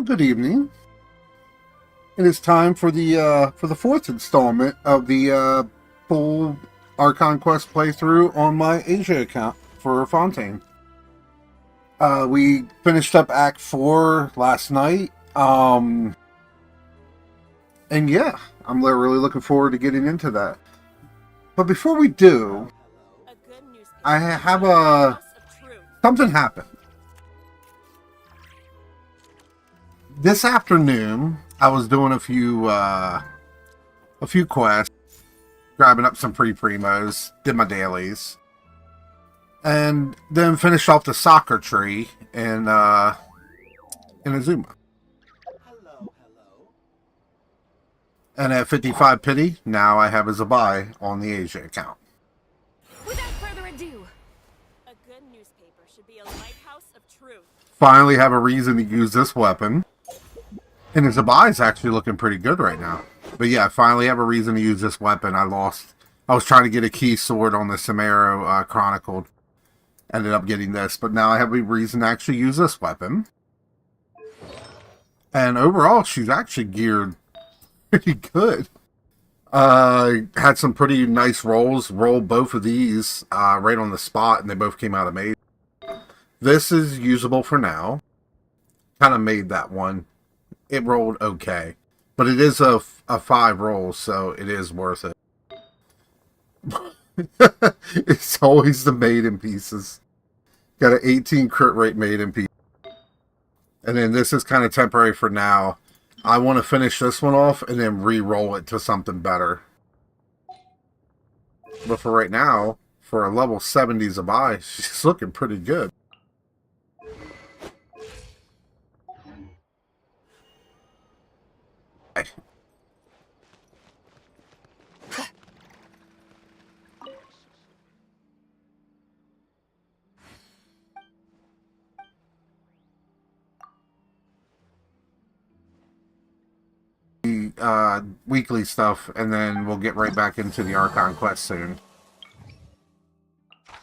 Good evening. It is time for the fourth installment of the full Archon Quest playthrough on my Asia account for Fontaine. We finished up Act 4 last night. And yeah, I'm really looking forward to getting into that. But before we do, I have something happened. This afternoon, I was doing a few quests, grabbing up some pre-primos, did my dailies, and then finished off the soccer tree in Azuma. And at 55 pity, now I have a Zabai on the Asia account. Without further ado, a good newspaper should be a lighthouse of truth. Finally have a reason to use this weapon. And his Zabai is actually looking pretty good right now. But yeah, I finally have a reason to use this weapon. I was trying to get a key sword on the Samaro Chronicled. Ended up getting this, but now I have a reason to actually use this weapon. And overall, she's actually geared pretty good. Had some pretty nice rolls. Rolled both of these right on the spot, and they both came out amazing. This is usable for now. Kind of made that one. It rolled okay. But it is a 5 roll, so it is worth it. It's always the maiden pieces. Got an 18 crit rate maiden piece. And then this is kind of temporary for now. I want to finish this one off and then re-roll it to something better. But for right now, for a level 70 Zabai, she's looking pretty good. Weekly stuff, and then we'll get right back into the Archon quest soon.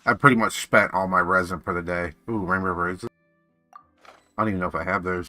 I pretty much spent all my resin for the day. Ooh, Rainbow Roses. I don't even know if I have those.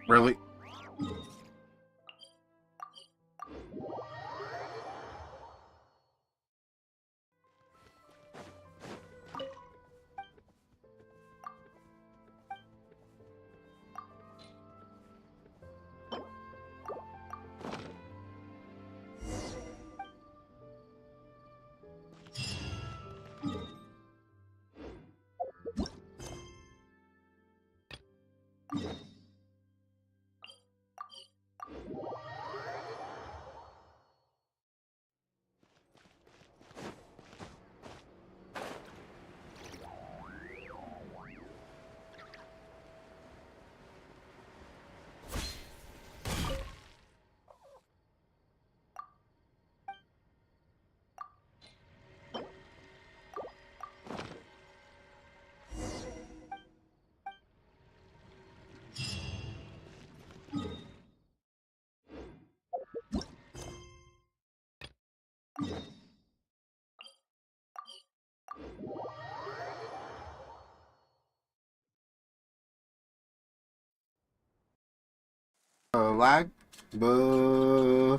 Really? Lag? Buh.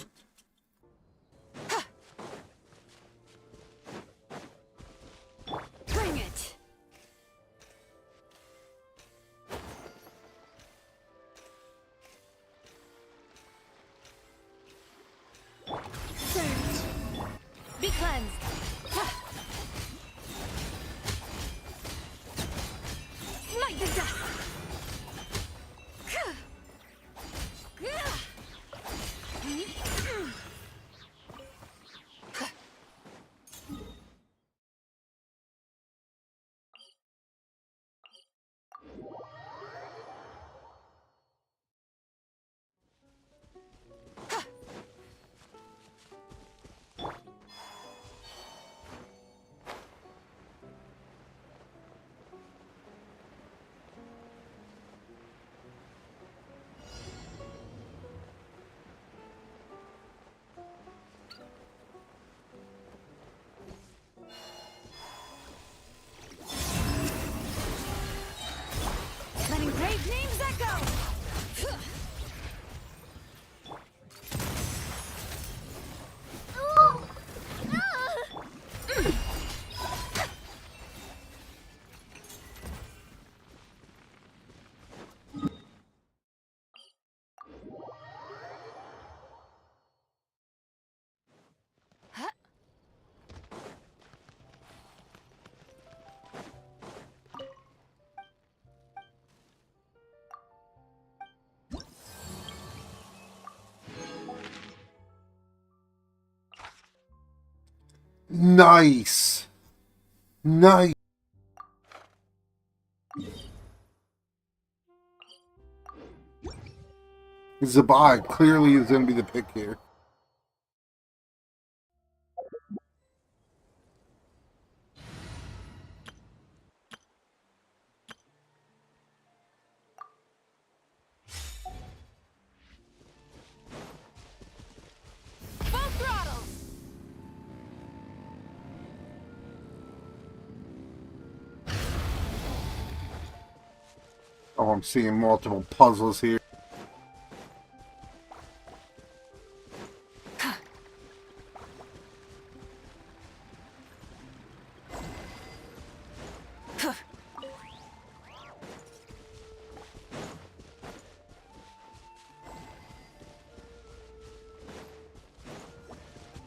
Bring it. Surge. Be cleansed. Smite the dust. Nice. Nice. Zabai clearly is going to be the pick here. Full throttle! Oh, I'm seeing multiple puzzles here.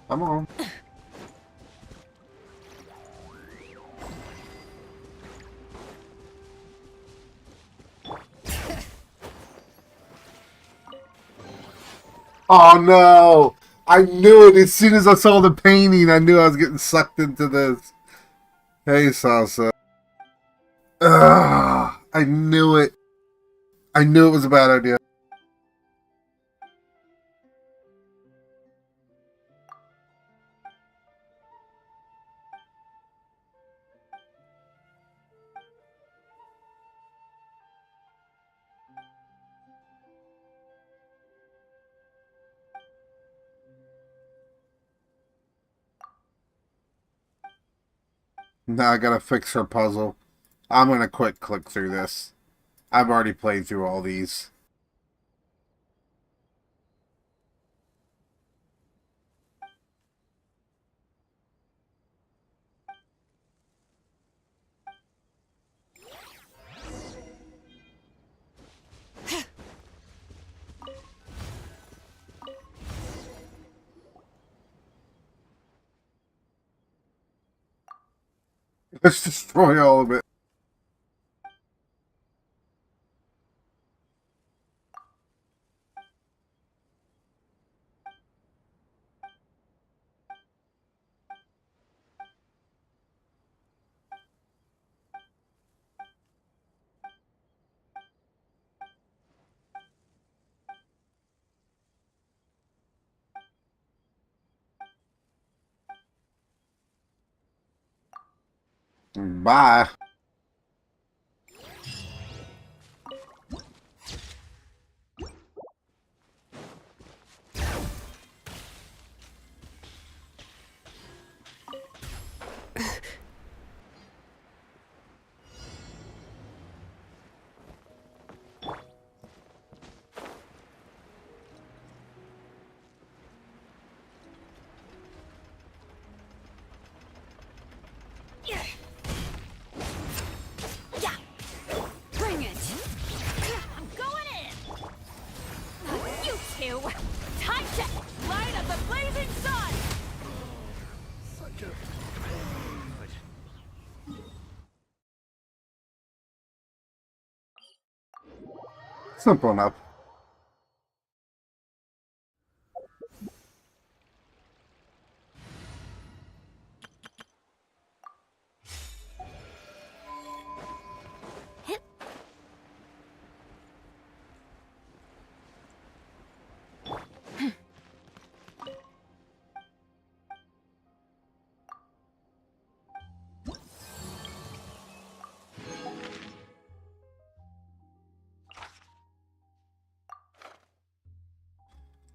Come on. Oh no! I knew it as soon as I saw the painting. I knew I was getting sucked into this. Hey, Salsa. Ugh, I knew it. I knew it was a bad idea. Now I gotta fix her puzzle. I'm gonna quick click through this. I've already played through all these. Let's destroy all of it. Bye. Bring it! I'm going in! You two! Time check! Light of the blazing sun! Simple enough.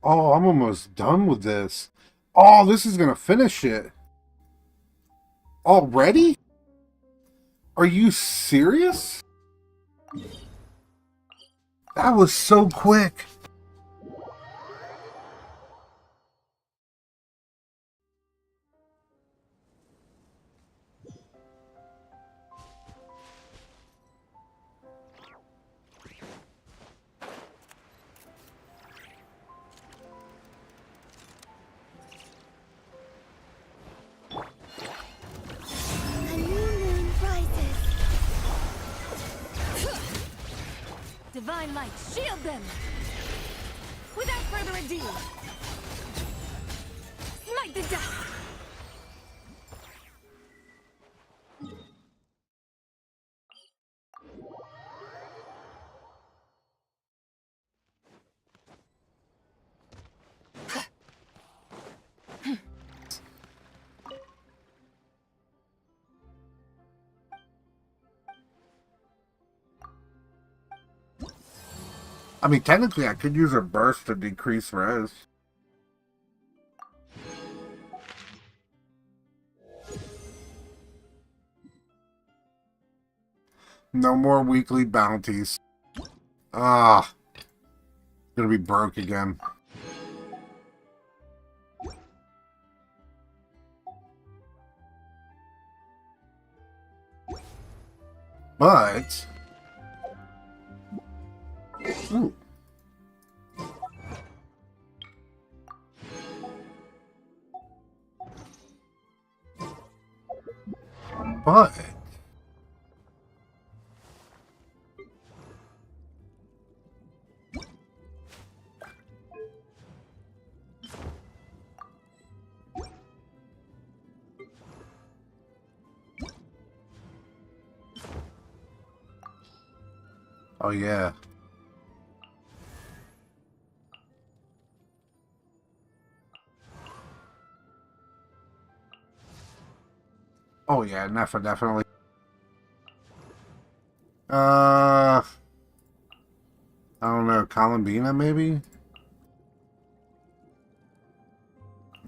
Oh, I'm almost done with this. Oh, this is gonna finish it. Already? Are you serious? That was so quick. A new moon rises. Divine light, shield them! Without further ado, smite the dust! I mean, technically, I could use her burst to decrease res. No more weekly bounties. Ah, gonna be broke again. But... Ooh. But... Oh, yeah. Oh, yeah, definitely. I don't know, Columbina, maybe?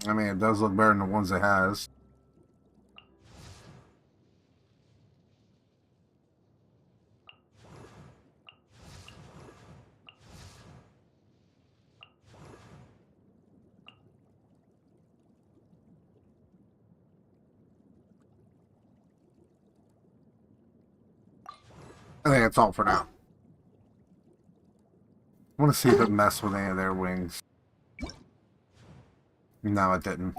I mean, it does look better than the ones it has. I think that's all for now. I want to see if it messed with any of their wings. No, it didn't.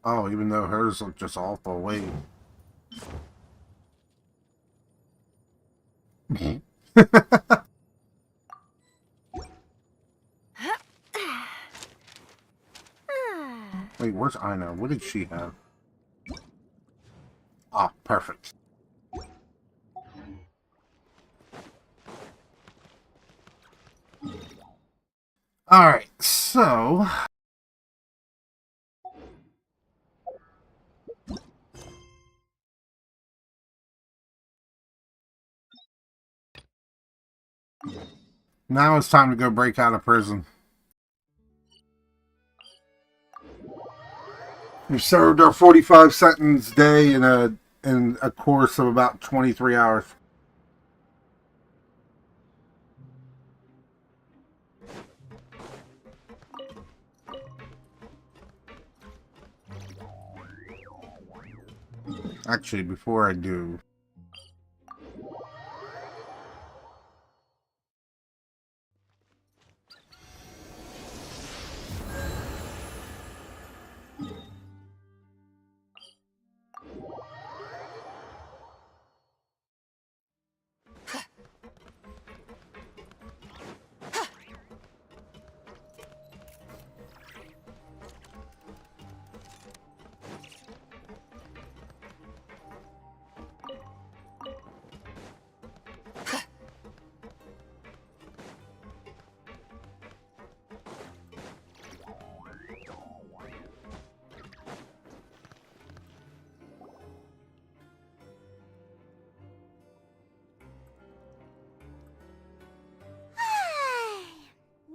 Oh, even though hers looked just awful. Wait. Wait, where's Ina? What did she have? Ah, perfect. Alright, so... Now it's time to go break out of prison. We served our 45 sentence day in a course of about 23 hours. Actually, before I do...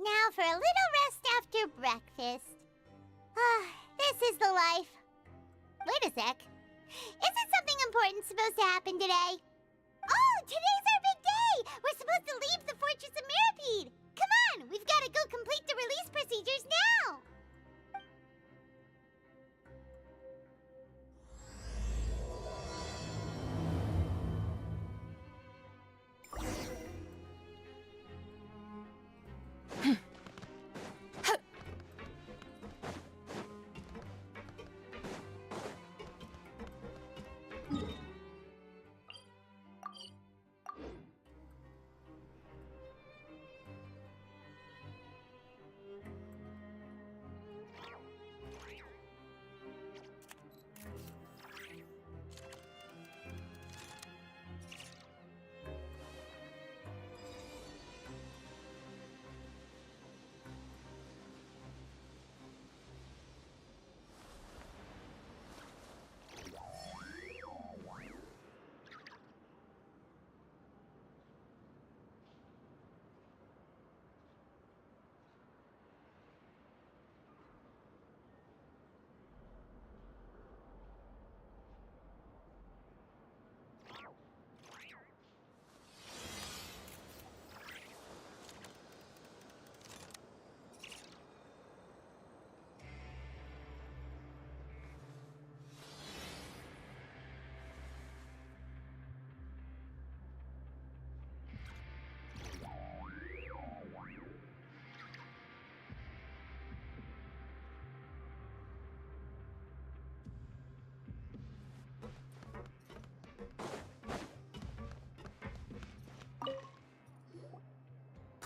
Now for a little rest after breakfast. This is the life. Wait a sec. Isn't something important supposed to happen today? Oh, today's our big day! We're supposed to leave the Fortress of Mirapede! Come on, we've got to go complete the release procedures now!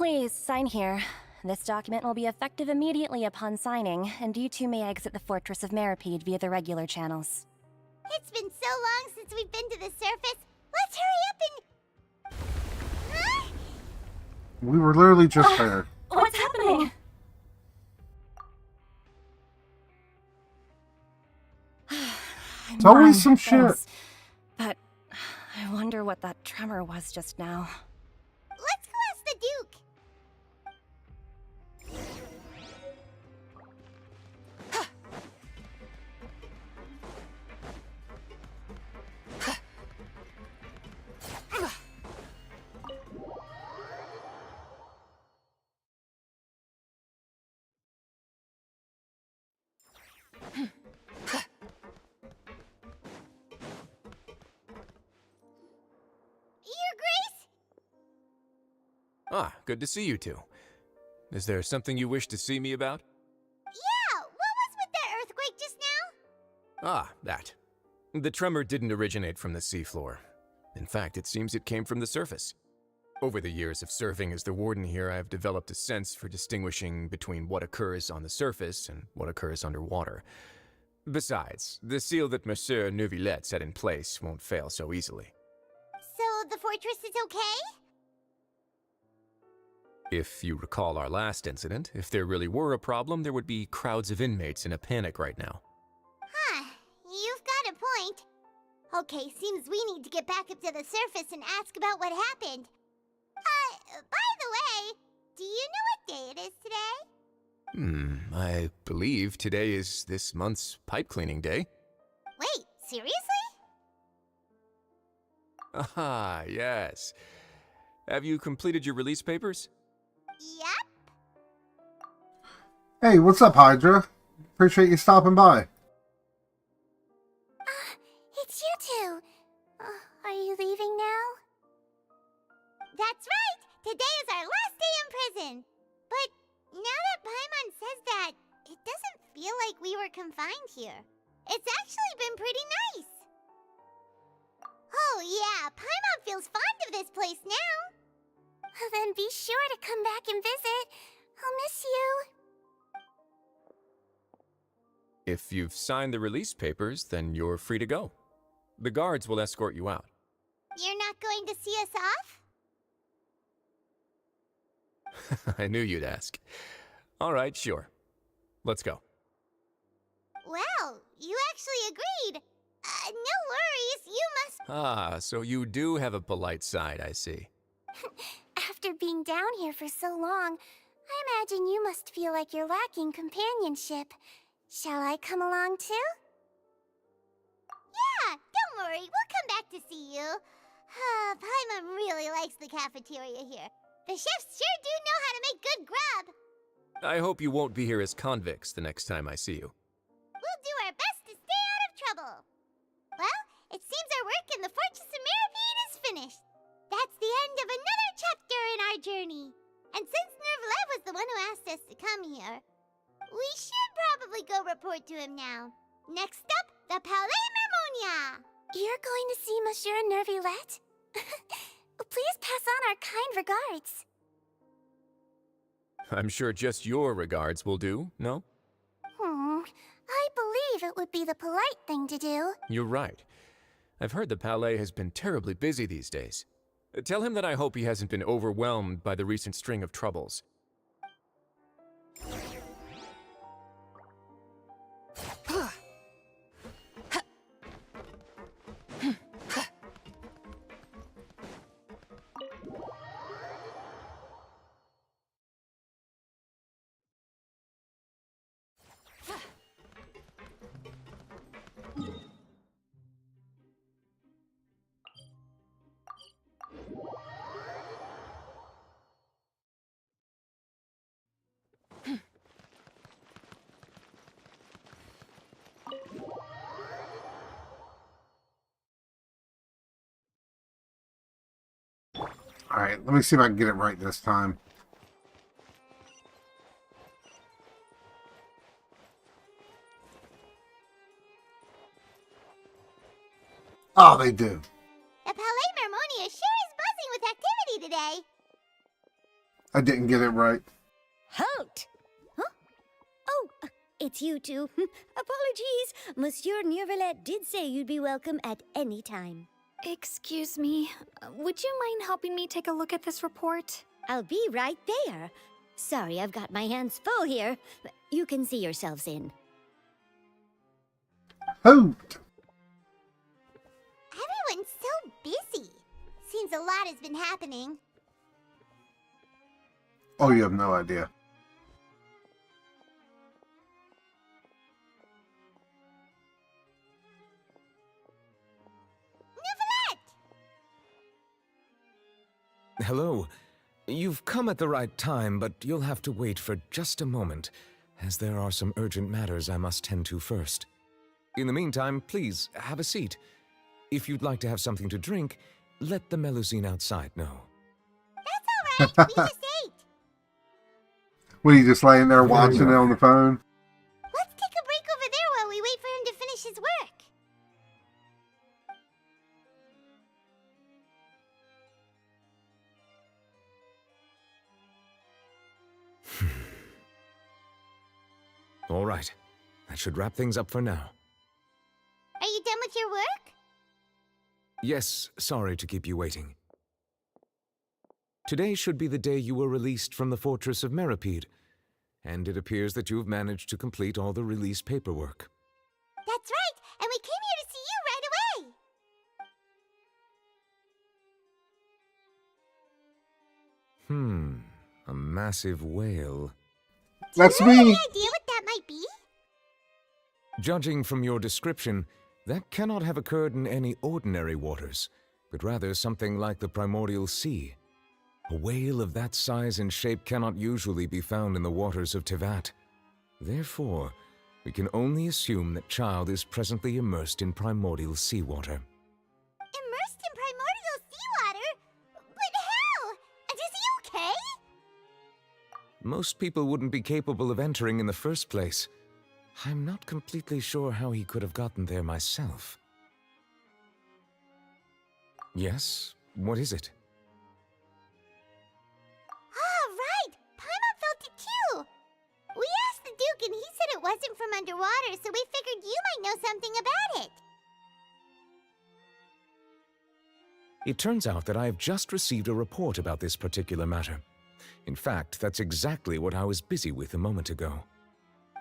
Please, sign here. This document will be effective immediately upon signing, and you two may exit the Fortress of Meripede via the regular channels. It's been so long since we've been to the surface. Let's hurry up and... Huh? We were literally just there. What's happening? It's always some shit. But I wonder what that tremor was just now. Let's go ask the Duke. Your Grace? Ah, good to see you two. Is there something you wish to see me about? Yeah, what was with that earthquake just now? Ah, that. The tremor didn't originate from the seafloor. In fact, it seems it came from the surface. Over the years of serving as the warden here, I have developed a sense for distinguishing between what occurs on the surface and what occurs underwater. Besides, the seal that Monsieur Neuvillette set in place won't fail so easily. So the fortress is okay? If you recall our last incident, if there really were a problem, there would be crowds of inmates in a panic right now. Huh, you've got a point. Okay, seems we need to get back up to the surface and ask about what happened. By the way, do you know what day it is today? I believe today is this month's pipe cleaning day. Wait, seriously? Ah, yes. Have you completed your release papers? Yep. Hey, what's up, Hydra? Appreciate you stopping by. It's you two. Are you leaving now? That's right! Today is our last day in prison! But now that Paimon says that, it doesn't feel like we were confined here. It's actually been pretty nice! Oh yeah, Paimon feels fond of this place now! Then be sure to come back and visit. I'll miss you. If you've signed the release papers, then you're free to go. The guards will escort you out. You're not going to see us off? I knew you'd ask. All right, sure. Let's go. Well, you actually agreed. No worries, you must... Ah, so you do have a polite side, I see. After being down here for so long, I imagine you must feel like you're lacking companionship. Shall I come along too? Yeah, don't worry, we'll come back to see you. Paimon really likes the cafeteria here. The chefs sure do know how to make good grub. I hope you won't be here as convicts the next time I see you. We'll do our best to stay out of trouble. Well, it seems our work in the Fortress of Meripede is finished. That's the end of another chapter in our journey. And since Neuvillette was the one who asked us to come here, we should probably go report to him now. Next up, the Palais Mermonia. You're going to see Monsieur Neuvillette? Please pass on our kind regards. I'm sure just your regards will do, no? I believe it would be the polite thing to do. You're right. I've heard the Palais has been terribly busy these days. Tell him that I hope he hasn't been overwhelmed by the recent string of troubles. Alright, let me see if I can get it right this time. Oh, they do. The Palais Mermonia sure is buzzing with activity today. I didn't get it right. Halt! Huh? Oh, it's you two. Apologies. Monsieur Neuvillette did say you'd be welcome at any time. Excuse me. Would you mind helping me take a look at this report? I'll be right there. Sorry, I've got my hands full here. You can see yourselves in. Hoot! Everyone's so busy. Seems a lot has been happening. Oh, you have no idea. Hello. You've come at the right time, but you'll have to wait for just a moment, as there are some urgent matters I must tend to first. In the meantime, please, have a seat. If you'd like to have something to drink, let the Melusine outside know. That's all right. We just ate. Were you just laying there watching it on the phone? Let's take a break over there while we wait for him to finish his work. All right. That should wrap things up for now. Are you done with your work? Yes, sorry to keep you waiting. Today should be the day you were released from the Fortress of Meripede, and it appears that you've managed to complete all the release paperwork. That's right, and we came here to see you right away. A massive whale. That's Do you have any me! idea what that might be? Judging from your description, that cannot have occurred in any ordinary waters, but rather something like the primordial sea. A whale of that size and shape cannot usually be found in the waters of Tevat. Therefore, we can only assume that Child is presently immersed in primordial seawater. Immersed in primordial seawater? But how? And is he okay? Most people wouldn't be capable of entering in the first place. I'm not completely sure how he could have gotten there myself. Yes? What is it? Ah, right! Paimon felt it too! We asked the Duke and he said it wasn't from underwater, so we figured you might know something about it. It turns out that I have just received a report about this particular matter. In fact, that's exactly what I was busy with a moment ago.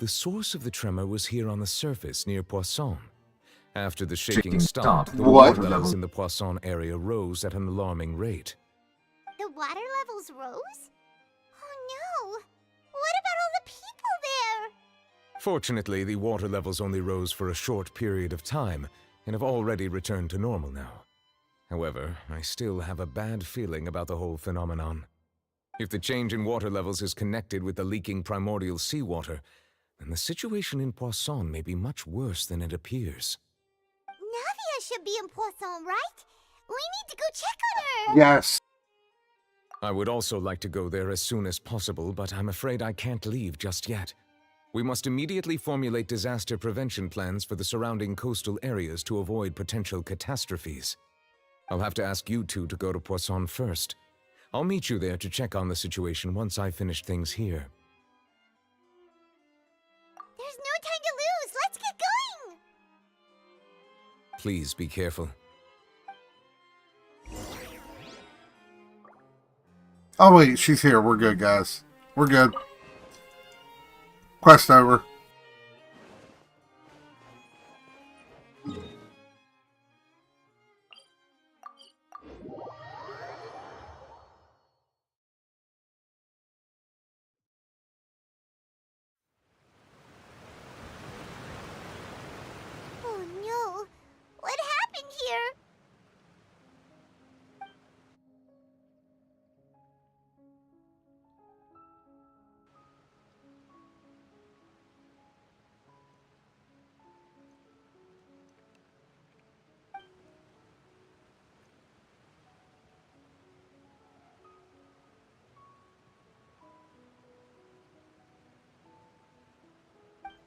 The source of the tremor was here on the surface near Poisson. After the shaking stopped, the What? water levels in the Poisson area rose at an alarming rate. The water levels rose? Oh no! What about all the people there? Fortunately, the water levels only rose for a short period of time and have already returned to normal now. However, I still have a bad feeling about the whole phenomenon. If the change in water levels is connected with the leaking primordial seawater, then the situation in Poisson may be much worse than it appears. Navia should be in Poisson, right? We need to go check on her! Yes. I would also like to go there as soon as possible, but I'm afraid I can't leave just yet. We must immediately formulate disaster prevention plans for the surrounding coastal areas to avoid potential catastrophes. I'll have to ask you two to go to Poisson first. I'll meet you there to check on the situation once I've finished things here. There's no time to lose! Let's get going! Please be careful. Oh wait, she's here. We're good, guys. We're good. Quest over. Oh no! What happened here?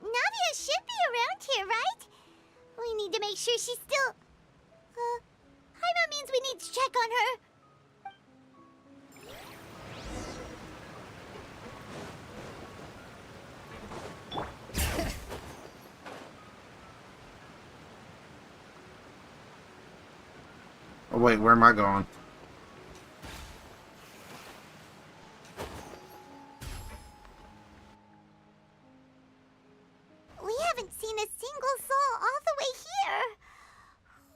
Navia should be around here, right? We need to make sure she's still... Paimon means we need to check on her. Oh, wait, where am I going? We haven't seen a single soul all the way here.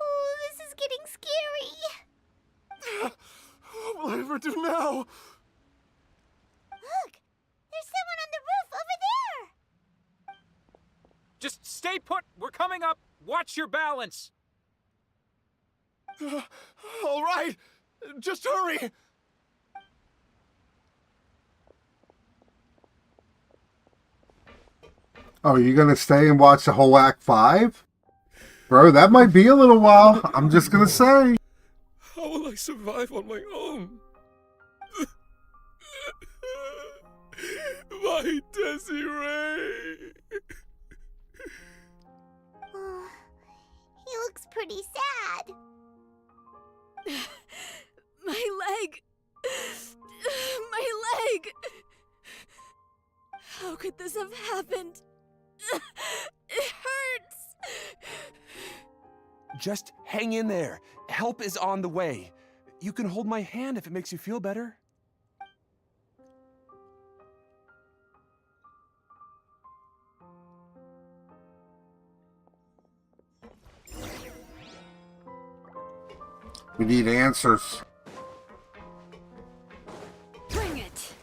Oh, this is getting scary. What will I ever do now? Look, there's someone on the roof over there. Just stay put. We're coming up. Watch your balance. All right, just hurry. Oh, are you gonna stay and watch the whole Act 5? Bro, that might be a little while. I'm just gonna say. How will I survive on my own? My Desiree. Oh, he looks pretty sad. My leg! My leg! How could this have happened? It hurts! Just hang in there. Help is on the way. You can hold my hand if it makes you feel better. We need answers. Bring it!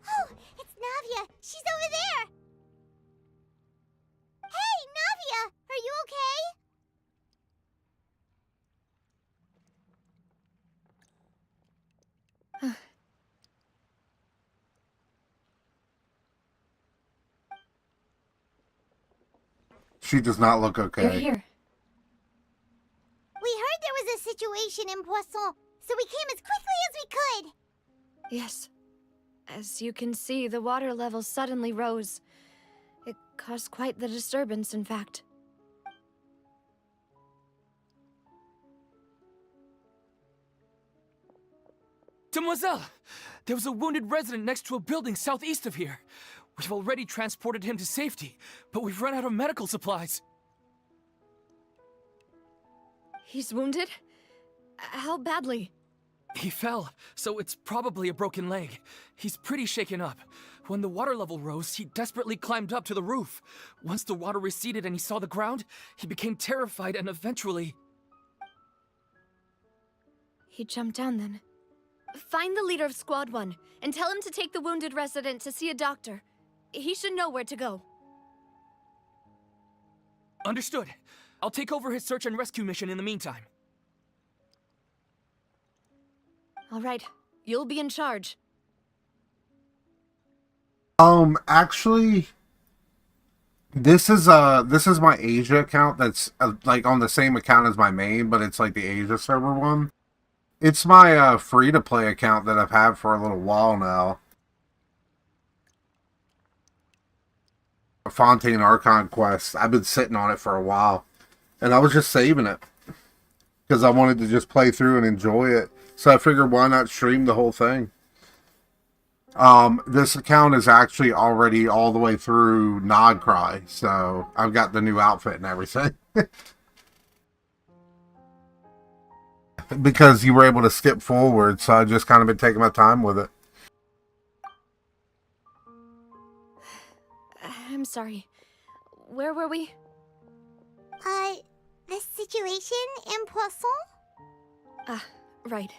Oh, it's Navia. She's over there. Hey, Navia, are you okay? She does not look You're okay. here. We heard there was a situation in Poisson, so we came as quickly as we could. Yes. As you can see, the water level suddenly rose. It caused quite the disturbance, in fact. Demoiselle! There was a wounded resident next to a building southeast of here. We've already transported him to safety, but we've run out of medical supplies. He's wounded? How badly? He fell, so it's probably a broken leg. He's pretty shaken up. When the water level rose, he desperately climbed up to the roof. Once the water receded and he saw the ground, he became terrified and eventually... He jumped down then. Find the leader of Squad 1 and tell him to take the wounded resident to see a doctor. He should know where to go. Understood. I'll take over his search and rescue mission in the meantime. All right, you'll be in charge. Actually, this is my Asia account that's like on the same account as my main, but it's like the Asia server one. It's my free-to-play account that I've had for a little while now. Fontaine Archon quest. I've been sitting on it for a while, and I was just saving it because I wanted to just play through and enjoy it. So I figured, why not stream the whole thing? This account is actually already all the way through Nod Cry, so I've got the new outfit and everything. Because you were able to skip forward, so I just kind of been taking my time with it. I'm sorry. Where were we? The situation in Poisson? Ah, right.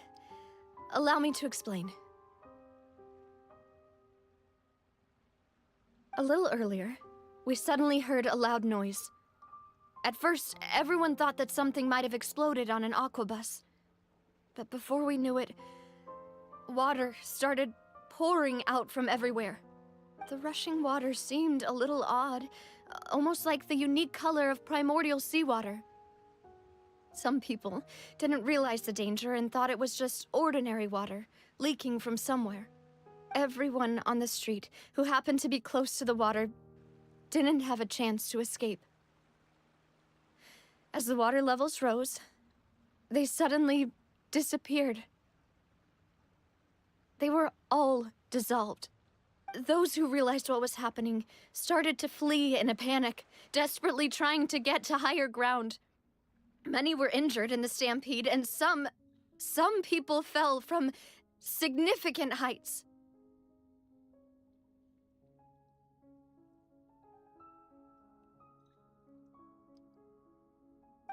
Allow me to explain. A little earlier, we suddenly heard a loud noise. At first, everyone thought that something might have exploded on an aquabus. But before we knew it, water started pouring out from everywhere. The rushing water seemed a little odd, almost like the unique color of primordial seawater. Some people didn't realize the danger and thought it was just ordinary water, leaking from somewhere. Everyone on the street who happened to be close to the water didn't have a chance to escape. As the water levels rose, they suddenly disappeared. They were all dissolved. Those who realized what was happening started to flee in a panic, desperately trying to get to higher ground. Many were injured in the stampede, and some people fell from significant heights.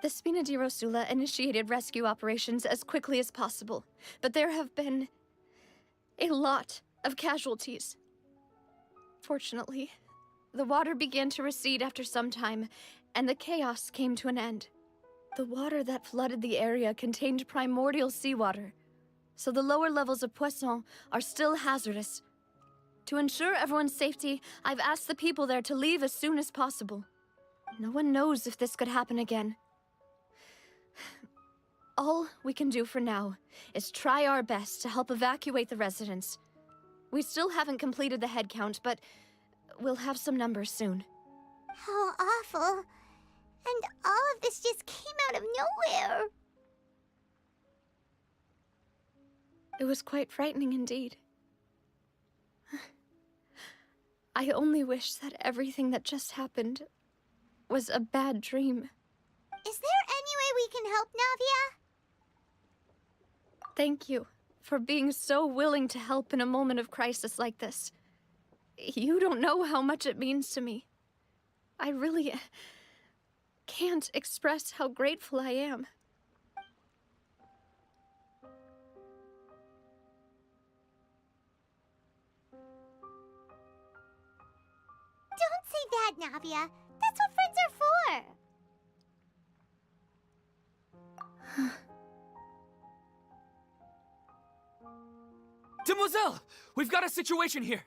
The Spina di Rosula initiated rescue operations as quickly as possible, but there have been a lot of casualties. Fortunately, the water began to recede after some time, and the chaos came to an end. The water that flooded the area contained primordial seawater, so the lower levels of Poisson are still hazardous. To ensure everyone's safety, I've asked the people there to leave as soon as possible. No one knows if this could happen again. All we can do for now is try our best to help evacuate the residents. We still haven't completed the head count, but we'll have some numbers soon. How awful. And all of this just came out of nowhere. It was quite frightening indeed. I only wish that everything that just happened was a bad dream. Is there any way we can help, Navia? Thank you for being so willing to help in a moment of crisis like this. You don't know how much it means to me. I really can't express how grateful I am. Don't say that, Navia. That's what friends are for. Demoiselle! We've got a situation here!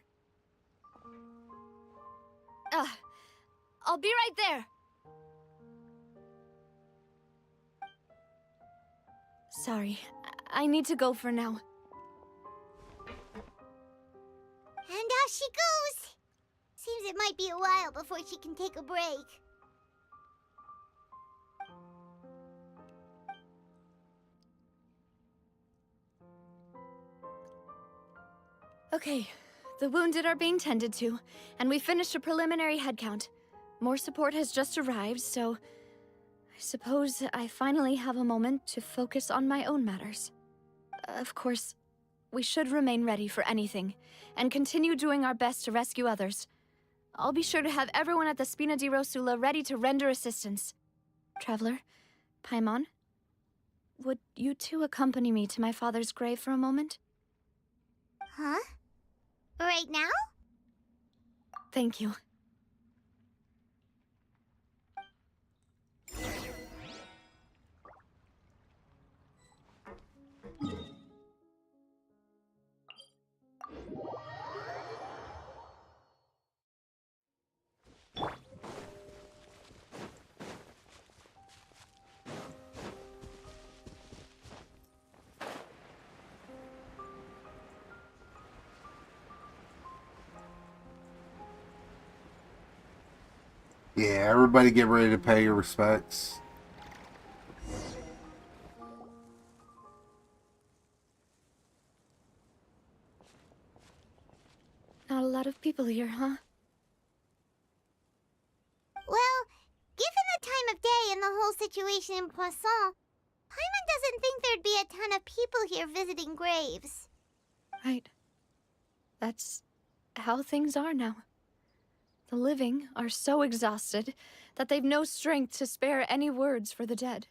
I'll be right there. Sorry, I need to go for now. And off she goes. Seems it might be a while before she can take a break. Okay, the wounded are being tended to, and we finished a preliminary head count. More support has just arrived, so I suppose I finally have a moment to focus on my own matters. Of course, we should remain ready for anything, and continue doing our best to rescue others. I'll be sure to have everyone at the Spina di Rosula ready to render assistance. Traveler, Paimon, would you two accompany me to my father's grave for a moment? Huh? Right now? Thank you. Yeah, everybody get ready to pay your respects. Not a lot of people here, huh? Well, given the time of day and the whole situation in Poisson, Paimon doesn't think there'd be a ton of people here visiting graves. Right. That's how things are now. The living are so exhausted that they've no strength to spare any words for the dead.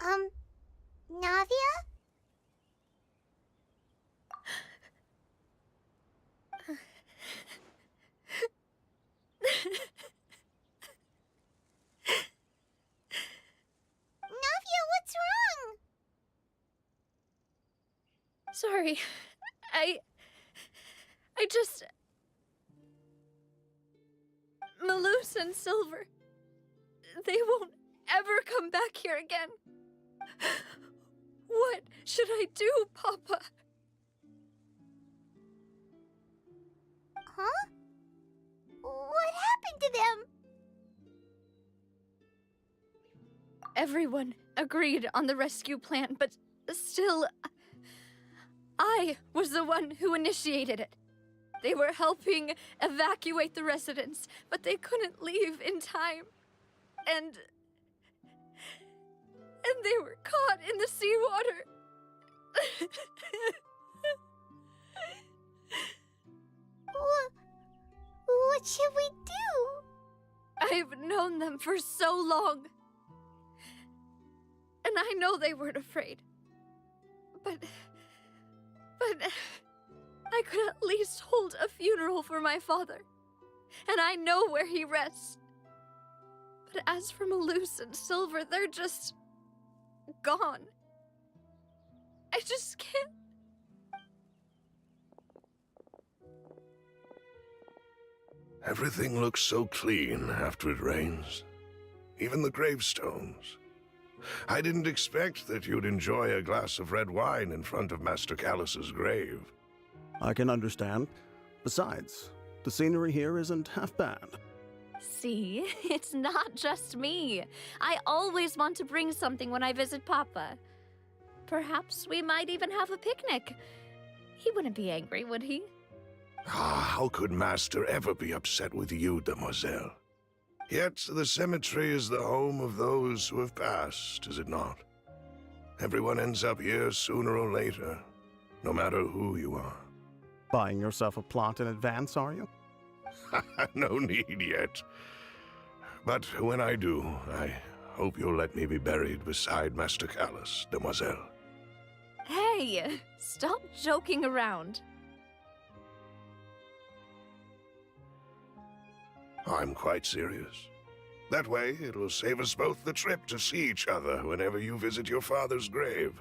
Navia? Navia, what's wrong? Sorry. I just... Malus and Silver. They won't ever come back here again. What should I do, Papa? Huh? What happened to them? Everyone agreed on the rescue plan, but still... I was the one who initiated it. They were helping evacuate the residents, but they couldn't leave in time. And they were caught in the seawater. What should we do? I've known them for so long. And I know they weren't afraid. But I could at least hold a funeral for my father. And I know where he rests. But as for Malus and Silver, they're just gone. I just can't. Everything looks so clean after it rains. Even the gravestones. I didn't expect that you'd enjoy a glass of red wine in front of Master Callus's grave. I can understand. Besides, the scenery here isn't half bad. See, it's not just me. I always want to bring something when I visit Papa. Perhaps we might even have a picnic. He wouldn't be angry, would he? How could Master ever be upset with you, demoiselle? Yet the cemetery is the home of those who have passed, is it not? Everyone ends up here sooner or later, no matter who you are. Buying yourself a plot in advance, are you? No need yet. But when I do, I hope you'll let me be buried beside Master Callus, demoiselle. Hey, stop joking around. I'm quite serious. That way, it'll save us both the trip to see each other whenever you visit your father's grave.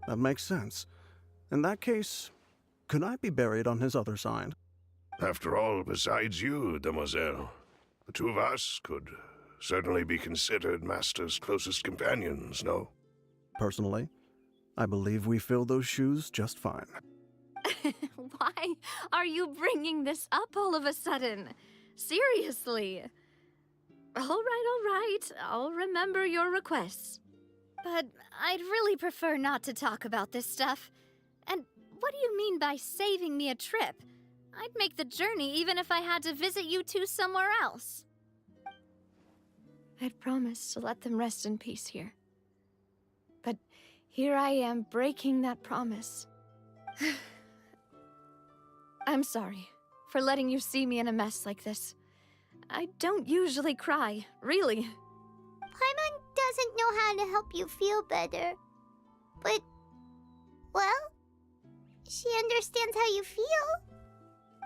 That makes sense. In that case, could I be buried on his other side? After all, besides you, demoiselle, the two of us could certainly be considered Master's closest companions, no? Personally, I believe we fill those shoes just fine. Why are you bringing this up all of a sudden? Seriously. All right. I'll remember your requests. But I'd really prefer not to talk about this stuff. And what do you mean by saving me a trip? I'd make the journey even if I had to visit you two somewhere else. I'd promised to let them rest in peace here. But here I am breaking that promise. I'm sorry for letting you see me in a mess like this. I don't usually cry, really. Paimon doesn't know how to help you feel better. But, well, she understands how you feel.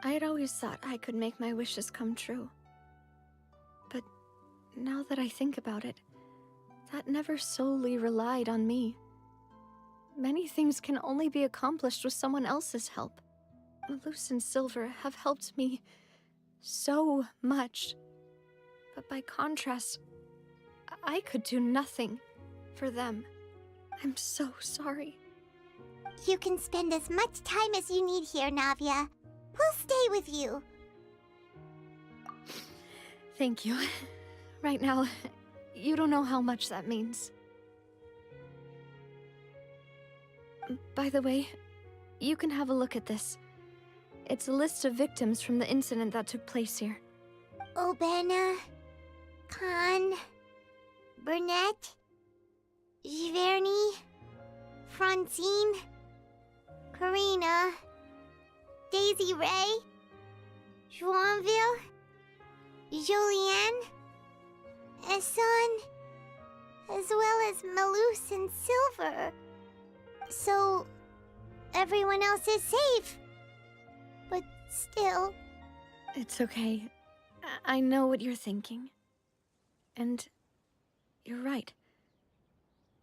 I had always thought I could make my wishes come true. But now that I think about it, that never solely relied on me. Many things can only be accomplished with someone else's help. Malus and Silver have helped me so much. But by contrast, I could do nothing for them. I'm so sorry. You can spend as much time as you need here, Navia. We'll stay with you. Thank you. Right now, you don't know how much that means. By the way, you can have a look at this. It's a list of victims from the incident that took place here. Obena, Khan, Burnett, Giverny, Francine, Karina, Daisy Ray, Joinville, Jolienne, Esson, as well as Malus and Silver. So, everyone else is safe. But still... It's okay. I know what you're thinking. And you're right.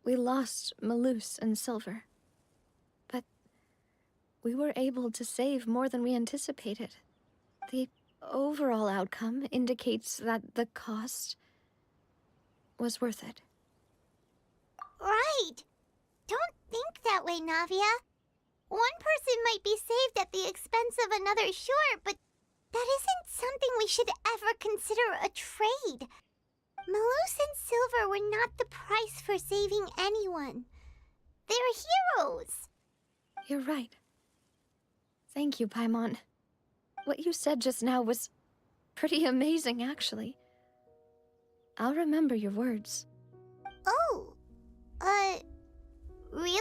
We lost Malus and Silver. But we were able to save more than we anticipated. The overall outcome indicates that the cost was worth it. Right! Don't think that way, Navia. One person might be saved at the expense of another, sure, but that isn't something we should ever consider a trade. Malus and Silver were not the price for saving anyone. They're heroes. You're right. Thank you, Paimon. What you said just now was pretty amazing, actually. I'll remember your words. Oh, really?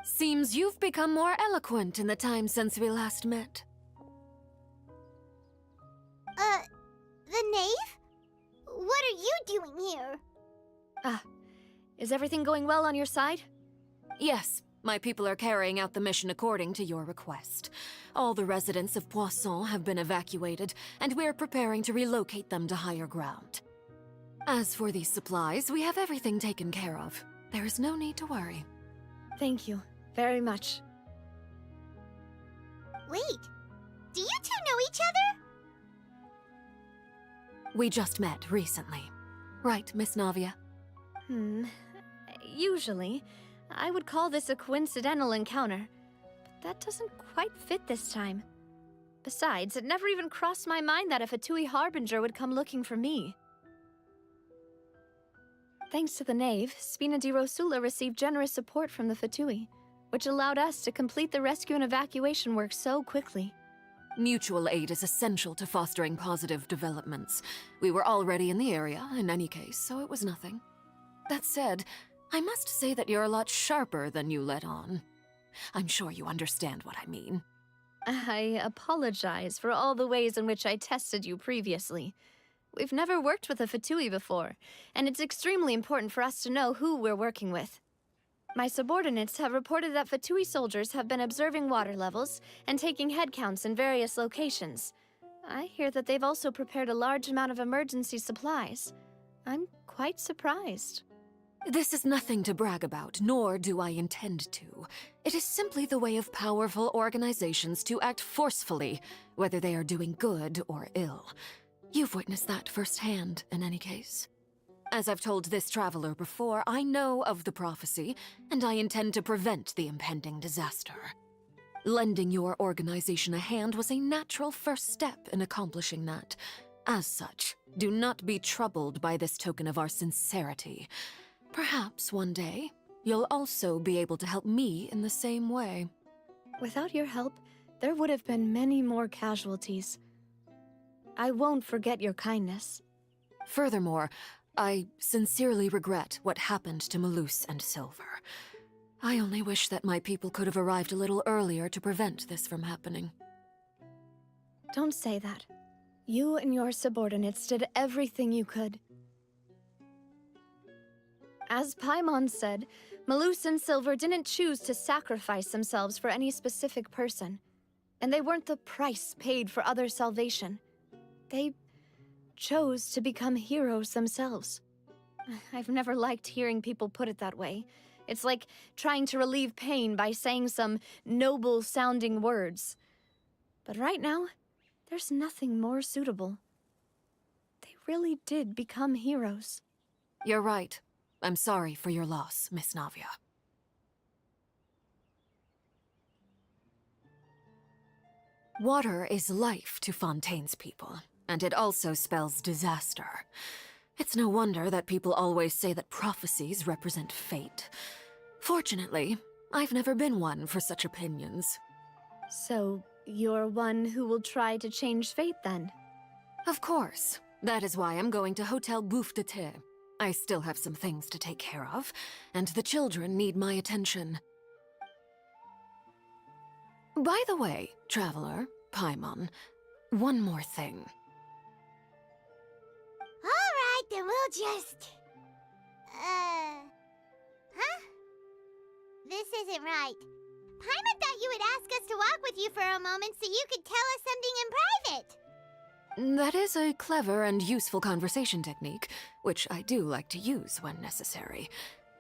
Seems you've become more eloquent in the time since we last met. The knave? What are you doing here? Ah, is everything going well on your side? Yes, my people are carrying out the mission according to your request. All the residents of Poisson have been evacuated, and we're preparing to relocate them to higher ground. As for these supplies, we have everything taken care of. There is no need to worry. Thank you very much. Wait, do you two know each other? We just met recently. Right, Miss Navia? Usually, I would call this a coincidental encounter, but that doesn't quite fit this time. Besides, it never even crossed my mind that a Fatui Harbinger would come looking for me. Thanks to the Knave, Spina di Rosula received generous support from the Fatui, which allowed us to complete the rescue and evacuation work so quickly. Mutual aid is essential to fostering positive developments. We were already in the area, in any case, so it was nothing. That said, I must say that you're a lot sharper than you let on. I'm sure you understand what I mean. I apologize for all the ways in which I tested you previously. We've never worked with a Fatui before, and it's extremely important for us to know who we're working with. My subordinates have reported that Fatui soldiers have been observing water levels and taking head counts in various locations. I hear that they've also prepared a large amount of emergency supplies. I'm quite surprised. This is nothing to brag about, nor do I intend to. It is simply the way of powerful organizations to act forcefully, whether they are doing good or ill. You've witnessed that firsthand, in any case. As I've told this traveler before, I know of the prophecy, and I intend to prevent the impending disaster. Lending your organization a hand was a natural first step in accomplishing that. As such, do not be troubled by this token of our sincerity. Perhaps one day, you'll also be able to help me in the same way. Without your help, there would have been many more casualties. I won't forget your kindness. Furthermore, I sincerely regret what happened to Malus and Silver. I only wish that my people could have arrived a little earlier to prevent this from happening. Don't say that. You and your subordinates did everything you could. As Paimon said, Malus and Silver didn't choose to sacrifice themselves for any specific person, and they weren't the price paid for other salvation. They chose to become heroes themselves. I've never liked hearing people put it that way. It's like trying to relieve pain by saying some noble-sounding words. But right now, there's nothing more suitable. They really did become heroes. You're right. I'm sorry for your loss, Miss Navia. Water is life to Fontaine's people, and it also spells disaster. It's no wonder that people always say that prophecies represent fate. Fortunately, I've never been one for such opinions. So, you're one who will try to change fate, then? Of course. That is why I'm going to Hotel Bouffe de Thé. I still have some things to take care of, and the children need my attention. By the way, Traveler, Paimon, one more thing. Alright, then we'll just... Huh? This isn't right. Paimon thought you would ask us to walk with you for a moment so you could tell us something in private. That is a clever and useful conversation technique, which I do like to use when necessary.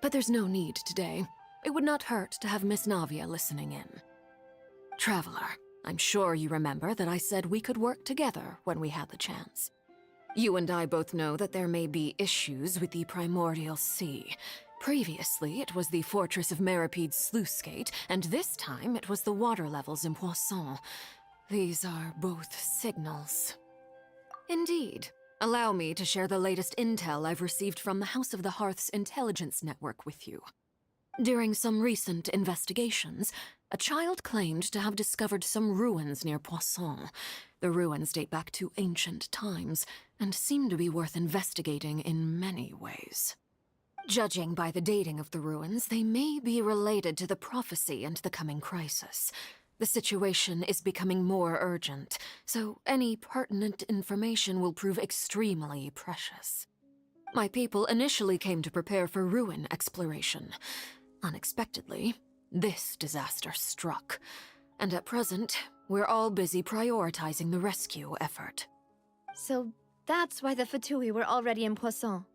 But there's no need today. It would not hurt to have Miss Navia listening in. Traveler, I'm sure you remember that I said we could work together when we had the chance. You and I both know that there may be issues with the Primordial Sea. Previously, it was the Fortress of Meripede's sluice gate, and this time it was the water levels in Poisson. These are both signals. Indeed. Allow me to share the latest intel I've received from the House of the Hearth's intelligence network with you. During some recent investigations, a child claimed to have discovered some ruins near Poisson. The ruins date back to ancient times and seem to be worth investigating in many ways. Judging by the dating of the ruins, they may be related to the prophecy and the coming crisis. The situation is becoming more urgent, so any pertinent information will prove extremely precious. My people initially came to prepare for ruin exploration. Unexpectedly, this disaster struck, and at present, we're all busy prioritizing the rescue effort. So that's why the Fatui were already in Poisson.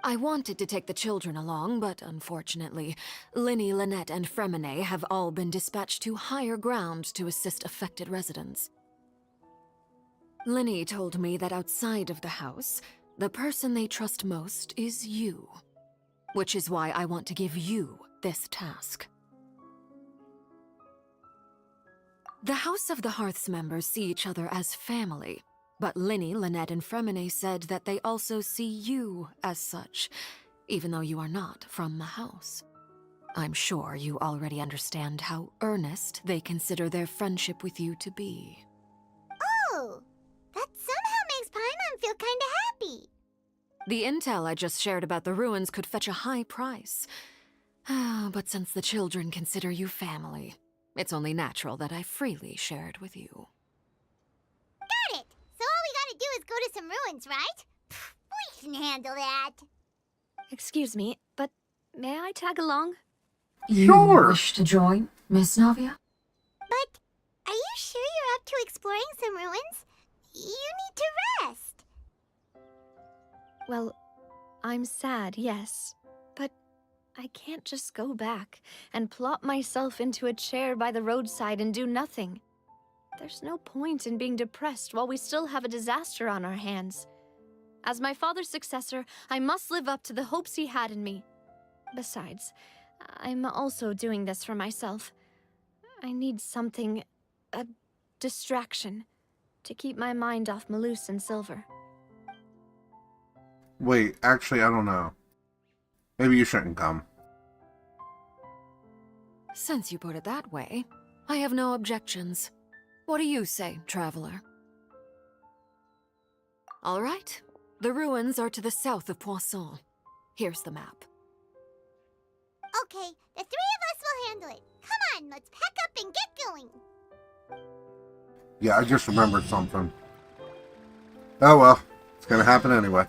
I wanted to take the children along, but unfortunately, Linny, Lynette, and Fremine have all been dispatched to higher ground to assist affected residents. Linny told me that outside of the house, the person they trust most is you. Which is why I want to give you this task. The House of the Hearth's members see each other as family, but Linny, Lynette, and Fremine said that they also see you as such, even though you are not from the house. I'm sure you already understand how earnest they consider their friendship with you to be. Oh, that somehow makes Paimon feel kinda happy. The intel I just shared about the ruins could fetch a high price. But since the children consider you family, it's only natural that I freely share it with you. Got it! So all we gotta do is go to some ruins, right? We can handle that. Excuse me, but may I tag along? You Sure. wish to join, Miss Navia? But are you sure you're up to exploring some ruins? You need to rest. Well, I'm sad, yes. But I can't just go back and plop myself into a chair by the roadside and do nothing. There's no point in being depressed while we still have a disaster on our hands. As my father's successor, I must live up to the hopes he had in me. Besides, I'm also doing this for myself. I need something, a distraction, to keep my mind off Malus and Silver. Wait, actually, I don't know. Maybe you shouldn't come. Since you put it that way, I have no objections. What do you say, traveler? All right. The ruins are to the south of Poisson. Here's the map. Okay, the three of us will handle it. Come on, let's pack up and get going. Yeah, I just remembered something. Oh well, it's gonna happen anyway.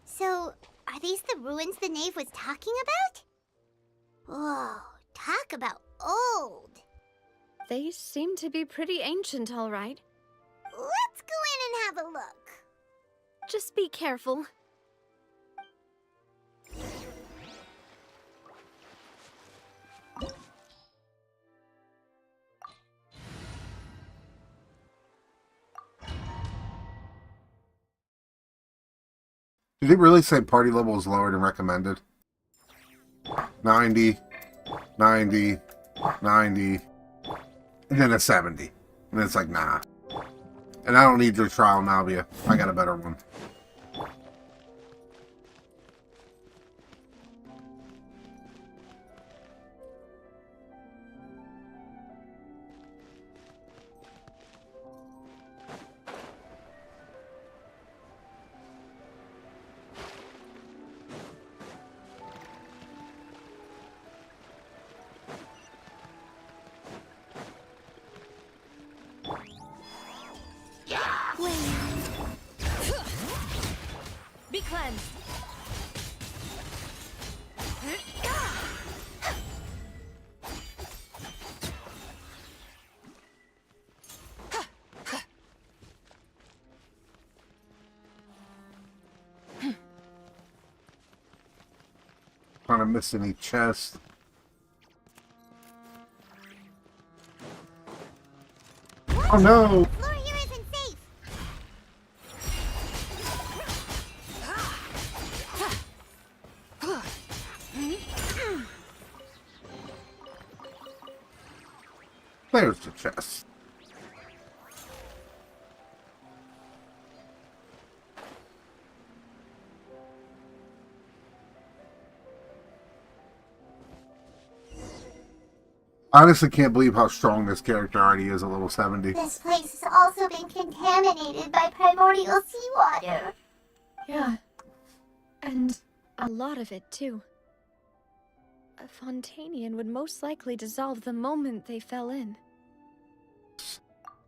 So, are these the ruins the knave was talking about? Whoa, talk about old. They seem to be pretty ancient, all right. Let's go in and have a look. Just be careful. Did it really say party level is lower than recommended? 90, 90, 90, and then a 70. And it's like, nah. And I don't need your trial, Navia. I got a better one. Be cleansed. Trying to miss any chest. Oh no! The floor here isn't safe. There's the chest. Honestly, can't believe how strong this character already is at level 70. This place has also been contaminated by primordial seawater. Yeah. And a lot of it, too. A Fontainian would most likely dissolve the moment they fell in.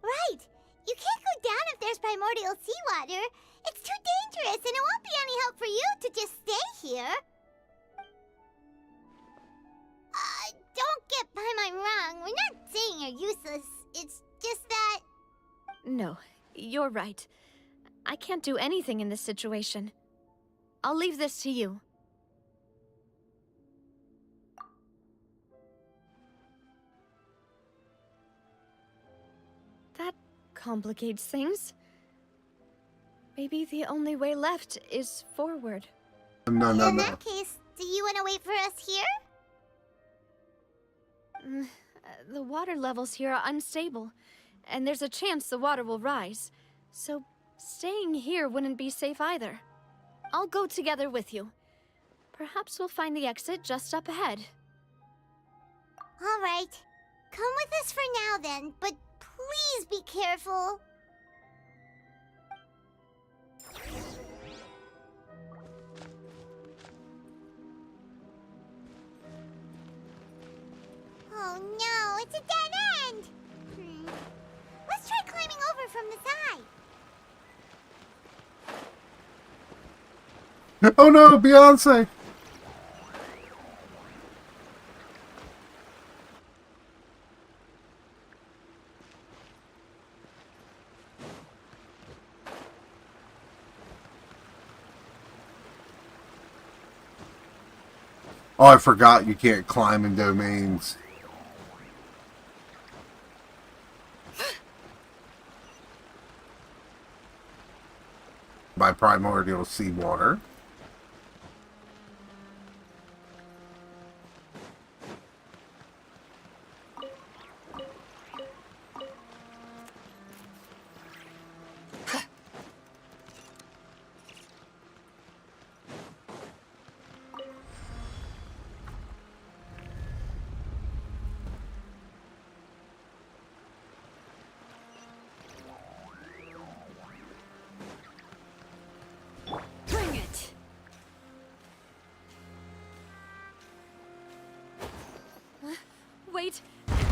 Right! You can't go down if there's primordial seawater. It's too dangerous, and it won't be any help for you to just stay here. Don't get by my wrong. We're not saying you're useless. It's just that... No, you're right. I can't do anything in this situation. I'll leave this to you. That complicates things. Maybe the only way left is forward. No, no, In no. that case, do you want to wait for us here? The water levels here are unstable, and there's a chance the water will rise. So staying here wouldn't be safe either. I'll go together with you. Perhaps we'll find the exit just up ahead. All right. Come with us for now then, but please be careful. Oh no, it's a dead end! Let's try climbing over from the side. Oh no, Beyonce! Oh, I forgot you can't climb in domains. By primordial seawater. Bring it! Wait,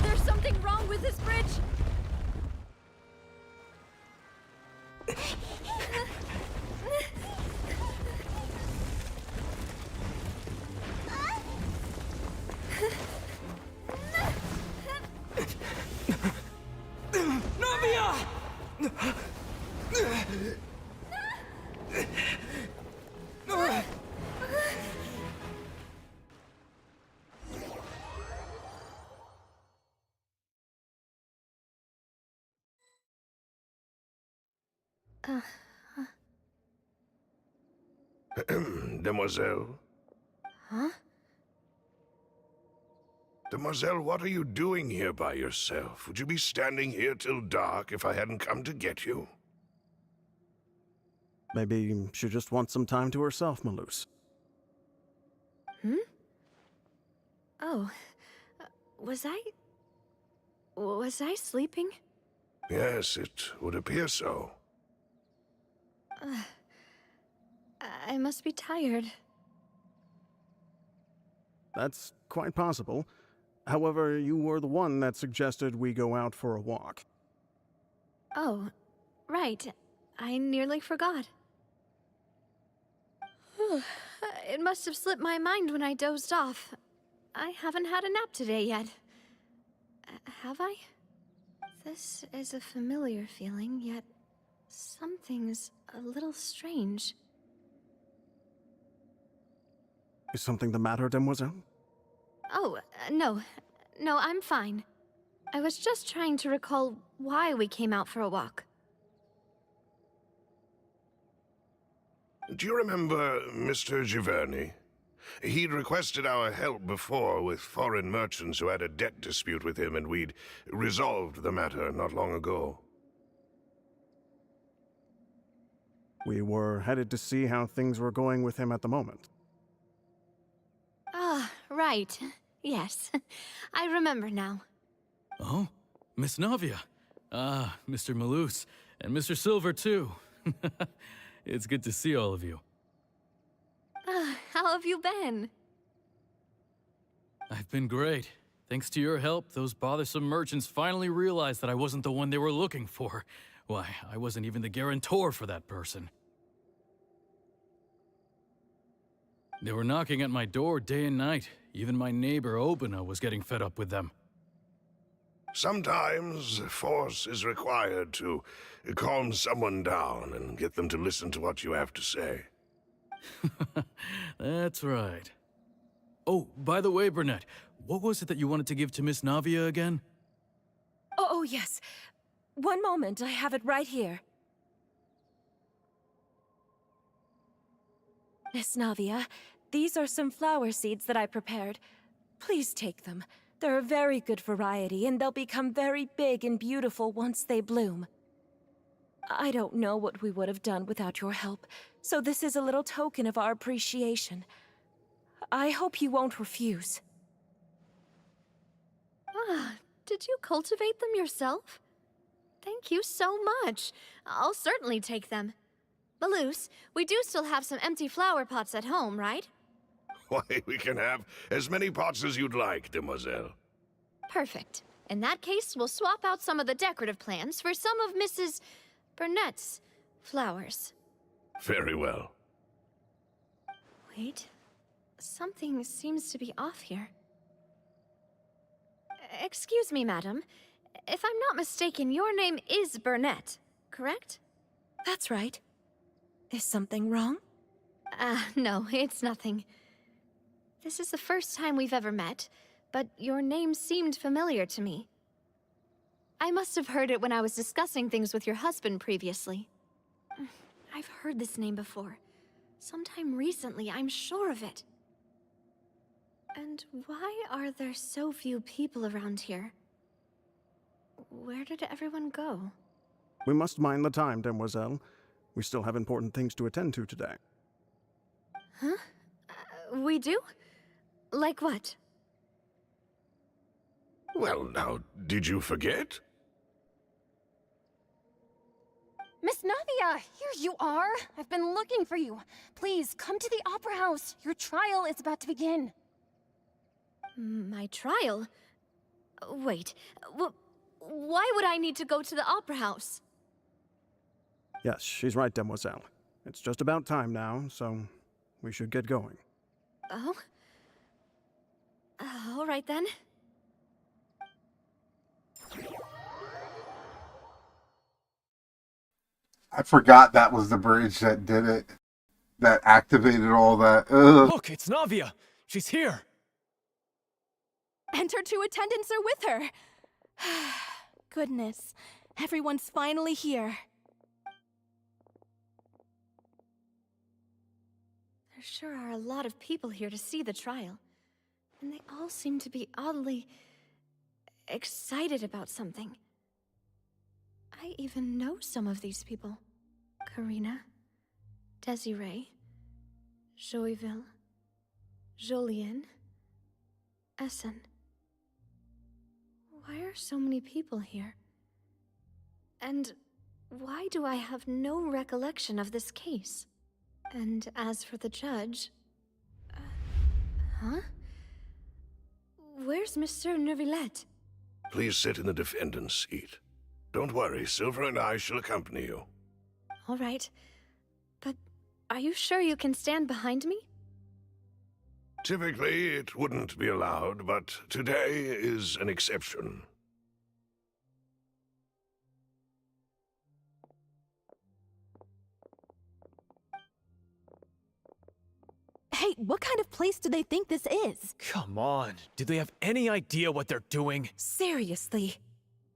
there's something wrong with this bridge! Demoiselle? Huh? Demoiselle, what are you doing here by yourself? Would you be standing here till dark if I hadn't come to get you? Maybe she just wants some time to herself, Malus. Hmm? Oh. Was I sleeping? Yes, it would appear so. I must be tired. That's quite possible. However, you were the one that suggested we go out for a walk. Oh, right. I nearly forgot. It must have slipped my mind when I dozed off. I haven't had a nap today yet. Have I? This is a familiar feeling, yet something's a little strange. Is something the matter, Demoiselle? Oh, no. No, I'm fine. I was just trying to recall why we came out for a walk. Do you remember Mr. Giverny? He'd requested our help before with foreign merchants who had a debt dispute with him, and we'd resolved the matter not long ago. We were headed to see how things were going with him at the moment. Ah, right. Yes. I remember now. Oh, Miss Navia. Ah, Mr. Malus, and Mr. Silver, too. It's good to see all of you. How have you been? I've been great. Thanks to your help, those bothersome merchants finally realized that I wasn't the one they were looking for. Why, I wasn't even the guarantor for that person. They were knocking at my door day and night. Even my neighbor, Obina, was getting fed up with them. Sometimes force is required to calm someone down and get them to listen to what you have to say. That's right. Oh, by the way, Burnett, what was it that you wanted to give to Miss Navia again? Oh, yes. One moment, I have it right here. Miss Navia, these are some flower seeds that I prepared. Please take them. They're a very good variety, and they'll become very big and beautiful once they bloom. I don't know what we would have done without your help, so this is a little token of our appreciation. I hope you won't refuse. Ah, did you cultivate them yourself? Thank you so much. I'll certainly take them. Malus, we do still have some empty flower pots at home, right? Why, we can have as many pots as you'd like, Demoiselle. Perfect. In that case, we'll swap out some of the decorative plants for some of Mrs. Burnett's flowers. Very well. Wait. Something seems to be off here. Excuse me, madam. If I'm not mistaken, your name is Burnett, correct? That's right. Is something wrong? No, it's nothing. This is the first time we've ever met, but your name seemed familiar to me. I must have heard it when I was discussing things with your husband previously. I've heard this name before. Sometime recently, I'm sure of it. And why are there so few people around here? Where did everyone go? We must mind the time, Demoiselle. We still have important things to attend to today. Huh? We do? Like what? Well, now, did you forget? Miss Navia, here you are. I've been looking for you. Please, come to the Opera House. Your trial is about to begin. My trial? Wait, why would I need to go to the Opera House? Yes, she's right, Demoiselle. It's just about time now, so we should get going. Oh? All right then. I forgot that was the bridge that did it. That activated all that. Ugh. Look, it's Navia. She's here. And her two attendants are with her. Goodness, everyone's finally here. There sure are a lot of people here to see the trial. And they all seem to be oddly excited about something. I even know some of these people. Karina, Desiree, Joyville, Jolien, Essen. Why are so many people here? And why do I have no recollection of this case? And as for the judge... huh? Where's Mr. Neuvillette? Please sit in the defendant's seat. Don't worry, Silver and I shall accompany you. All right. But are you sure you can stand behind me? Typically, it wouldn't be allowed, but today is an exception. Hey, what kind of place do they think this is? Come on. Do they have any idea what they're doing? Seriously.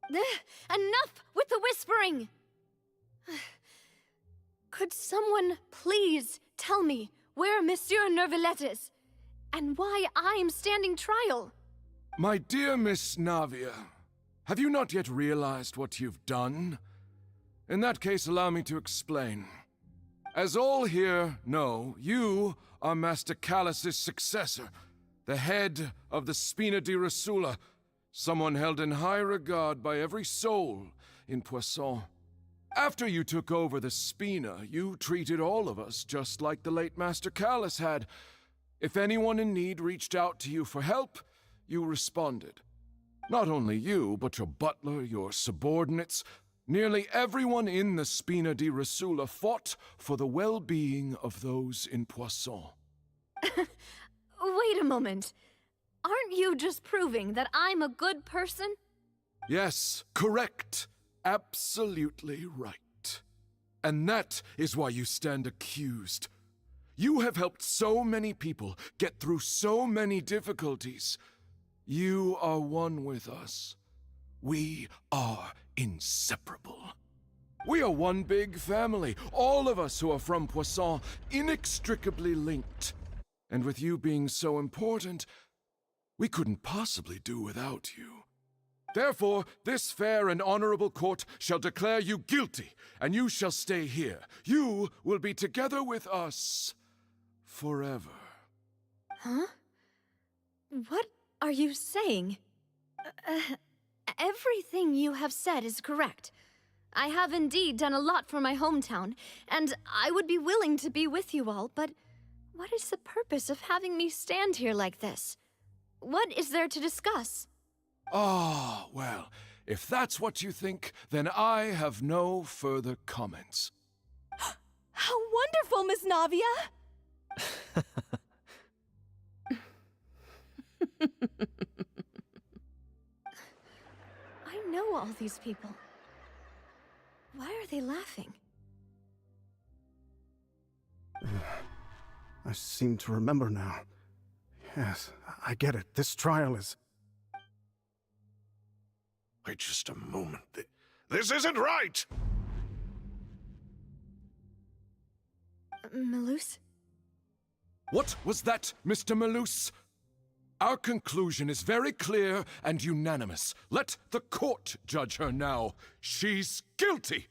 Enough with the whispering! Could someone please tell me where Monsieur Neuvillette is? And why I'm standing trial? My dear Miss Navia, have you not yet realized what you've done? In that case, allow me to explain. As all here know, you are Master Callus's successor, the head of the Spina di Rosula, someone held in high regard by every soul in Poisson. After you took over the Spina, you treated all of us just like the late Master Callus had. If anyone in need reached out to you for help, you responded. Not only you, but your butler, your subordinates, nearly everyone in the Spina di Rosula fought for the well-being of those in Poisson. Wait a moment. Aren't you just proving that I'm a good person? Yes, correct. Absolutely right. And that is why you stand accused. You have helped so many people get through so many difficulties. You are one with us. We are inseparable. We are one big family, all of us who are from Poisson, inextricably linked. And with you being so important, we couldn't possibly do without you. Therefore, this fair and honorable court shall declare you guilty, and you shall stay here. You will be together with us forever. Huh? What are you saying? Everything you have said is correct. I have indeed done a lot for my hometown, and I would be willing to be with you all, but what is the purpose of having me stand here like this? What is there to discuss? Ah, well, if that's what you think, then I have no further comments. How wonderful, Miss Navia! I know all these people. Why are they laughing? I seem to remember now. Yes, I get it. This trial is... Wait just a moment. This isn't right! Malus? What was that, Mr. Malus? Our conclusion is very clear and unanimous. Let the court judge her now. She's guilty!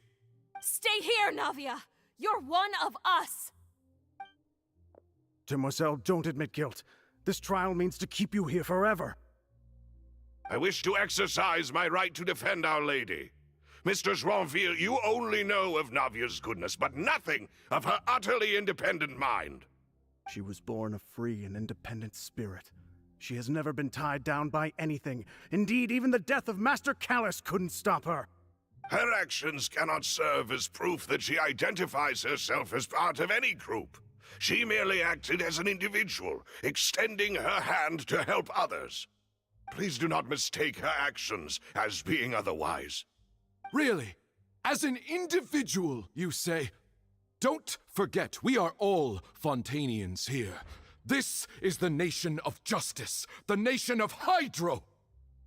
Stay here, Navia! You're one of us! Demoiselle, don't admit guilt. This trial means to keep you here forever. I wish to exercise my right to defend Our Lady. Mistress Ronville, you only know of Navia's goodness, but nothing of her utterly independent mind. She was born a free and independent spirit. She has never been tied down by anything. Indeed, even the death of Master Callus couldn't stop her. Her actions cannot serve as proof that she identifies herself as part of any group. She merely acted as an individual, extending her hand to help others. Please do not mistake her actions as being otherwise. Really? As an individual, you say? Don't forget, we are all Fontainians here. This is the nation of justice, the nation of Hydro.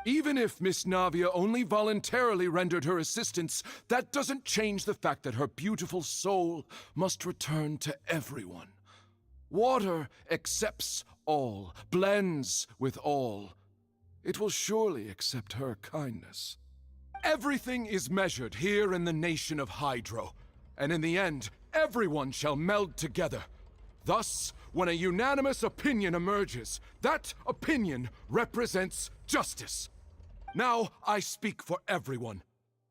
Even if Miss Navia only voluntarily rendered her assistance, that doesn't change the fact that her beautiful soul must return to everyone. Water accepts all, blends with all. It will surely accept her kindness. Everything is measured here in the nation of Hydro, and in the end, everyone shall meld together. Thus, when a unanimous opinion emerges, that opinion represents justice. Now I speak for everyone.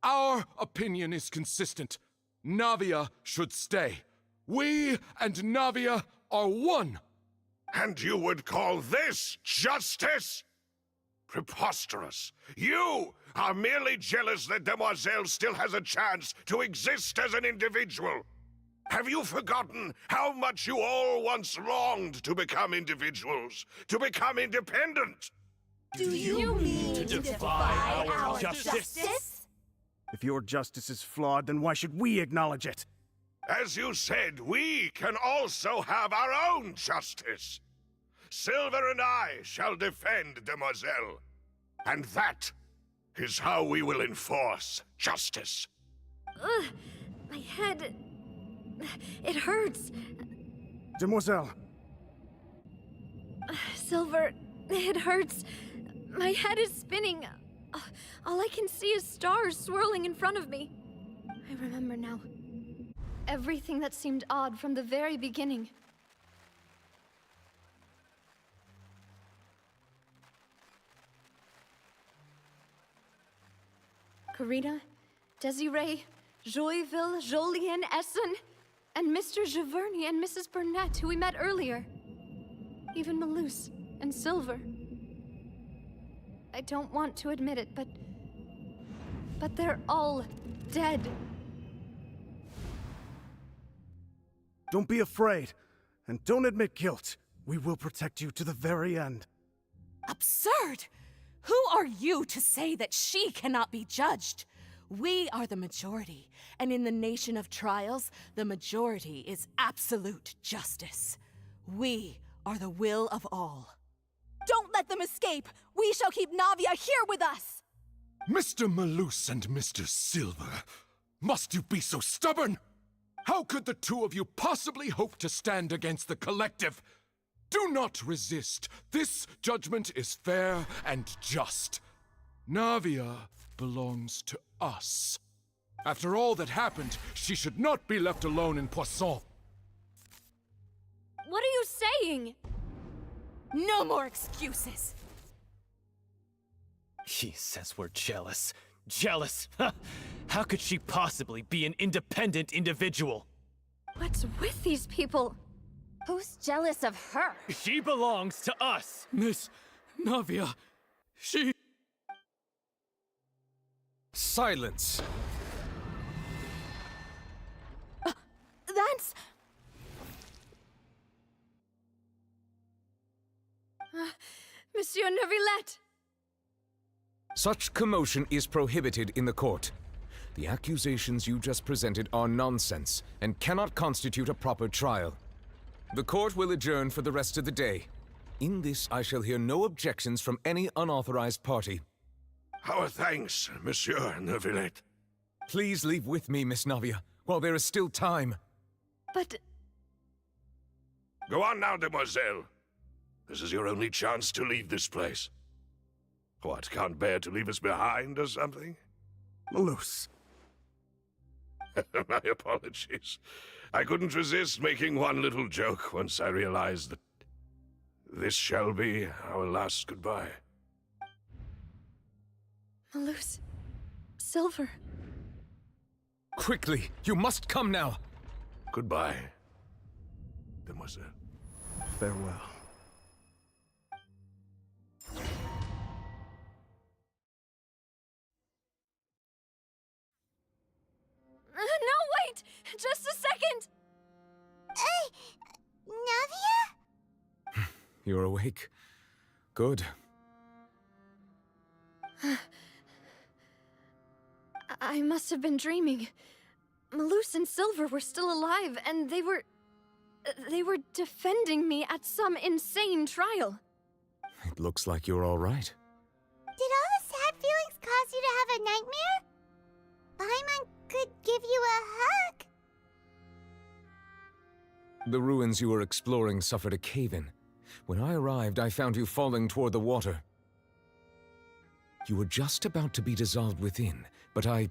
Our opinion is consistent. Navia should stay. We and Navia are one. And you would call this justice? Preposterous! You are merely jealous that Demoiselle still has a chance to exist as an individual. Have you forgotten how much you all once longed to become individuals, to become independent? Do you mean to defy our justice? If your justice is flawed, then why should we acknowledge it? As you said, we can also have our own justice. Silver and I shall defend Demoiselle. And that is how we will enforce justice. Ugh, my head... It hurts. Demoiselle! Silver, it hurts. My head is spinning. All I can see is stars swirling in front of me. I remember now. Everything that seemed odd from the very beginning. Karina, Desiree, Joyville, Jolien, Essen, and Mr. Giverny and Mrs. Burnett, who we met earlier. Even Malus and Silver. I don't want to admit it, but they're all dead. Don't be afraid, and don't admit guilt. We will protect you to the very end. Absurd! Who are you to say that she cannot be judged? We are the majority, and in the nation of trials, the majority is absolute justice. We are the will of all. Don't let them escape! We shall keep Navia here with us! Mr. Malus and Mr. Silver, must you be so stubborn? How could the two of you possibly hope to stand against the collective? Do not resist. This judgment is fair and just. Navia belongs to us. After all that happened, she should not be left alone in Poisson. What are you saying? No more excuses! He says we're jealous. Jealous? How could she possibly be an independent individual? What's with these people? Who's jealous of her? She belongs to us! Miss Navia, she... Silence! That's... Monsieur Neuvillette! Such commotion is prohibited in the court. The accusations you just presented are nonsense and cannot constitute a proper trial. The court will adjourn for the rest of the day. In this, I shall hear no objections from any unauthorized party. Our thanks, Monsieur Neuvillette. Please leave with me, Miss Navia, while there is still time. But... Go on now, Demoiselle. This is your only chance to leave this place. What, can't bear to leave us behind or something? Malus. My apologies. I couldn't resist making one little joke once I realized that this shall be our last goodbye. Malus... Silver... Quickly, you must come now! Goodbye, Demoiselle. Farewell. No, wait! Just a second! Navia? You're awake. Good. I must have been dreaming. Malus and Silver were still alive, and they were defending me at some insane trial. It looks like you're all right. Did all the sad feelings cause you to have a nightmare? Paimon could give you a hug. The ruins you were exploring suffered a cave-in. When I arrived, I found you falling toward the water. You were just about to be dissolved within, but I...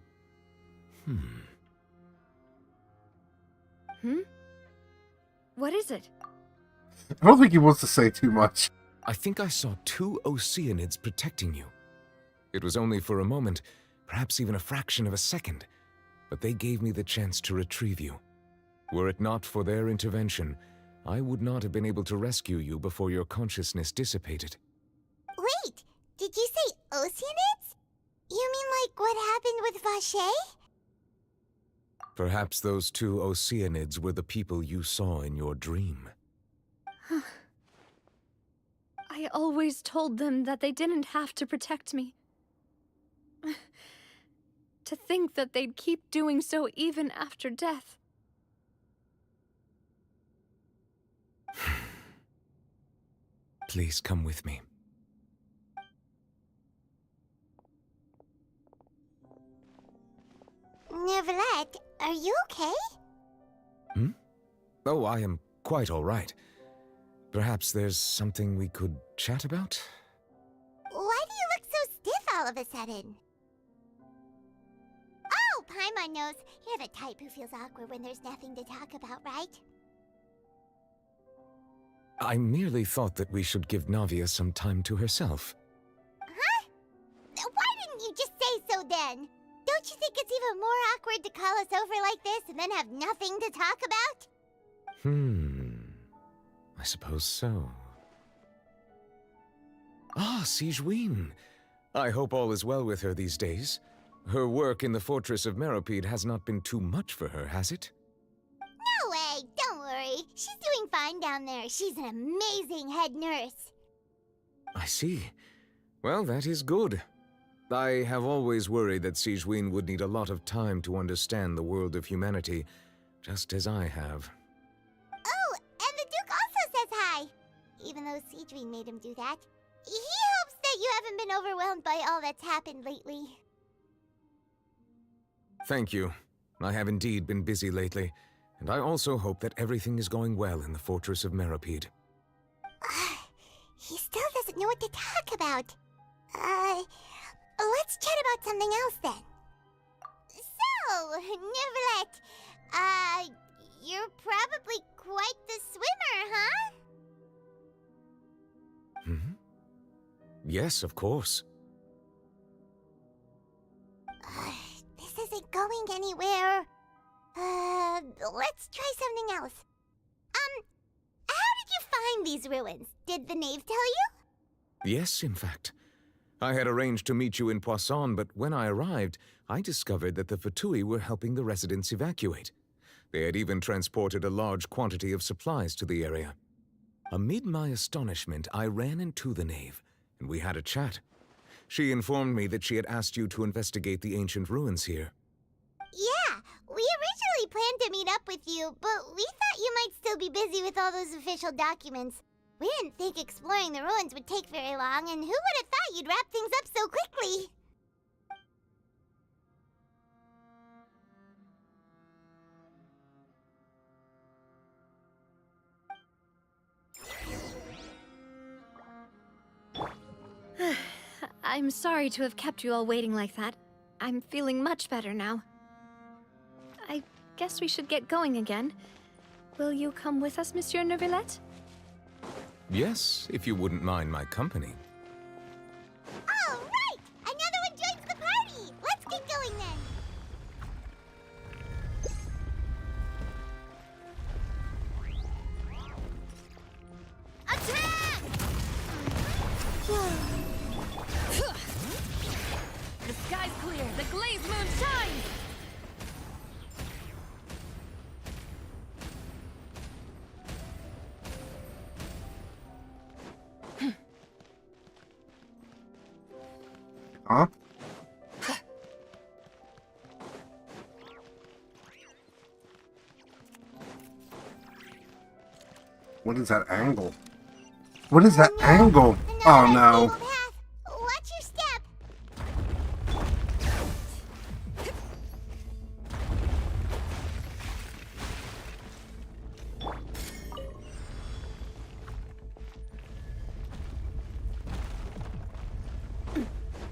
What is it? I don't think he wants to say too much. I think I saw two Oceanids protecting you. It was only for a moment, perhaps even a fraction of a second, but they gave me the chance to retrieve you. Were it not for their intervention, I would not have been able to rescue you before your consciousness dissipated. Wait, did you Oceanids? You mean like what happened with Vache? Perhaps those two Oceanids were the people you saw in your dream. I always told them that they didn't have to protect me. To think that they'd keep doing so even after death. Please come with me. Neverlet, are you okay? Hmm? Oh, I am quite all right. Perhaps there's something we could chat about? Why do you look so stiff all of a sudden? Oh, Paimon knows. You're the type who feels awkward when there's nothing to talk about, right? I merely thought that we should give Navia some time to herself. Huh? Why didn't you just say so then? Don't you think it's even more awkward to call us over like this and then have nothing to talk about? I suppose so. Ah, Sigewinne. I hope all is well with her these days. Her work in the Fortress of Meropide has not been too much for her, has it? No way! Don't worry. She's doing fine down there. She's an amazing head nurse. I see. Well, that is good. I have always worried that Sigewinne would need a lot of time to understand the world of humanity, just as I have. Oh, and the Duke also says hi! Even though Sigewinne made him do that. He hopes that you haven't been overwhelmed by all that's happened lately. Thank you. I have indeed been busy lately, and I also hope that everything is going well in the Fortress of Meropide. He still doesn't know what to talk about. Let's chat about something else then. So, Neverlet, you're probably quite the swimmer, huh? Yes, of course. This isn't going anywhere. Let's try something else. How did you find these ruins? Did the knave tell you? Yes, in fact. I had arranged to meet you in Poisson, but when I arrived, I discovered that the Fatui were helping the residents evacuate. They had even transported a large quantity of supplies to the area. Amid my astonishment, I ran into the knave, and we had a chat. She informed me that she had asked you to investigate the ancient ruins here. Yeah, we originally planned to meet up with you, but we thought you might still be busy with all those official documents. We didn't think exploring the ruins would take very long, and who would have thought you'd wrap things up so quickly? I'm sorry to have kept you all waiting like that. I'm feeling much better now. I guess we should get going again. Will you come with us, Monsieur Neuvillette? Yes, if you wouldn't mind my company. All right! Another one joins the party! Let's get going then! Attack! The sky's clear. The glazed moon shines. Huh? What is that angle? What is that angle? Oh no. Watch your step!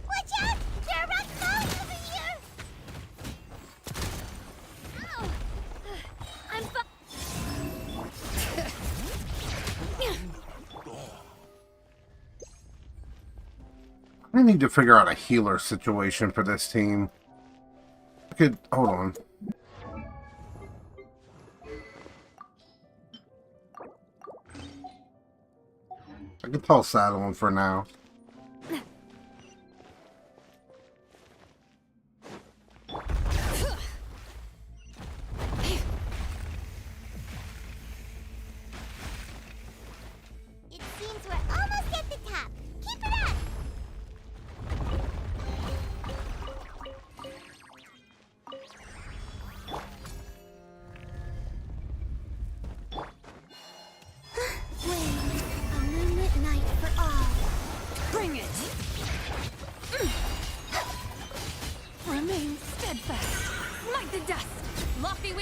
Watch out! There are rocks falling over here! Ow! I'm I need to figure out a healer situation for this team. I could hold on. I could toss that on for now.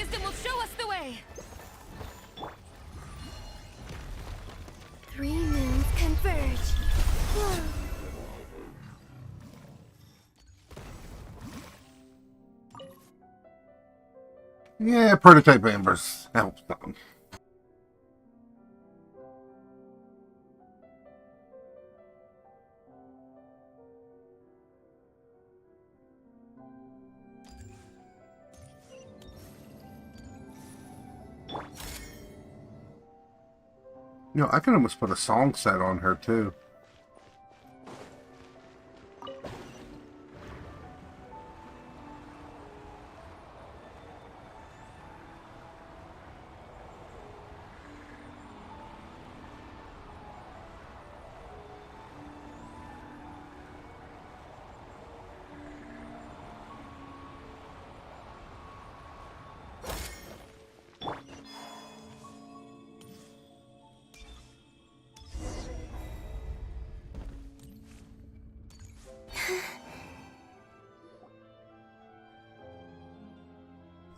wisdom will show us the way! 3 moons converge. Whoa. Yeah, prototype ambers helps them. You know, I could almost put a song set on her too.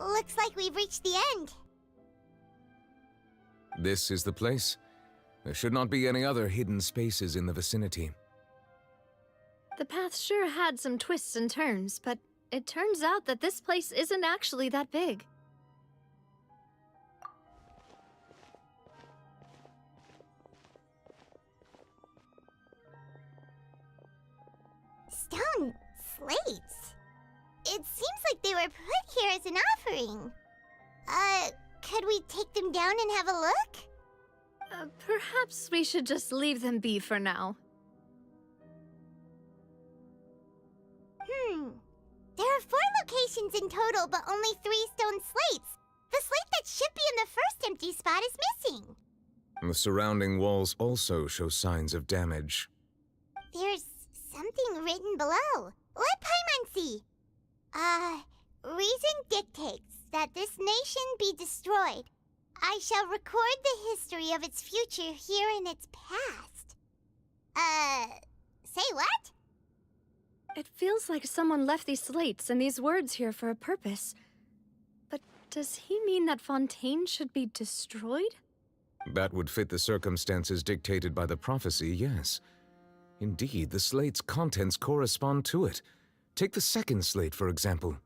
Looks like we've reached the end. This is the place. There should not be any other hidden spaces in the vicinity. The path sure had some twists and turns, but it turns out that this place isn't actually that big. Stone slates? It seems like they were put here as an offering. Could we take them down and have a look? Perhaps we should just leave them be for now. There are 4 locations in total, but only 3 stone slates. The slate that should be in the first empty spot is missing. The surrounding walls also show signs of damage. There's something written below. Let Paimon see. Reason dictates that this nation be destroyed. I shall record the history of its future here in its past. Say what? It feels like someone left these slates and these words here for a purpose. But does he mean that Fontaine should be destroyed? That would fit the circumstances dictated by the prophecy, yes. Indeed, the slate's contents correspond to it. Take the second slate, for example.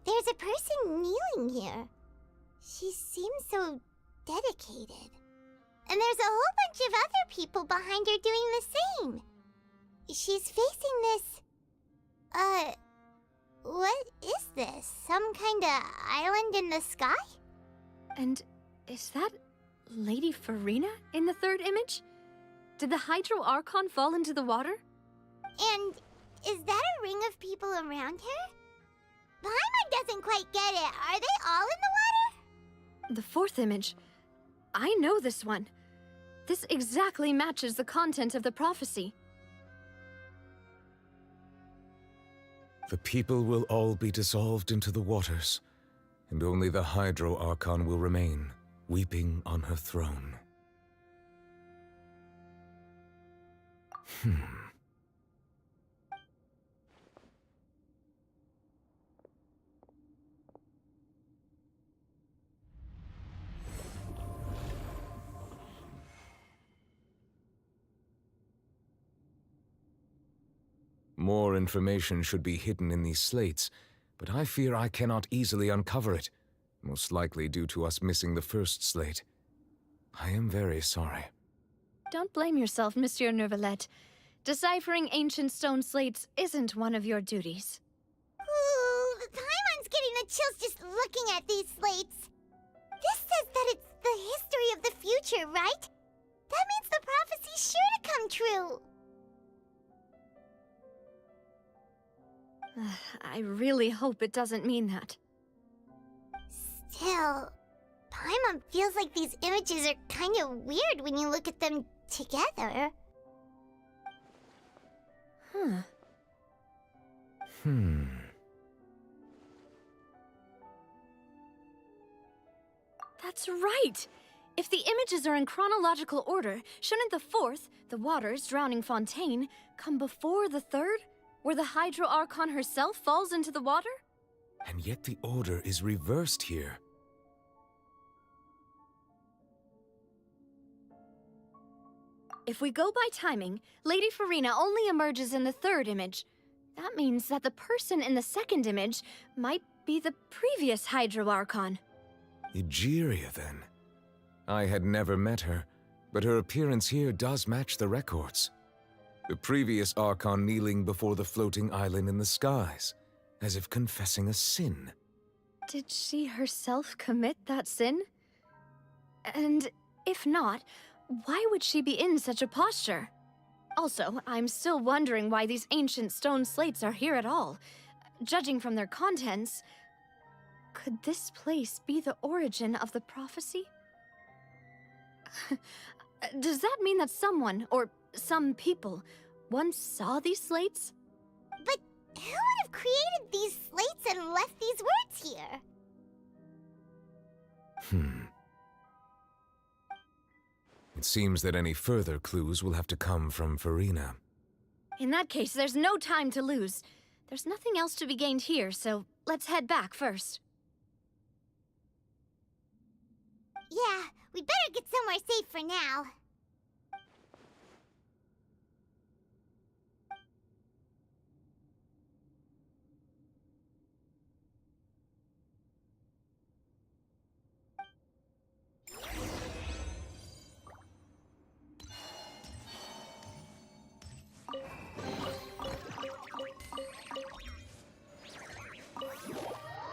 There's a person kneeling here. She seems so dedicated. And there's a whole bunch of other people behind her doing the same. She's facing this... what is this? Some kind of island in the sky? And is that Lady Farina in the third image? Did the Hydro Archon fall into the water? And is that a ring of people around her? Paimon doesn't quite get it. Are they all in the water? The fourth image. I know this one. This exactly matches the content of the prophecy. The people will all be dissolved into the waters, and only the Hydro Archon will remain, weeping on her throne. More information should be hidden in these slates, but I fear I cannot easily uncover it, most likely due to us missing the first slate. I am very sorry. Don't blame yourself, Monsieur Neuvillette. Deciphering ancient stone slates isn't one of your duties. Ooh, Paimon's getting the chills just looking at these slates. This says that it's the history of the future, right? That means the prophecy's sure to come true. I really hope it doesn't mean that. Still, Paimon feels like these images are kind of weird when you look at them together. That's right! If the images are in chronological order, shouldn't the fourth, the waters drowning Fontaine, come before the third, where the Hydro Archon herself falls into the water? And yet the order is reversed here. If we go by timing, Lady Farina only emerges in the third image. That means that the person in the second image might be the previous Hydro Archon. Egeria, then. I had never met her, but her appearance here does match the records. The previous Archon kneeling before the floating island in the skies, as if confessing a sin. Did she herself commit that sin? And if not, why would she be in such a posture? Also, I'm still wondering why these ancient stone slates are here at all. Judging from their contents, could this place be the origin of the prophecy? Does that mean that someone, or some people, once saw these slates? But who would have created these slates and left these words here? It seems that any further clues will have to come from Farina. In that case, there's no time to lose. There's nothing else to be gained here, so let's head back first. Yeah, we better get somewhere safe for now.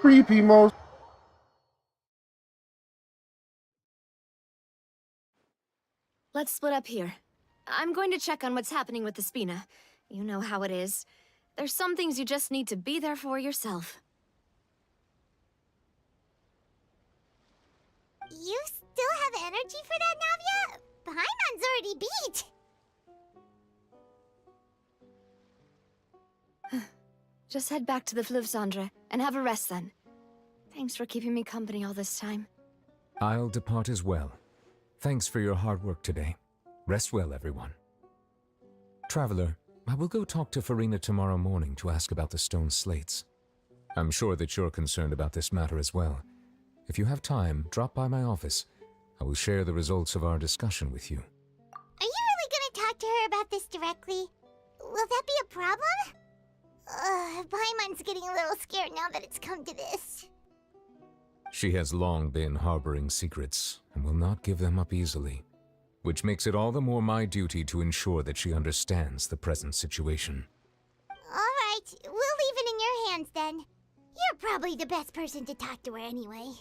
Creepy most. Let's split up here. I'm going to check on what's happening with the Spina. You know how it is. There's some things you just need to be there for yourself. You still have energy for that, Navia? Paimon's already beat. Just head back to the Fluvsandre and have a rest then. Thanks for keeping me company all this time. I'll depart as well. Thanks for your hard work today. Rest well, everyone. Traveler, I will go talk to Farina tomorrow morning to ask about the stone slates. I'm sure that you're concerned about this matter as well. If you have time, drop by my office. I will share the results of our discussion with you. Are you really gonna talk to her about this directly? Will that be a problem? Paimon's getting a little scared now that it's come to this. She has long been harboring secrets and will not give them up easily, which makes it all the more my duty to ensure that she understands the present situation. Alright, we'll leave it in your hands then. You're probably the best person to talk to her anyway.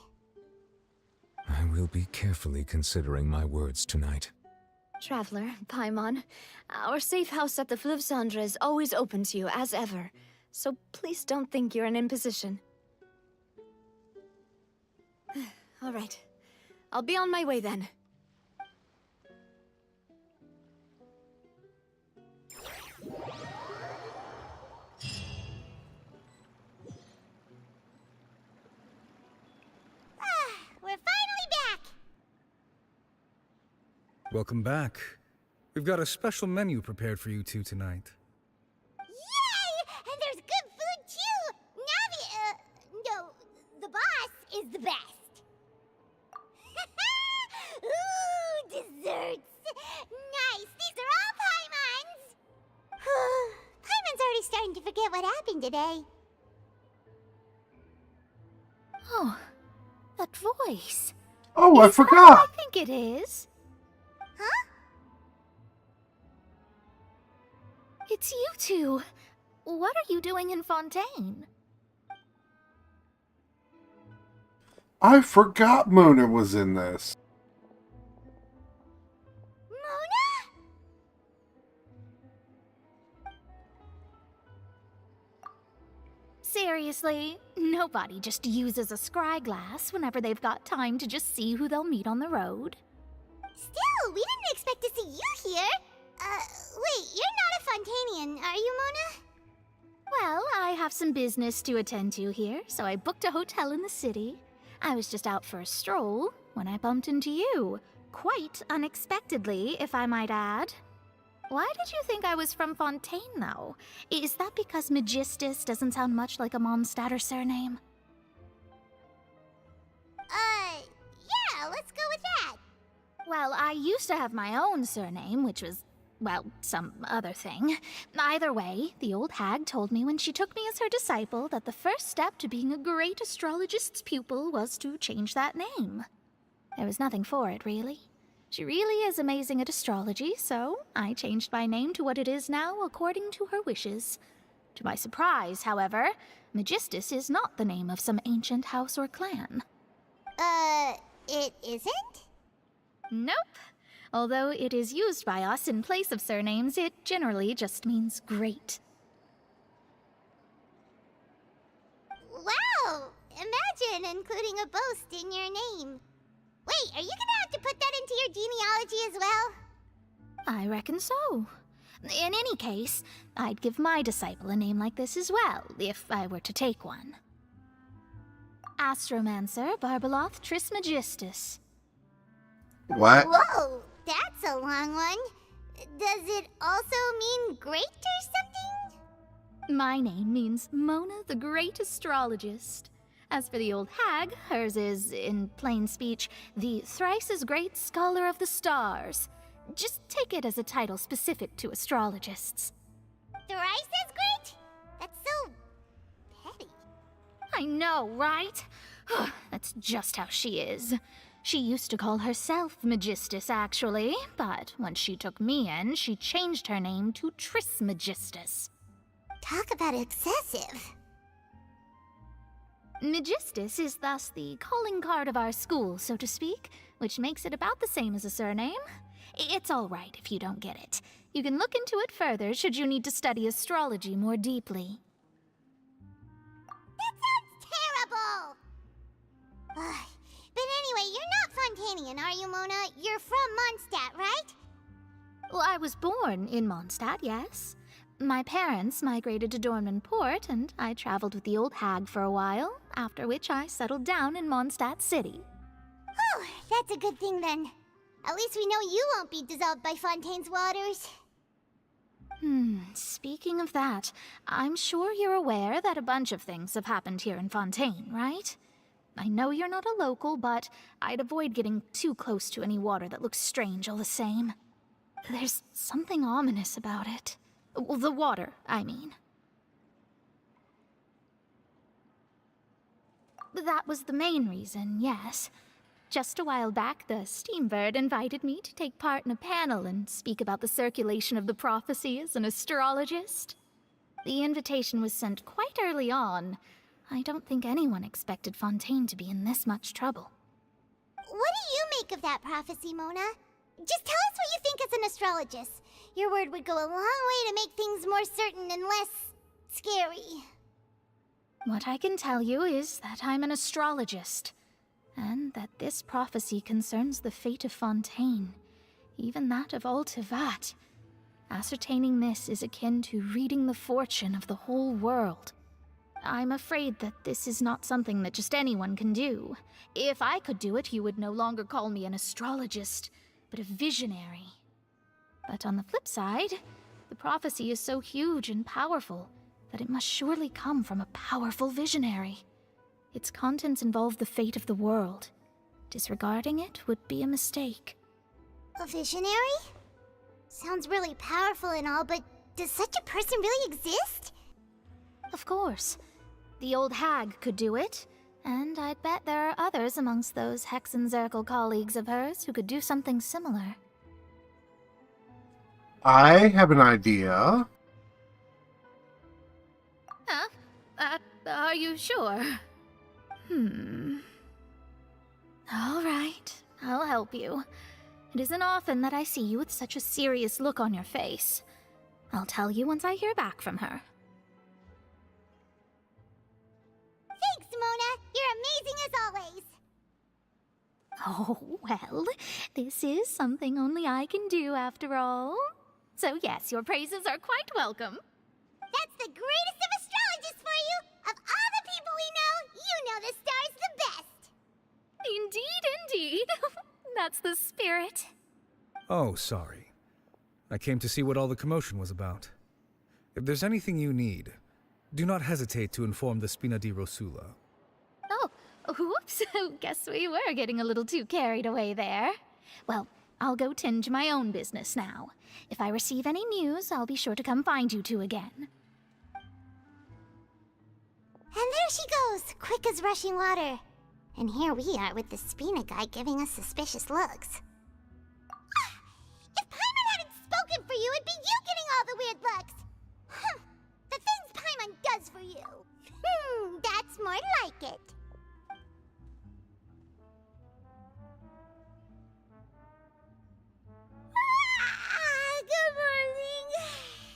I will be carefully considering my words tonight. Traveler, Paimon, our safe house at the Fluvsandre is always open to you as ever, so please don't think you're an imposition. All right. I'll be on my way then. We're finally back! Welcome back. We've got a special menu prepared for you two tonight. Yay! And there's good food too! Navi, no, the boss is the best. Ooh, desserts! Nice! These are all Paimon's! Paimon's already starting to forget what happened today. Oh, that voice. Oh, I forgot! I think it is. Huh? It's you two. What are you doing in Fontaine? I forgot Mona was in this. Mona? Seriously, nobody just uses a scry glass whenever they've got time to just see who they'll meet on the road. Still, we didn't expect to see you here. Wait, you're not a Fontanian, are you, Mona? Well, I have some business to attend to here, so I booked a hotel in the city. I was just out for a stroll when I bumped into you. Quite unexpectedly, if I might add. Why did you think I was from Fontaine, though? Is that because Magistus doesn't sound much like a Mondstatter surname? Well, I used to have my own surname, which was, well, some other thing. Either way, the old hag told me when she took me as her disciple that the first step to being a great astrologist's pupil was to change that name. There was nothing for it, really. She really is amazing at astrology, so I changed my name to what it is now according to her wishes. To my surprise, however, Magistus is not the name of some ancient house or clan. It isn't? Nope. Although it is used by us in place of surnames, it generally just means great. Wow! Imagine including a boast in your name. Wait, are you gonna have to put that into your genealogy as well? I reckon so. In any case, I'd give my disciple a name like this as well, if I were to take one. Astromancer Barbeloth Trismegistus. What? Whoa, that's a long one. Does it also mean great or something? My name means Mona the Great Astrologist. As for the old hag, hers is, in plain speech, the thrice-as-great Scholar of the Stars. Just take it as a title specific to astrologists. Thrice as great? That's so petty. I know, right? That's just how she is. She used to call herself Magistus, actually, but when she took me in, she changed her name to Trismegistus. Talk about excessive. Magistus is thus the calling card of our school, so to speak, which makes it about the same as a surname. It's all right if you don't get it. You can look into it further should you need to study astrology more deeply. That sounds terrible! But anyway, you're not Fontainian, are you, Mona? You're from Mondstadt, right? Well, I was born in Mondstadt, yes. My parents migrated to Dornman Port, and I traveled with the old hag for a while, after which I settled down in Mondstadt City. Oh, that's a good thing then. At least we know you won't be dissolved by Fontaine's waters. Speaking of that, I'm sure you're aware that a bunch of things have happened here in Fontaine, right? I know you're not a local, but I'd avoid getting too close to any water that looks strange all the same. There's something ominous about it. Well, the water, I mean. That was the main reason, yes. Just a while back, the Steambird invited me to take part in a panel and speak about the circulation of the prophecy as an astrologist. The invitation was sent quite early on. I don't think anyone expected Fontaine to be in this much trouble. What do you make of that prophecy, Mona? Just tell us what you think as an astrologist. Your word would go a long way to make things more certain and less scary. What I can tell you is that I'm an astrologist, and that this prophecy concerns the fate of Fontaine, even that of all Tevat. Ascertaining this is akin to reading the fortune of the whole world. I'm afraid that this is not something that just anyone can do. If I could do it, you would no longer call me an astrologist, but a visionary. But on the flip side, the prophecy is so huge and powerful that it must surely come from a powerful visionary. Its contents involve the fate of the world. Disregarding it would be a mistake. A visionary? Sounds really powerful and all, but does such a person really exist? Of course. The old hag could do it, and I'd bet there are others amongst those Hexenzirkel colleagues of hers who could do something similar. I have an idea. Huh? Are you sure? All right, I'll help you. It isn't often that I see you with such a serious look on your face. I'll tell you once I hear back from her. Thanks, Mona! You're amazing as always! Oh, well, this is something only I can do after all. So yes, your praises are quite welcome. That's the greatest of astrologists for you! Of all the people we know, you know the star's the best! Indeed. That's the spirit. Oh, sorry. I came to see what all the commotion was about. If there's anything you need, do not hesitate to inform the Spina di Rosula. Oh, whoops. Guess we were getting a little too carried away there. Well, I'll go tend to my own business now. If I receive any news, I'll be sure to come find you two again. And there she goes, quick as rushing water. And here we are with the Spina guy giving us suspicious looks. If Paimon hadn't spoken for you, it'd be you getting all the weird looks. The things Paimon does for you. That's more like it. Good morning.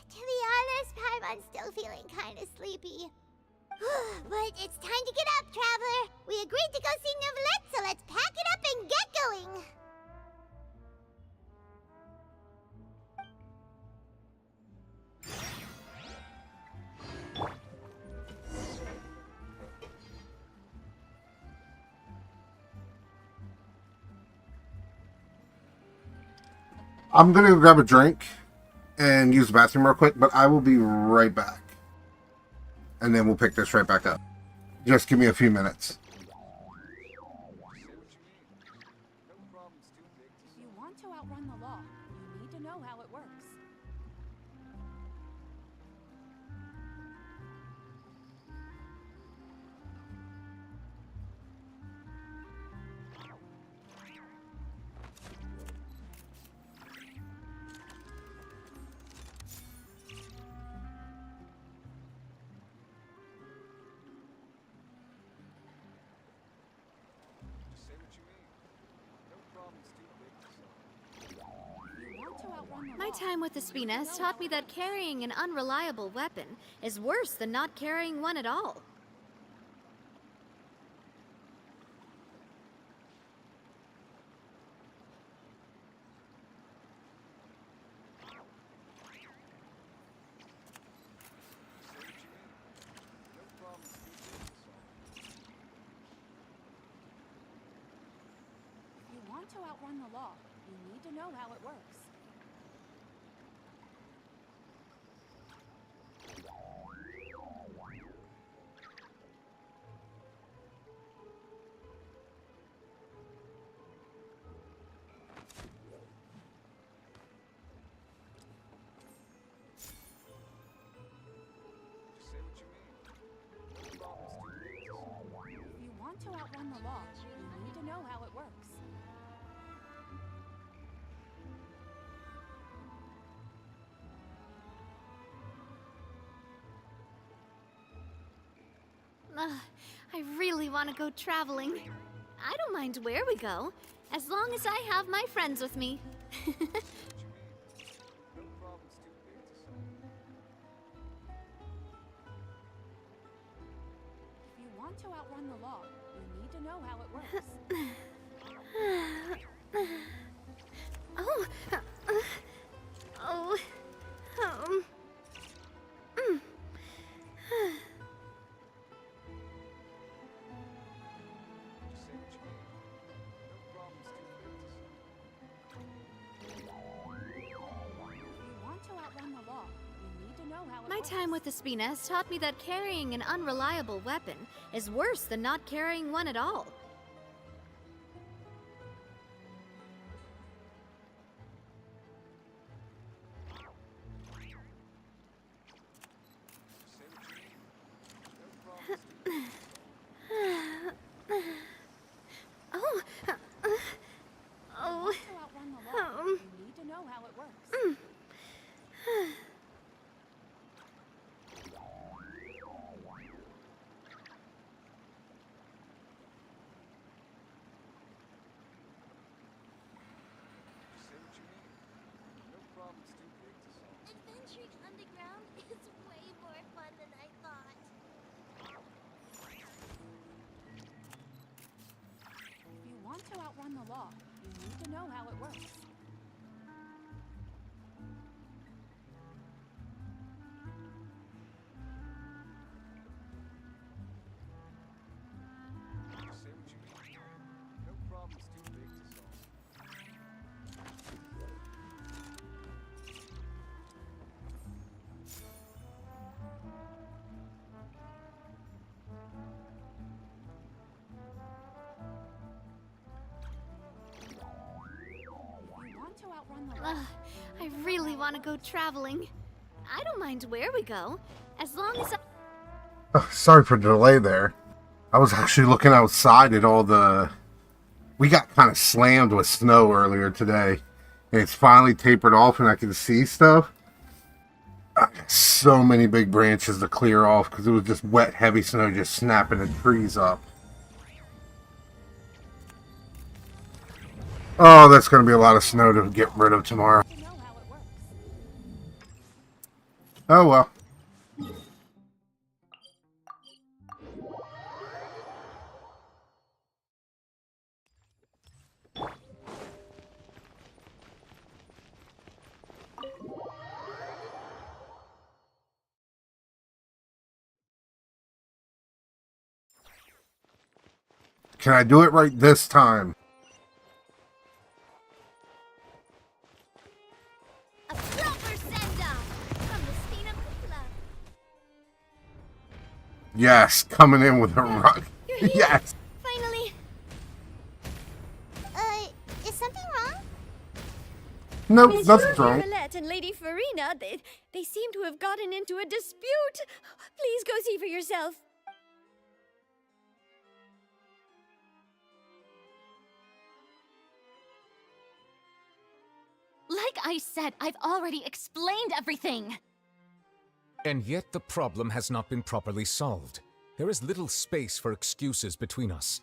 To be honest, Paimon's still feeling kind of sleepy. But it's time to get up, Traveler. We agreed to go see Neuvillette, so let's pack it up and get going. I'm gonna go grab a drink and use the bathroom real quick, but I will be right back. And then we'll pick this right back up. Just give me a few minutes. If you want to outrun the law, you need to know how it works. My time with the Spina has taught me that carrying an unreliable weapon is worse than not carrying one at all. If you want to outrun the law, you need to know how it works. If you want to outrun the law, you need to know how it works. I really want to go traveling. I don't mind where we go, as long as I have my friends with me. If you want to outrun the law, you need to know how it works. Oh. Oh. My time with the Spina has taught me that carrying an unreliable weapon is worse than not carrying one at all. Oh. Oh. To outrun the law, you need to know how it works. Adventuring underground is way more fun than I thought. If you want to outrun the law, you need to know how it works. want to go traveling. I don't mind where we go, as long as Oh, sorry for the delay there. I was actually looking outside at all the... We got kind of slammed with snow earlier today. And it's finally tapered off and I can see stuff. I got so many big branches to clear off because it was just wet, heavy snow just snapping the trees up. Oh, that's going to be a lot of snow to get rid of tomorrow. Oh well. Can I do it right this time? A proper send-off from the Spina Club. Yes, coming in with a rug. Yes. Finally. Is something wrong? No, Miss nothing's wrong. Roulette and Lady Farina, they seem to have gotten into a dispute. Please go see for yourself. Like I said, I've already explained everything. And yet the problem has not been properly solved. There is little space for excuses between us.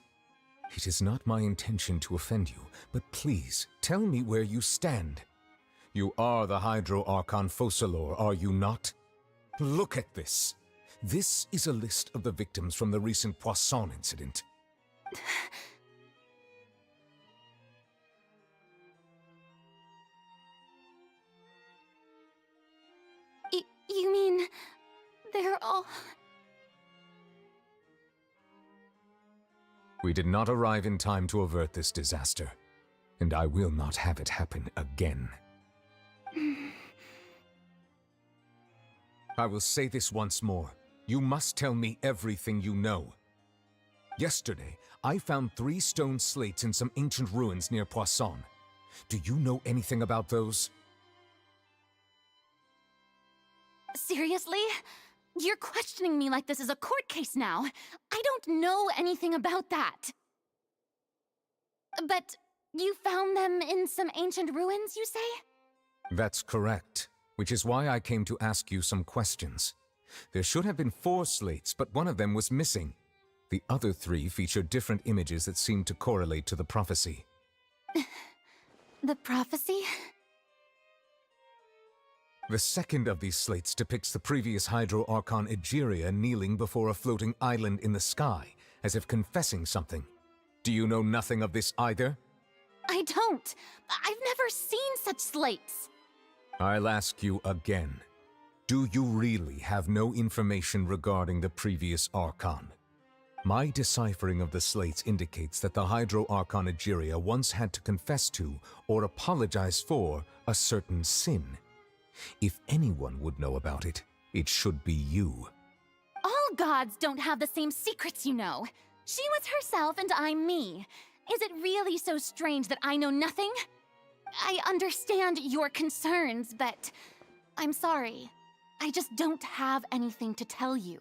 It is not my intention to offend you, but please, tell me where you stand. You are the Hydro Archon Focalor, are you not? Look at this. This is a list of the victims from the recent Poisson incident. You mean... they're all... We did not arrive in time to avert this disaster, and I will not have it happen again. I will say this once more. You must tell me everything you know. Yesterday, I found 3 stone slates in some ancient ruins near Poisson. Do you know anything about those? Seriously? You're questioning me like this is a court case now. I don't know anything about that. But you found them in some ancient ruins, you say? That's correct, which is why I came to ask you some questions. There should have been 4 slates, but one of them was missing. The other 3 feature different images that seem to correlate to the prophecy. The prophecy? The second of these slates depicts the previous Hydro Archon Egeria kneeling before a floating island in the sky, as if confessing something. Do you know nothing of this either? I don't. I've never seen such slates. I'll ask you again. Do you really have no information regarding the previous Archon? My deciphering of the slates indicates that the Hydro Archon Egeria once had to confess to, or apologize for, a certain sin. If anyone would know about it, it should be you. All gods don't have the same secrets, you know. She was herself and I'm me. Is it really so strange that I know nothing? I understand your concerns, but I'm sorry. I just don't have anything to tell you.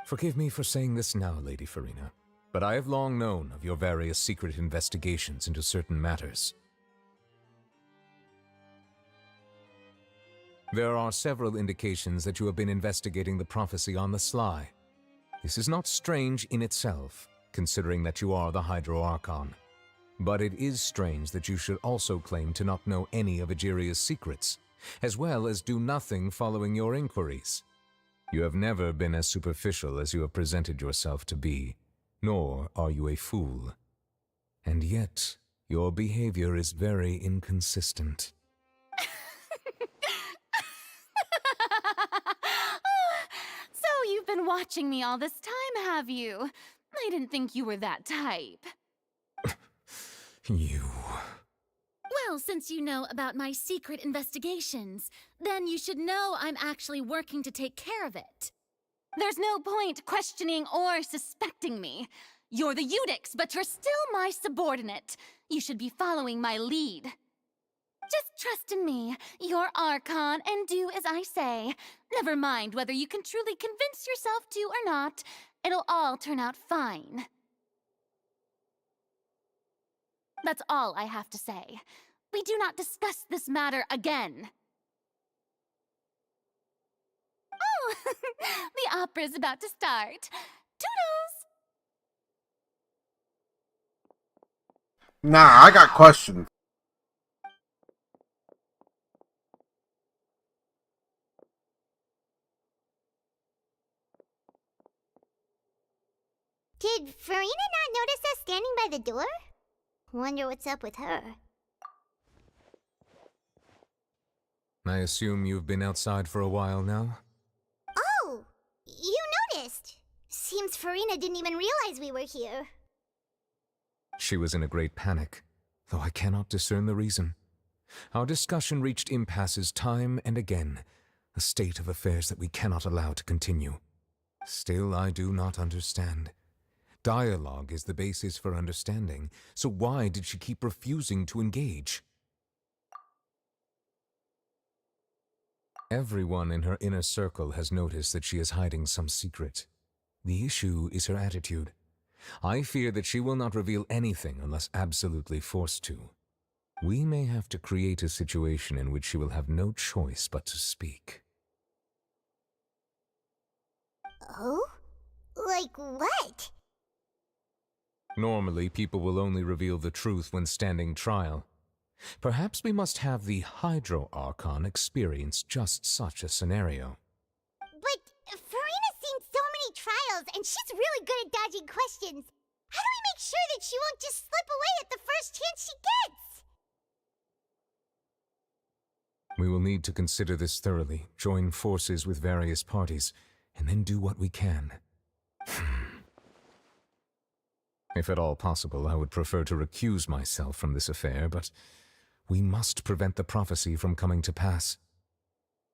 Forgive me for saying this now, Lady Farina, but I have long known of your various secret investigations into certain matters. There are several indications that you have been investigating the prophecy on the sly. This is not strange in itself, considering that you are the Hydro Archon. But it is strange that you should also claim to not know any of Egeria's secrets, as well as do nothing following your inquiries. You have never been as superficial as you have presented yourself to be, nor are you a fool. And yet, your behavior is very inconsistent. So you've been watching me all this time, have you? I didn't think you were that type. You... Well, since you know about my secret investigations, then you should know I'm actually working to take care of it. There's no point questioning or suspecting me. You're the Eunuchs, but you're still my subordinate. You should be following my lead. Just trust in me, your Archon, and do as I say. Never mind whether you can truly convince yourself to or not. It'll all turn out fine. That's all I have to say. We do not discuss this matter again. Oh, the opera's about to start. Toodles! Nah, I got questions. Did Farina not notice us standing by the door? Wonder what's up with her. I assume you've been outside for a while now? Oh! You noticed! Seems Farina didn't even realize we were here. She was in a great panic, though I cannot discern the reason. Our discussion reached impasses time and again, a state of affairs that we cannot allow to continue. Still, I do not understand. Dialogue is the basis for understanding, so why did she keep refusing to engage? Everyone in her inner circle has noticed that she is hiding some secret. The issue is her attitude. I fear that she will not reveal anything unless absolutely forced to. We may have to create a situation in which she will have no choice but to speak. Oh? Like what? Normally, people will only reveal the truth when standing trial. Perhaps we must have the Hydro Archon experience just such a scenario. But Farina's seen so many trials, and she's really good at dodging questions. How do we make sure that she won't just slip away at the first chance she gets? We will need to consider this thoroughly, join forces with various parties, and then do what we can. If at all possible, I would prefer to recuse myself from this affair, but we must prevent the prophecy from coming to pass.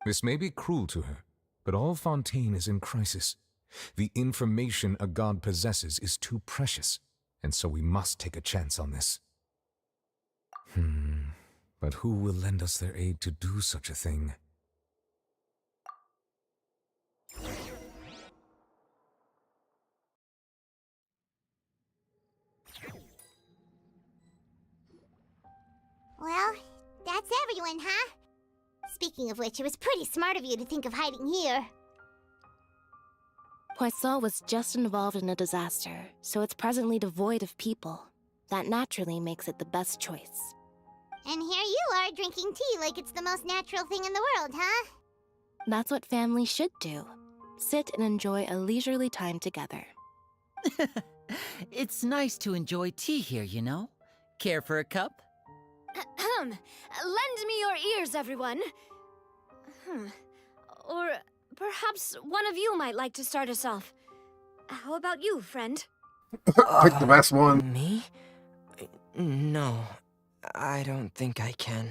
This may be cruel to her, but all Fontaine is in crisis. The information a god possesses is too precious, and so we must take a chance on this. But who will lend us their aid to do such a thing? Well, that's everyone, huh? Speaking of which, it was pretty smart of you to think of hiding here. Poisson was just involved in a disaster, so it's presently devoid of people. That naturally makes it the best choice. And here you are drinking tea like it's the most natural thing in the world, huh? That's what families should do. Sit and enjoy a leisurely time together. It's nice to enjoy tea here, you know? Care for a cup? Lend me your ears, everyone. Or perhaps one of you might like to start us off. How about you, friend? Pick the best one. Me? No, I don't think I can.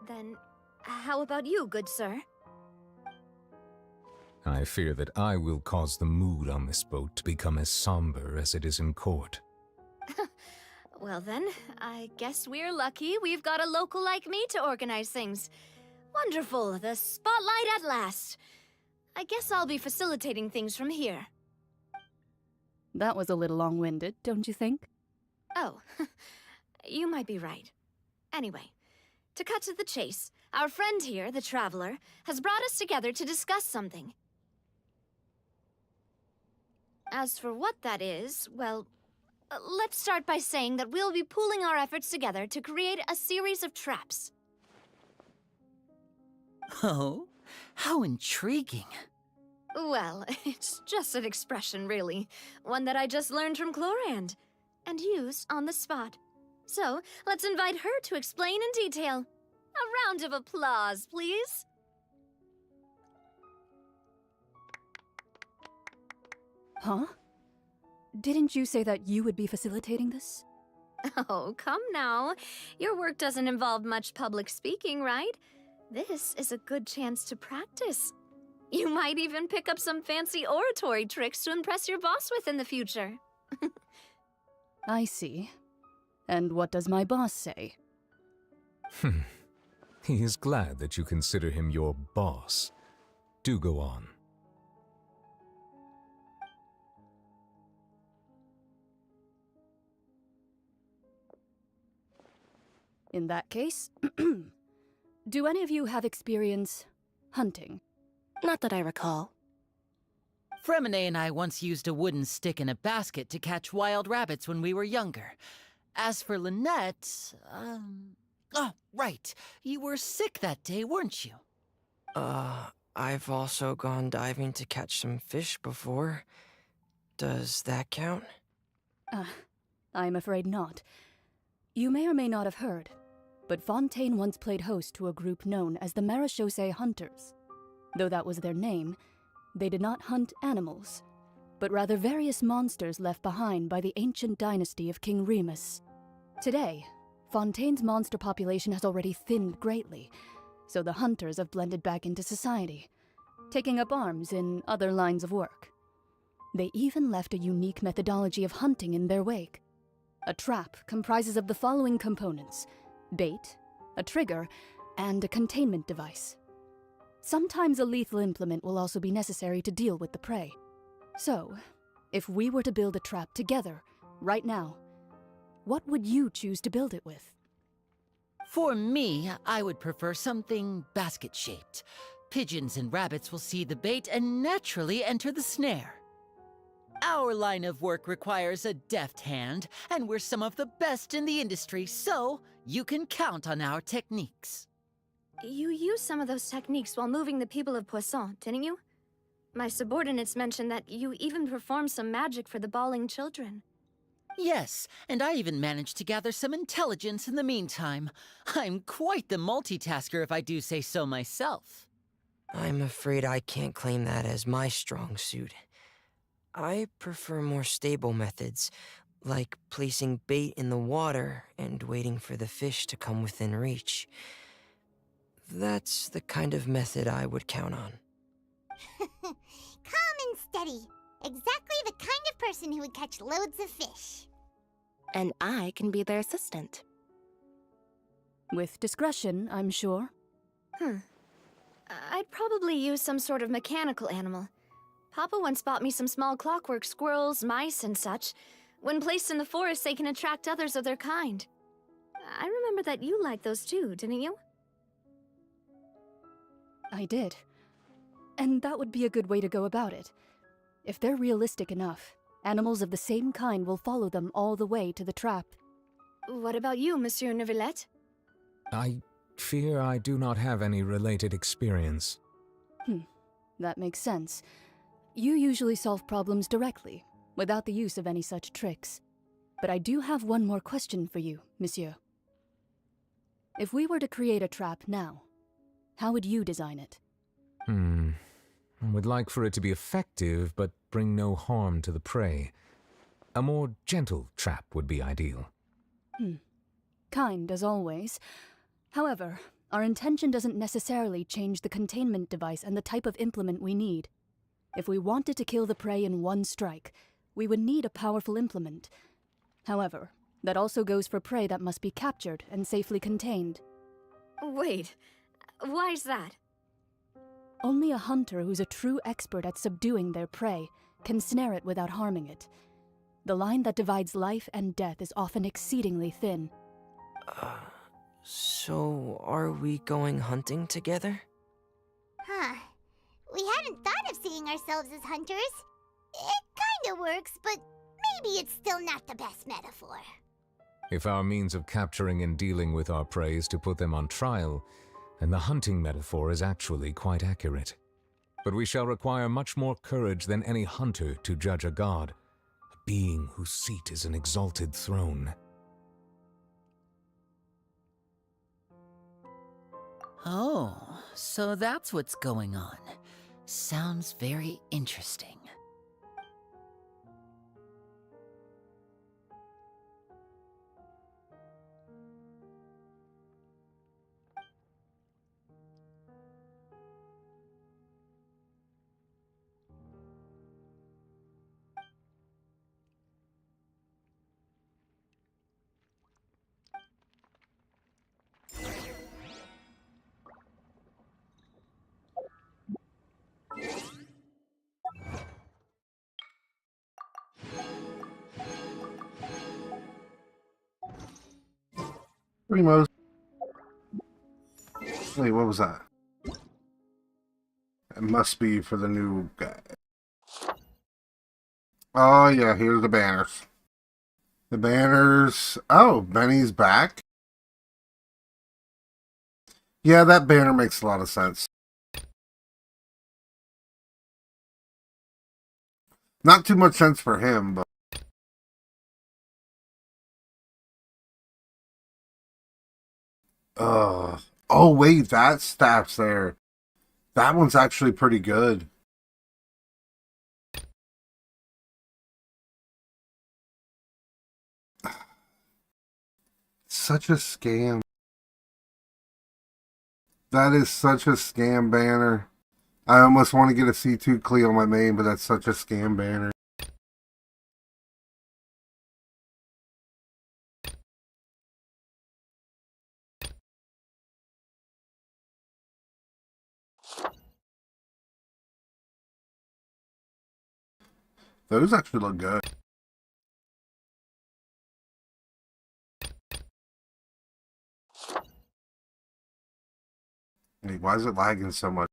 Then, how about you, good sir? I fear that I will cause the mood on this boat to become as somber as it is in court. Well then, I guess we're lucky we've got a local like me to organize things. Wonderful, the spotlight at last. I guess I'll be facilitating things from here. That was a little long-winded, don't you think? Oh, you might be right. Anyway, to cut to the chase, our friend here, the Traveler, has brought us together to discuss something. As for what that is, well, let's start by saying that we'll be pooling our efforts together to create a series of traps. Oh, how intriguing. Well, it's just an expression, really. One that I just learned from Chlorand, and used on the spot. So, let's invite her to explain in detail. A round of applause, please. Huh? Didn't you say that you would be facilitating this? Oh, come now. Your work doesn't involve much public speaking, right? This is a good chance to practice. You might even pick up some fancy oratory tricks to impress your boss with in the future. I see. And what does my boss say? He is glad that you consider him your boss. Do go on. In that case, do any of you have experience hunting? Not that I recall. Fremine and I once used a wooden stick in a basket to catch wild rabbits when we were younger. As for Lynette, oh, right. You were sick that day, weren't you? I've also gone diving to catch some fish before. Does that count? I'm afraid not. You may or may not have heard, but Fontaine once played host to a group known as the Marechaussee Hunters. Though that was their name, they did not hunt animals, but rather various monsters left behind by the ancient dynasty of King Remus. Today, Fontaine's monster population has already thinned greatly, so the hunters have blended back into society, taking up arms in other lines of work. They even left a unique methodology of hunting in their wake. A trap comprises of the following components: bait, a trigger, and a containment device. Sometimes a lethal implement will also be necessary to deal with the prey. So, if we were to build a trap together, right now, what would you choose to build it with? For me, I would prefer something basket-shaped. Pigeons and rabbits will see the bait and naturally enter the snare. Our line of work requires a deft hand, and we're some of the best in the industry, so you can count on our techniques. You used some of those techniques while moving the people of Poisson, didn't you? My subordinates mentioned that you even performed some magic for the bawling children. Yes, and I even managed to gather some intelligence in the meantime. I'm quite the multitasker if I do say so myself. I'm afraid I can't claim that as my strong suit. I prefer more stable methods, like placing bait in the water and waiting for the fish to come within reach. That's the kind of method I would count on. Calm and steady. Exactly the kind of person who would catch loads of fish. And I can be their assistant. With discretion, I'm sure. I'd probably use some sort of mechanical animal. Papa once bought me some small clockwork squirrels, mice, and such. When placed in the forest, they can attract others of their kind. I remember that you liked those too, didn't you? I did. And that would be a good way to go about it. If they're realistic enough, animals of the same kind will follow them all the way to the trap. What about you, Monsieur Neuvillette? I fear I do not have any related experience. That makes sense. You usually solve problems directly, without the use of any such tricks. But I do have one more question for you, monsieur. If we were to create a trap now, how would you design it? I would like for it to be effective, but bring no harm to the prey. A more gentle trap would be ideal. Kind, as always. However, our intention doesn't necessarily change the containment device and the type of implement we need. If we wanted to kill the prey in one strike, we would need a powerful implement. However, that also goes for prey that must be captured and safely contained. Wait, why's that? Only a hunter who's a true expert at subduing their prey can snare it without harming it. The line that divides life and death is often exceedingly thin. So are we going hunting together? We hadn't thought of seeing ourselves as hunters. It kinda works, but maybe it's still not the best metaphor. If our means of capturing and dealing with our prey is to put them on trial, then the hunting metaphor is actually quite accurate. But we shall require much more courage than any hunter to judge a god, a being whose seat is an exalted throne. Oh, so that's what's going on. Sounds very interesting. Primos. Wait, what was that? It must be for the new guy. Oh, yeah, here's the banners. The banners. Oh, Benny's back? Yeah, that banner makes a lot of sense. Not too much sense for him, but... Oh, wait, that staff's there. That one's actually pretty good. Such a scam. That is such a scam banner. I almost want to get a C2 Cleo on my main, but that's such a scam banner. Those actually look good. Wait, why is it lagging so much?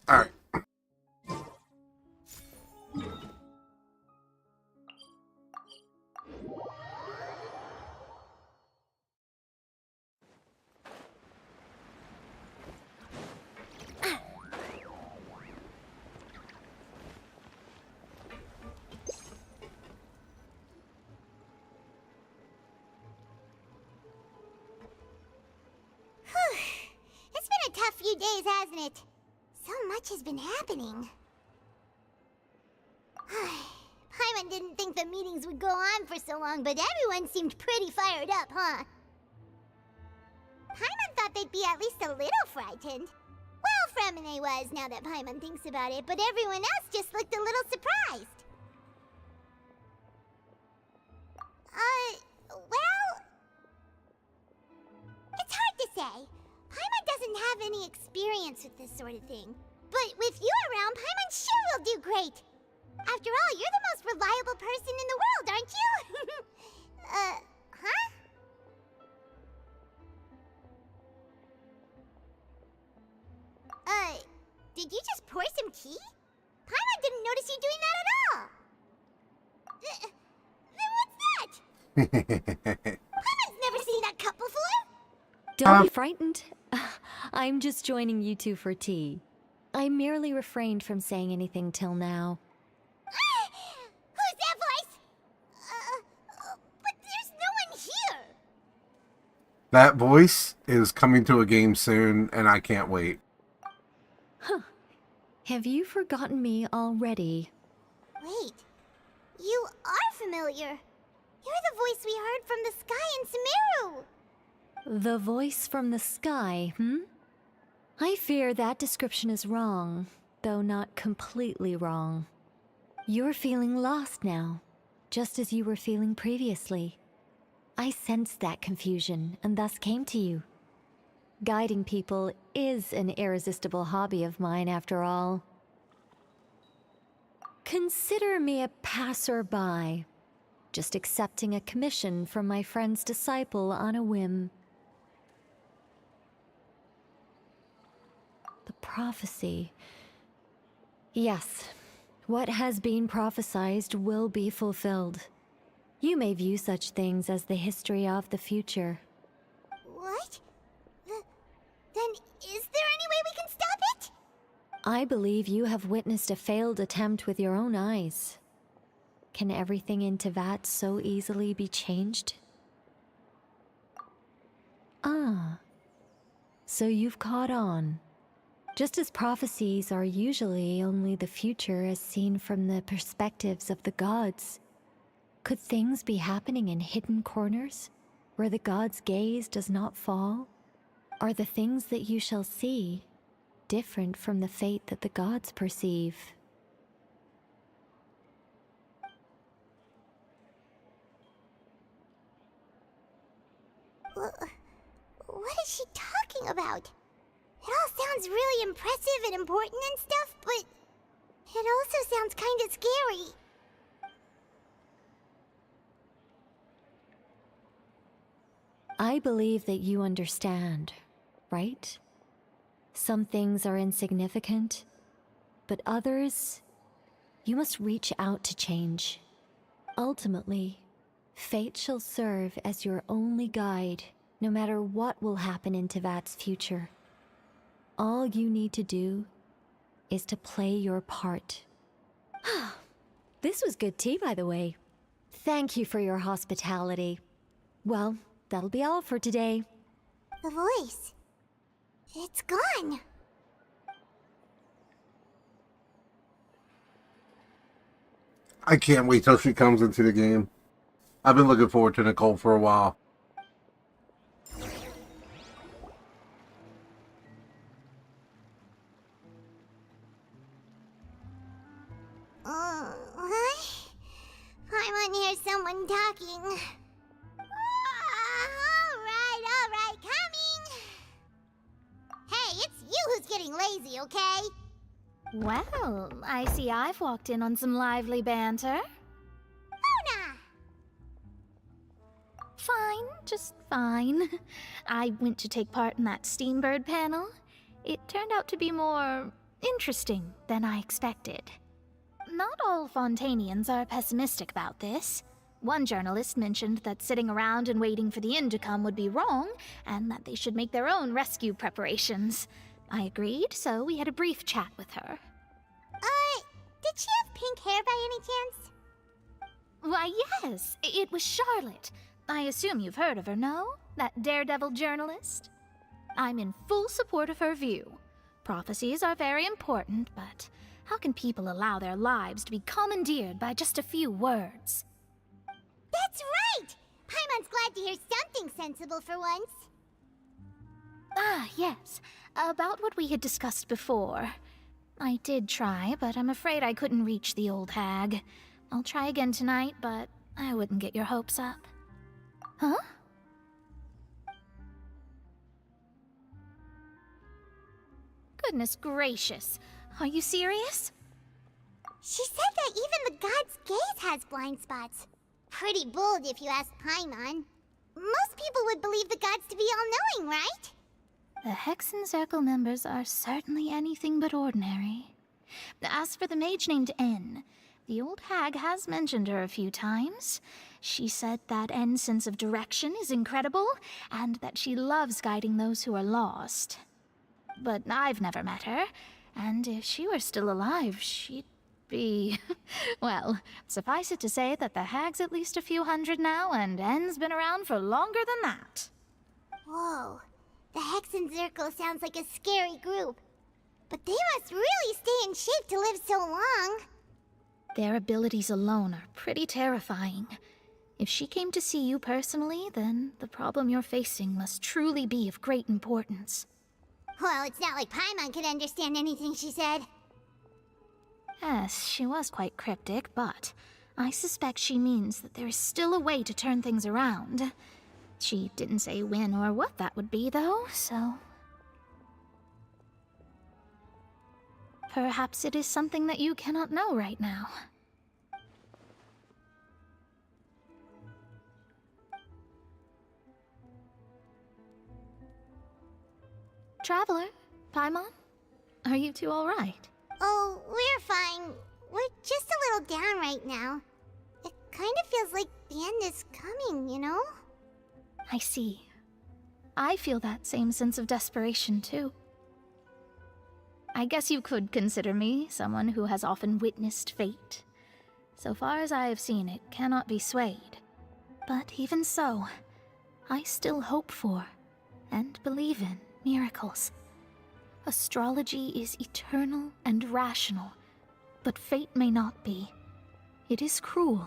Alright. It's been a tough few days, hasn't it? So much has been happening. Paimon didn't think the meetings would go on for so long, but everyone seemed pretty fired up, huh? Paimon thought they'd be at least a little frightened. Well, Fremine was, now that Paimon thinks about it, but everyone else just looked a little surprised. Well... It's hard to say. Paimon doesn't have any experience with this sort of thing. But with you around, Paimon sure will do great. After all, you're the most reliable person in the world, aren't you? Huh? Did you just pour some tea? Paimon didn't notice you doing that at all. Then what's that? Paimon's never seen that cup before. Don't be frightened. I'm just joining you two for tea. I merely refrained from saying anything till now. Who's that voice? But there's no one here. That voice is coming to a game soon, and I can't wait. Huh. Have you forgotten me already? Wait. You are familiar. You're the voice we heard from the sky in Sumeru. The voice from the sky, I fear that description is wrong, though not completely wrong. You're feeling lost now, just as you were feeling previously. I sensed that confusion, and thus came to you. Guiding people is an irresistible hobby of mine, after all. Consider me a passerby, just accepting a commission from my friend's disciple on a whim. The prophecy. Yes, what has been prophesied will be fulfilled. You may view such things as the history of the future. What? Then is there any way we can stop it? I believe you have witnessed a failed attempt with your own eyes. Can everything in Teyvat so easily be changed? Ah, so you've caught on. Just as prophecies are usually only the future as seen from the perspectives of the gods, could things be happening in hidden corners, where the gods' gaze does not fall? Are the things that you shall see different from the fate that the gods perceive? What is she talking about? It all sounds really impressive and important and stuff, but it also sounds kind of scary. I believe that you understand, right? Some things are insignificant, but others, you must reach out to change. Ultimately, fate shall serve as your only guide, no matter what will happen in Tevat's future. All you need to do is to play your part. This was good tea, by the way. Thank you for your hospitality. Well, that'll be all for today. The voice. It's gone. I can't wait till she comes into the game. I've been looking forward to Nicole for a while. What? I want to hear someone talking. Alright, coming! Hey, it's you who's getting lazy, okay? Well, I see I've walked in on some lively banter. Luna! Fine, just fine. I went to take part in that Steambird panel. It turned out to be more interesting than I expected. Not all Fontainians are pessimistic about this. One journalist mentioned that sitting around and waiting for the end to come would be wrong, and that they should make their own rescue preparations. I agreed, so we had a brief chat with her. Did she have pink hair by any chance? Why, yes, it was Charlotte. I assume you've heard of her, no? That daredevil journalist? I'm in full support of her view. Prophecies are very important, but how can people allow their lives to be commandeered by just a few words? That's right! Paimon's glad to hear something sensible for once. Ah, yes. About what we had discussed before. I did try, but I'm afraid I couldn't reach the old hag. I'll try again tonight, but I wouldn't get your hopes up. Huh? Goodness gracious. Are you serious? She said that even the god's gaze has blind spots. Pretty bold if you ask Paimon. Most people would believe the gods to be all-knowing, right? The Hexen Circle members are certainly anything but ordinary. As for the mage named N, the old hag has mentioned her a few times. She said that N's sense of direction is incredible, and that she loves guiding those who are lost. But I've never met her, and if she were still alive, she'd be... well, suffice it to say that the hag's at least a few hundred now, and N's been around for longer than that. Whoa. The Hexen Circle sounds like a scary group. But they must really stay in shape to live so long. Their abilities alone are pretty terrifying. If she came to see you personally, then the problem you're facing must truly be of great importance. Well, it's not like Paimon could understand anything she said. Yes, she was quite cryptic, but I suspect she means that there is still a way to turn things around. She didn't say when or what that would be, though, so... perhaps it is something that you cannot know right now. Traveler, Paimon, are you two all right? Oh, we're fine. We're just a little down right now. It kind of feels like the end is coming, you know? I see. I feel that same sense of desperation, too. I guess you could consider me someone who has often witnessed fate. So far as I have seen, it cannot be swayed. But even so, I still hope for, and believe in, miracles. Astrology is eternal and rational, but fate may not be. It is cruel,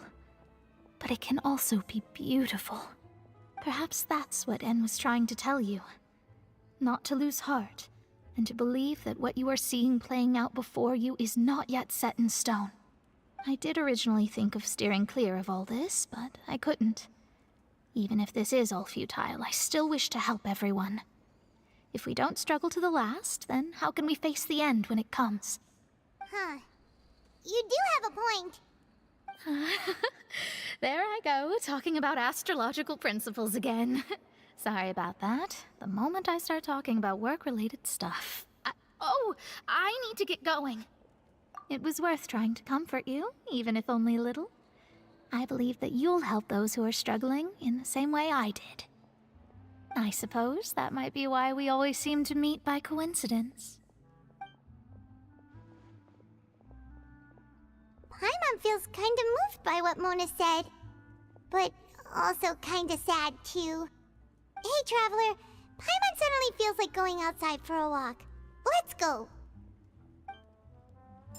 but it can also be beautiful. Perhaps that's what En was trying to tell you. Not to lose heart, and to believe that what you are seeing playing out before you is not yet set in stone. I did originally think of steering clear of all this, but I couldn't. Even if this is all futile, I still wish to help everyone. If we don't struggle to the last, then how can we face the end when it comes? Huh. You do have a point. There I go, talking about astrological principles again. Sorry about that. The moment I start talking about work-related stuff. I need to get going. It was worth trying to comfort you, even if only a little. I believe that you'll help those who are struggling in the same way I did. I suppose that might be why we always seem to meet by coincidence. Paimon feels kinda moved by what Mona said. But also kinda sad, too. Hey, Traveler. Paimon suddenly feels like going outside for a walk. Let's go.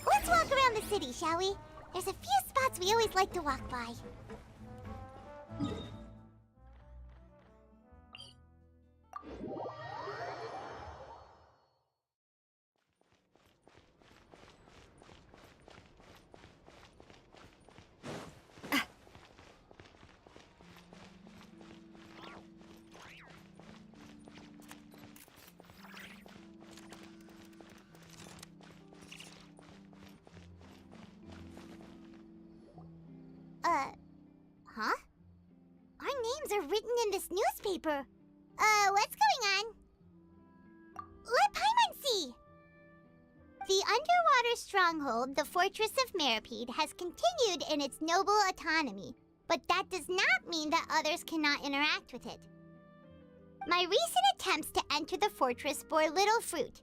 Let's walk around the city, shall we? There's a few spots we always like to walk by. Huh? Our names are written in this newspaper. What's going on? Let Paimon see! The underwater stronghold, the Fortress of Meripede, has continued in its noble autonomy, but that does not mean that others cannot interact with it. My recent attempts to enter the fortress bore little fruit.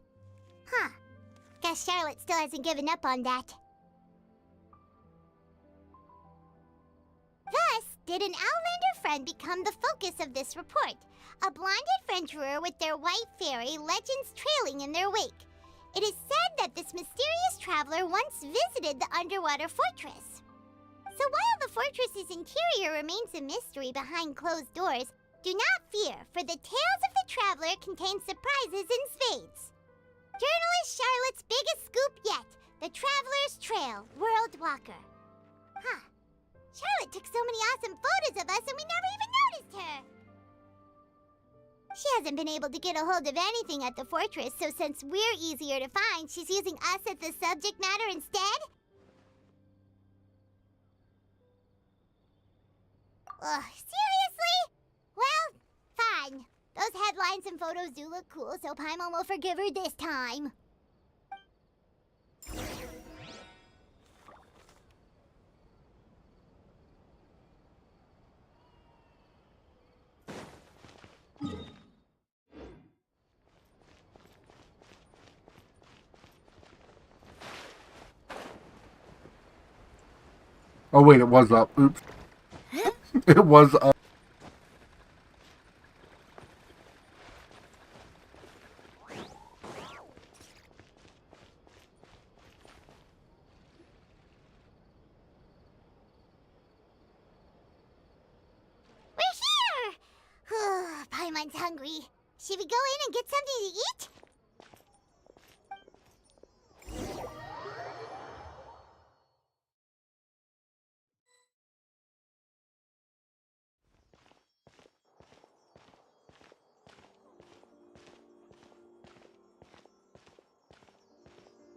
Huh. Guess Charlotte still hasn't given up on that. Thus, did an Outlander friend become the focus of this report, a blonde adventurer with their white fairy legends trailing in their wake. It is said that this mysterious traveler once visited the underwater fortress. So while the fortress's interior remains a mystery behind closed doors, do not fear, for the tales of the traveler contain surprises in spades. Journalist Charlotte's biggest scoop yet, the Traveler's Trail, World Walker. Huh. Charlotte took so many awesome photos of us and we never even noticed her! She hasn't been able to get a hold of anything at the fortress, so since we're easier to find, she's using us as the subject matter instead? Ugh, seriously? Well, fine. Those headlines and photos do look cool, so Paimon will forgive her this time. Oh wait, it was up. Oops. It was up. We're here! Paimon's hungry. Should we go in and get something to eat?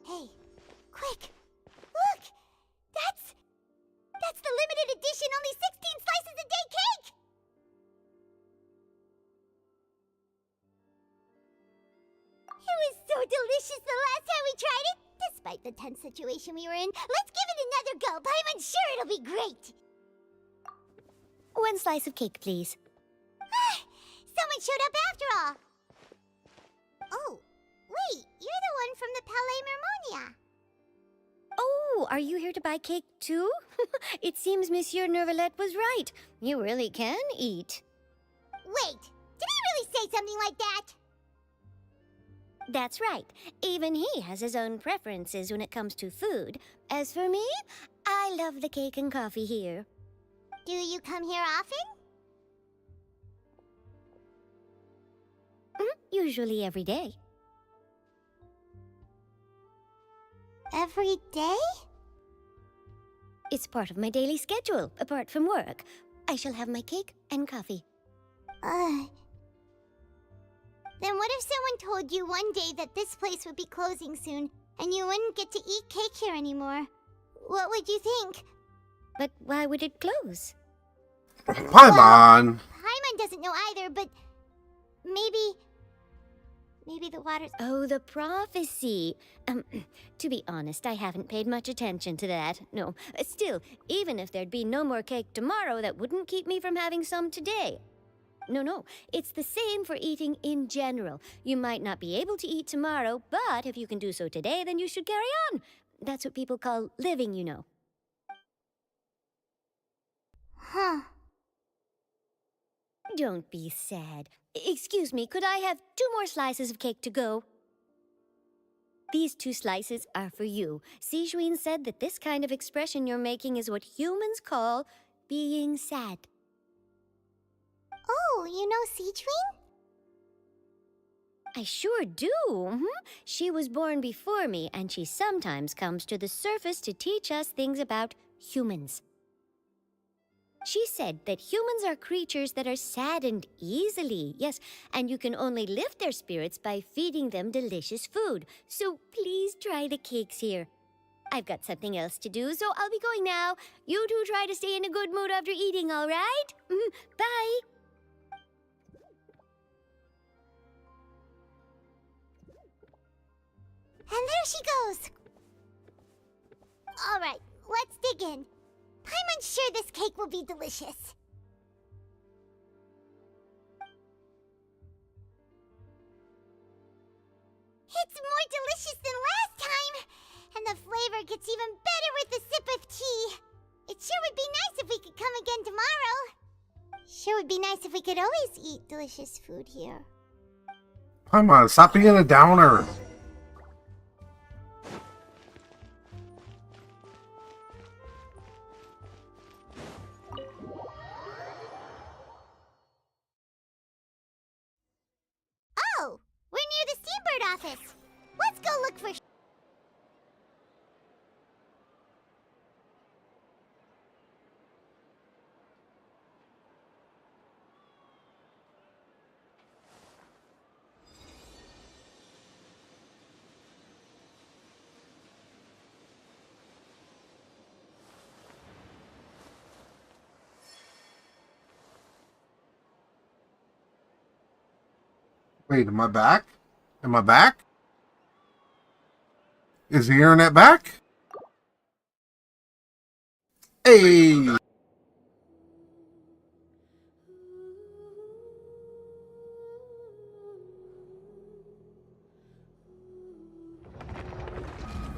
Hey, quick! Look! That's the limited edition only 16 slices a day cake! It was so delicious the last time we tried it! Despite the tense situation we were in, let's give it another go! I'm sure it'll be great! 1 slice of cake, please. Someone showed up after all! Oh, wait, you're the one from the Palais Mermonia. Oh, are you here to buy cake too? It seems Monsieur Nervalette was right. You really can eat. Wait, did he really say something like that? That's right. Even he has his own preferences when it comes to food. As for me, I love the cake and coffee here. Do you come here often? Usually every day. Every day? It's part of my daily schedule, apart from work. I shall have my cake and coffee. Then what if someone told you one day that this place would be closing soon, and you wouldn't get to eat cake here anymore? What would you think? But why would it close? Paimon! Paimon doesn't know either, but Maybe the water's... Oh, the prophecy. To be honest, I haven't paid much attention to that. No. Still, even if there'd be no more cake tomorrow, that wouldn't keep me from having some today. No. It's the same for eating in general. You might not be able to eat tomorrow, but if you can do so today, then you should carry on. That's what people call living, you know. Huh. Don't be sad. Excuse me, could I have 2 more slices of cake to go? These 2 slices are for you. Sijuin said that this kind of expression you're making is what humans call being sad. Oh, you know Sijuin? I sure do. She was born before me, and she sometimes comes to the surface to teach us things about humans. She said that humans are creatures that are saddened easily, yes, and you can only lift their spirits by feeding them delicious food. So please try the cakes here. I've got something else to do, so I'll be going now. You two try to stay in a good mood after eating, all right? Bye. And there she goes. All right, let's dig in. Paimon's sure this cake will be delicious. It's more delicious than last time, and the flavor gets even better with a sip of tea. It sure would be nice if we could come again tomorrow. Sure would be nice if we could always eat delicious food here. Paimon, stop being a downer. Oh, we're near the Steambird office. Let's go look for... Wait, am I back? Am I back? Is the internet back? Hey!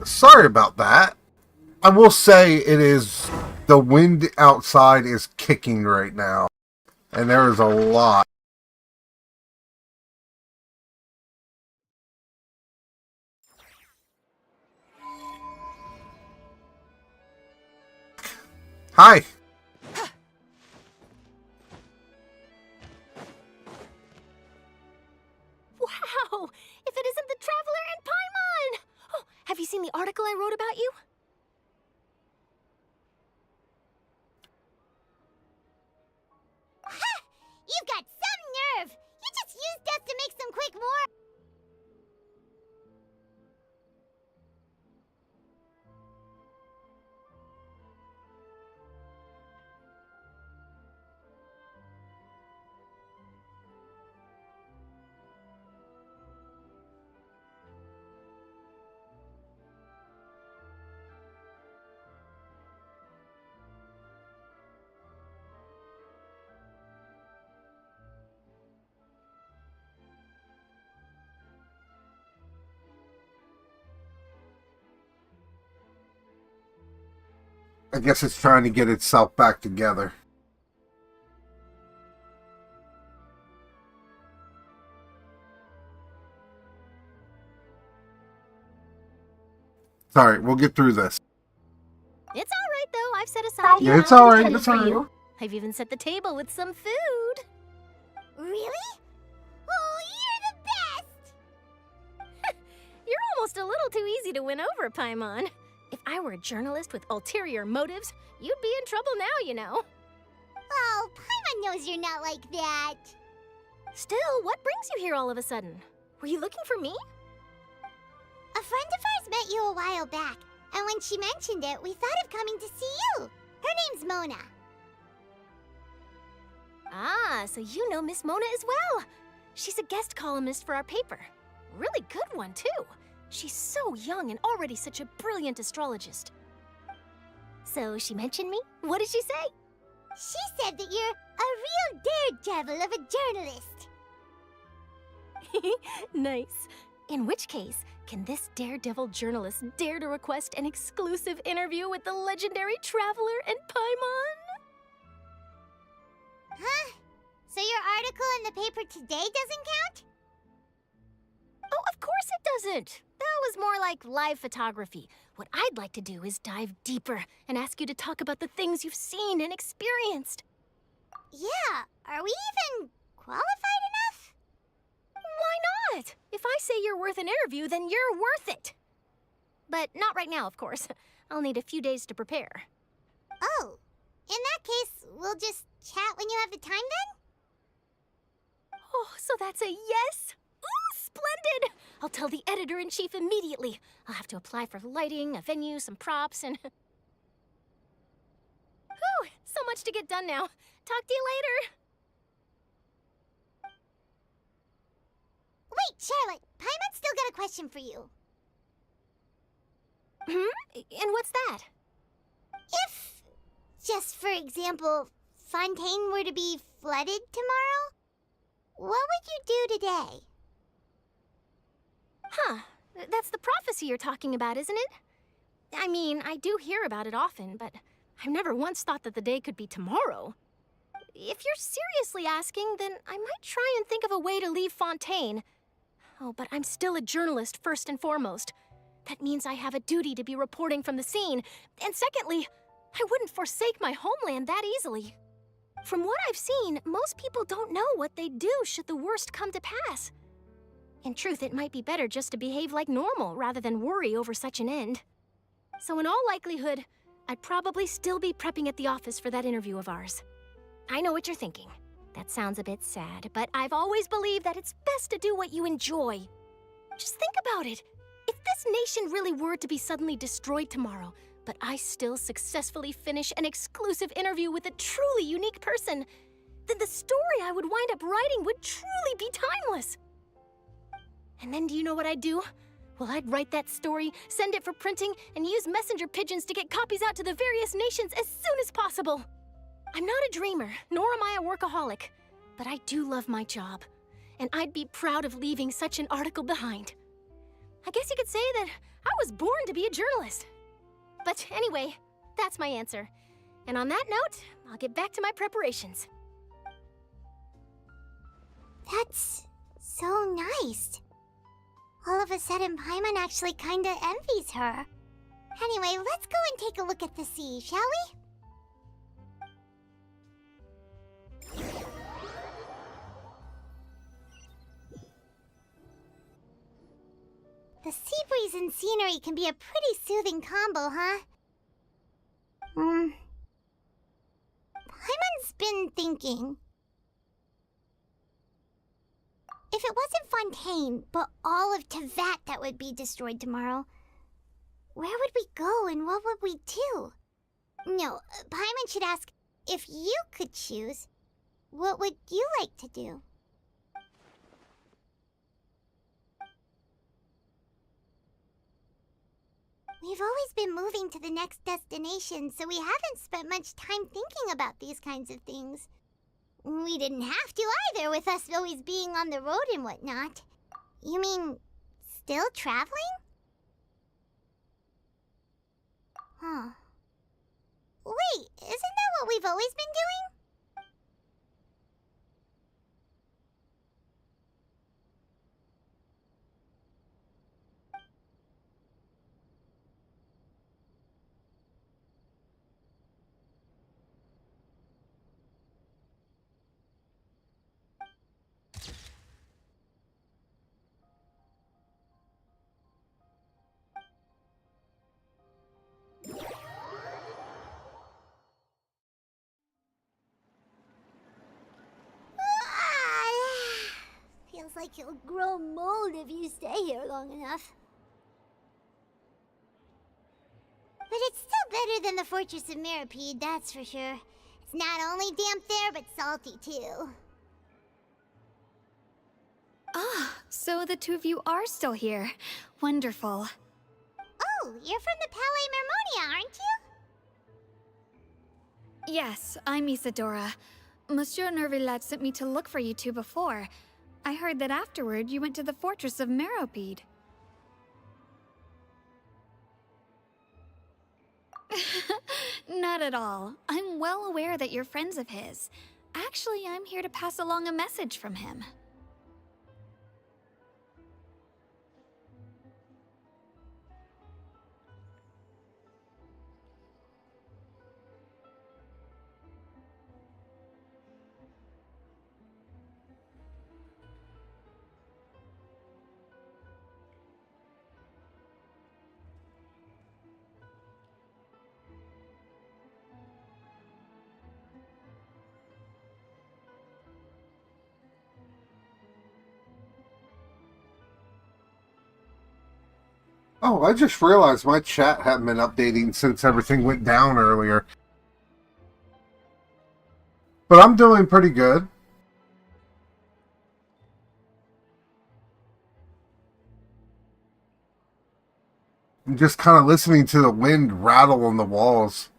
Sorry about that. I will say it is... The wind outside is kicking right now. And there is a lot. Hi. Wow! If it isn't the Traveler and Paimon! Oh, have you seen the article I wrote about you? Ha! You've got some nerve! You just used us to make some quick more... I guess it's trying to get itself back together. Sorry, we'll get through this. It's all right, though. I've set aside Yeah, it's all right. It's all for right. you. I've even set the table with some food. Really? Oh, you're the best! You're almost a little too easy to win over, Paimon. If I were a journalist with ulterior motives, you'd be in trouble now, you know. Oh, Paimon knows you're not like that. Still, what brings you here all of a sudden? Were you looking for me? A friend of ours met you a while back, and when she mentioned it, we thought of coming to see you. Her name's Mona. Ah, so you know Miss Mona as well. She's a guest columnist for our paper. Really good one, too. She's so young and already such a brilliant astrologist. So she mentioned me? What did she say? She said that you're a real daredevil of a journalist. Nice. In which case, can this daredevil journalist dare to request an exclusive interview with the legendary traveler and Paimon? Huh? So your article in the paper today doesn't count? Oh, of course it doesn't. That was more like live photography. What I'd like to do is dive deeper and ask you to talk about the things you've seen and experienced. Yeah, are we even qualified enough? Why not? If I say you're worth an interview, then you're worth it. But not right now, of course. I'll need a few days to prepare. Oh, in that case, we'll just chat when you have the time then? Oh, so that's a yes? Ooh, splendid! I'll tell the editor-in-chief immediately. I'll have to apply for lighting, a venue, some props, and... Whew, so much to get done now. Talk to you later. Wait, Charlotte, Paimon's still got a question for you. And what's that? If, just for example, Fontaine were to be flooded tomorrow, what would you do today? Huh. That's the prophecy you're talking about, isn't it? I mean, I do hear about it often, but I've never once thought that the day could be tomorrow. If you're seriously asking, then I might try and think of a way to leave Fontaine. Oh, but I'm still a journalist, first and foremost. That means I have a duty to be reporting from the scene. And secondly, I wouldn't forsake my homeland that easily. From what I've seen, most people don't know what they'd do should the worst come to pass. In truth, it might be better just to behave like normal rather than worry over such an end. So in all likelihood, I'd probably still be prepping at the office for that interview of ours. I know what you're thinking. That sounds a bit sad, but I've always believed that it's best to do what you enjoy. Just think about it. If this nation really were to be suddenly destroyed tomorrow, but I still successfully finish an exclusive interview with a truly unique person, then the story I would wind up writing would truly be timeless. And then do you know what I'd do? Well, I'd write that story, send it for printing, and use messenger pigeons to get copies out to the various nations as soon as possible. I'm not a dreamer, nor am I a workaholic, but I do love my job, and I'd be proud of leaving such an article behind. I guess you could say that I was born to be a journalist. But anyway, that's my answer. And on that note, I'll get back to my preparations. That's so nice. All of a sudden, Paimon actually kinda envies her. Anyway, let's go and take a look at the sea, shall we? The sea breeze and scenery can be a pretty soothing combo, huh? Paimon's been thinking. If it wasn't Fontaine, but all of Tevat that would be destroyed tomorrow, where would we go and what would we do? No, Paimon should ask, if you could choose, what would you like to do? We've always been moving to the next destination, so we haven't spent much time thinking about these kinds of things. We didn't have to either, with us always being on the road and whatnot. You mean, still traveling? Huh. Wait, isn't that what we've always been doing? Feels like you'll grow mold if you stay here long enough. But it's still better than the Fortress of Mirapede, that's for sure. It's not only damp there, but salty too. Ah, so the two of you are still here. Wonderful. Oh, you're from the Palais Mermonia, aren't you? Yes, I'm Isadora. Monsieur Nervillet sent me to look for you two before. I heard that afterward you went to the fortress of Meropide. Not at all. I'm well aware that you're friends of his. Actually, I'm here to pass along a message from him. Oh, I just realized my chat hadn't been updating since everything went down earlier. But I'm doing pretty good. I'm just kind of listening to the wind rattle on the walls.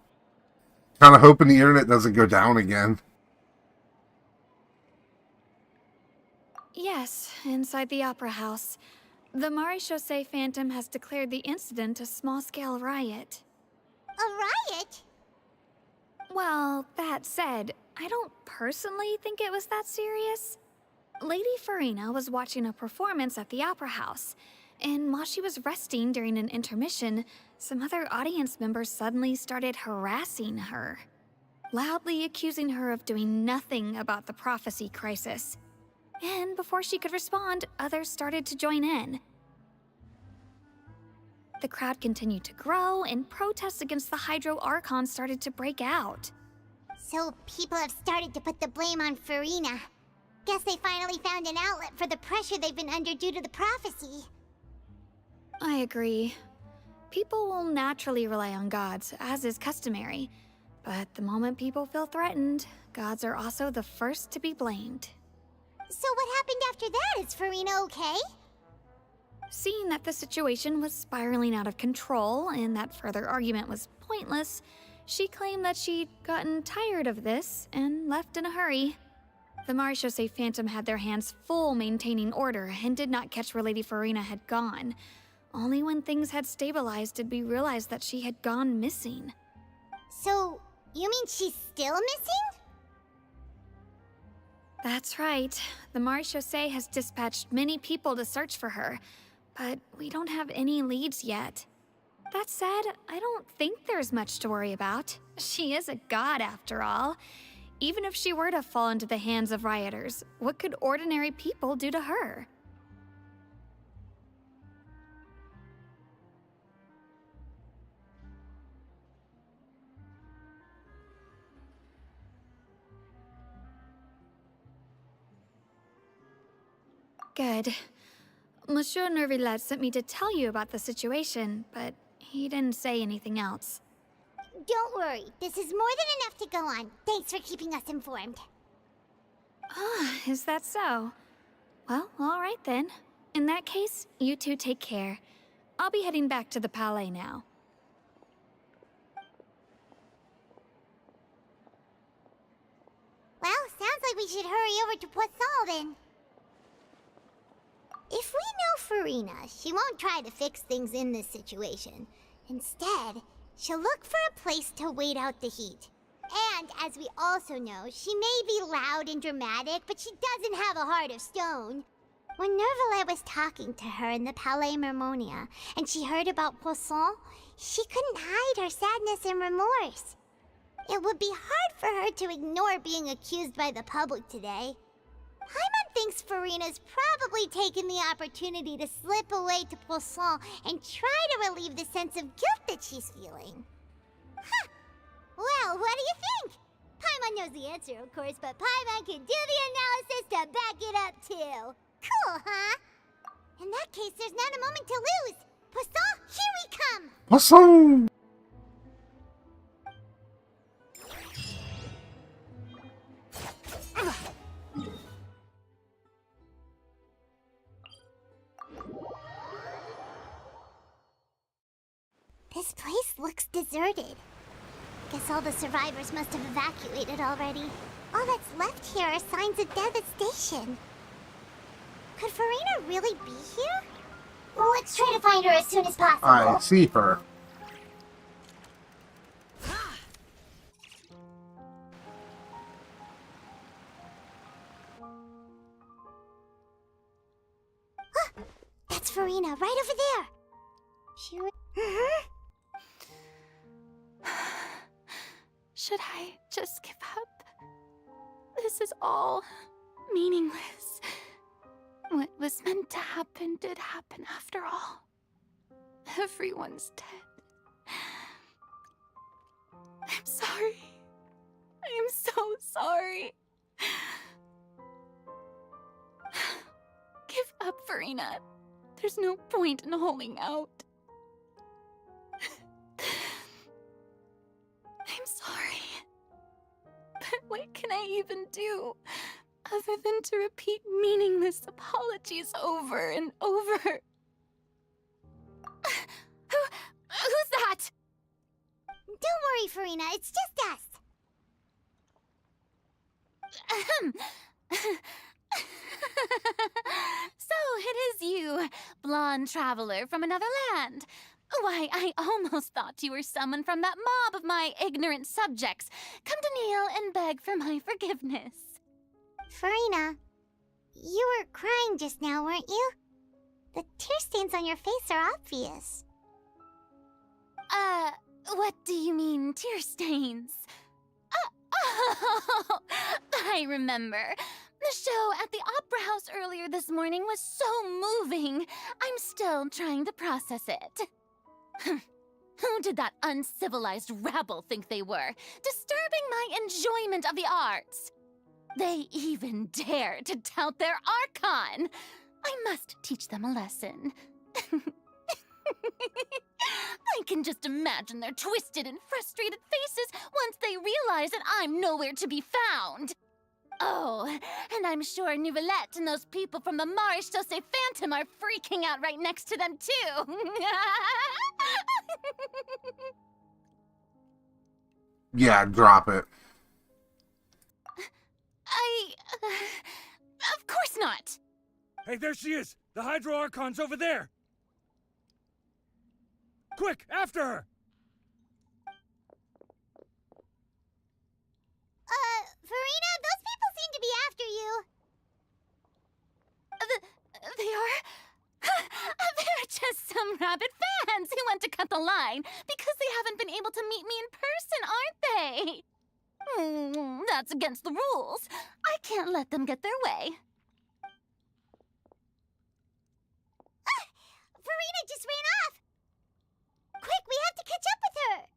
Kind of hoping the internet doesn't go down again. Yes, inside the Opera House. The Maréchaussée Phantom has declared the incident a small-scale riot. A riot? Well, that said, I don't personally think it was that serious. Lady Farina was watching a performance at the Opera House, and while she was resting during an intermission, some other audience members suddenly started harassing her, loudly accusing her of doing nothing about the prophecy crisis. And before she could respond, others started to join in. The crowd continued to grow, and protests against the Hydro Archon started to break out. So people have started to put the blame on Farina. Guess they finally found an outlet for the pressure they've been under due to the prophecy. I agree. People will naturally rely on gods, as is customary. But the moment people feel threatened, gods are also the first to be blamed. So what happened after that? Is Farina okay? Seeing that the situation was spiraling out of control and that further argument was pointless, she claimed that she'd gotten tired of this and left in a hurry. The Maréchaussée Phantom had their hands full maintaining order and did not catch where Lady Farina had gone. Only when things had stabilized did we realize that she had gone missing. So, you mean she's still missing? That's right. The Maréchaussée has dispatched many people to search for her, but we don't have any leads yet. That said, I don't think there's much to worry about. She is a god after all. Even if she were to fall into the hands of rioters, what could ordinary people do to her? Good. Monsieur Nervillet sent me to tell you about the situation, but he didn't say anything else. Don't worry, this is more than enough to go on. Thanks for keeping us informed. Ah, is that so? Well, all right then. In that case, you two take care. I'll be heading back to the Palais now. Well, sounds like we should hurry over to Poisson then. If we know Farina, she won't try to fix things in this situation. Instead, she'll look for a place to wait out the heat. And, as we also know, she may be loud and dramatic, but she doesn't have a heart of stone. When Nervillet was talking to her in the Palais Mermonia, and she heard about Poisson, she couldn't hide her sadness and remorse. It would be hard for her to ignore being accused by the public today. Paimon thinks Farina's probably taken the opportunity to slip away to Poisson and try to relieve the sense of guilt that she's feeling. Huh! Well, what do you think? Paimon knows the answer, of course, but Paimon can do the analysis to back it up, too. Cool, huh? In that case, there's not a moment to lose. Poisson, here we come! Poisson! This place looks deserted. Guess all the survivors must have evacuated already. All that's left here are signs of devastation. Could Farina really be here? Let's try to find her as soon as possible. I see her. That's Farina, right over there. Should I just give up? This is all meaningless. What was meant to happen did happen after all. Everyone's dead. I'm sorry. I am so sorry. Give up, Farina. There's no point in holding out. I'm sorry. But what can I even do other than to repeat meaningless apologies over and over? Who's that? Don't worry, Farina. It's just us. So it is you, blonde traveler from another land. Why, I almost thought you were someone from that mob of my ignorant subjects, come to kneel and beg for my forgiveness. Farina, you were crying just now, weren't you? The tear stains on your face are obvious. What do you mean, tear stains? Oh, I remember. The show at the Opera House earlier this morning was so moving. I'm still trying to process it. Who did that uncivilized rabble think they were, disturbing my enjoyment of the arts? They even dare to tout their Archon. I must teach them a lesson. I can just imagine their twisted and frustrated faces once they realize that I'm nowhere to be found. Oh, and I'm sure Nouvellette and those people from the Maréchaussée Phantom are freaking out right next to them, too. Yeah, drop it. Of course not. Hey, there she is! The Hydro Archon's over there! Quick, after her! Farina, those people seem to be after you. They are? They're just some rabid fans who want to cut the line because they haven't been able to meet me in person, aren't they? That's against the rules. I can't let them get their way. Farina just ran off! Quick, we have to catch up with her!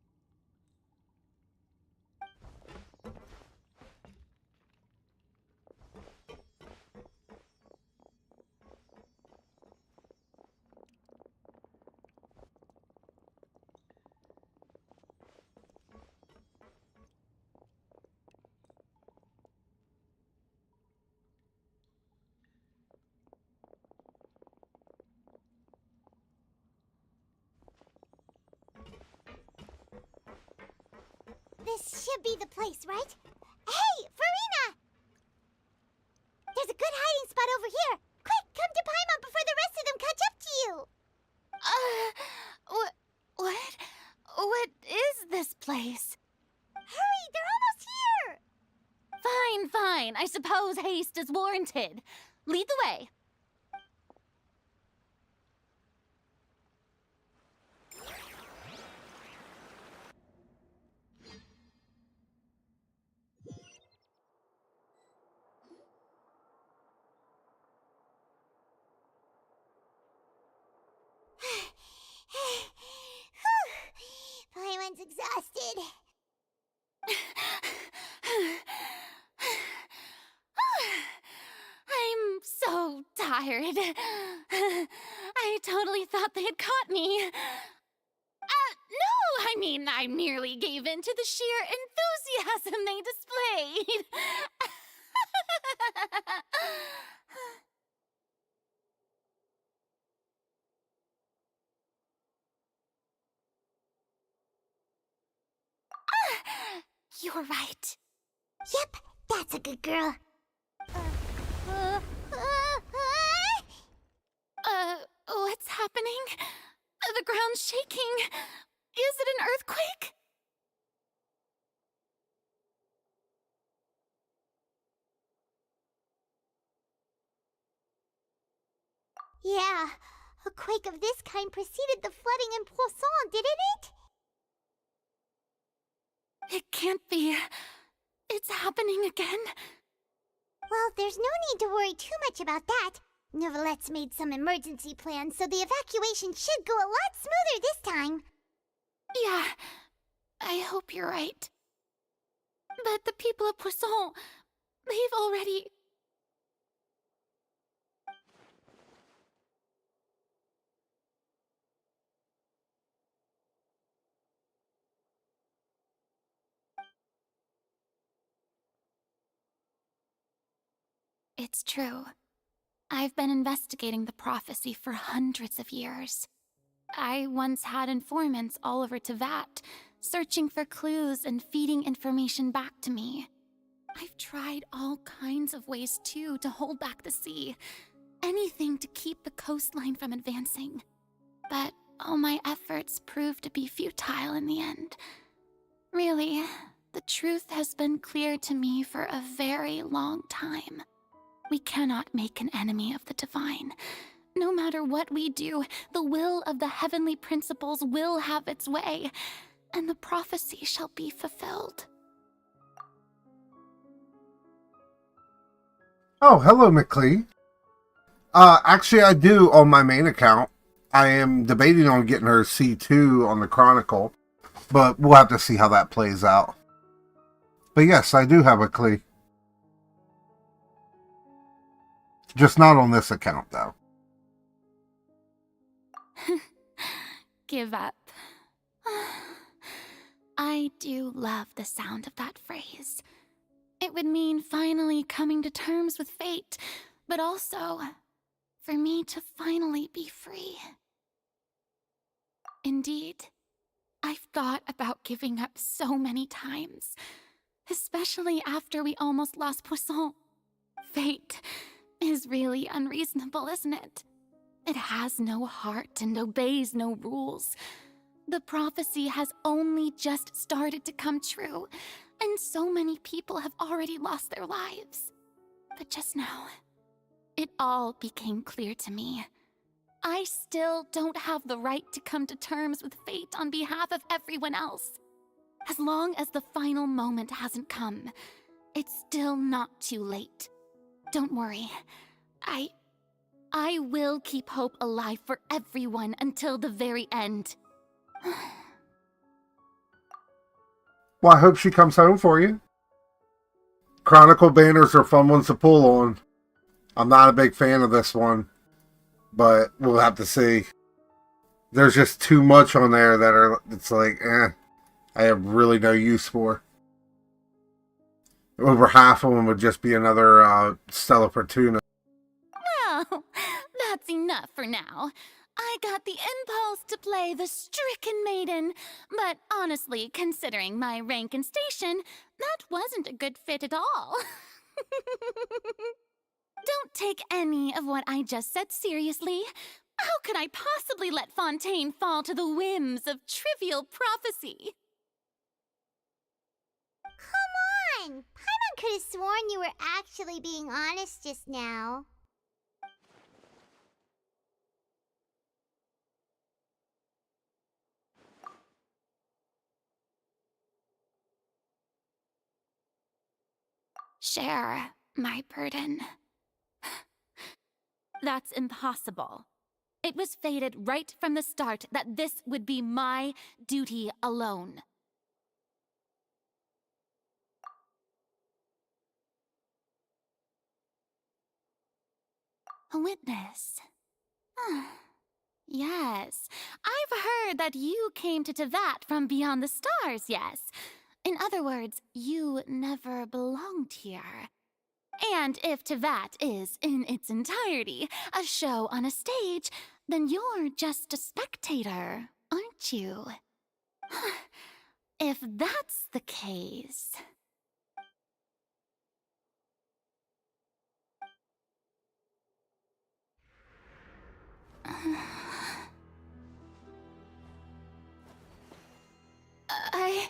This should be the place, right? Hey, Farina! There's a good hiding spot over here. Quick, come to Paimon before the rest of them catch up to you. What is this place? Hurry, they're almost here! Fine. I suppose haste is warranted. Lead the way. Paimon's exhausted. I'm so tired. I totally thought they had caught me. No, I mean, I merely gave in to the sheer enthusiasm they displayed. You're right. Yep, that's a good girl. What's happening? The ground's shaking. Is it an earthquake? Yeah, a quake of this kind preceded the flooding in Poisson, didn't it? It can't be. It's happening again. Well, there's no need to worry too much about that. Neverlette's made some emergency plans, so the evacuation should go a lot smoother this time. Yeah, I hope you're right. But the people of Poisson, they've already... It's true. I've been investigating the prophecy for hundreds of years. I once had informants all over Tevat, searching for clues and feeding information back to me. I've tried all kinds of ways, too, to hold back the sea. Anything to keep the coastline from advancing. But all my efforts proved to be futile in the end. Really, the truth has been clear to me for a very long time. We cannot make an enemy of the divine. No matter what we do, the will of the heavenly principles will have its way, and the prophecy shall be fulfilled. Oh, hello, McClee. Actually, I do on my main account. I am debating on getting her C2 on the Chronicle, but we'll have to see how that plays out. But yes, I do have a Clee. Just not on this account, though. Give up. I do love the sound of that phrase. It would mean finally coming to terms with fate, but also for me to finally be free. Indeed, I've thought about giving up so many times, especially after we almost lost Poisson. Fate is really unreasonable, isn't it? It has no heart and obeys no rules. The prophecy has only just started to come true, and so many people have already lost their lives. But just now, it all became clear to me. I still don't have the right to come to terms with fate on behalf of everyone else. As long as the final moment hasn't come, it's still not too late. Don't worry. I will keep hope alive for everyone until the very end. Well, I hope she comes home for you. Chronicle banners are fun ones to pull on. I'm not a big fan of this one, but we'll have to see. There's just too much on there that it's like, I have really no use for. Over half of them would just be another Stella Fortuna. Well, that's enough for now. I got the impulse to play the stricken maiden, but honestly, considering my rank and station, that wasn't a good fit at all. Don't take any of what I just said seriously. How could I possibly let Fontaine fall to the whims of trivial prophecy? Come on! Paimon could have sworn you were actually being honest just now. Share my burden. That's impossible. It was fated right from the start that this would be my duty alone. A witness. Yes, I've heard that you came to Tevat from beyond the stars, yes. In other words, you never belonged here. And if Tevat is, in its entirety, a show on a stage, then you're just a spectator, aren't you? If that's the case... I...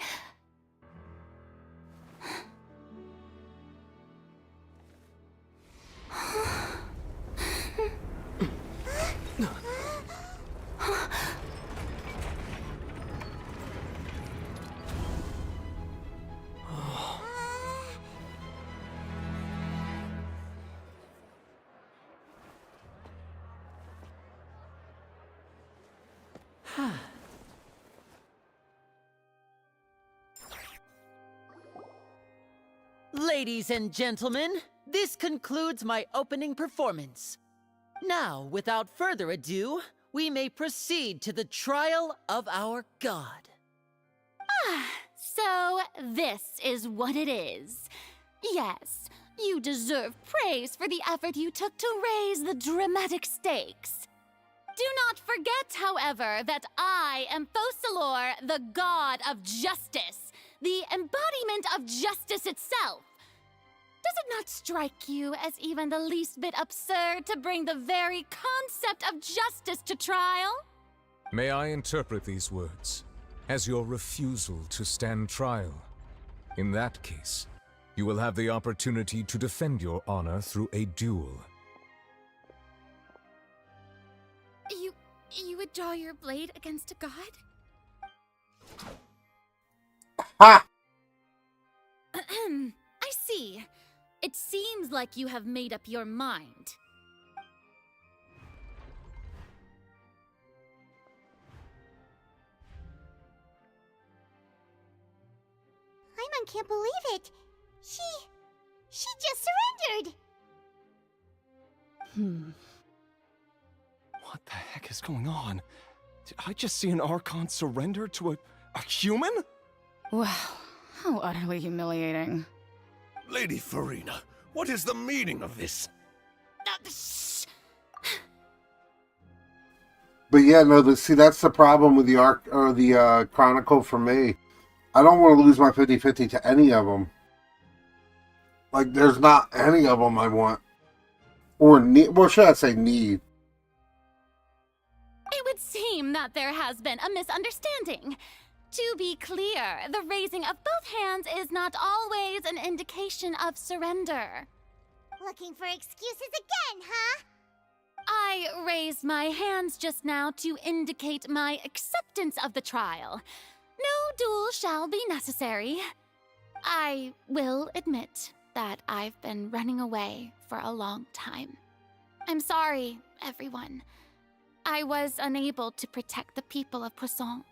Ladies and gentlemen, this concludes my opening performance. Now, without further ado, we may proceed to the trial of our god. So this is what it is. Yes, you deserve praise for the effort you took to raise the dramatic stakes. Do not forget, however, that I am Focalor, the god of justice, the embodiment of justice itself. Does it not strike you as even the least bit absurd to bring the very concept of justice to trial? May I interpret these words as your refusal to stand trial? In that case, you will have the opportunity to defend your honor through a duel. You would draw your blade against a god? Ha! I see. It seems like you have made up your mind. Paimon can't believe it. She just surrendered. What the heck is going on? Did I just see an Archon surrender to a human? Wow, how utterly humiliating. Lady Farina, what is the meaning of this? But yeah, no, see, that's the problem with the Chronicle for me. I don't want to lose my 50-50 to any of them. Like, there's not any of them I want. Or need, well, should I say need? It would seem that there has been a misunderstanding. To be clear, the raising of both hands is not always an indication of surrender. Looking for excuses again, huh? I raised my hands just now to indicate my acceptance of the trial. No duel shall be necessary. I will admit that I've been running away for a long time. I'm sorry, everyone. I was unable to protect the people of Poisson.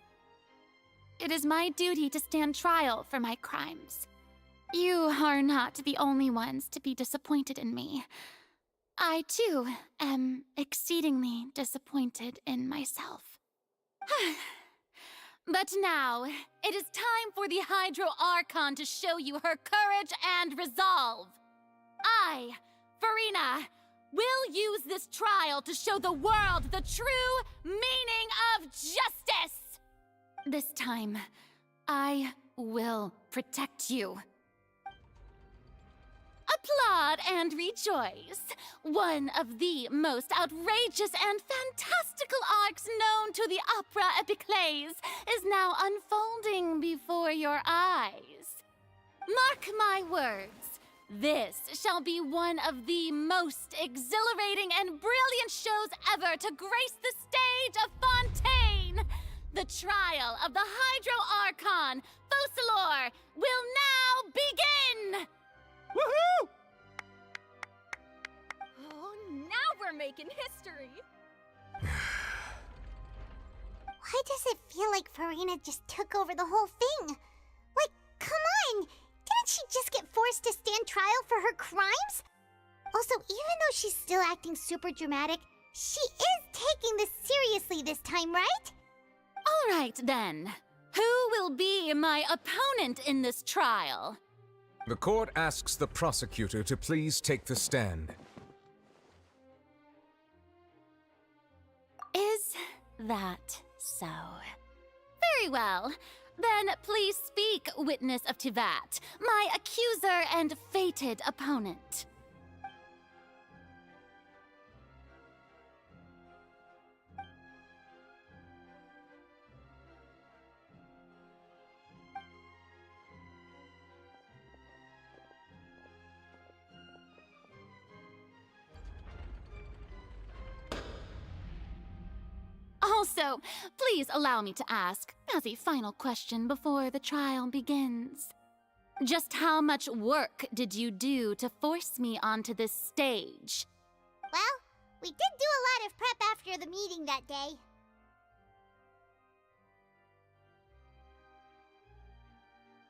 It is my duty to stand trial for my crimes. You are not the only ones to be disappointed in me. I, too, am exceedingly disappointed in myself. But now, it is time for the Hydro Archon to show you her courage and resolve. I, Farina, will use this trial to show the world the true meaning of justice! This time, I will protect you. Applaud and rejoice! One of the most outrageous and fantastical arcs known to the opera epiclese is now unfolding before your eyes. Mark my words, this shall be one of the most exhilarating and brilliant shows ever to grace the stage of Fontaine! The trial of the Hydro Archon, Focalor, will now begin! Woohoo! Oh, now we're making history! Why does it feel like Farina just took over the whole thing? Like, come on! Didn't she just get forced to stand trial for her crimes? Also, even though she's still acting super dramatic, she is taking this seriously this time, right? All right, then. Who will be my opponent in this trial? The court asks the prosecutor to please take the stand. Is that so? Very well. Then please speak, witness of Tivat, my accuser and fated opponent. Also, please allow me to ask, as a final question before the trial begins. Just how much work did you do to force me onto this stage? Well, we did do a lot of prep after the meeting that day.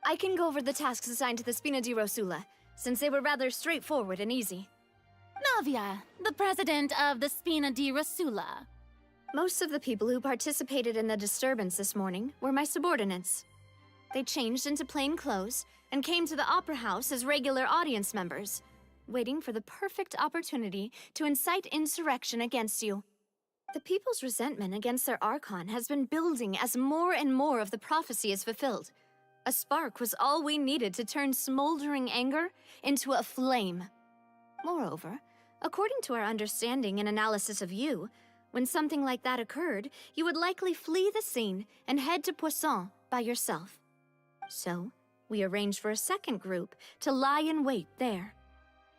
I can go over the tasks assigned to the Spina di Rosula, since they were rather straightforward and easy. Navia, the president of the Spina di Rosula. Most of the people who participated in the disturbance this morning were my subordinates. They changed into plain clothes and came to the Opera House as regular audience members, waiting for the perfect opportunity to incite insurrection against you. The people's resentment against their Archon has been building as more and more of the prophecy is fulfilled. A spark was all we needed to turn smoldering anger into a flame. Moreover, according to our understanding and analysis of you, when something like that occurred, you would likely flee the scene and head to Poisson by yourself. So, we arranged for a second group to lie in wait there.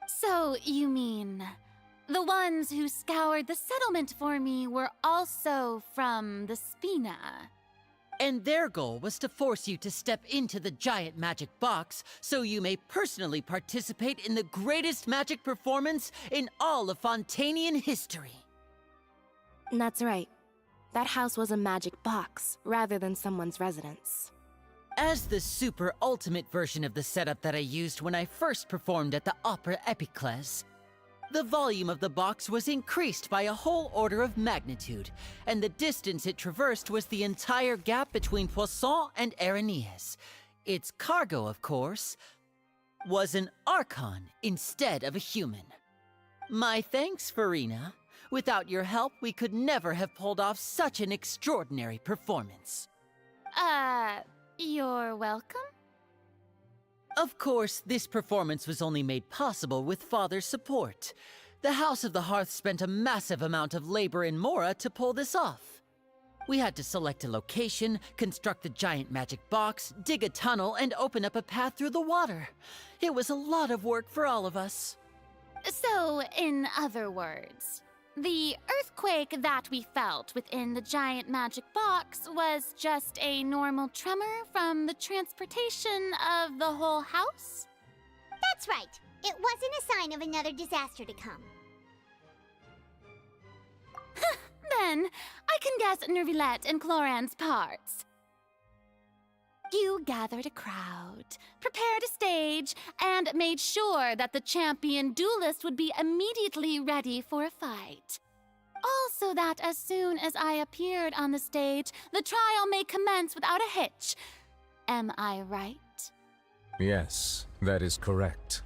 So, you mean, the ones who scoured the settlement for me were also from the Spina? And their goal was to force you to step into the giant magic box so you may personally participate in the greatest magic performance in all of Fontainian history. That's right. That house was a magic box, rather than someone's residence. As the super ultimate version of the setup that I used when I first performed at the Opera Epiclese, the volume of the box was increased by a whole order of magnitude, and the distance it traversed was the entire gap between Poisson and Aranias. Its cargo, of course, was an Archon instead of a human. My thanks, Farina. Without your help, we could never have pulled off such an extraordinary performance. You're welcome? Of course, this performance was only made possible with Father's support. The House of the Hearth spent a massive amount of labor in Mora to pull this off. We had to select a location, construct the giant magic box, dig a tunnel, and open up a path through the water. It was a lot of work for all of us. So, in other words, the earthquake that we felt within the giant magic box was just a normal tremor from the transportation of the whole house? That's right. It wasn't a sign of another disaster to come. Then, I can guess Nervilette and Cloran's parts. You gathered a crowd, prepared a stage, and made sure that the champion duelist would be immediately ready for a fight. Also that as soon as I appeared on the stage, the trial may commence without a hitch. Am I right? Yes, that is correct.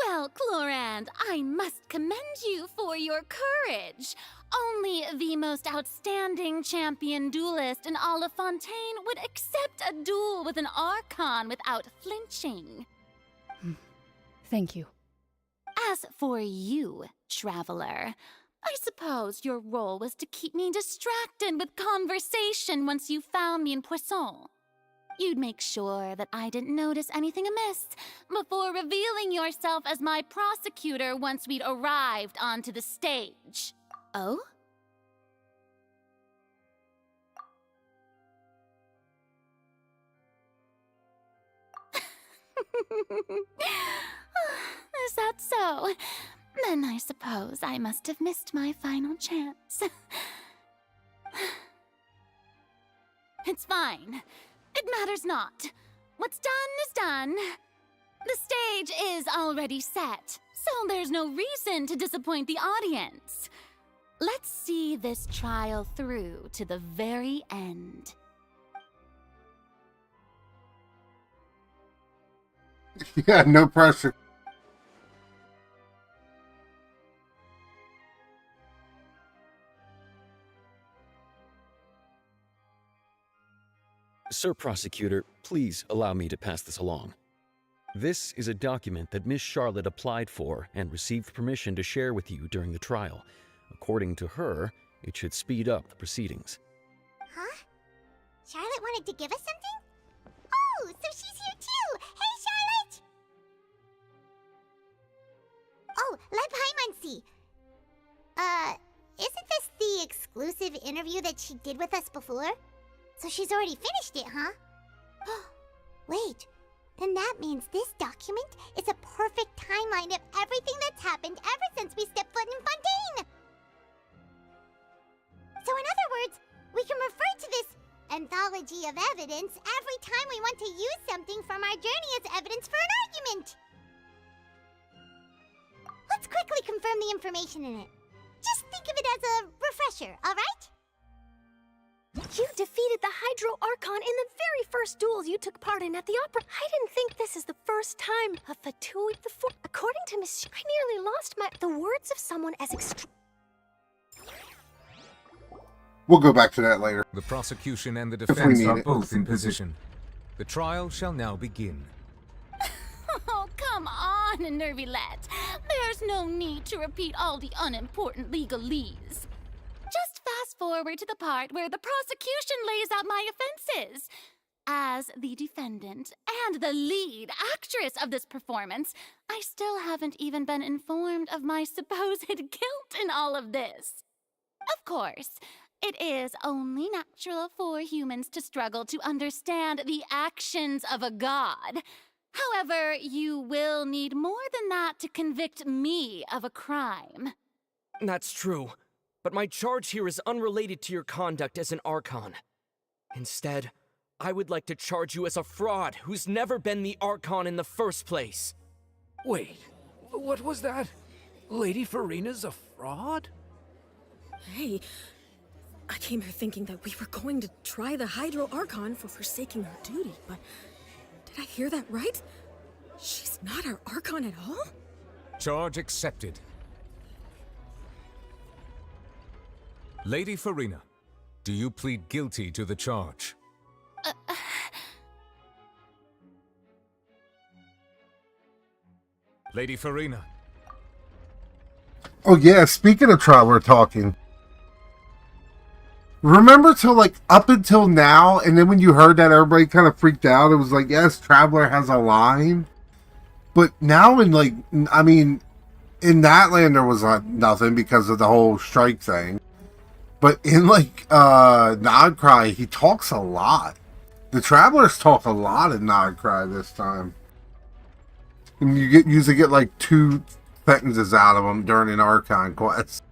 Well, Clorand, I must commend you for your courage. Only the most outstanding champion duelist in all of Fontaine would accept a duel with an Archon without flinching. Thank you. As for you, Traveler, I suppose your role was to keep me distracted with conversation once you found me in Poisson. You'd make sure that I didn't notice anything amiss before revealing yourself as my prosecutor once we'd arrived onto the stage. Oh? Is that so? Then I suppose I must have missed my final chance. It's fine. It matters not. What's done is done. The stage is already set, so there's no reason to disappoint the audience. Let's see this trial through to the very end. Yeah, no pressure. Sir Prosecutor, please allow me to pass this along. This is a document that Miss Charlotte applied for and received permission to share with you during the trial. According to her, it should speed up the proceedings. Huh? Charlotte wanted to give us something? Oh, so she's here too! Hey, Charlotte! Oh, let Paimon see. Isn't this the exclusive interview that she did with us before? So she's already finished it, huh? Wait, then that means this document is a perfect timeline of everything that's happened ever since we stepped foot in Fontaine! So in other words, we can refer to this anthology of evidence every time we want to use something from our journey as evidence for an argument! Let's quickly confirm the information in it. Just think of it as a refresher, alright? You defeated the Hydro Archon in the very first duels you took part in at the opera. I didn't think this is the first time a Fatui before. According to Miss, I nearly lost the words of someone as extreme. We'll go back to that later. The prosecution and the If we defense need are it. both in position. The trial shall now begin. Oh, come on, Nervylette. There's no need to repeat all the unimportant legalese. Just fast forward to the part where the prosecution lays out my offenses. As the defendant and the lead actress of this performance, I still haven't even been informed of my supposed guilt in all of this. Of course, it is only natural for humans to struggle to understand the actions of a god. However, you will need more than that to convict me of a crime. That's true, but my charge here is unrelated to your conduct as an Archon. Instead, I would like to charge you as a fraud who's never been the Archon in the first place. Wait, what was that? Lady Farina's a fraud? Hey, I came here thinking that we were going to try the Hydro Archon for forsaking her duty, but did I hear that right? She's not our Archon at all? Charge accepted. Lady Farina, do you plead guilty to the charge? Lady Farina. Oh yeah, speaking of Traveler talking. Remember till like up until now, and then when you heard that, everybody kind of freaked out. It was like, yes, Traveler has a line. But now in like, I mean, in that land there was nothing because of the whole strike thing. But in like Nodcry, he talks a lot. The Travelers talk a lot in Nodcry this time. And you usually get like 2 sentences out of them during an Archon quest.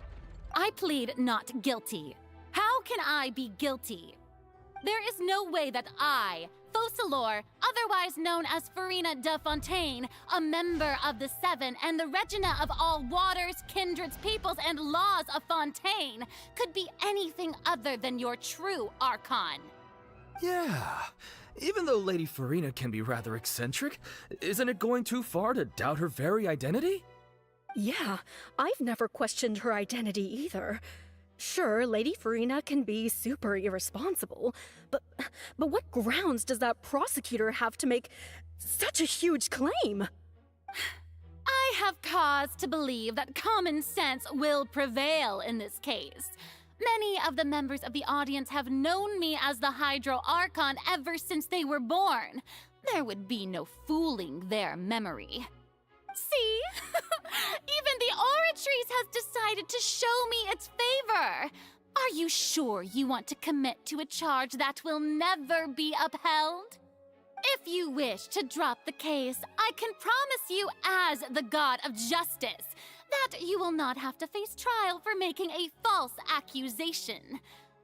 I plead not guilty. How can I be guilty? There is no way that I, Focalor, otherwise known as Farina de Fontaine, a member of the Seven and the Regina of all waters, kindreds, peoples, and laws of Fontaine, could be anything other than your true Archon. Yeah. Even though Lady Farina can be rather eccentric, isn't it going too far to doubt her very identity? Yeah, I've never questioned her identity either. Sure, Lady Farina can be super irresponsible, but what grounds does that prosecutor have to make such a huge claim? I have cause to believe that common sense will prevail in this case. Many of the members of the audience have known me as the Hydro Archon ever since they were born. There would be no fooling their memory. See? Even the Oratrice has decided to show me its favor. Are you sure you want to commit to a charge that will never be upheld? If you wish to drop the case, I can promise you as the God of Justice that you will not have to face trial for making a false accusation.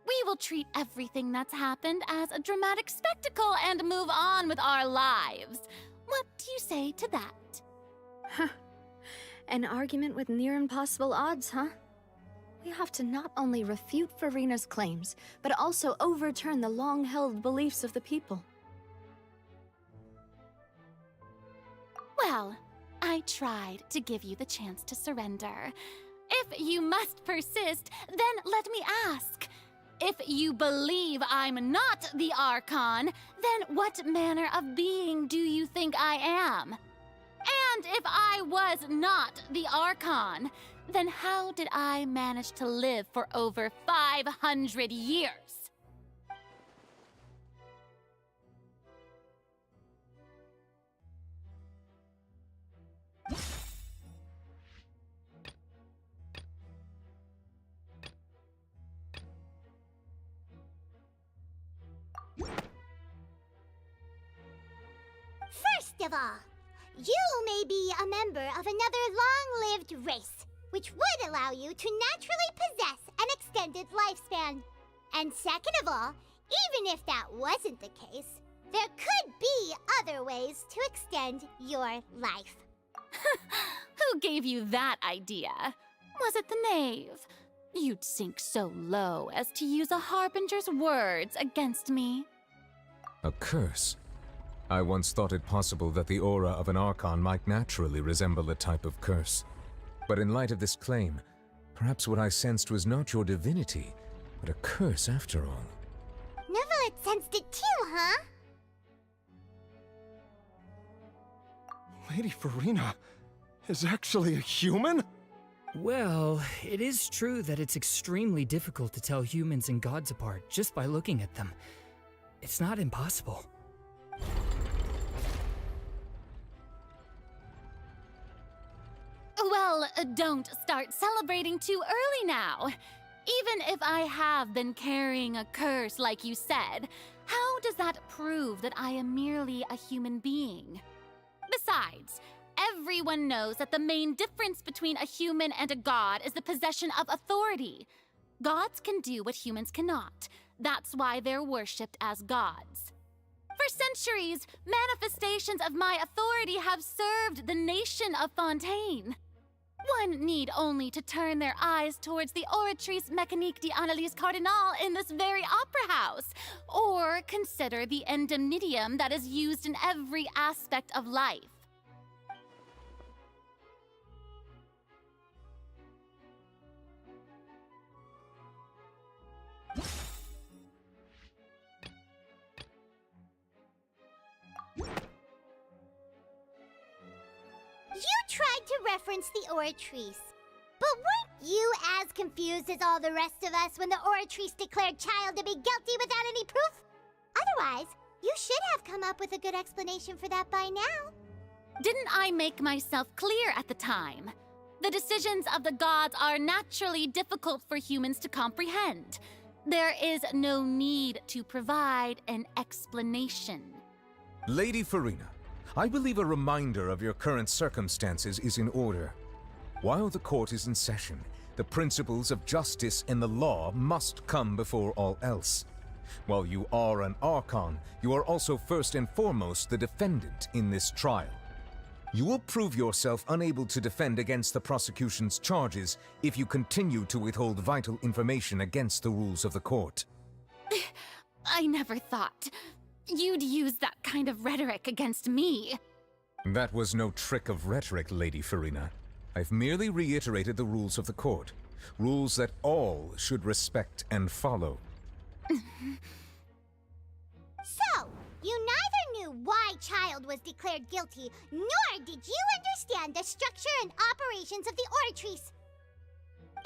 We will treat everything that's happened as a dramatic spectacle and move on with our lives. What do you say to that? Huh. An argument with near impossible odds, huh? We have to not only refute Farina's claims, but also overturn the long-held beliefs of the people. Well, I tried to give you the chance to surrender. If you must persist, then let me ask. If you believe I'm not the Archon, then what manner of being do you think I am? And if I was not the Archon, then how did I manage to live for over 500 years? First of all, you may be a member of another long-lived race, which would allow you to naturally possess an extended lifespan. And second of all, even if that wasn't the case, there could be other ways to extend your life. Who gave you that idea? Was it the knave? You'd sink so low as to use a harbinger's words against me. A curse? I once thought it possible that the aura of an Archon might naturally resemble a type of curse. But in light of this claim, perhaps what I sensed was not your divinity, but a curse after all. Neverlet sensed it too, huh? Lady Farina is actually a human? Well, it is true that it's extremely difficult to tell humans and gods apart just by looking at them. It's not impossible. Well, don't start celebrating too early now. Even if I have been carrying a curse like you said, how does that prove that I am merely a human being? Besides, everyone knows that the main difference between a human and a god is the possession of authority. Gods can do what humans cannot. That's why they're worshipped as gods. For centuries, manifestations of my authority have served the nation of Fontaine. One need only to turn their eyes towards the Oratrice Mécanique d'Analyse Cardinal in this very opera house, or consider the indemnitium that is used in every aspect of life. You tried to reference the Oratrice. But weren't you as confused as all the rest of us when the Oratrice declared Child to be guilty without any proof? Otherwise, you should have come up with a good explanation for that by now. Didn't I make myself clear at the time? The decisions of the gods are naturally difficult for humans to comprehend. There is no need to provide an explanation. Lady Farina, I believe a reminder of your current circumstances is in order. While the court is in session, the principles of justice and the law must come before all else. While you are an Archon, you are also first and foremost the defendant in this trial. You will prove yourself unable to defend against the prosecution's charges if you continue to withhold vital information against the rules of the court. I never thought you'd use that kind of rhetoric against me. That was no trick of rhetoric, Lady Farina. I've merely reiterated the rules of the court. Rules that all should respect and follow. So, you neither knew why Child was declared guilty, nor did you understand the structure and operations of the Oratrice.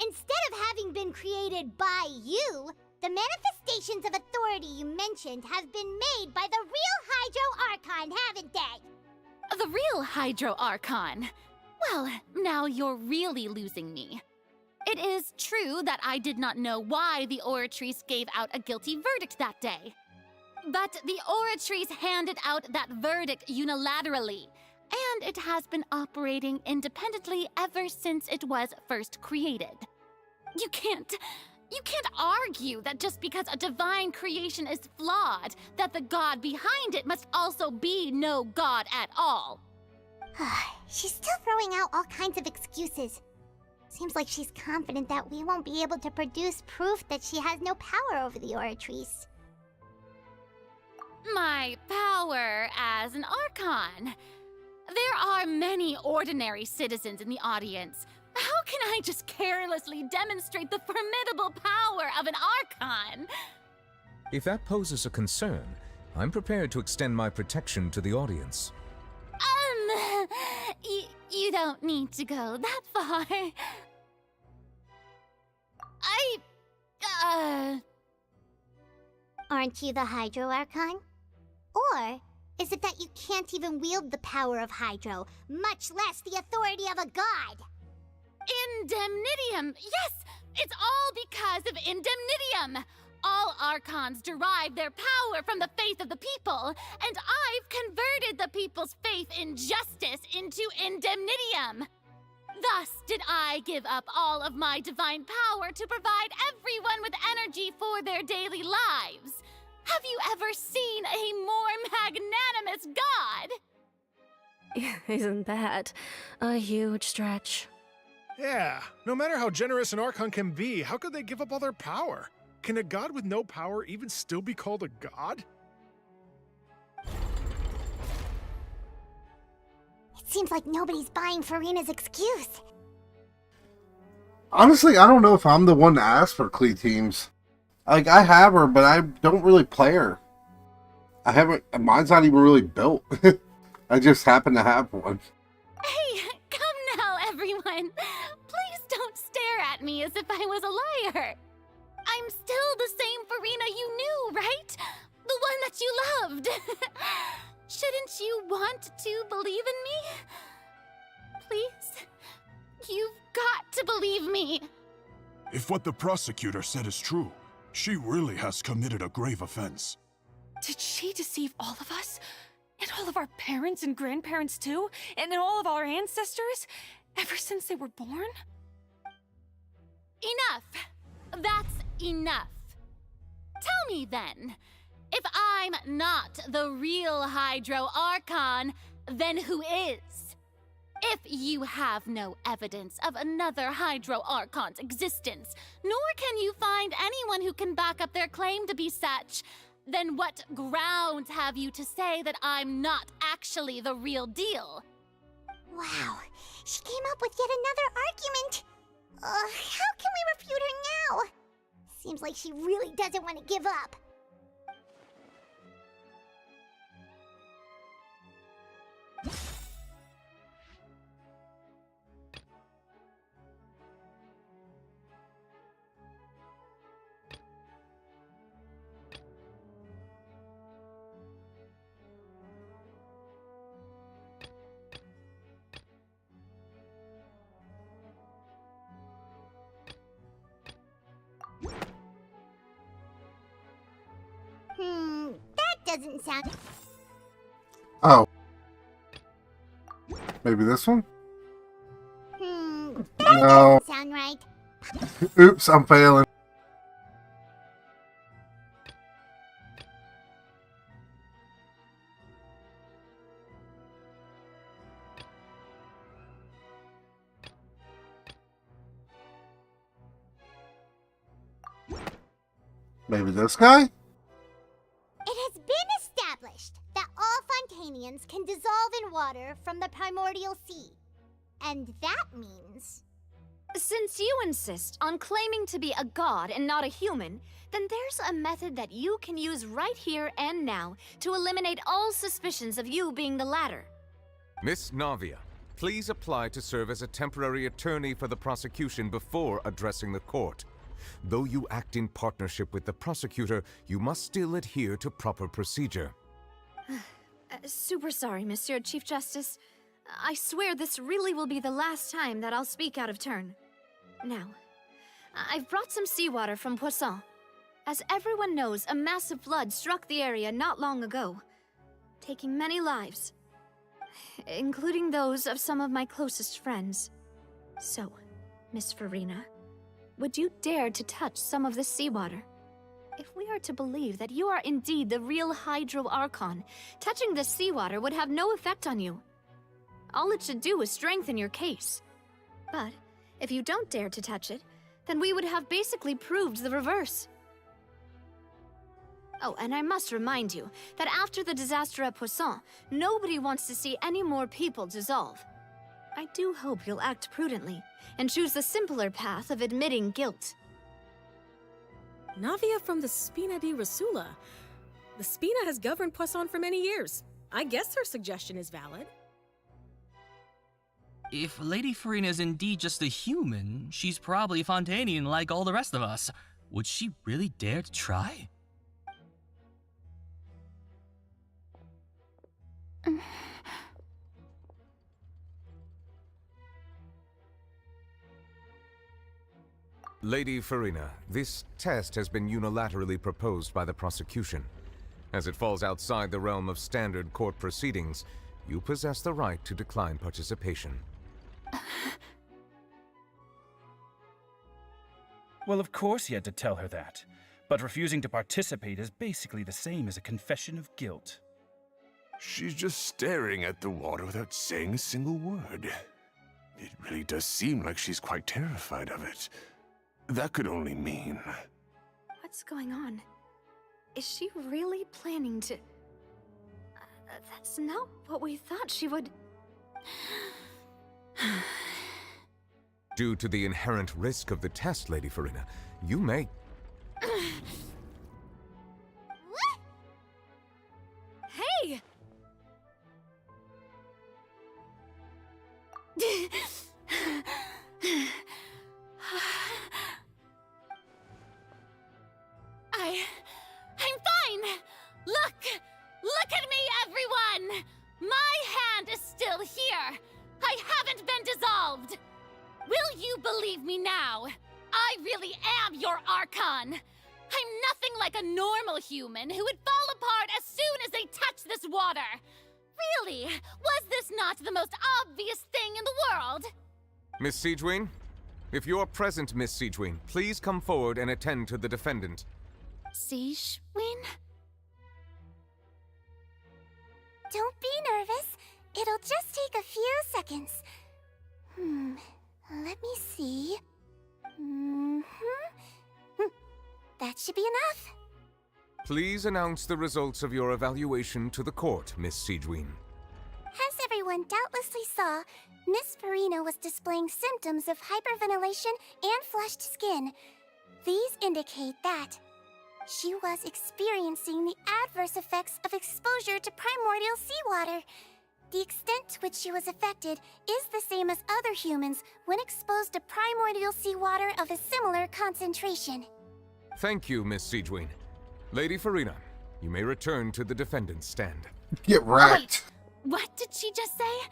Instead of having been created by you, the manifestations of authority you mentioned have been made by the real Hydro Archon, haven't they? The real Hydro Archon? Well, now you're really losing me. It is true that I did not know why the Oratrice gave out a guilty verdict that day. But the Oratrice handed out that verdict unilaterally, and it has been operating independently ever since it was first created. You can't argue that just because a divine creation is flawed, that the god behind it must also be no god at all. She's still throwing out all kinds of excuses. Seems like she's confident that we won't be able to produce proof that she has no power over the Oratrice. My power as an Archon. There are many ordinary citizens in the audience. How can I just carelessly demonstrate the formidable power of an Archon? If that poses a concern, I'm prepared to extend my protection to the audience. You don't need to go that far. Aren't you the Hydro Archon? Or is it that you can't even wield the power of Hydro, much less the authority of a god? Indemnitium! Yes! It's all because of Indemnitium! All Archons derive their power from the faith of the people, and I've converted the people's faith in justice into Indemnitium! Thus did I give up all of my divine power to provide everyone with energy for their daily lives. Have you ever seen a more magnanimous god? Isn't that a huge stretch? Yeah, no matter how generous an Archon can be, how could they give up all their power? Can a god with no power even still be called a god? It seems like nobody's buying Furina's excuse. Honestly, I don't know if I'm the one to ask for Klee teams. Like, I have her, but I don't really play her. I haven't, mine's not even really built. I just happen to have one. Hey, come now, everyone. Please don't stare at me as if I was a liar. I'm still the same Furina you knew, right? The one that you loved. Shouldn't you want to believe in me? Please? You've got to believe me. If what the prosecutor said is true, she really has committed a grave offense. Did she deceive all of us? And all of our parents and grandparents too? And all of our ancestors? Ever since they were born? Enough. That's enough. Tell me then, if I'm not the real Hydro Archon, then who is? If you have no evidence of another Hydro Archon's existence, nor can you find anyone who can back up their claim to be such, then what grounds have you to say that I'm not actually the real deal? Wow, she came up with yet another argument. How can we refute her now? Seems like she really doesn't want to give up. That doesn't sound... Oh. Maybe this one? That No. doesn't sound right. Oops, I'm failing. Maybe this guy? It has been established that all Fontainians can dissolve in water from the primordial sea. And that means... Since you insist on claiming to be a god and not a human, then there's a method that you can use right here and now to eliminate all suspicions of you being the latter. Miss Navia, please apply to serve as a temporary attorney for the prosecution before addressing the court. Though you act in partnership with the prosecutor, you must still adhere to proper procedure. Super sorry, Monsieur Chief Justice. I swear this really will be the last time that I'll speak out of turn. Now, I've brought some seawater from Poisson. As everyone knows, a massive flood struck the area not long ago, taking many lives, including those of some of my closest friends. So, Miss Furina, would you dare to touch some of this seawater? If we are to believe that you are indeed the real Hydro Archon, touching this seawater would have no effect on you. All it should do is strengthen your case. But if you don't dare to touch it, then we would have basically proved the reverse. Oh, and I must remind you that after the disaster at Poisson, nobody wants to see any more people dissolve. I do hope you'll act prudently and choose the simpler path of admitting guilt. Navia from the Spina di Rasula. The Spina has governed Poisson for many years. I guess her suggestion is valid. If Lady Farina is indeed just a human, she's probably Fontainian like all the rest of us. Would she really dare to try? Lady Farina, this test has been unilaterally proposed by the prosecution. As it falls outside the realm of standard court proceedings, you possess the right to decline participation. Well, of course he had to tell her that. But refusing to participate is basically the same as a confession of guilt. She's just staring at the water without saying a single word. It really does seem like she's quite terrified of it. That could only mean... What's going on? Is she really planning to... that's not what we thought she would... Due to the inherent risk of the test, Lady Farina, you may... Hey! I'm fine! Look at me, everyone! My hand is still here! I haven't been dissolved! Will you believe me now? I really am your Archon! I'm nothing like a normal human who would fall apart as soon as they touch this water! Really, was this not the most obvious thing in the world? Miss Siegewien? If you're present, Miss Siegewien, please come forward and attend to the defendant. Siegewien? Don't be nervous. It'll just take a few seconds. Let me see. That should be enough. Please announce the results of your evaluation to the court, Miss Siegewien. As everyone doubtlessly saw, Miss Farina was displaying symptoms of hyperventilation and flushed skin. These indicate that she was experiencing the adverse effects of exposure to primordial seawater. The extent to which she was affected is the same as other humans when exposed to primordial seawater of a similar concentration. Thank you, Miss Siegewien. Lady Farina, you may return to the defendant's stand. Get wrecked. What did she just say?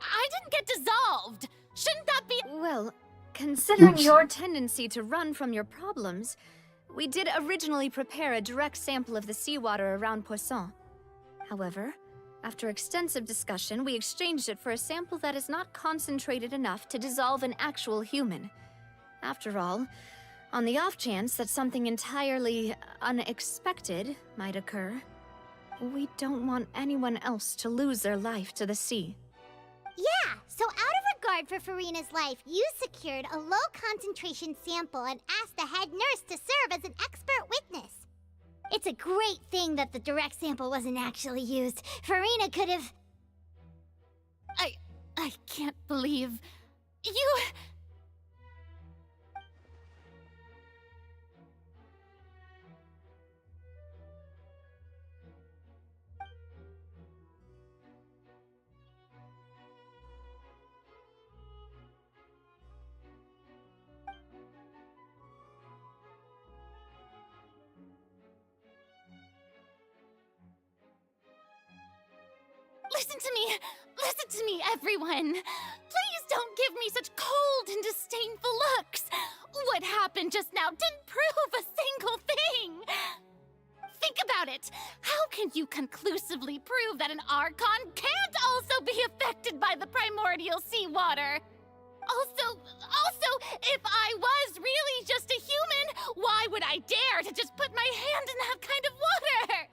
I didn't get dissolved! Shouldn't that be— Well, considering your tendency to run from your problems, we did originally prepare a direct sample of the seawater around Poisson. However, after extensive discussion, we exchanged it for a sample that is not concentrated enough to dissolve an actual human. After all, on the off chance that something entirely unexpected might occur, we don't want anyone else to lose their life to the sea. Yeah, so out of regard for Farina's life, you secured a low-concentration sample and asked the head nurse to serve as an expert witness. It's a great thing that the direct sample wasn't actually used. Farina could have... I can't believe... You... Listen to me, everyone! Please don't give me such cold and disdainful looks! What happened just now didn't prove a single thing! Think about it! How can you conclusively prove that an Archon can't also be affected by the primordial seawater? Also, if I was really just a human, why would I dare to just put my hand in that kind of water?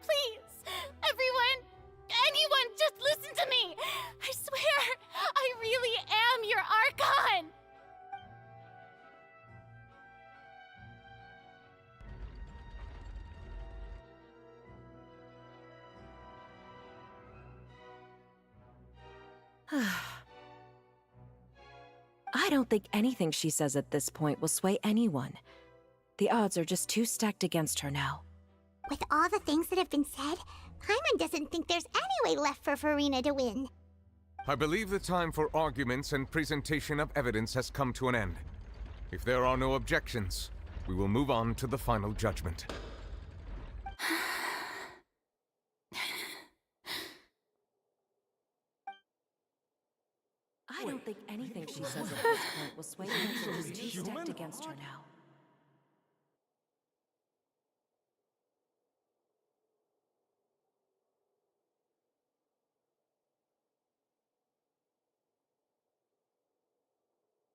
Please, anyone, just listen to me! I swear, I really am your Archon! I don't think anything she says at this point will sway anyone. The odds are just too stacked against her now. With all the things that have been said, Paimon doesn't think there's any way left for Farina to win. I believe the time for arguments and presentation of evidence has come to an end. If there are no objections, we will move on to the final judgment. I don't think anything she says at this point will sway anyone. She's too stacked against her now.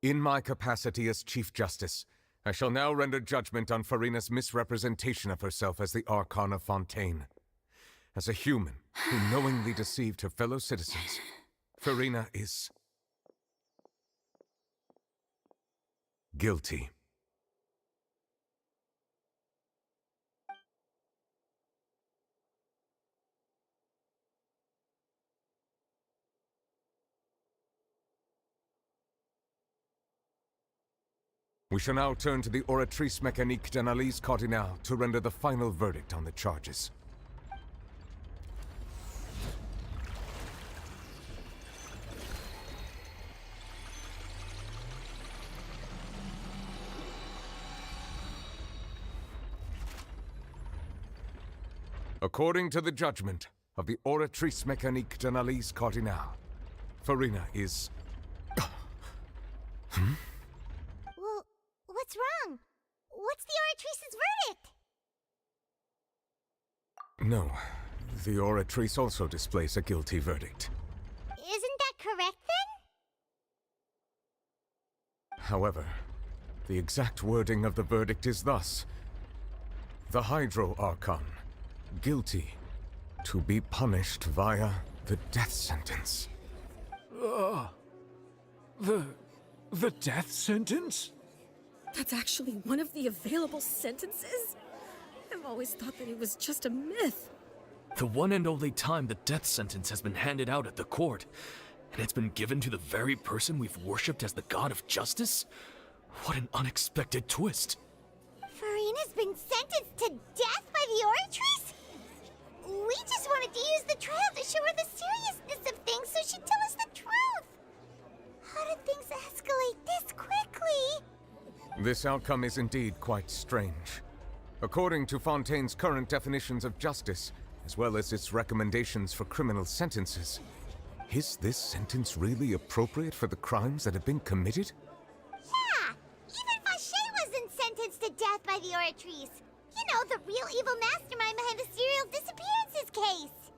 In my capacity as Chief Justice, I shall now render judgment on Farina's misrepresentation of herself as the Archon of Fontaine. As a human who knowingly deceived her fellow citizens, Farina is guilty. We shall now turn to the Oratrice Mécanique d'Analyse Cardinale to render the final verdict on the charges. According to the judgment of the Oratrice Mécanique d'Analyse Cardinale, Farina is... Well, what's wrong? What's the Oratrice's verdict? No, the Oratrice also displays a guilty verdict. Isn't that correct then? However, the exact wording of the verdict is thus: the Hydro Archon, guilty, to be punished via the death sentence. The death sentence? That's actually one of the available sentences? I've always thought that it was just a myth. The one and only time the death sentence has been handed out at the court, and it's been given to the very person we've worshipped as the god of justice? What an unexpected twist. Farina's been sentenced to death by the Oratrice? We just wanted to use the trial to show her the seriousness of things so she'd tell us the truth. How did things escalate this quickly? This outcome is indeed quite strange. According to Fontaine's current definitions of justice, as well as its recommendations for criminal sentences, is this sentence really appropriate for the crimes that have been committed? Yeah! Even Vacher wasn't sentenced to death by the Oratrice. You know, the real evil mastermind behind the serial disappearances case.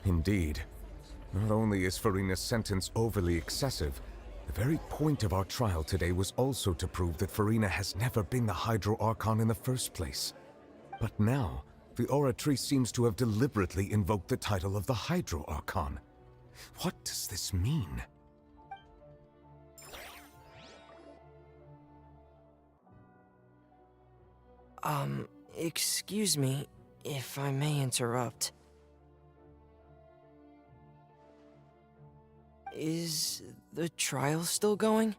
Indeed. Not only is Farina's sentence overly excessive, the very point of our trial today was also to prove that Farina has never been the Hydro Archon in the first place. But now, the Oratrice seems to have deliberately invoked the title of the Hydro Archon. What does this mean? Excuse me, if I may interrupt. Is the trial still going?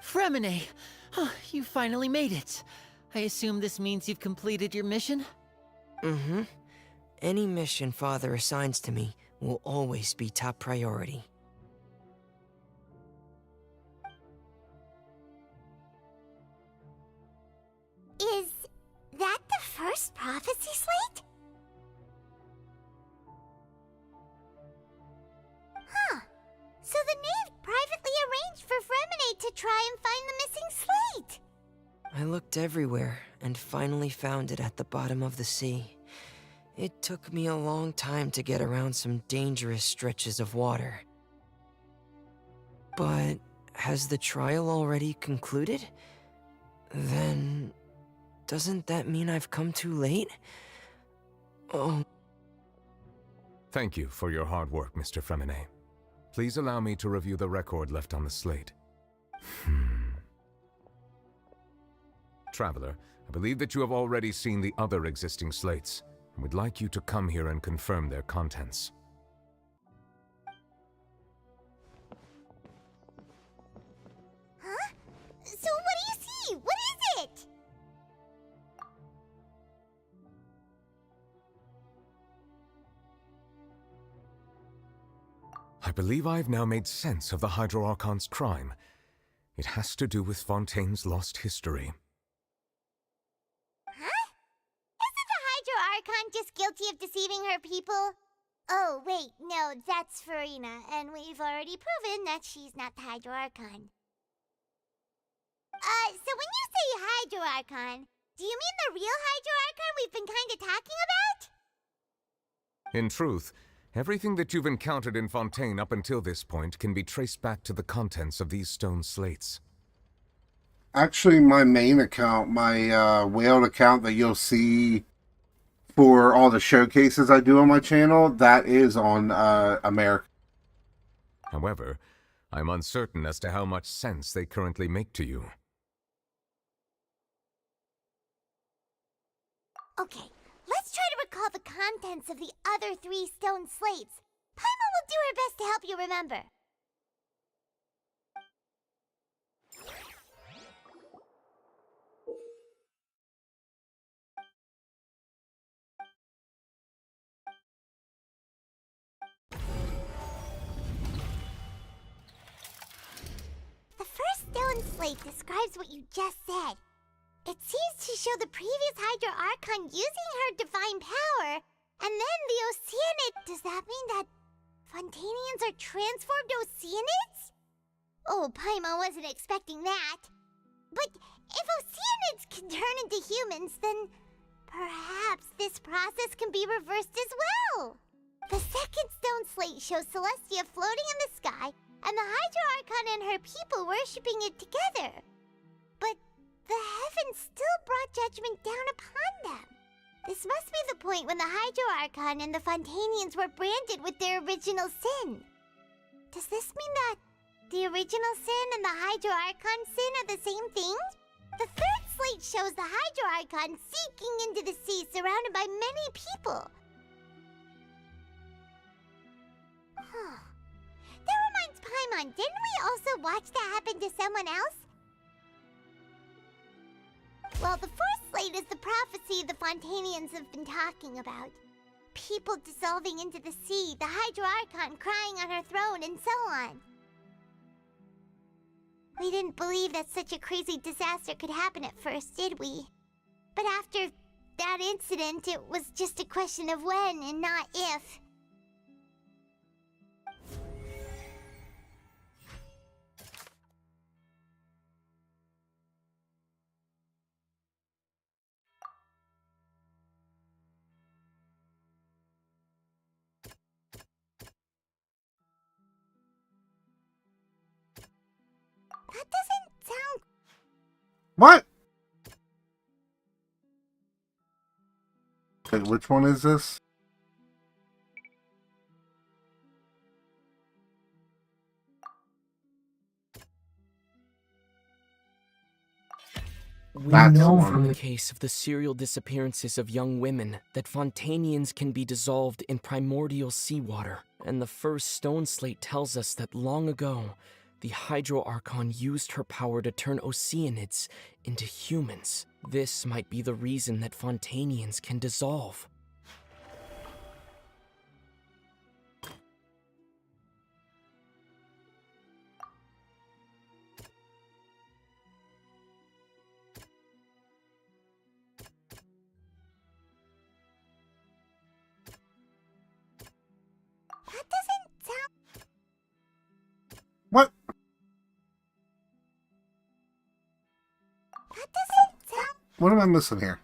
Fremine! Oh, you finally made it. I assume this means you've completed your mission? Mm-hmm. Any mission Father assigns to me will always be top priority. Is that the first prophecy slate? Huh. So the knave privately arranged for Fremine to try and find the missing slate. I looked everywhere and finally found it at the bottom of the sea. It took me a long time to get around some dangerous stretches of water. But has the trial already concluded? Then doesn't that mean I've come too late? Oh. Thank you for your hard work, Mr. Fremine. Please allow me to review the record left on the slate. Traveler, I believe that you have already seen the other existing slates, and would like you to come here and confirm their contents. believe I've now made sense of the Hydro Archon's crime. It has to do with Fontaine's lost history. Huh? Isn't the Hydro Archon just guilty of deceiving her people? Oh, wait, no, that's Farina, and we've already proven that she's not the Hydro Archon. So when you say Hydro Archon, do you mean the real Hydro Archon we've been kinda talking about? In truth, everything that you've encountered in Fontaine up until this point can be traced back to the contents of these stone slates. Actually, my main account, my whaled account that you'll see for all the showcases I do on my channel, that is on America. However, I'm uncertain as to how much sense they currently make to you. Okay, let's try to recall the contents of the other 3 stone slates. Paimon will do her best to help you remember. The first stone slate describes what you just said. It seems to show the previous Hydro Archon using her divine power, and then the Oceanids. Does that mean that Fontainians are transformed Oceanids? Oh, Paimon wasn't expecting that. But if Oceanids can turn into humans, then perhaps this process can be reversed as well. The second stone slate shows Celestia floating in the sky, and the Hydro Archon and her people worshipping it together. But the heavens still brought judgment down upon them. This must be the point when the Hydro Archon and the Fontainians were branded with their original sin. Does this mean that the original sin and the Hydro Archon sin are the same thing? The third slate shows the Hydro Archon sinking into the sea surrounded by many people. That reminds Paimon, didn't we also watch that happen to someone else? Well, the fourth slate is the prophecy the Fontainians have been talking about. People dissolving into the sea, the Hydro Archon crying on her throne, and so on. We didn't believe that such a crazy disaster could happen at first, did we? But after that incident, it was just a question of when and not if. That doesn't sound... What? Okay, which one is this? We That's know one. from the case of the serial disappearances of young women that Fontainians can be dissolved in primordial seawater, and the first stone slate tells us that long ago, the Hydro Archon used her power to turn Oceanids into humans. This might be the reason that Fontainians can dissolve. That doesn't sound... What? That doesn't sound... What am I missing here?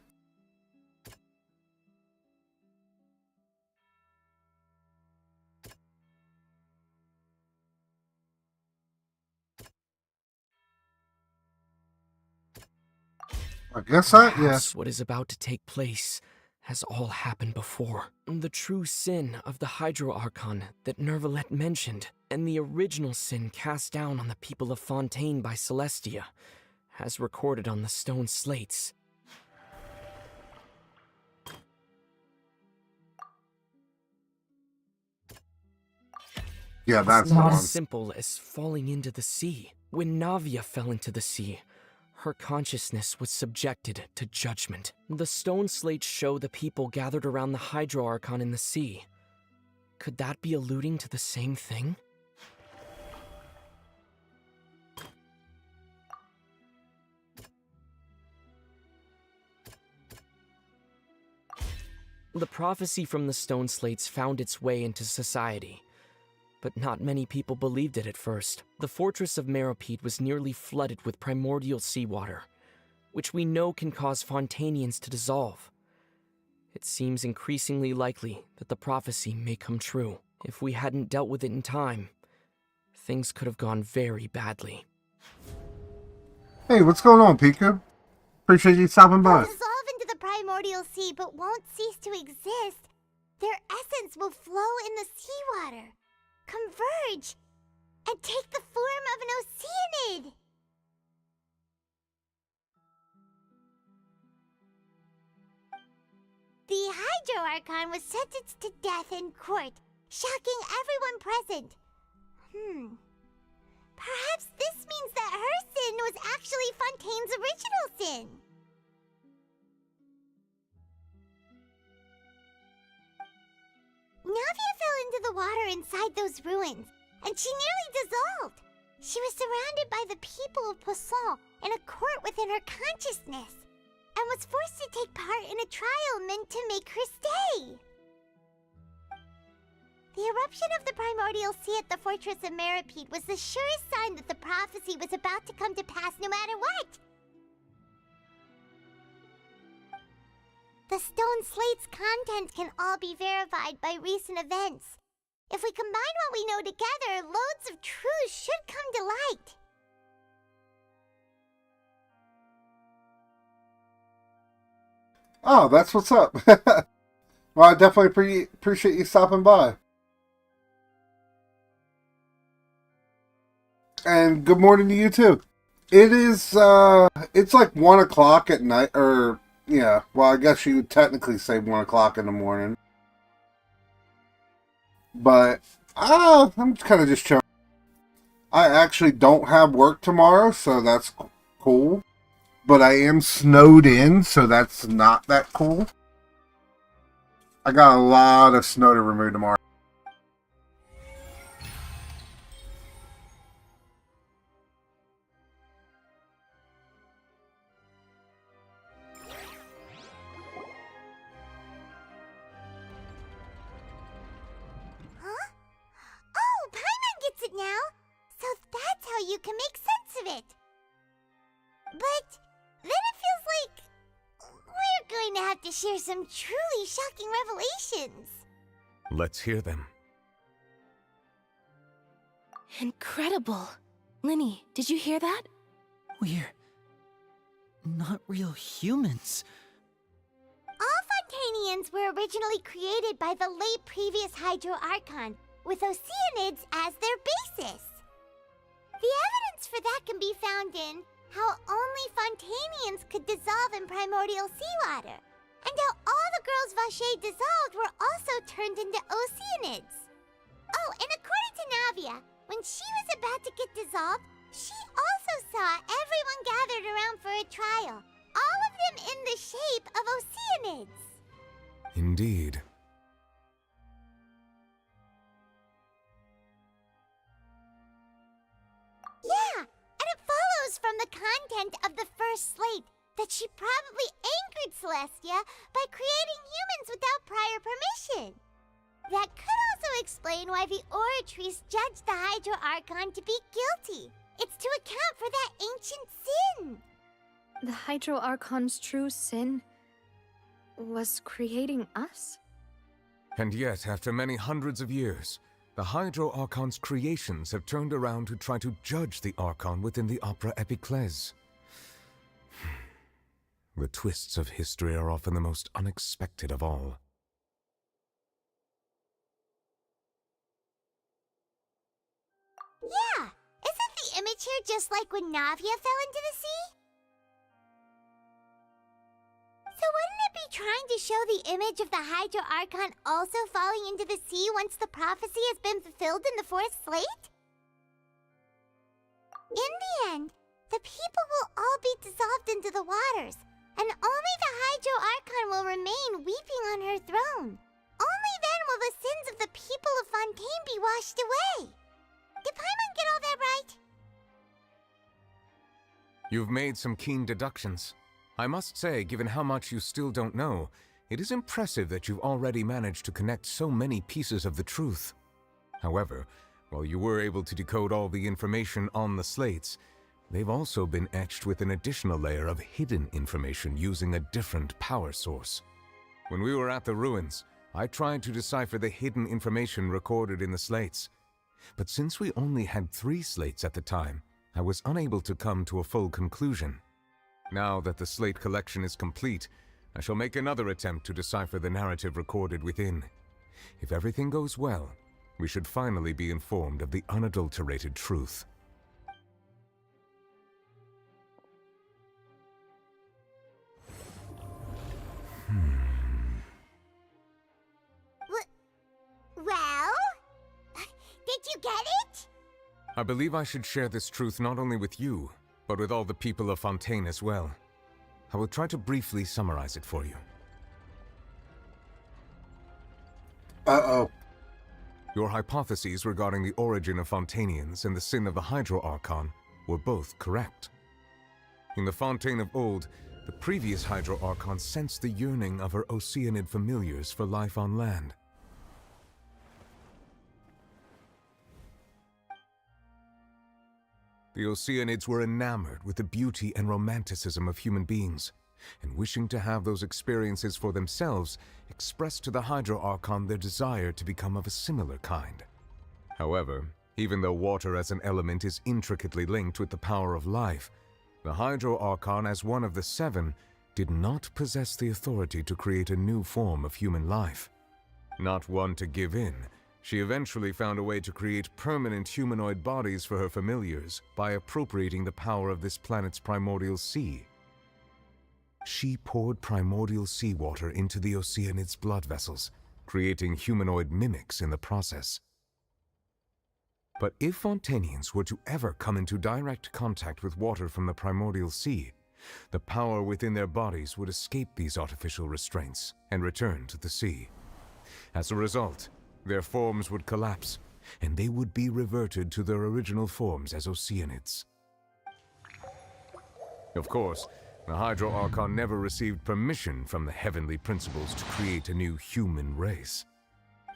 I guess that, Perhaps yes. what is about to take place has all happened before. The true sin of the Hydro Archon that Nervalette mentioned, and the original sin cast down on the people of Fontaine by Celestia, as recorded on the stone slates. Yeah, that's It's the not one. as simple as falling into the sea. When Navia fell into the sea, her consciousness was subjected to judgment. The stone slates show the people gathered around the Hydro Archon in the sea. Could that be alluding to the same thing? The prophecy from the stone slates found its way into society, but not many people believed it at first. The fortress of Meropide was nearly flooded with primordial seawater, which we know can cause Fontainians to dissolve. It seems increasingly likely that the prophecy may come true. If we hadn't dealt with it in time, things could have gone very badly. Hey, what's going on, Pika? Appreciate you stopping by. Dissolve into the primordial sea but won't cease to exist. Their essence will flow in the seawater, converge, and take the form of an oceanid. The Hydro Archon was sentenced to death in court, shocking everyone present. Perhaps this means that her sin was actually Fontaine's original sin. Navia fell into the water inside those ruins, and she nearly dissolved. She was surrounded by the people of Poisson in a court within her consciousness, and was forced to take part in a trial meant to make her stay. The eruption of the primordial sea at the fortress of Meropide was the surest sign that the prophecy was about to come to pass no matter what. The stone slate's content can all be verified by recent events. If we combine what we know together, loads of truths should come to light. Oh, that's what's up. Well, I definitely appreciate you stopping by. And good morning to you too. It is, it's like 1 o'clock at night, or, yeah, well, I guess you would technically say 1 o'clock in the morning. But, I'm kind of just chilling. I actually don't have work tomorrow, so that's cool. But I am snowed in, so that's not that cool. I got a lot of snow to remove tomorrow. It now, so that's how you can make sense of it. But then it feels like we're going to have to share some truly shocking revelations. Let's hear them. Incredible. Linny, did you hear that? We're not real humans. All Fontainians were originally created by the late previous Hydro Archon, with oceanids as their basis. The evidence for that can be found in how only Fontainians could dissolve in primordial seawater, and how all the girls Vacher dissolved were also turned into oceanids. Oh, and according to Navia, when she was about to get dissolved, she also saw everyone gathered around for a trial, all of them in the shape of oceanids. Indeed. Yeah, and it follows from the content of the first slate that she probably angered Celestia by creating humans without prior permission. That could also explain why the Oratrice judged the Hydro Archon to be guilty. It's to account for that ancient sin. The Hydro Archon's true sin was creating us? And yet, after many hundreds of years, the Hydro Archon's creations have turned around to try to judge the Archon within the Opera Epiclese. The twists of history are often the most unexpected of all. Yeah, isn't the image here just like when Navia fell into the sea? So wouldn't it be trying to show the image of the Hydro Archon also falling into the sea once the prophecy has been fulfilled in the fourth slate? In the end, the people will all be dissolved into the waters, and only the Hydro Archon will remain weeping on her throne. Only then will the sins of the people of Fontaine be washed away. Did Paimon get all that right? You've made some keen deductions. I must say, given how much you still don't know, It is impressive that you've already managed to connect so many pieces of the truth. However, while you were able to decode all the information on the slates, they've also been etched with an additional layer of hidden information using a different power source. When we were at the ruins, I tried to decipher the hidden information recorded in the slates. But since we only had 3 slates at the time, I was unable to come to a full conclusion. Now that the slate collection is complete, I shall make another attempt to decipher the narrative recorded within. If everything goes well, we should finally be informed of the unadulterated truth. Well? Did you get it? I believe I should share this truth not only with you, but with all the people of Fontaine as well. I will try to briefly summarize it for you. Uh-oh. Your hypotheses regarding the origin of Fontainians and the sin of the Hydro Archon were both correct. In the Fontaine of old, the previous Hydro Archon sensed the yearning of her Oceanid familiars for life on land. The Oceanids were enamored with the beauty and romanticism of human beings, and wishing to have those experiences for themselves, expressed to the Hydro Archon their desire to become of a similar kind. However, even though water as an element is intricately linked with the power of life, the Hydro Archon, as one of the 7, did not possess the authority to create a new form of human life. Not one to give in, she eventually found a way to create permanent humanoid bodies for her familiars by appropriating the power of this planet's primordial sea. She poured primordial seawater into the Oceanids' blood vessels, creating humanoid mimics in the process. But if Fontainians were to ever come into direct contact with water from the primordial sea, the power within their bodies would escape these artificial restraints and return to the sea. As a result, their forms would collapse, and they would be reverted to their original forms as Oceanids. Of course, the Hydro Archon never received permission from the heavenly principles to create a new human race.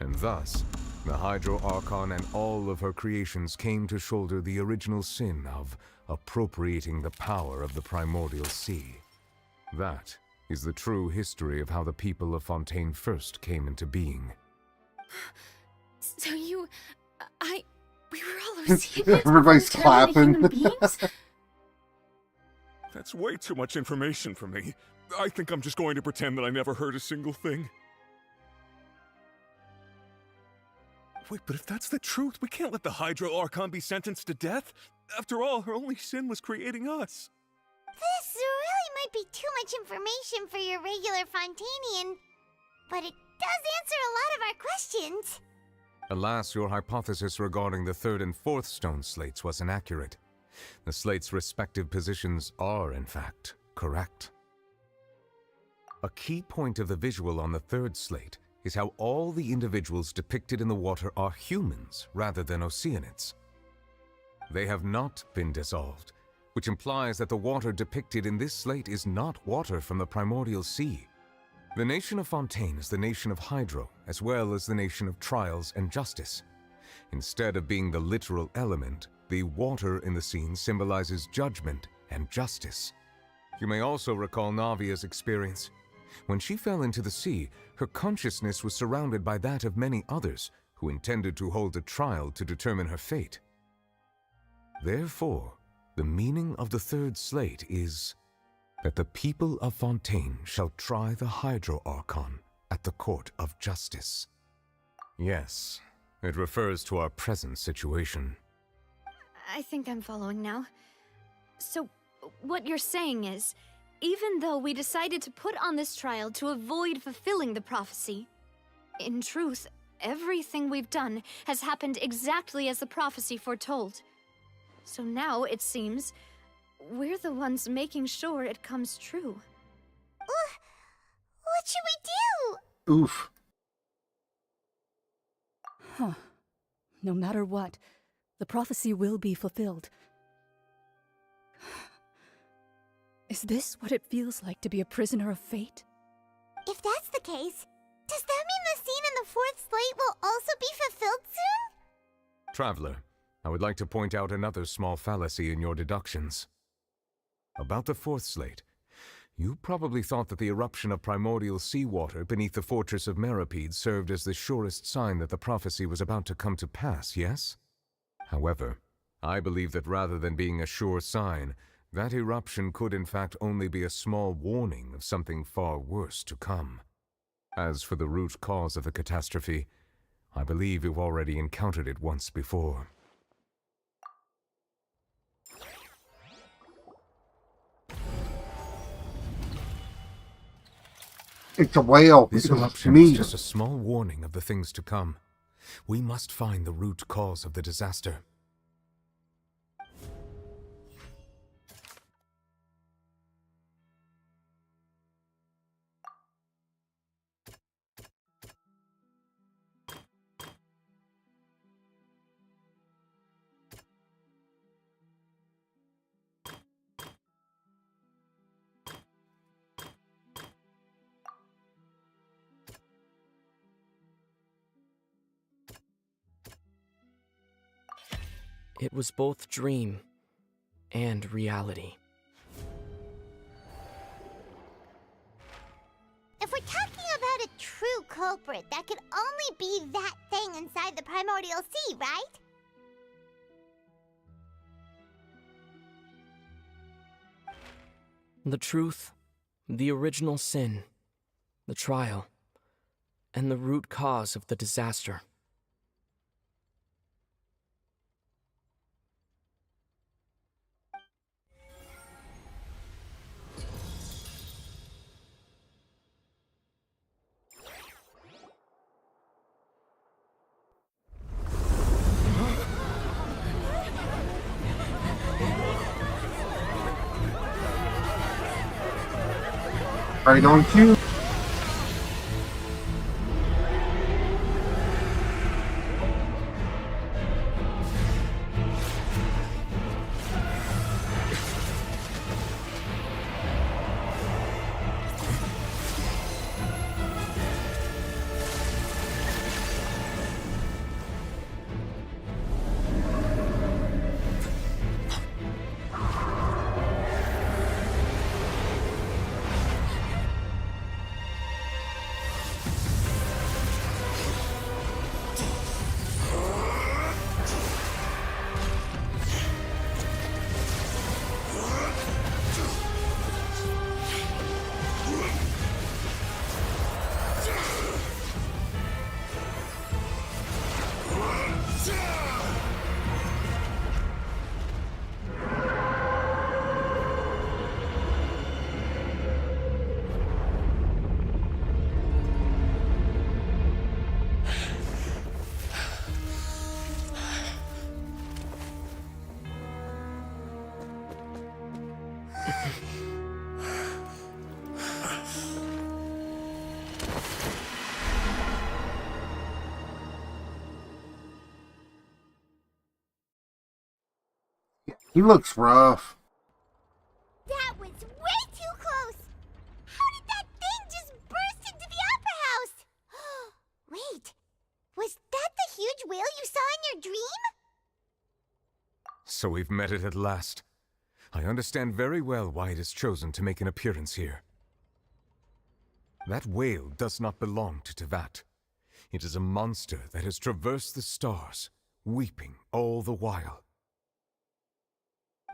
And thus, the Hydro Archon and all of her creations came to shoulder the original sin of appropriating the power of the primordial sea. That is the true history of how the people of Fontaine first came into being. So we were all Oceanids. Everybody's clapping. Human beings? That's way too much information for me. I think I'm just going to pretend that I never heard a single thing. Wait, but if that's the truth, we can't let the Hydro Archon be sentenced to death. After all, her only sin was creating us. This really might be too much information for your regular Fontainian, but it does answer a lot of our questions. Alas, your hypothesis regarding the 3rd and 4th stone slates was inaccurate. The slates' respective positions are, in fact, correct. A key point of the visual on the 3rd slate is how all the individuals depicted in the water are humans rather than Oceanids. They have not been dissolved, which implies that the water depicted in this slate is not water from the primordial sea. The nation of Fontaine is the nation of Hydro, as well as the nation of trials and justice. Instead of being the literal element, the water in the scene symbolizes judgment and justice. You may also recall Navia's experience. When she fell into the sea, her consciousness was surrounded by that of many others who intended to hold a trial to determine her fate. Therefore, the meaning of the 3rd slate is that the people of Fontaine shall try the Hydro Archon at the court of justice. Yes, it refers to our present situation. I think I'm following now. So, what you're saying is, even though we decided to put on this trial to avoid fulfilling the prophecy, in truth, everything we've done has happened exactly as the prophecy foretold. So now, it seems, we're the ones making sure it comes true. What should we do? Oof. Huh. No matter what, the prophecy will be fulfilled. Is this what it feels like to be a prisoner of fate? If that's the case, does that mean the scene in the fourth slate will also be fulfilled soon? Traveler, I would like to point out another small fallacy in your deductions. About the fourth slate, you probably thought that the eruption of primordial seawater beneath the fortress of Meripede served as the surest sign that the prophecy was about to come to pass, yes? However, I believe that rather than being a sure sign, that eruption could in fact only be a small warning of something far worse to come. As for the root cause of the catastrophe, I believe you've already encountered it once before. It's a whale. This It's eruption me. is just a small warning of the things to come. We must find the root cause of the disaster. It was both dream and reality. If we're talking about a true culprit, that could only be that thing inside the primordial sea, right? The truth, the original sin, the trial, and the root cause of the disaster. Right on cue. He looks rough. That was way too close! How did that thing just burst into the opera house? Wait, was that the huge whale you saw in your dream? So we've met it at last. I understand very well why it has chosen to make an appearance here. That whale does not belong to Tevat. It is a monster that has traversed the stars, weeping all the while.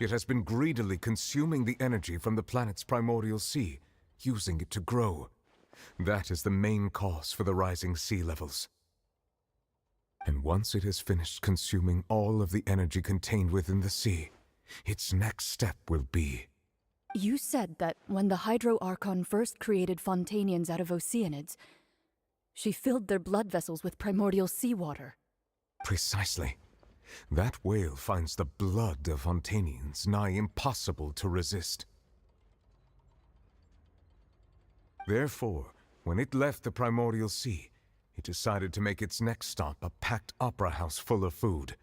It has been greedily consuming the energy from the planet's primordial sea, using it to grow. That is the main cause for the rising sea levels. And once it has finished consuming all of the energy contained within the sea, its next step will be... You said that when the Hydro Archon first created Fontainians out of Oceanids, she filled their blood vessels with primordial seawater. Precisely. That whale finds the blood of Fontainians nigh impossible to resist. Therefore, when it left the primordial sea, it decided to make its next stop a packed opera house full of food.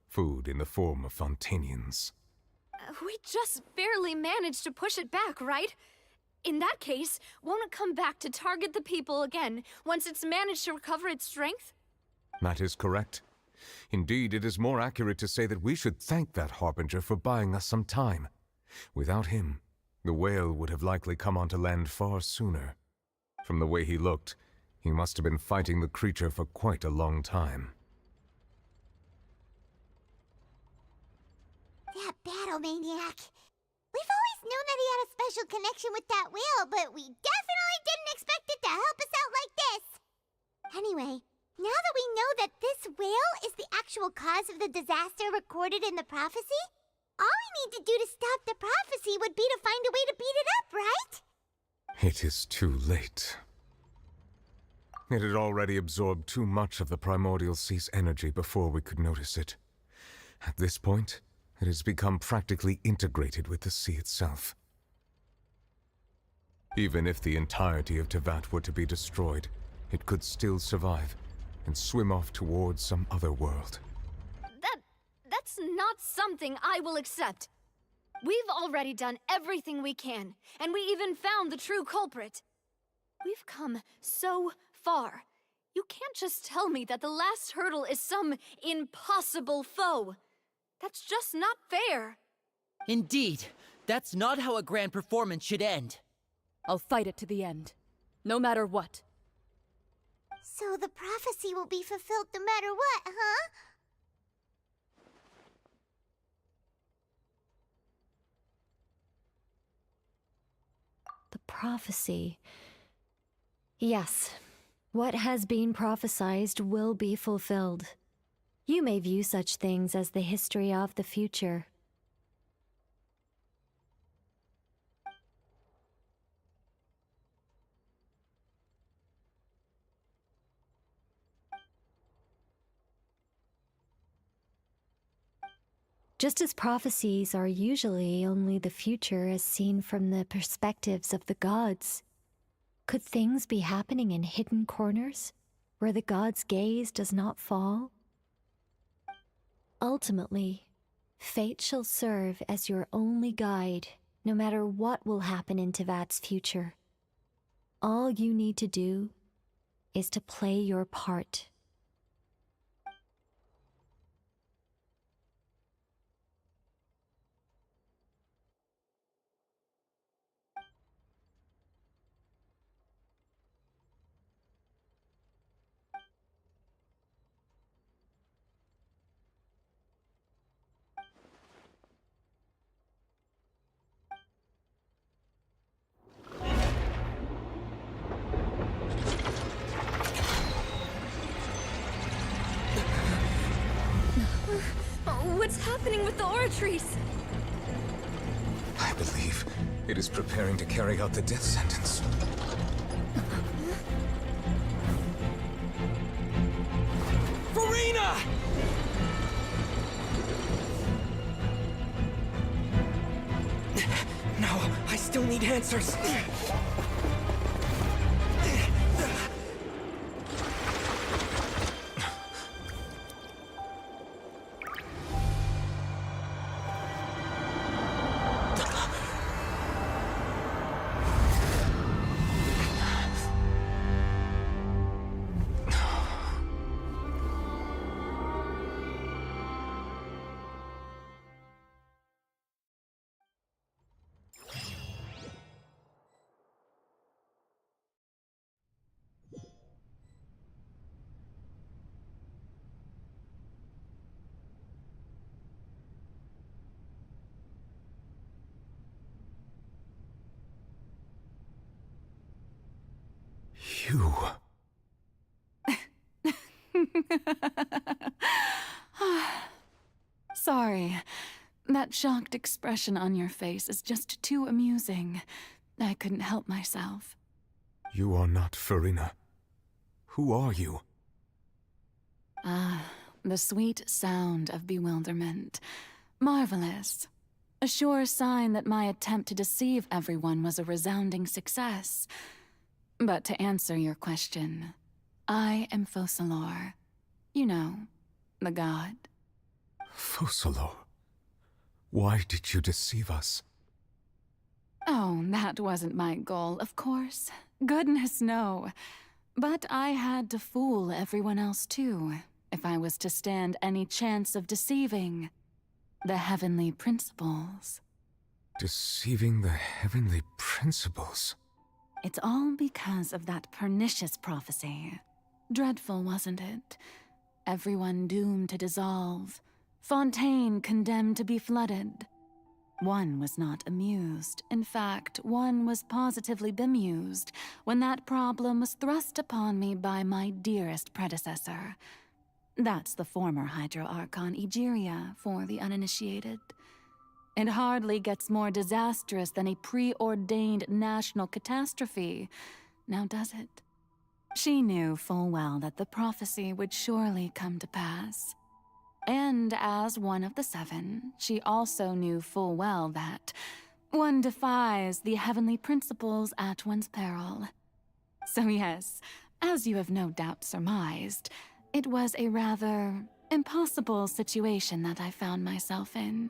Food in the form of Fontainians. We just barely managed to push it back, right? In that case, won't it come back to target the people again once it's managed to recover its strength? That is correct. Indeed, it is more accurate to say that we should thank that Harbinger for buying us some time. Without him, the whale would have likely come onto land far sooner. From the way he looked, he must have been fighting the creature for quite a long time. That battle maniac. We've always known that he had a special connection with that whale, but we definitely didn't expect it to help us out like this. Anyway, now that we know that this whale is the actual cause of the disaster recorded in the prophecy, all we need to do to stop the prophecy would be to find a way to beat it up, right? It is too late. It had already absorbed too much of the primordial sea's energy before we could notice it. At this point, it has become practically integrated with the sea itself. Even if the entirety of Tevat were to be destroyed, it could still survive and swim off towards some other world. That's not something I will accept. We've already done everything we can, and we even found the true culprit. We've come so far. You can't just tell me that the last hurdle is some impossible foe. That's just not fair. Indeed, that's not how a grand performance should end. I'll fight it to the end, no matter what. So the prophecy will be fulfilled no matter what, huh? The prophecy. Yes, what has been prophesied will be fulfilled. You may view such things as the history of the future. Just as prophecies are usually only the future as seen from the perspectives of the gods, could things be happening in hidden corners, where the gods' gaze does not fall? Ultimately, fate shall serve as your only guide, no matter what will happen in Tevat's future. All you need to do is to play your part. What's happening with the oratories? I believe it is preparing to carry out the death sentence. Furina! No, I still need answers. You... Sorry. That shocked expression on your face is just too amusing. I couldn't help myself. You are not Furina. Who are you? Ah, the sweet sound of bewilderment. Marvelous. A sure sign that my attempt to deceive everyone was a resounding success. But to answer your question, I am Focalor. You know, the god. Focalor? Why did you deceive us? Oh, that wasn't my goal, of course. Goodness, no. But I had to fool everyone else too, if I was to stand any chance of deceiving the heavenly principles. Deceiving the heavenly principles? It's all because of that pernicious prophecy. Dreadful, wasn't it? Everyone doomed to dissolve. Fontaine condemned to be flooded. One was not amused. In fact, one was positively bemused when that problem was thrust upon me by my dearest predecessor. That's the former Hydro Archon Egeria, for the uninitiated. It hardly gets more disastrous than a preordained national catastrophe, now does it? She knew full well that the prophecy would surely come to pass. And as one of the seven, she also knew full well that one defies the heavenly principles at one's peril. So yes, as you have no doubt surmised, it was a rather impossible situation that I found myself in.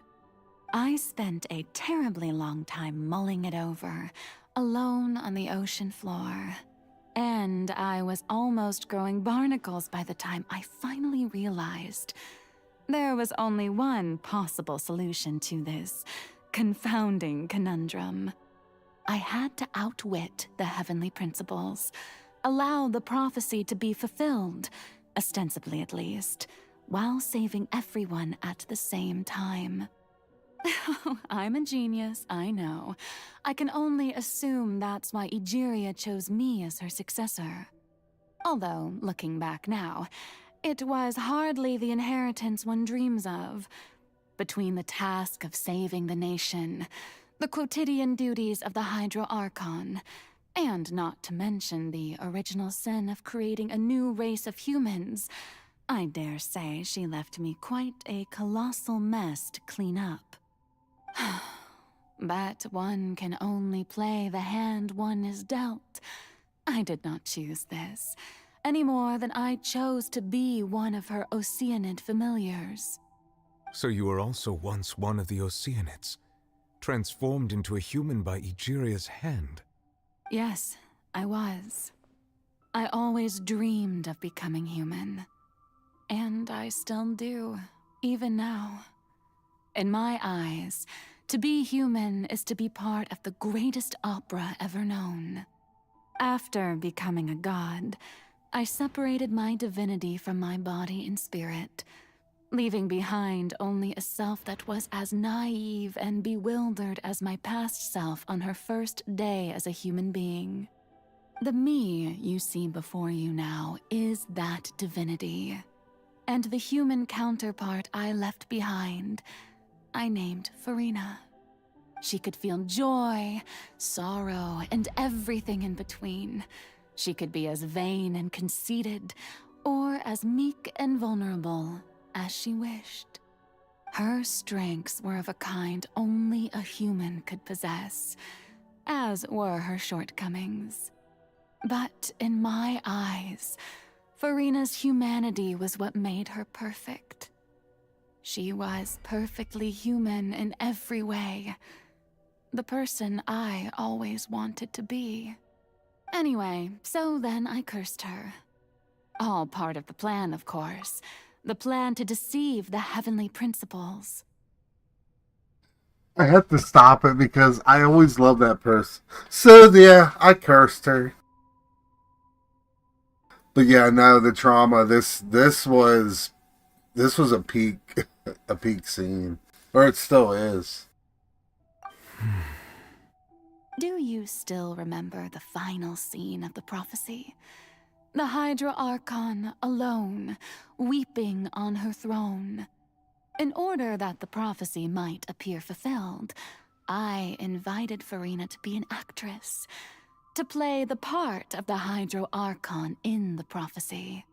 I spent a terribly long time mulling it over, alone on the ocean floor. And I was almost growing barnacles by the time I finally realized there was only one possible solution to this confounding conundrum. I had to outwit the heavenly principles, allow the prophecy to be fulfilled, ostensibly at least, while saving everyone at the same time. I'm a genius, I know. I can only assume that's why Egeria chose me as her successor. Although, looking back now, it was hardly the inheritance one dreams of. Between the task of saving the nation, the quotidian duties of the Hydro Archon, and not to mention the original sin of creating a new race of humans, I dare say she left me quite a colossal mess to clean up. But one can only play the hand one is dealt. I did not choose this, any more than I chose to be one of her Oceanid familiars. So you were also once one of the Oceanids, transformed into a human by Egeria's hand? Yes, I was. I always dreamed of becoming human. And I still do, even now. In my eyes, to be human is to be part of the greatest opera ever known. After becoming a god, I separated my divinity from my body and spirit, leaving behind only a self that was as naive and bewildered as my past self on her first day as a human being. The me you see before you now is that divinity, and the human counterpart I left behind, I named Furina. She could feel joy, sorrow, and everything in between. She could be as vain and conceited, or as meek and vulnerable as she wished. Her strengths were of a kind only a human could possess, as were her shortcomings. But in my eyes, Furina's humanity was what made her perfect. She was perfectly human in every way. The person I always wanted to be. Anyway, so then I cursed her. All part of the plan, of course. The plan to deceive the heavenly principles. I had to stop it because I always love that person. So yeah, I cursed her. But yeah, no, the trauma. This was a peak a peak scene, or it still is. Do you still remember the final scene of the prophecy? The Hydra Archon alone, weeping on her throne. In order that the prophecy might appear fulfilled, I invited Furina to be an actress, to play the part of the Hydro Archon in the prophecy.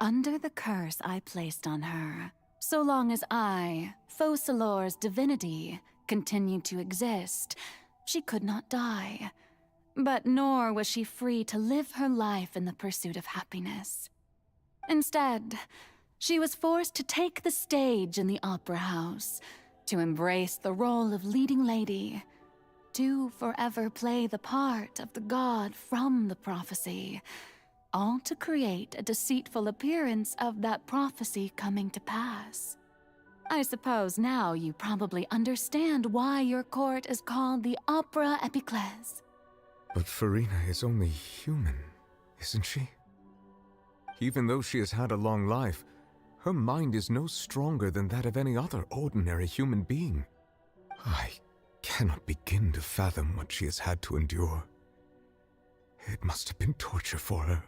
Under the curse I placed on her, so long as I, Focalor's divinity, continued to exist, she could not die. But nor was she free to live her life in the pursuit of happiness. Instead, she was forced to take the stage in the opera house, to embrace the role of leading lady. to forever play the part of the god from the prophecy, all to create a deceitful appearance of that prophecy coming to pass. I suppose now you probably understand why your court is called the Opera Epiclese. But Farina is only human, isn't she? Even though she has had a long life, her mind is no stronger than that of any other ordinary human being. I cannot begin to fathom what she has had to endure. It must have been torture for her.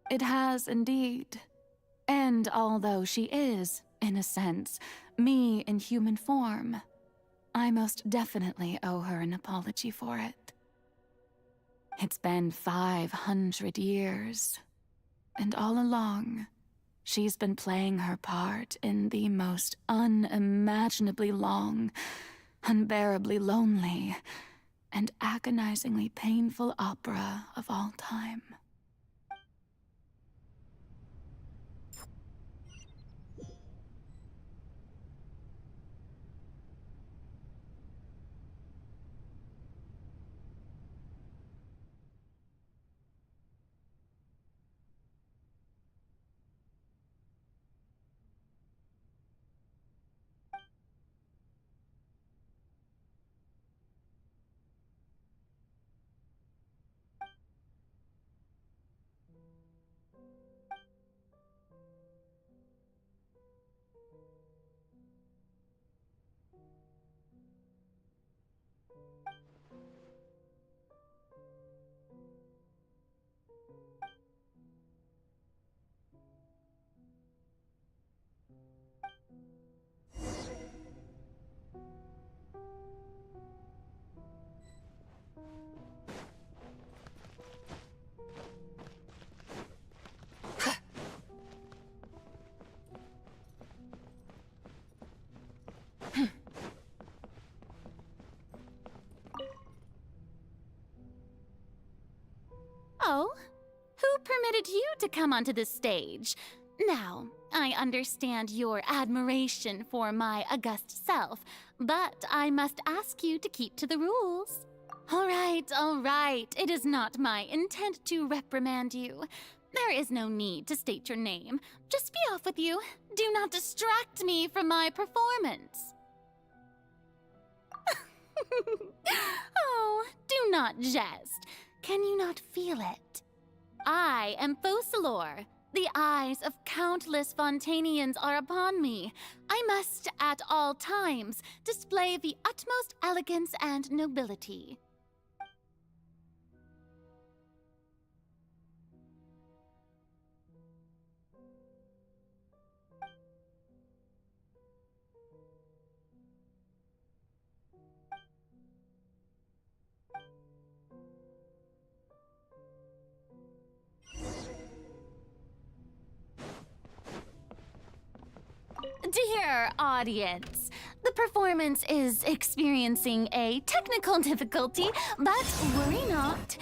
It has indeed. And although she is, in a sense, me in human form, I most definitely owe her an apology for it. It's been 500 years, and all along, she's been playing her part in the most unimaginably long, unbearably lonely, and agonizingly painful opera of all time. Oh, who permitted you to come onto the stage? Now, I understand your admiration for my august self, but I must ask you to keep to the rules. All right. It is not my intent to reprimand you. There is no need to state your name. Just be off with you. Do not distract me from my performance. Oh, do not jest. Can you not feel it? I am Focalor. The eyes of countless Fontainians are upon me. I must, at all times, display the utmost elegance and nobility. Dear audience, the performance is experiencing a technical difficulty, but worry not.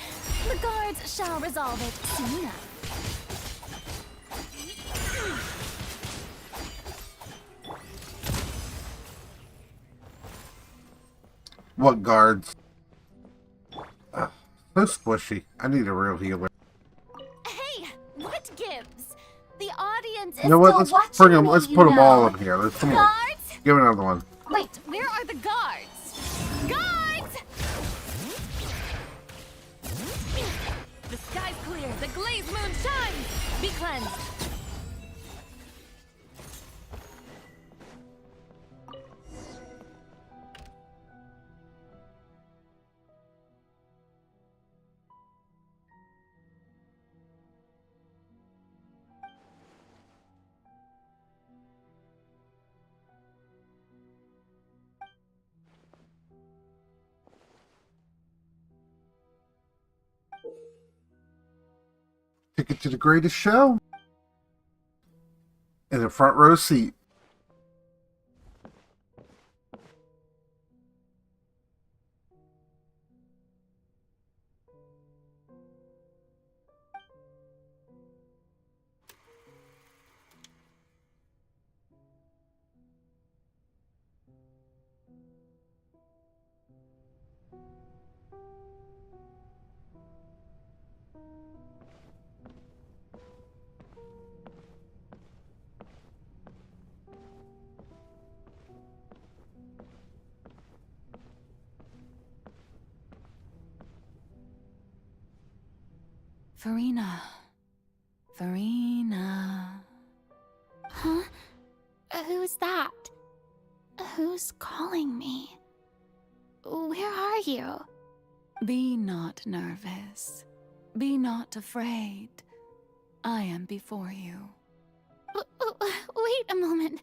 The guards shall resolve it soon enough. What guards? So squishy. I need a real healer. Hey, what gives? The audience is You know what? still Let's watching bring them. me, Let's you put them all know. in here. Let's come on. Guards? Give another one. Wait, where are the guards? Guards! The sky's clear. The glazed moon shines. Be cleansed. Ticket to the greatest show. In a front row seat. Farina. Farina. Huh? Who's that? Who's calling me? Where are you? Be not nervous. Be not afraid. I am before you. Wait a moment.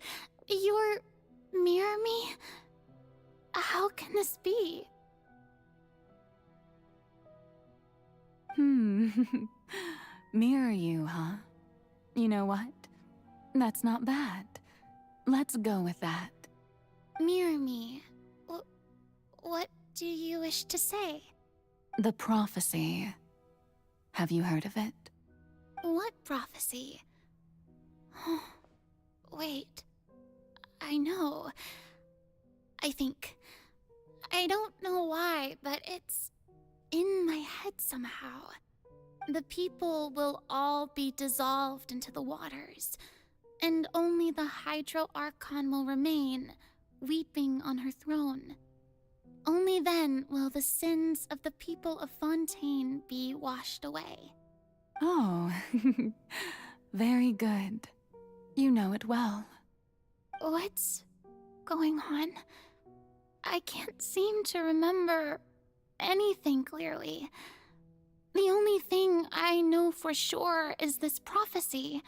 You're Mirror Me? How can this be? Mirror you, huh? You know what? That's not bad. Let's go with that. Mirror Me. What do you wish to say? The prophecy. Have you heard of it? What prophecy? Wait. I know. I think. I don't know why, but it's in my head somehow. The people will all be dissolved into the waters, and only the Hydro Archon will remain, weeping on her throne. Only then will the sins of the people of Fontaine be washed away. Oh, very good. You know it well. What's going on? I can't seem to remember anything clearly. The only thing I know for sure is this prophecy.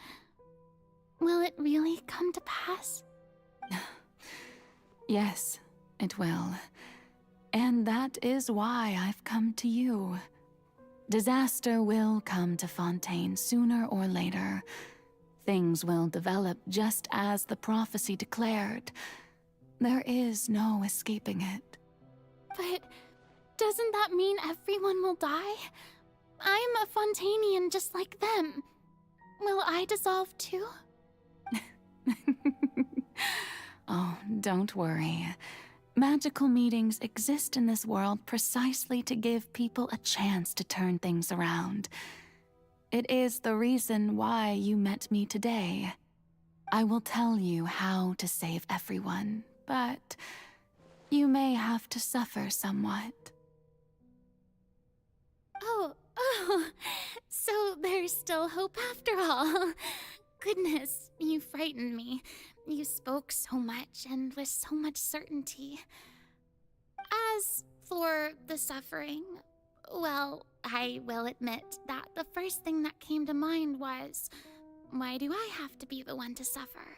Will it really come to pass? Yes, it will. And that is why I've come to you. Disaster will come to Fontaine sooner or later. Things will develop just as the prophecy declared. There is no escaping it. But doesn't that mean everyone will die? I'm a Fontainian just like them. Will I dissolve too? Oh, don't worry. Magical meetings exist in this world precisely to give people a chance to turn things around. It is the reason why you met me today. I will tell you how to save everyone, but you may have to suffer somewhat. Oh, so there's still hope after all. Goodness, you frightened me. You spoke so much and with so much certainty. As for the suffering, well, I will admit that the first thing that came to mind was, why do I have to be the one to suffer?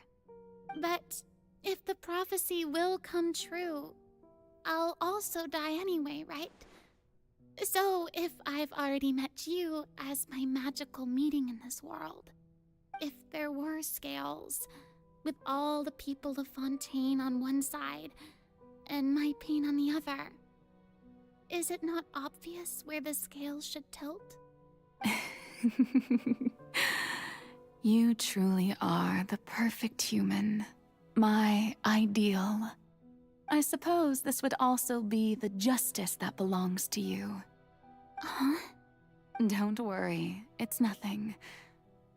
But if the prophecy will come true, I'll also die anyway, right? So if I've already met you as my magical meeting in this world, if there were scales, with all the people of Fontaine on one side and my pain on the other, is it not obvious where the scales should tilt? You truly are the perfect human, my ideal. I suppose this would also be the justice that belongs to you. Huh? Don't worry, it's nothing.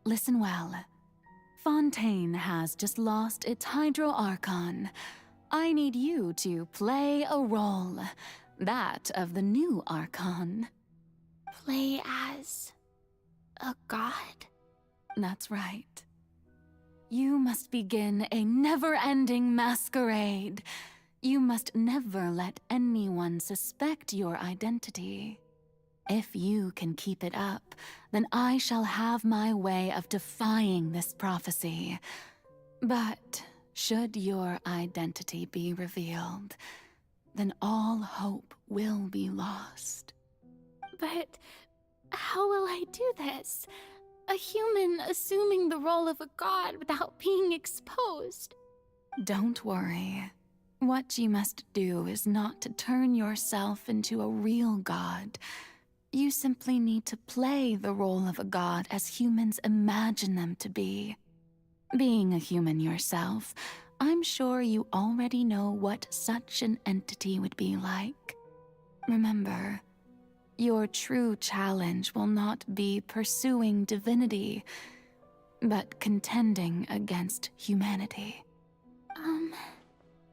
Listen well. Fontaine has just lost its Hydro Archon. I need you to play a role, that of the new Archon. Play as a god? That's right. You must begin a never-ending masquerade. You must never let anyone suspect your identity. If you can keep it up, then I shall have my way of defying this prophecy. But should your identity be revealed, then all hope will be lost. But how will I do this? A human assuming the role of a god without being exposed. Don't worry. What you must do is not to turn yourself into a real god. You simply need to play the role of a god as humans imagine them to be. Being a human yourself, I'm sure you already know what such an entity would be like. Remember, Your true challenge will not be pursuing divinity, but contending against humanity.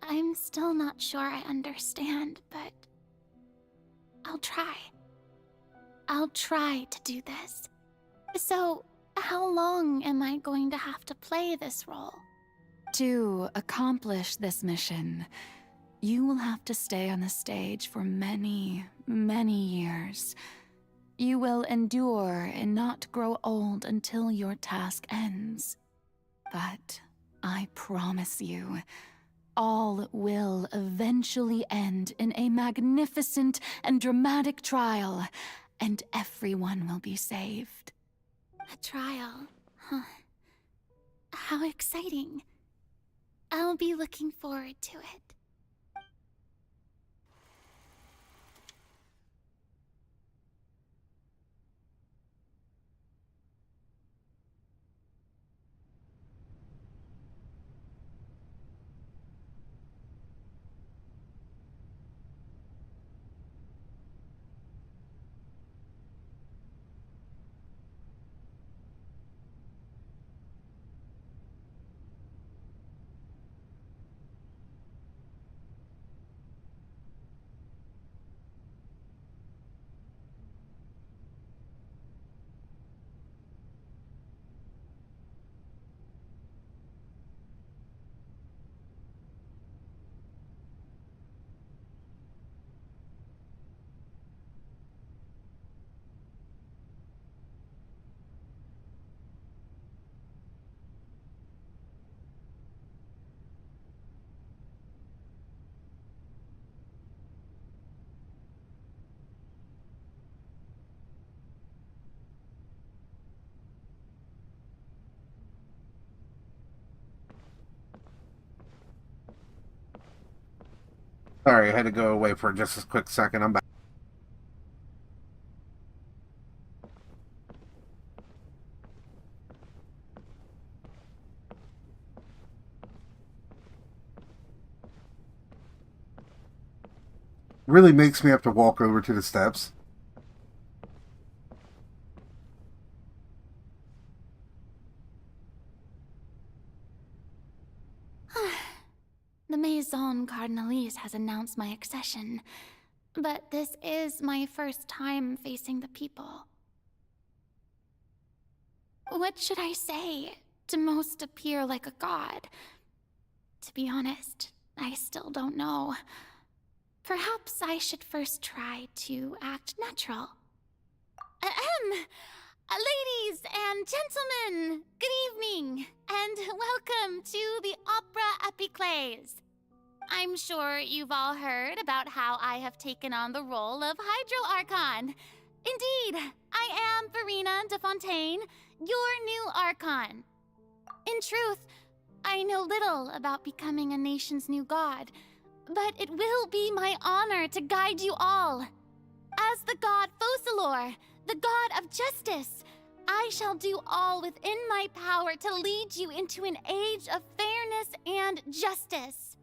I'm still not sure I understand, but I'll try. I'll try to do this. So, how long am I going to have to play this role? To accomplish this mission, you will have to stay on the stage for many, many years. You will endure and not grow old until your task ends. But I promise you, all will eventually end in a magnificent and dramatic trial, and everyone will be saved. A trial, huh? How exciting. I'll be looking forward to it. Sorry, I had to go away for just a quick second. I'm back. Really makes me have to walk over to the steps. The Maison Cardinalise has announced my accession, but this is my first time facing the people. What should I say to most appear like a god? To be honest, I still don't know. Perhaps I should first try to act natural. Ladies and gentlemen, good evening, and welcome to the Opera Epiclese. I'm sure you've all heard about how I have taken on the role of Hydro Archon. Indeed, I am Verena de Fontaine, your new Archon. In truth, I know little about becoming a nation's new god, but it will be my honor to guide you all. As the god Focalor, the god of justice, I shall do all within my power to lead you into an age of fairness and justice.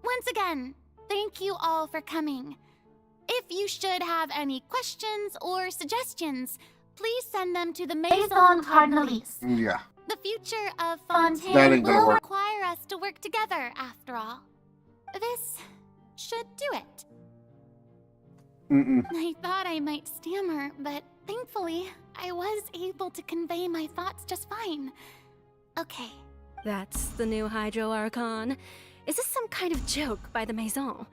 Once again, thank you all for coming. If you should have any questions or suggestions, please send them to the Maison Cardinalise. Yeah. The future of Fontaine will work. require us to work together, after all. This should do it. I thought I might stammer, but thankfully, I was able to convey my thoughts just fine. Okay. That's the new Hydro Archon. Is this some kind of joke by the Maison?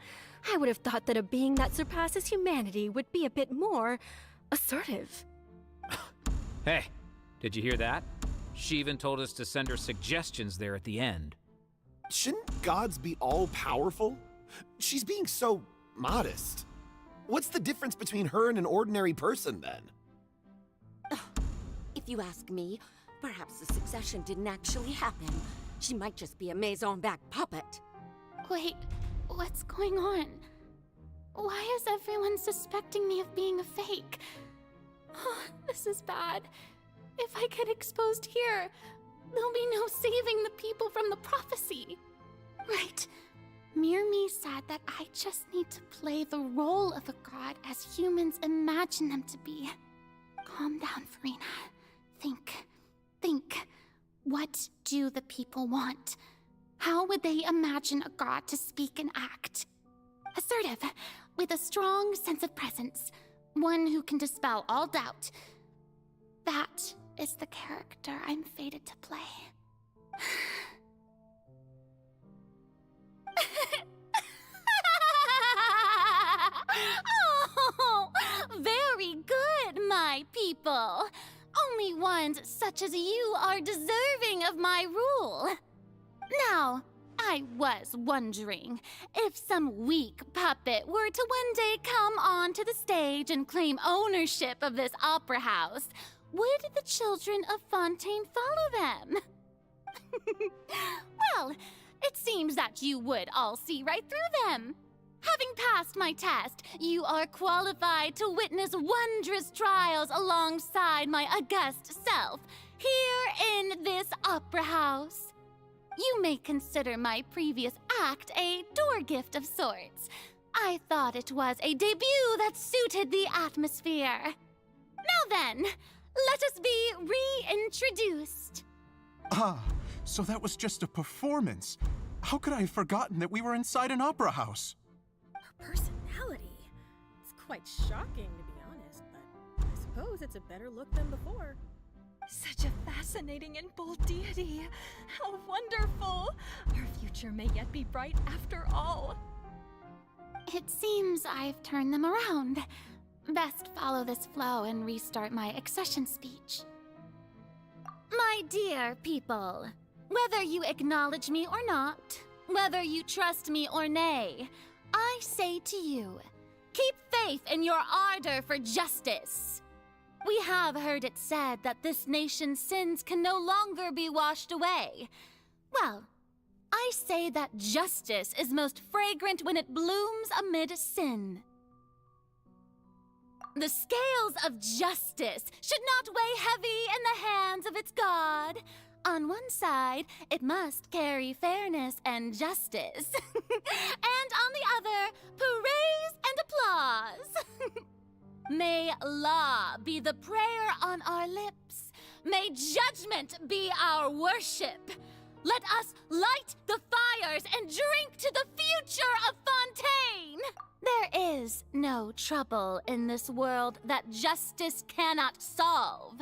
I would have thought that a being that surpasses humanity would be a bit more assertive. Hey, did you hear that? She even told us to send her suggestions there at the end. Shouldn't gods be all-powerful? She's being so modest. What's the difference between her and an ordinary person, then? If you ask me, perhaps the succession didn't actually happen. She might just be a Maison-back puppet. Wait, what's going on? Why is everyone suspecting me of being a fake? Oh, this is bad. If I get exposed here, there'll be no saving the people from the prophecy. Right. Mirmi said that I just need to play the role of a god as humans imagine them to be. Calm down, Farina. Think. What do the people want? How would they imagine a god to speak and act? Assertive, with a strong sense of presence. One who can dispel all doubt. That is the character I'm fated to play. Oh, very good, my people. Only ones such as you are deserving of my rule. Now, I was wondering if some weak puppet were to one day come onto the stage and claim ownership of this opera house, would the children of Fontaine follow them? Well, it seems that you would all see right through them. Having passed my test, you are qualified to witness wondrous trials alongside my august self, here in this opera house. You may consider my previous act a door gift of sorts. I thought it was a debut that suited the atmosphere. Now then, let us be reintroduced. Ah, so that was just a performance. How could I have forgotten that we were inside an opera house? Her personality. It's quite shocking, to be honest, but I suppose it's a better look than before. Such a fascinating and bold deity. How wonderful! Our future may yet be bright after all. It seems I've turned them around. Best follow this flow and restart my accession speech. My dear people, whether you acknowledge me or not, whether you trust me or nay, I say to you, keep faith in your ardor for justice. We have heard it said that this nation's sins can no longer be washed away. Well, I say that justice is most fragrant when it blooms amid sin. The scales of justice should not weigh heavy in the hands of its God. On one side, it must carry fairness and justice. And on the other, praise and applause. May law be the prayer on our lips. May judgment be our worship. Let us light the fires and drink to the future of Fontaine. There is no trouble in this world that justice cannot solve.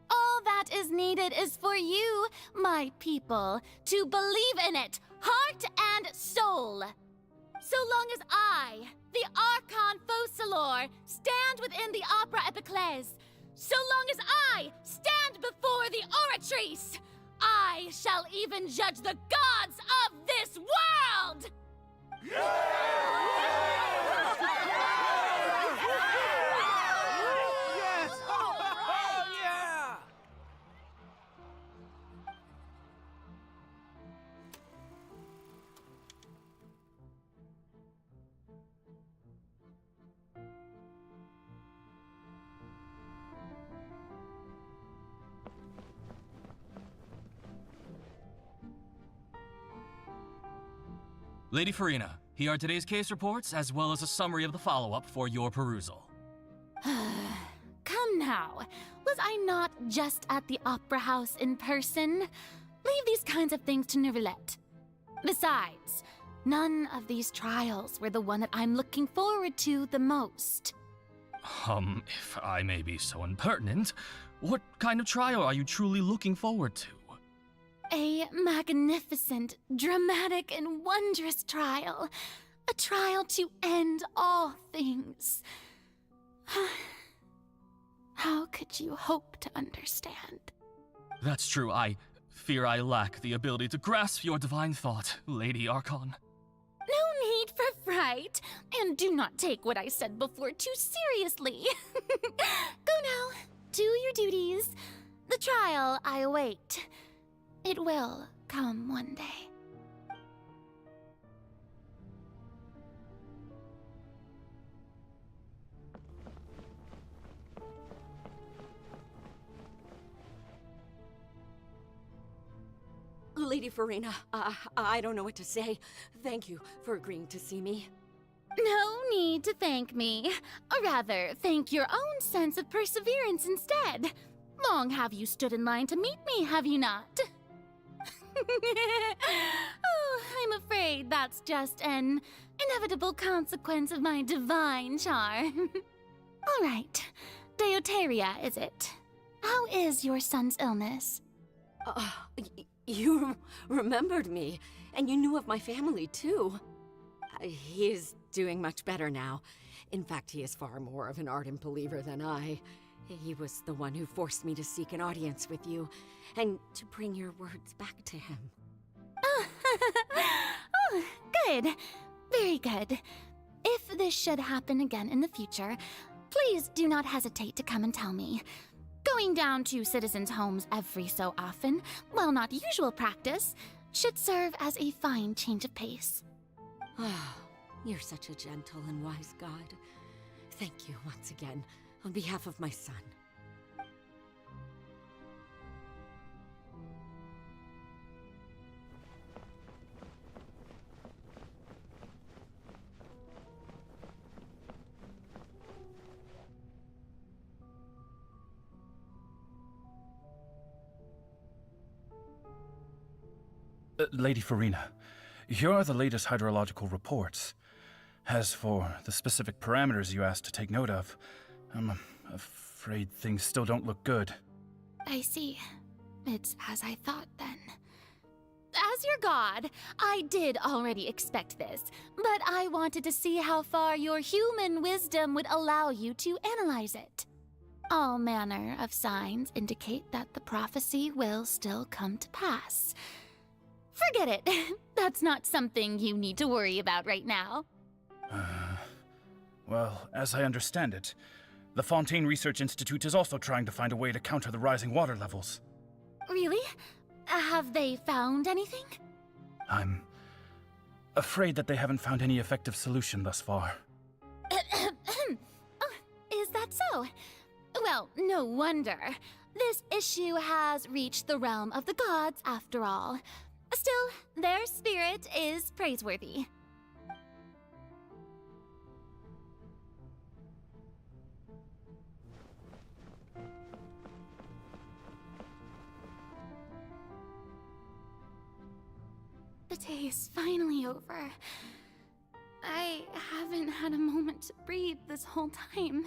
All that is needed is for you, my people, to believe in it, heart and soul. So long as I, the Archon Focalor, stand within the Opera Epiclese, so long as I stand before the Oratrice, I shall even judge the gods of this world! Lady Farina, here are today's case reports, as well as a summary of the follow-up for your perusal. Come now, was I not just at the Opera House in person? Leave these kinds of things to Neuvillette. Besides, none of these trials were the one that I'm looking forward to the most. If I may be so impertinent, what kind of trial are you truly looking forward to? A magnificent, dramatic, and wondrous trial. A trial to end all things. How could you hope to understand? That's true. I fear I lack the ability to grasp your divine thought, Lady Archon. No need for fright, and do not take what I said before too seriously. Go now, do your duties. The trial I await. It will come one day. Lady Farina, I don't know what to say. Thank you for agreeing to see me. No need to thank me. Or rather, thank your own sense of perseverance instead. Long have you stood in line to meet me, have you not? Oh, I'm afraid that's just an inevitable consequence of my divine charm. All right. Deuteria, is it? How is your son's illness? You remembered me, and you knew of my family, too. He is doing much better now. In fact, he is far more of an ardent believer than I. He was the one who forced me to seek an audience with you, and to bring your words back to him. Oh, good. Very good. If this should happen again in the future, please do not hesitate to come and tell me. Going down to citizens' homes every so often, while not usual practice, should serve as a fine change of pace. You're such a gentle and wise god. Thank you once again, on behalf of my son. Lady Farina, here are the latest hydrological reports. As for the specific parameters you asked to take note of, I'm afraid things still don't look good. I see. It's as I thought, then. As your god, I did already expect this, but I wanted to see how far your human wisdom would allow you to analyze it. All manner of signs indicate that the prophecy will still come to pass. Forget it. That's not something you need to worry about right now. Well, as I understand it, the Fontaine Research Institute is also trying to find a way to counter the rising water levels. Really? Have they found anything? I'm afraid that they haven't found any effective solution thus far. Is that so? Well, no wonder. This issue has reached the realm of the gods, after all. Still, their spirit is praiseworthy. The day is finally over. I haven't had a moment to breathe this whole time.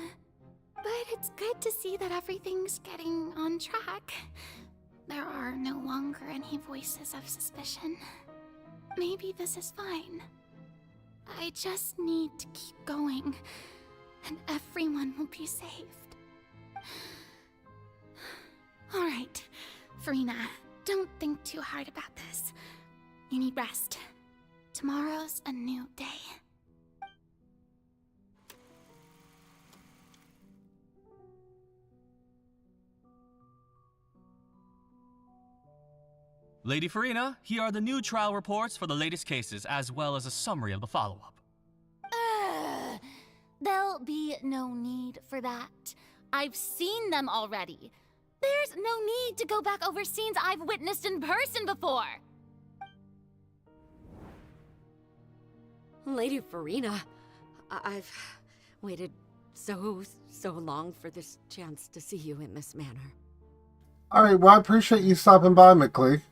But it's good to see that everything's getting on track. There are no longer any voices of suspicion. Maybe this is fine. I just need to keep going, and everyone will be saved. All right, Farina, don't think too hard about this. You need rest. Tomorrow's a new day. Lady Farina, here are the new trial reports for the latest cases, as well as a summary of the follow-up. There'll be no need for that. I've seen them already. There's no need to go back over scenes I've witnessed in person before. Lady Farina, I've waited so long for this chance to see you in this manner. Alright, well, I appreciate you stopping by, McLean.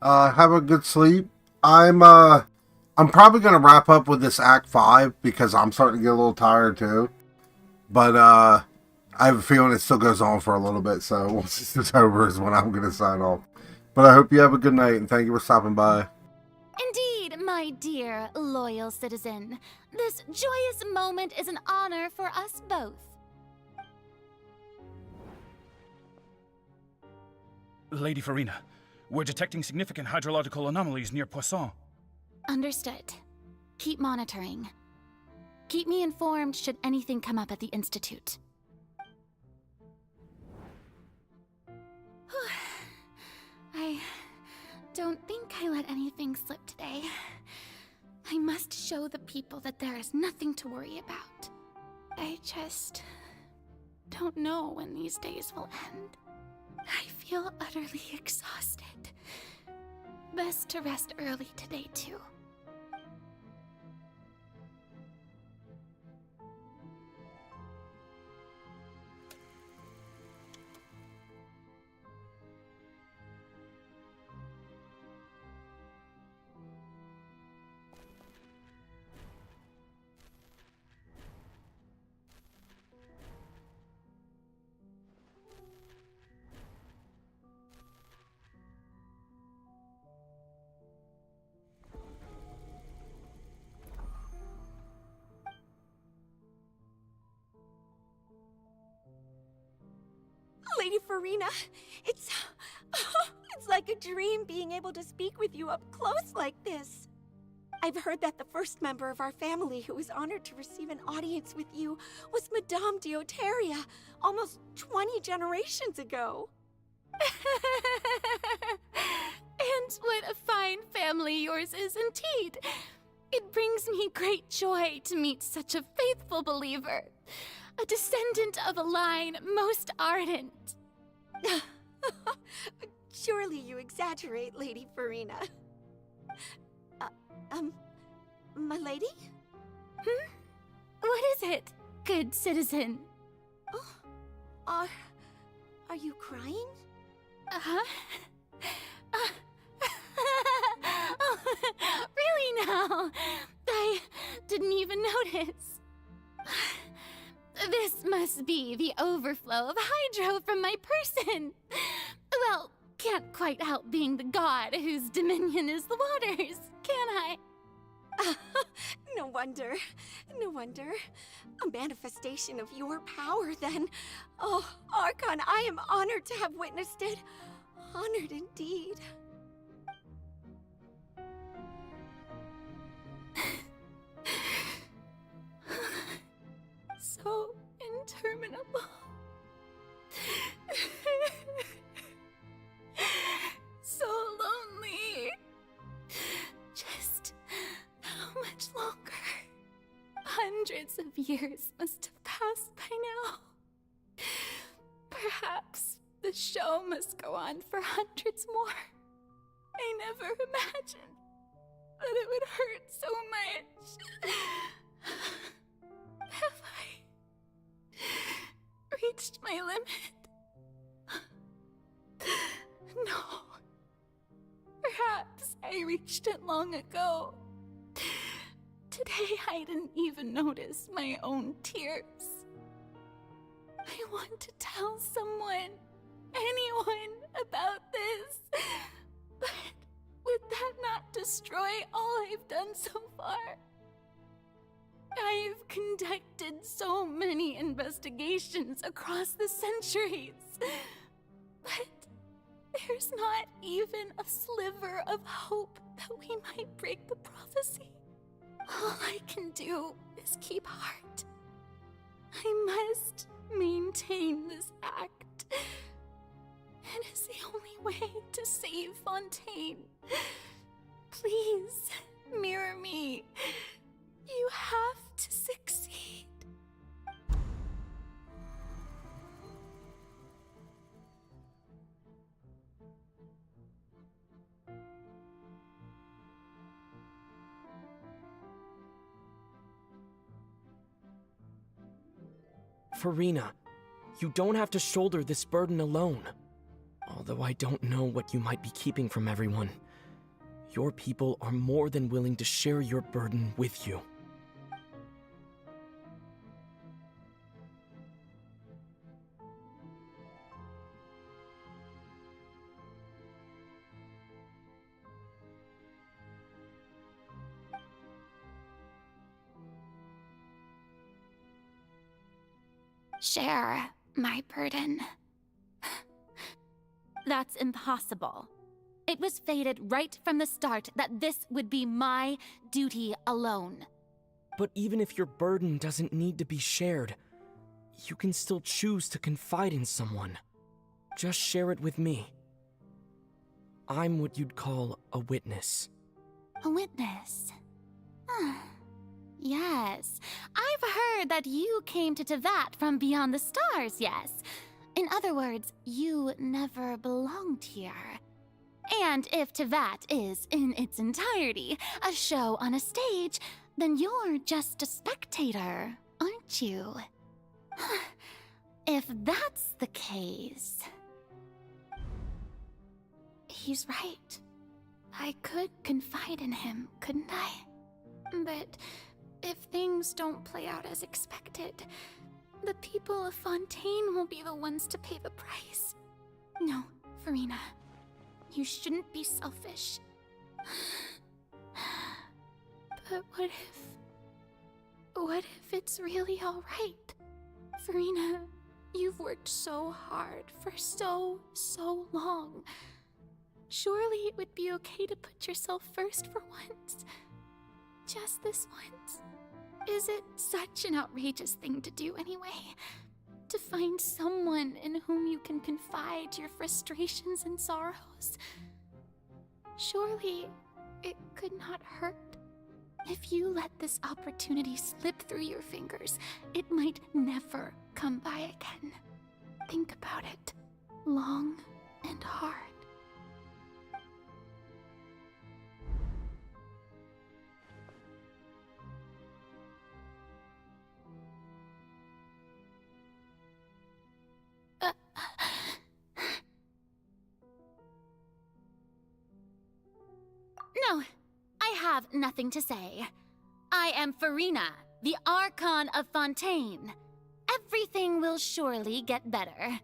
Have a good sleep. I'm probably going to wrap up with this Act 5 because I'm starting to get a little tired too. But, I have a feeling it still goes on for a little bit, so once it's over is when I'm going to sign off. But I hope you have a good night, and thank you for stopping by. Indeed, my dear, loyal citizen. This joyous moment is an honor for us both. Lady Farina, we're detecting significant hydrological anomalies near Poisson. Understood. Keep monitoring. Keep me informed should anything come up at the Institute. I don't think I let anything slip today. I must show the people that there is nothing to worry about. I just don't know when these days will end. I feel utterly exhausted. best to rest early today, too. Lady Farina, it's like a dream being able to speak with you up close like this. I've heard that the first member of our family who was honored to receive an audience with you was Madame Deoteria, almost 20 generations ago. And what a fine family yours is indeed. It brings me great joy to meet such a faithful believer, a descendant of a line most ardent. Surely you exaggerate, Lady Farina. My lady? What is it, good citizen? Oh, are you crying? Uh-huh. Oh, really now? I didn't even notice. This must be the overflow of hydro from my person. Well, can't quite help being the god whose dominion is the waters, can I? No wonder. No wonder. A manifestation of your power, then. Oh, Archon, I am honored to have witnessed it. Honored indeed. So interminable. So lonely. Just how much longer? Hundreds of years must have passed by now. Perhaps the show must go on for hundreds more. I never imagined that it would hurt so much. Have I reached my limit? No. Perhaps I reached it long ago. Today I didn't even notice my own tears. I want to tell someone, anyone, about this. But would that not destroy all I've done so far? I've conducted so many investigations across the centuries, but there's not even a sliver of hope that we might break the prophecy. All I can do is keep heart. I must maintain this act. It is the only way to save Fontaine. Please, mirror me. You have to succeed. Farina, you don't have to shoulder this burden alone. Although I don't know what you might be keeping from everyone, your people are more than willing to share your burden with you. Share my burden. That's impossible. It was fated right from the start that this would be my duty alone. But even if your burden doesn't need to be shared, you can still choose to confide in someone. Just share it with me. I'm what you'd call a witness. A witness? Yes, I've heard that you came to Tevat from beyond the stars, yes. In other words, you never belonged here. And if Tevat is, in its entirety, a show on a stage, then you're just a spectator, aren't you? If that's the case... He's right. I could confide in him, couldn't I? But if things don't play out as expected, the people of Fontaine will be the ones to pay the price. No, Farina. You shouldn't be selfish. But what if it's really alright? Farina, you've worked so hard for so long. Surely it would be okay to put yourself first for once. Just this once. Is it such an outrageous thing to do anyway? To find someone in whom you can confide your frustrations and sorrows? Surely it could not hurt. If you let this opportunity slip through your fingers, it might never come by again. Think about it long and hard. No, I have nothing to say. I am Farina, the Archon of Fontaine. Everything will surely get better.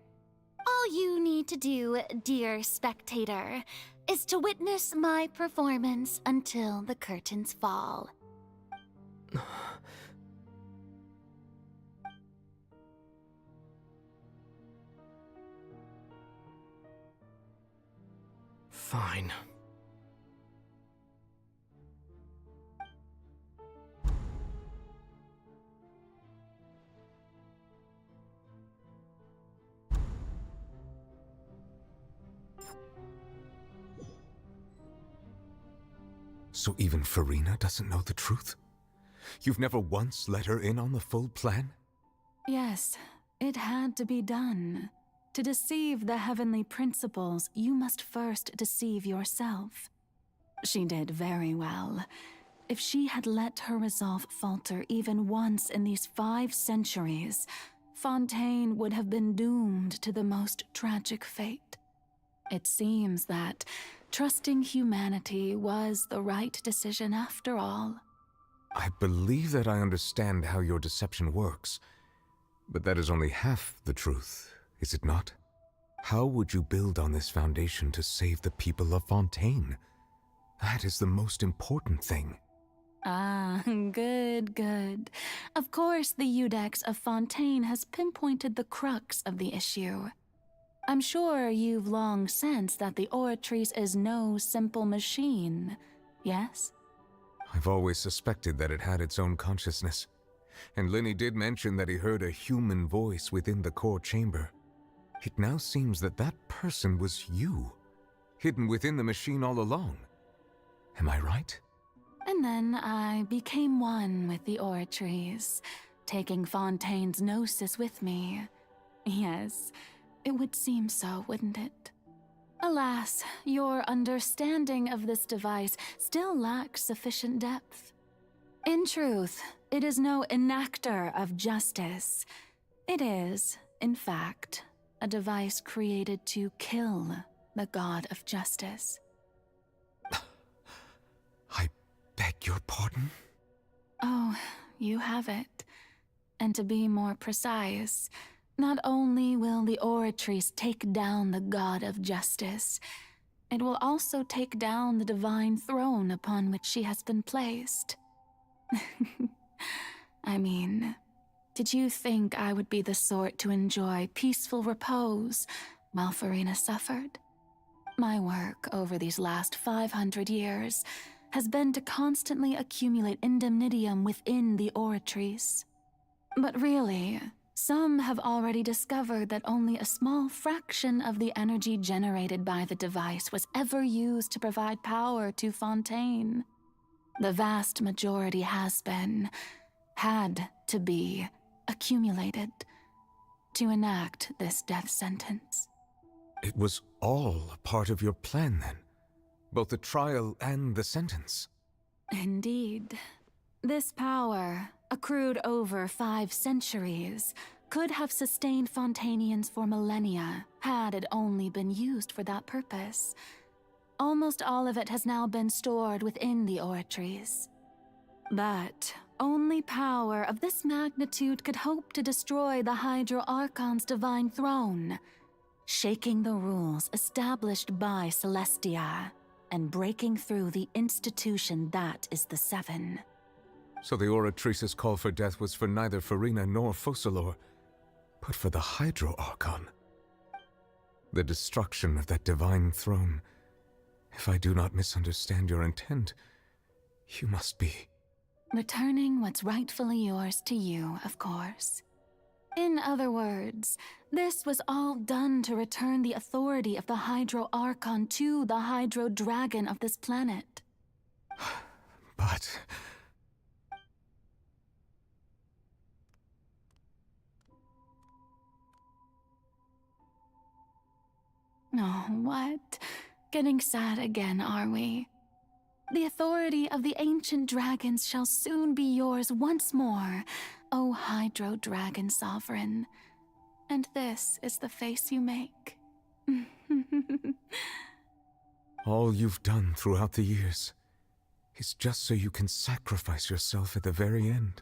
All you need to do, dear spectator, is to witness my performance until the curtains fall. Fine. So even Farina doesn't know the truth? You've never once let her in on the full plan? Yes, it had to be done. To deceive the heavenly principles, you must first deceive yourself. She did very well. If she had let her resolve falter even once in these 5 centuries, Fontaine would have been doomed to the most tragic fate. It seems that trusting humanity was the right decision after all. I believe that I understand how your deception works, but that is only half the truth, is it not? How would you build on this foundation to save the people of Fontaine? That is the most important thing. Ah, good. Of course, the Iudex of Fontaine has pinpointed the crux of the issue. I'm sure you've long sensed that the Oratrice is no simple machine, yes? I've always suspected that it had its own consciousness, and Lenny did mention that he heard a human voice within the core chamber. It now seems that that person was you, hidden within the machine all along. Am I right? And then I became one with the Oratrice, taking Fontaine's gnosis with me. Yes, it would seem so, wouldn't it? Alas, your understanding of this device still lacks sufficient depth. In truth, it is no enactor of justice. It is, in fact, a device created to kill the god of justice. I beg your pardon? Oh, you have it. And to be more precise, not only will the Oratrice take down the god of justice, it will also take down the divine throne upon which she has been placed. I mean, did you think I would be the sort to enjoy peaceful repose while Farina suffered? My work over these last 500 years has been to constantly accumulate indemnitium within the Oratrice. But really, some have already discovered that only a small fraction of the energy generated by the device was ever used to provide power to Fontaine. The vast majority had to be, accumulated to enact this death sentence. It was all a part of your plan, then? both the trial and the sentence. Indeed. This power, accrued over 5 centuries, could have sustained Fontainians for millennia, had it only been used for that purpose. Almost all of it has now been stored within the oratories. But only power of this magnitude could hope to destroy the Hydro Archon's divine throne, shaking the rules established by Celestia, and breaking through the institution that is the Seven. So the Oratrice's call for death was for neither Farina nor Focalor, but for the Hydro Archon. The destruction of that divine throne. If I do not misunderstand your intent, you must be... Returning what's rightfully yours to you, of course. In other words, this was all done to return the authority of the Hydro Archon to the Hydro Dragon of this planet. But... Oh, what? Getting sad again, are we? The authority of the ancient dragons shall soon be yours once more, O Hydro Dragon Sovereign. And this is the face you make. all you've done throughout the years is just so you can sacrifice yourself at the very end.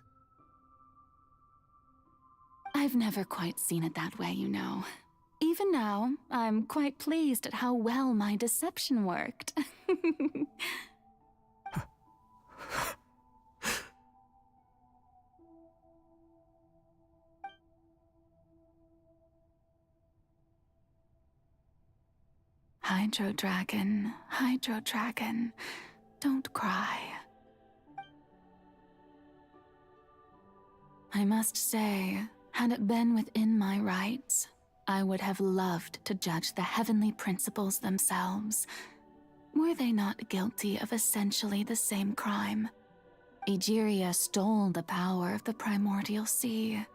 I've never quite seen it that way, you know. Even now, I'm quite pleased at how well my deception worked. Hydro Dragon, don't cry. I must say, had it been within my rights, I would have loved to judge the heavenly principles themselves. Were they not guilty of essentially the same crime? Egeria stole the power of the primordial sea,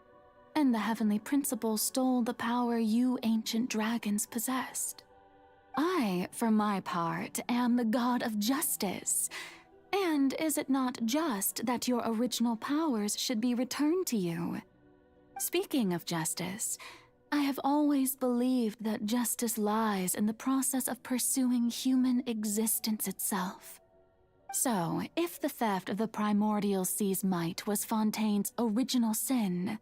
and the heavenly principles stole the power you ancient dragons possessed. I, for my part, am the god of justice. And is it not just that your original powers should be returned to you? Speaking of justice, I have always believed that justice lies in the process of pursuing human existence itself. So, if the theft of the primordial sea's might was Fontaine's original sin,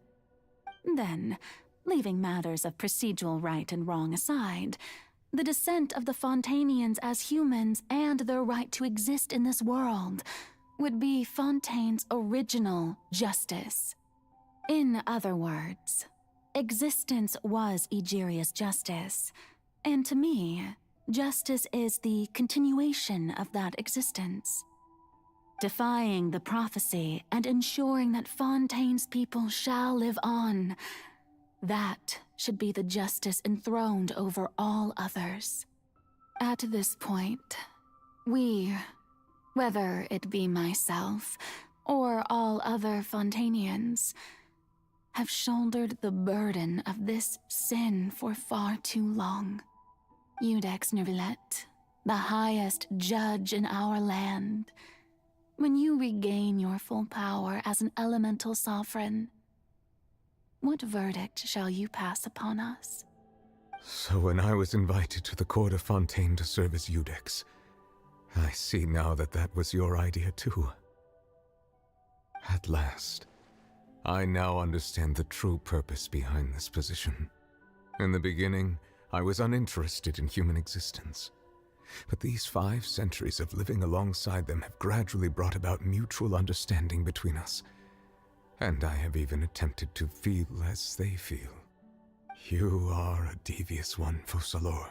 then, leaving matters of procedural right and wrong aside, the descent of the Fontainians as humans and their right to exist in this world would be Fontaine's original justice. In other words, existence was Egeria's justice, and to me, justice is the continuation of that existence. Defying the prophecy and ensuring that Fontaine's people shall live on, that should be the justice enthroned over all others. At this point, we, whether it be myself or all other Fontainians, have shouldered the burden of this sin for far too long. Iudex Nervillet, the highest judge in our land, when you regain your full power as an elemental sovereign, what verdict shall you pass upon us? So when I was invited to the court of Fontaine to serve as Iudex, I see now that that was your idea too. At last, I now understand the true purpose behind this position. In the beginning, I was uninterested in human existence. But these 5 centuries of living alongside them have gradually brought about mutual understanding between us. And I have even attempted to feel as they feel. You are a devious one, Focalor.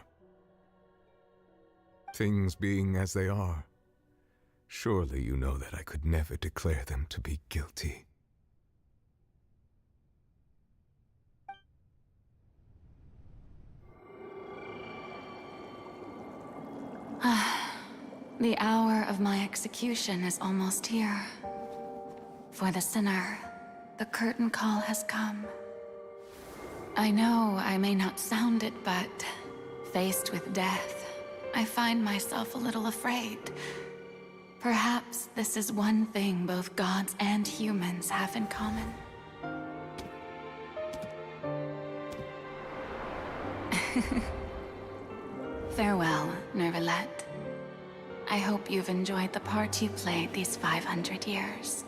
Things being as they are, surely you know that I could never declare them to be guilty. The hour of my execution is almost here. For the sinner, the curtain call has come. I know I may not sound it, but faced with death, I find myself a little afraid. Perhaps this is one thing both gods and humans have in common. Farewell, Nervalette. I hope you've enjoyed the part you played these 500 years.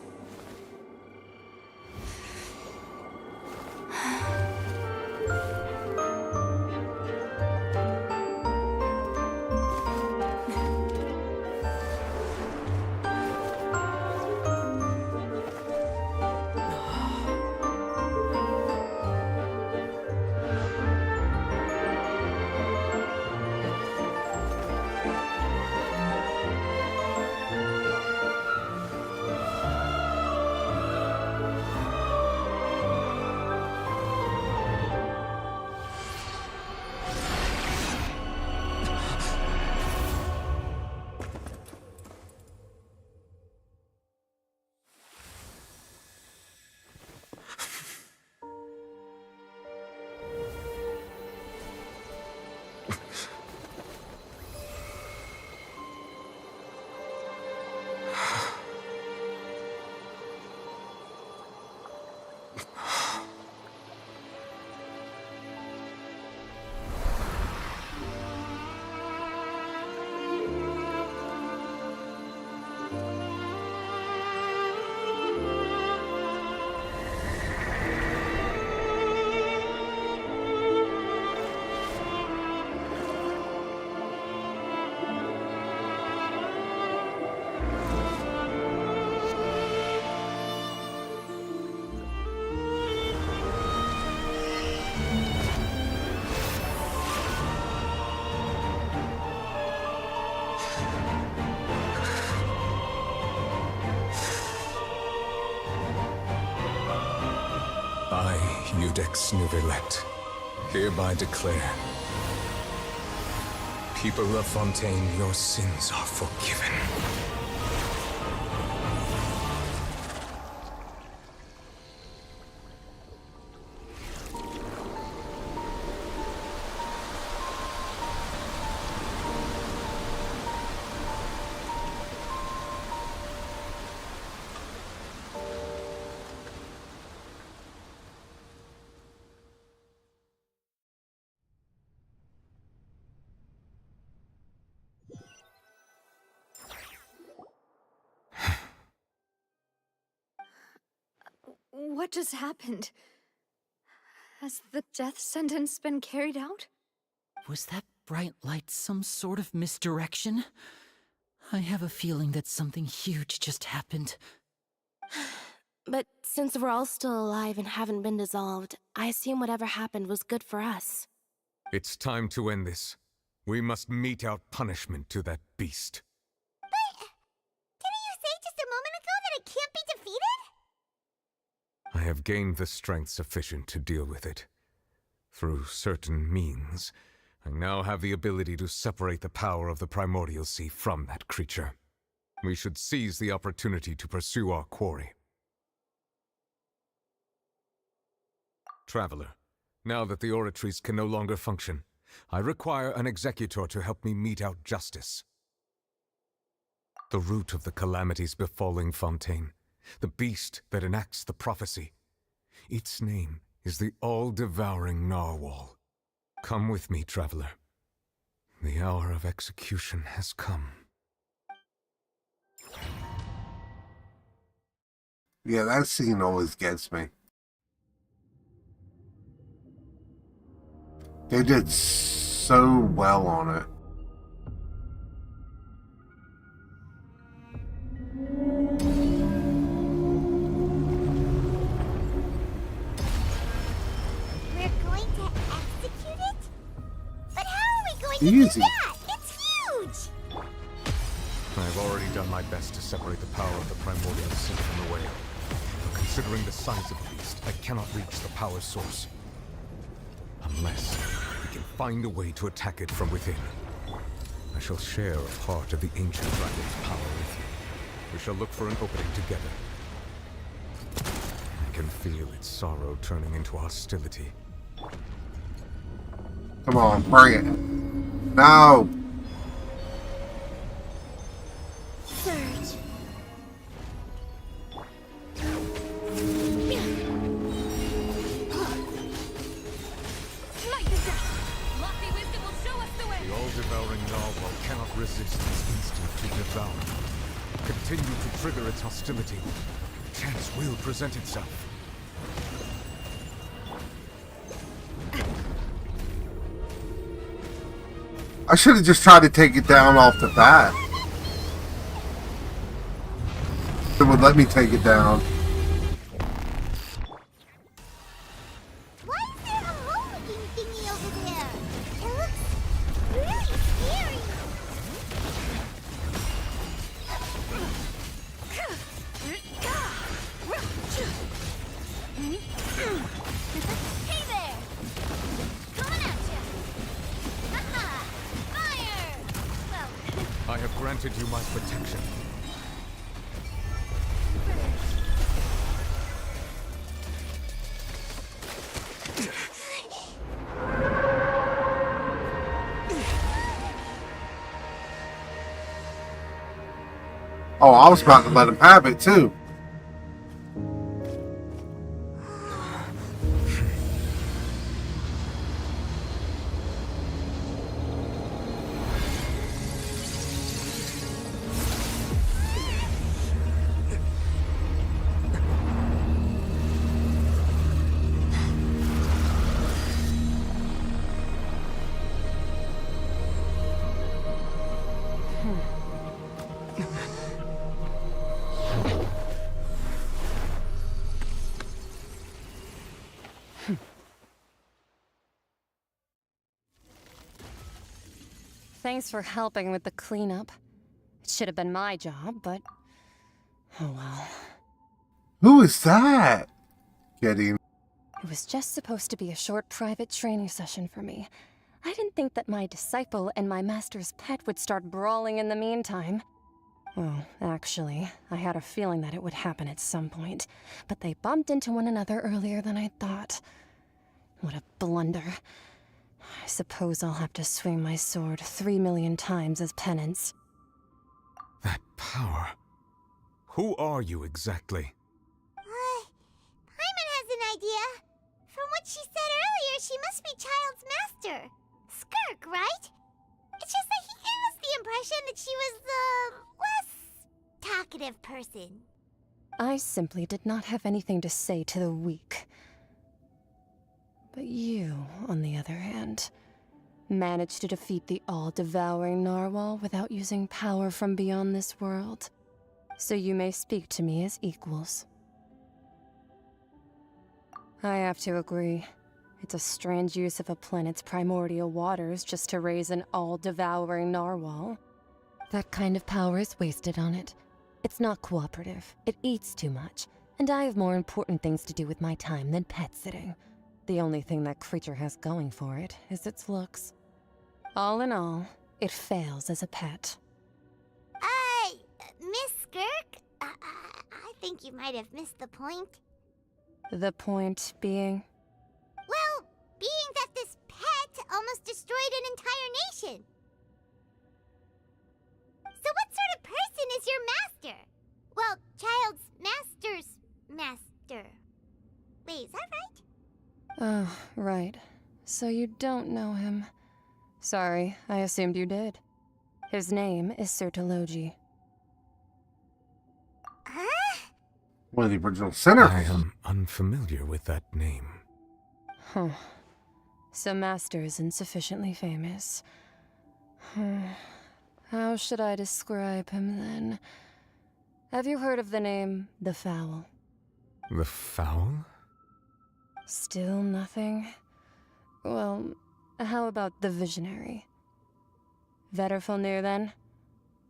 I, Iudex Nervalette, hereby declare, people of Fontaine, your sins are forgiven. What just happened? Has the death sentence been carried out? Was that bright light some sort of misdirection? I have a feeling that something huge just happened. But since we're all still alive and haven't been dissolved, I assume whatever happened was good for us. It's time to end this. We must mete out punishment to that beast. Didn't you say just a moment ago that it can't be defeated? I have gained the strength sufficient to deal with it. Through certain means, I now have the ability to separate the power of the Primordial Sea from that creature. We should seize the opportunity to pursue our quarry. Traveler, now that the oratories can no longer function, I require an executor to help me mete out justice. The root of the calamities befalling Fontaine, the beast that enacts the prophecy. Its name is the all-devouring Narwhal. Come with me, traveler. The hour of execution has come. Yeah, that scene always gets me. They did so well on it. We're going to execute it? But how are we going to Easy. do that? It's huge! I've already done my best to separate the power of the Primordial Sea from the whale. But considering the size of the beast, I cannot reach the power source. Unless we can find a way to attack it from within. I shall share a part of the ancient dragon's power with you. We shall look for an opening together. I can feel its sorrow turning into Come on, bring it. No! resist its instinct to devour. Continue to trigger its hostility. Chance will present itself. I should have just tried to take it down off the bat. It would let me take it down. Why is there a hole-looking thingy over there? It looks really scary. Hey there! Coming at you! Haha! Fire! Well, I have granted you my protection. Oh, I was about to let him have it too. Thanks for helping with the cleanup. It should have been my job, but... oh well. Who is that? Getting. It was just supposed to be a short private training session for me. I didn't think that my disciple and my master's pet would start brawling in the meantime. Well, actually, I had a feeling that it would happen at some point, but they bumped into one another earlier than I thought. What a blunder. I suppose I'll have to swing my sword 3 million times as penance. That power. Who are you exactly? Paimon has an idea. From what she said earlier, she must be Child's master. Skirk, right? It's just that he gave us the impression that she was the less talkative person. I simply did not have anything to say to the weak. But you, on the other hand, managed to defeat the all-devouring narwhal without using power from beyond this world. So you may speak to me as equals. I have to agree. It's a strange use of a planet's primordial waters just to raise an all-devouring narwhal. That kind of power is wasted on it. It's not cooperative, it eats too much, and I have more important things to do with my time than pet sitting. The only thing that creature has going for it is its looks. All in all, it fails as a pet. Miss Skirk? I think you might have missed the point. The point being? Well, being that this pet almost destroyed an entire nation. So what sort of person is your master? Well, Child's master's master. Wait, is that right? Oh, right. So you don't know him. Sorry, I assumed you did. His name is Sertologi. One of the original senators. I am unfamiliar with that name. Huh. So Master isn't sufficiently famous. How should I describe him then? Have you heard of the name The Fowl? The Fowl? Still nothing? Well, how about the Visionary? Vetterfulnir, then?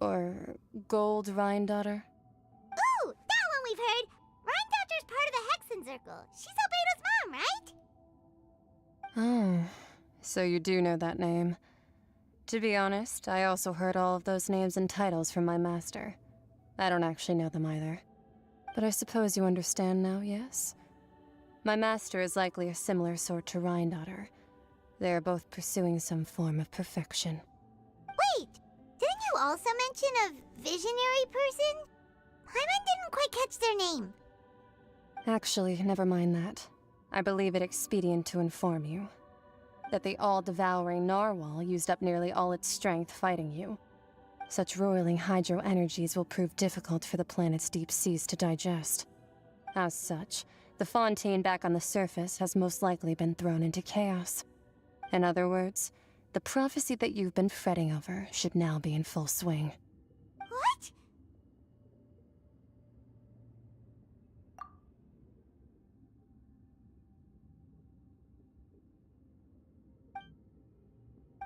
Or Gold Rhindaughter? Ooh, that one we've heard! Rhindaughter's part of the Hexen Circle. She's Albedo's mom, right? Oh, so you do know that name. To be honest, I also heard all of those names and titles from my master. I don't actually know them either. But I suppose you understand now, yes? My master is likely a similar sort to Rhindaughter. They are both pursuing some form of perfection. Wait! Didn't you also mention a visionary person? Paimon didn't quite catch their name. Actually, never mind that. I believe it expedient to inform you that the all-devouring narwhal used up nearly all its strength fighting you. Such roiling hydro energies will prove difficult for the planet's deep seas to digest. As such, the Fontaine back on the surface has most likely been thrown into chaos. In other words, the prophecy that you've been fretting over should now be in full swing. What?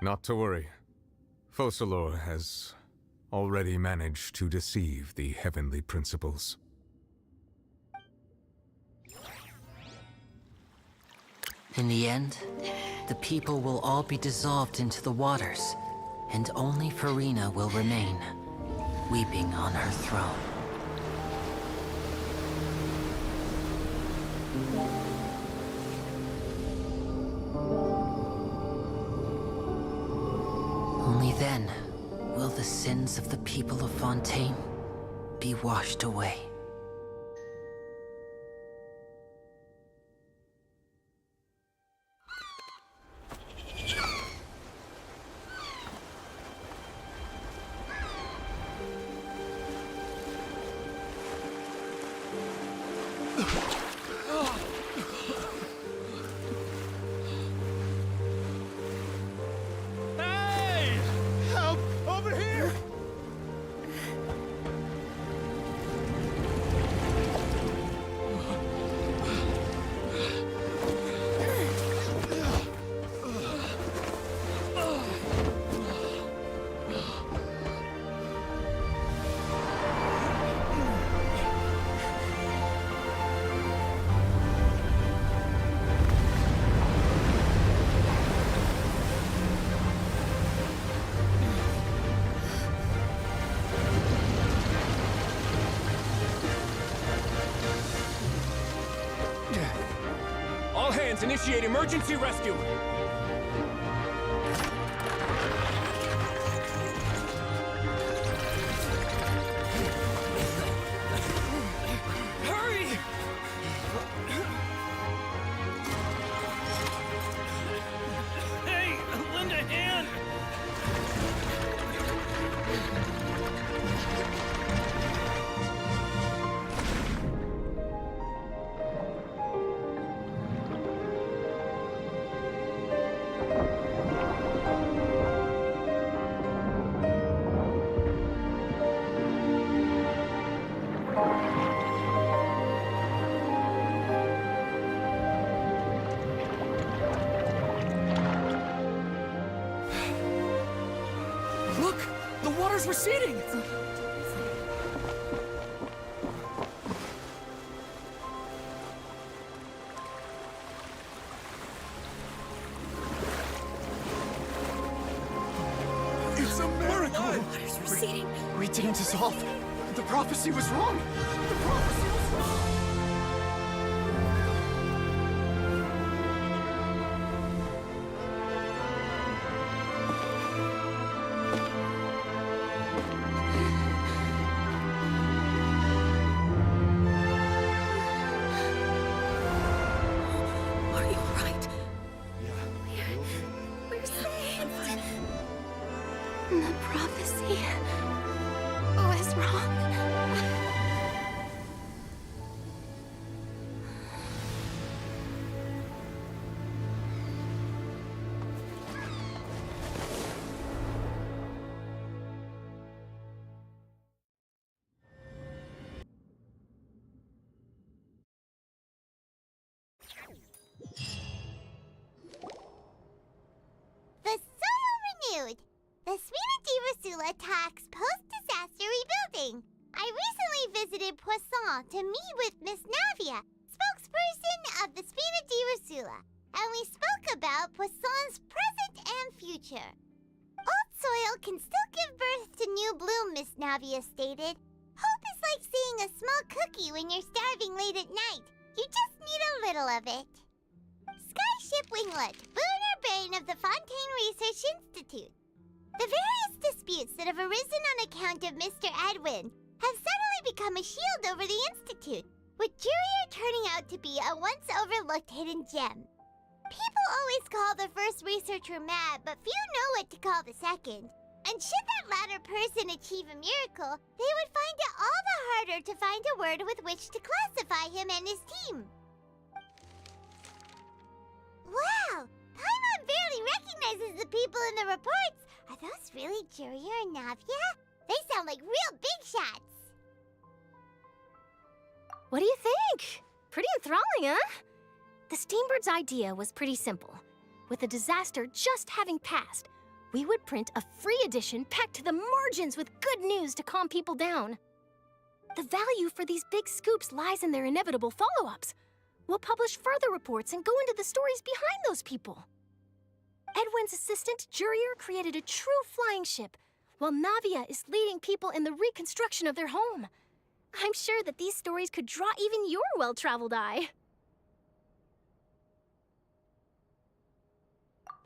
Not to worry. Focalor has already managed to deceive the heavenly principles. In the end, the people will all be dissolved into the waters, and only Farina will remain, weeping on her throne. Only then will the sins of the people of Fontaine be washed away. Hey! Help! Over here! All hands, initiate emergency rescue! Hurry! Hey, lend a hand! Look! The water's receding! It's a miracle! Water's receding. We didn't dissolve. The prophecy was wrong. The prophecy was wrong. Are you alright? We're saved. The prophecy was wrong. The soil renewed. The Spina di Rosula talks post-disaster rebuilding. I recently visited Poisson to meet with Miss Navia, spokesperson of the Spina di Rosula, and we spoke about Poisson's present and future. Old soil can still give birth to new bloom, Miss Navia stated. Hope is like seeing a small cookie when you're starving late at night. You just need a little of it. Skyship Winglet, Booner Brain of the Fontaine Research Institute. The various disputes that have arisen on account of Mr. Edwin have suddenly become a shield over the Institute, with Jurier turning out to be a once overlooked hidden gem. People always call the first researcher mad, but few know what to call the second. And should that latter person achieve a miracle, they would find it all the harder to find a word with which to classify him and his team. Wow! Paimon barely recognizes the people in the reports. Are those really Juria and Navia? They sound like real big shots. What do you think? Pretty enthralling, huh? The Steambird's idea was pretty simple. With the disaster just having passed, we would print a free edition packed to the margins with good news to calm people down. The value for these big scoops lies in their inevitable follow-ups. We'll publish further reports and go into the stories behind those people. Edwin's assistant, Jurier, created a true flying ship, while Navia is leading people in the reconstruction of their home. I'm sure that these stories could draw even your well-traveled eye.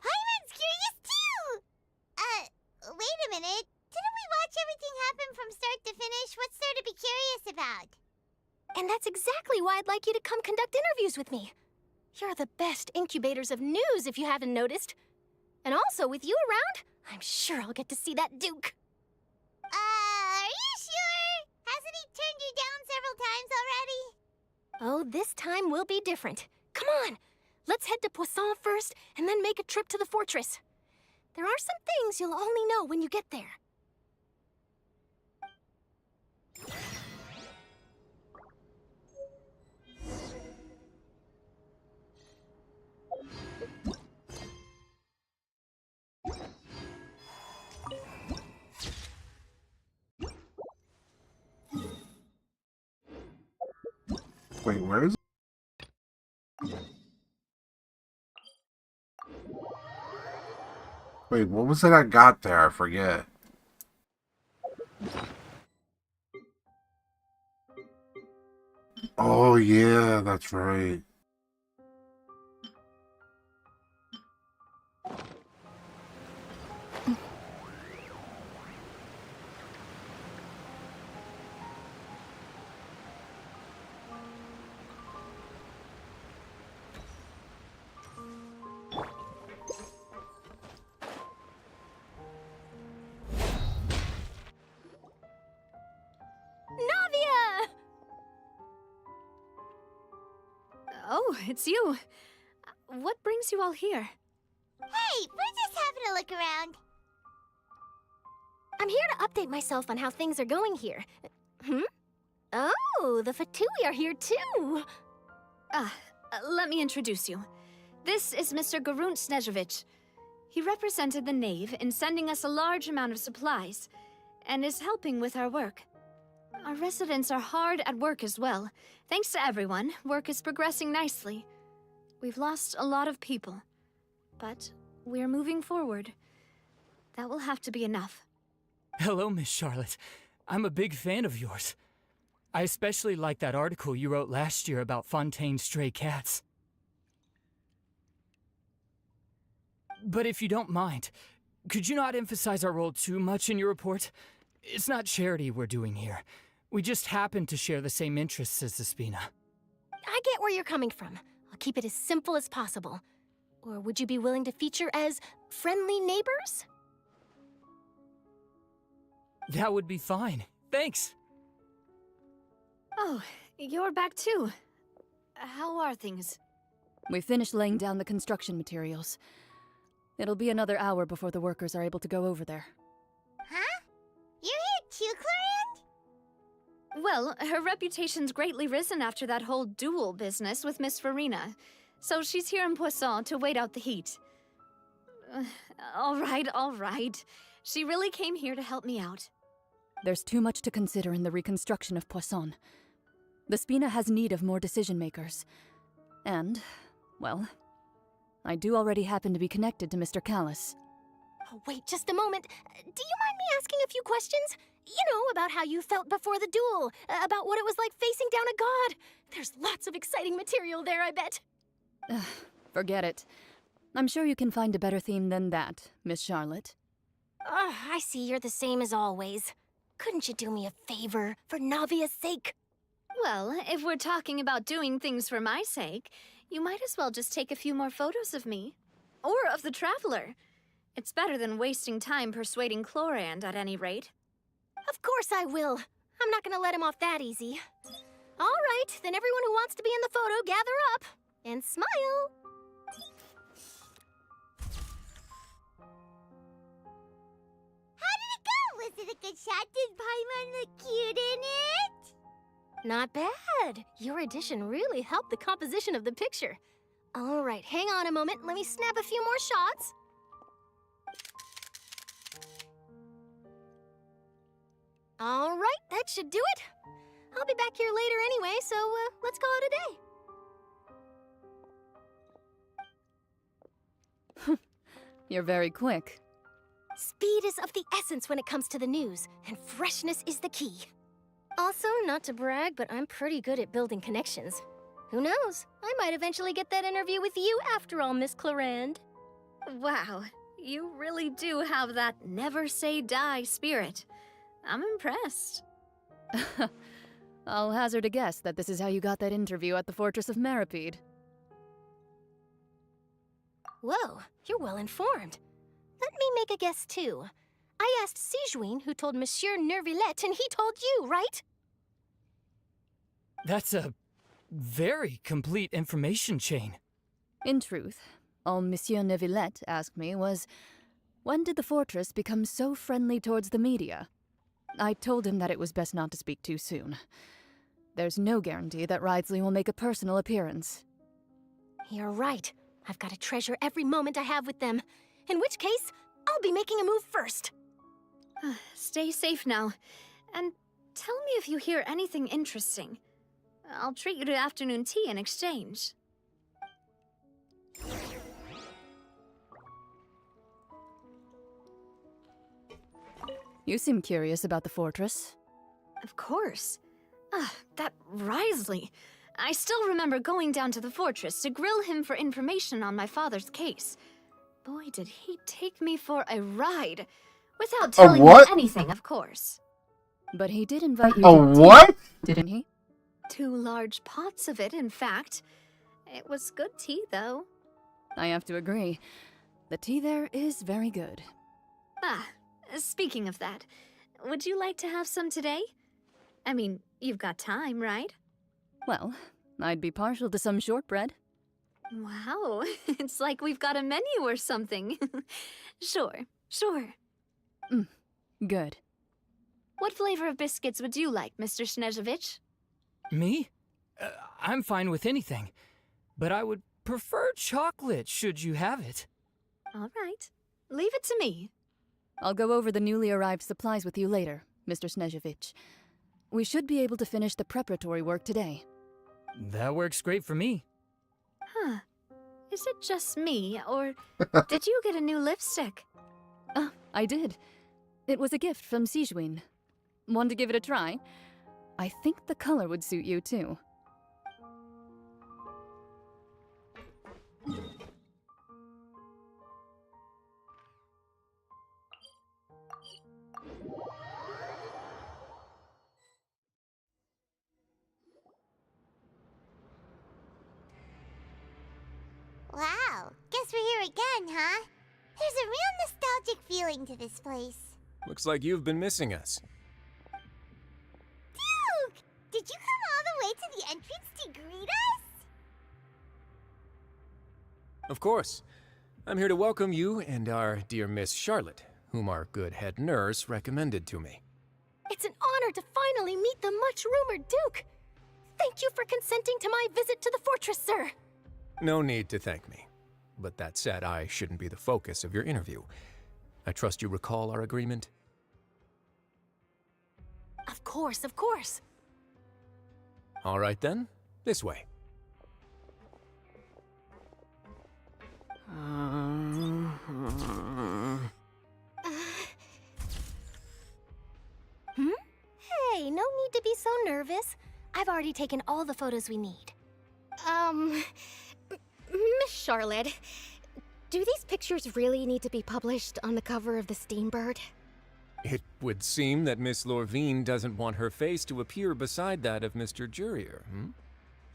Paimon's curious too! Wait a minute. Didn't we watch everything happen from start to finish? What's there to be curious about? And that's exactly why I'd like you to come conduct interviews with me. You're the best incubators of news, if you haven't noticed. And also, with you around, I'm sure I'll get to see that Duke. Are you sure? Hasn't he turned you down several times already? Oh, this time will be different. Come on, let's head to Poisson first, and then make a trip to the fortress. There are some things you'll only know when you get there. Wait, where is it? Wait, what was it I got there? I forget. Oh, yeah, that's right. Navia! Oh, it's you. What brings you all here? Hey, we're just having a look around. I'm here to update myself on how things are going here. Oh, the Fatui are here too. Let me introduce you. This is Mr. Garunt Snežević. He represented the Knave in sending us a large amount of supplies, and is helping with our work. Our residents are hard at work as well. Thanks to everyone, work is progressing nicely. We've lost a lot of people, but we're moving forward. That will have to be enough. Hello, Miss Charlotte. I'm a big fan of yours. I especially like that article you wrote last year about Fontaine's stray cats. But if you don't mind, could you not emphasize our role too much in your report? It's not charity we're doing here. We just happen to share the same interests as the Spina. I get where you're coming from. I'll keep it as simple as possible. Or would you be willing to feature as friendly neighbors? That would be fine. Thanks. Oh, you're back too. How are things? We finished laying down the construction materials. It'll be another hour before the workers are able to go over there. Huh? You're here too, Clorian? Well, her reputation's greatly risen after that whole duel business with Miss Farina, so she's here in Poisson to wait out the heat. All right. She really came here to help me out. There's too much to consider in the reconstruction of Poisson. The Spina has need of more decision-makers. And, well, I do already happen to be connected to Mr. Callis. Oh, wait just a moment. Do you mind me asking a few questions? You know, about how you felt before the duel, about what it was like facing down a god. There's lots of exciting material there, I bet. Forget it. I'm sure you can find a better theme than that, Miss Charlotte. I see you're the same as always. Couldn't you do me a favor, for Navia's sake? Well, if we're talking about doing things for my sake, you might as well just take a few more photos of me. Or of the Traveler. It's better than wasting time persuading Chlorand, at any rate. Of course I will. I'm not gonna let him off that easy. All right, then everyone who wants to be in the photo, gather up. And smile. How did it go? Was it a good shot? Did Paimon look cute in it? Not bad. Your addition really helped the composition of the picture. All right, hang on a moment. Let me snap a few more shots. All right, that should do it. I'll be back here later anyway, so let's call it a day. You're very quick. Speed is of the essence when it comes to the news, and freshness is the key. Also, not to brag, but I'm pretty good at building connections. Who knows? I might eventually get that interview with you after all, Miss Chlorand. Wow, you really do have that never say die spirit. I'm impressed. I'll hazard a guess that this is how you got that interview at the Fortress of Maripede. Whoa, you're well informed. Let me make a guess too. I asked Sijuin, who told Monsieur Nervillette, and he told you, right? That's a very complete information chain. In truth, all Monsieur Nervillette asked me was, when did the fortress become so friendly towards the media? I told him that it was best not to speak too soon. There's no guarantee that Ridesley will make a personal appearance. You're right. I've got to treasure every moment I have with them. In which case, I'll be making a move first. Stay safe now. And tell me if you hear anything interesting. I'll treat you to afternoon tea in exchange. You seem curious about the fortress. Of course. That Risley. I still remember going down to the fortress to grill him for information on my father's case. Boy, did he take me for a ride. Without telling me anything, of course. But he did invite you A to what? tea, didn't he? 2 large pots of it, in fact. It was good tea, though. I have to agree. The tea there is very good. Speaking of that, would you like to have some today? I mean, you've got time, right? Well, I'd be partial to some shortbread. Wow, it's like we've got a menu or something. Sure. Good. What flavor of biscuits would you like, Mr. Snezhevich? Me? I'm fine with anything. But I would prefer chocolate, should you have it. All right. Leave it to me. I'll go over the newly arrived supplies with you later, Mr. Snezhevich. We should be able to finish the preparatory work today. That works great for me. Huh. Is it just me, or did you get a new lipstick? I did. It was a gift from Sijuin. Want to give it a try? I think the color would suit you, too. Wow, guess we're here again, huh? There's a real nostalgic feeling to this place. Looks like you've been missing us. Duke! Did you come all the way to the entrance to greet us? Of course. I'm here to welcome you and our dear Miss Charlotte, whom our good head nurse recommended to me. It's an honor to finally meet the much-rumored Duke. Thank you for consenting to my visit to the fortress, sir. No need to thank me. But that said, I shouldn't be the focus of your interview. I trust you recall our agreement? Of course, of course. All right then, this way. Hey, no need to be so nervous. I've already taken all the photos we need. Miss Charlotte, do these pictures really need to be published on the cover of the Steambird? It would seem that Miss Lorvine doesn't want her face to appear beside that of Mr. Jurier,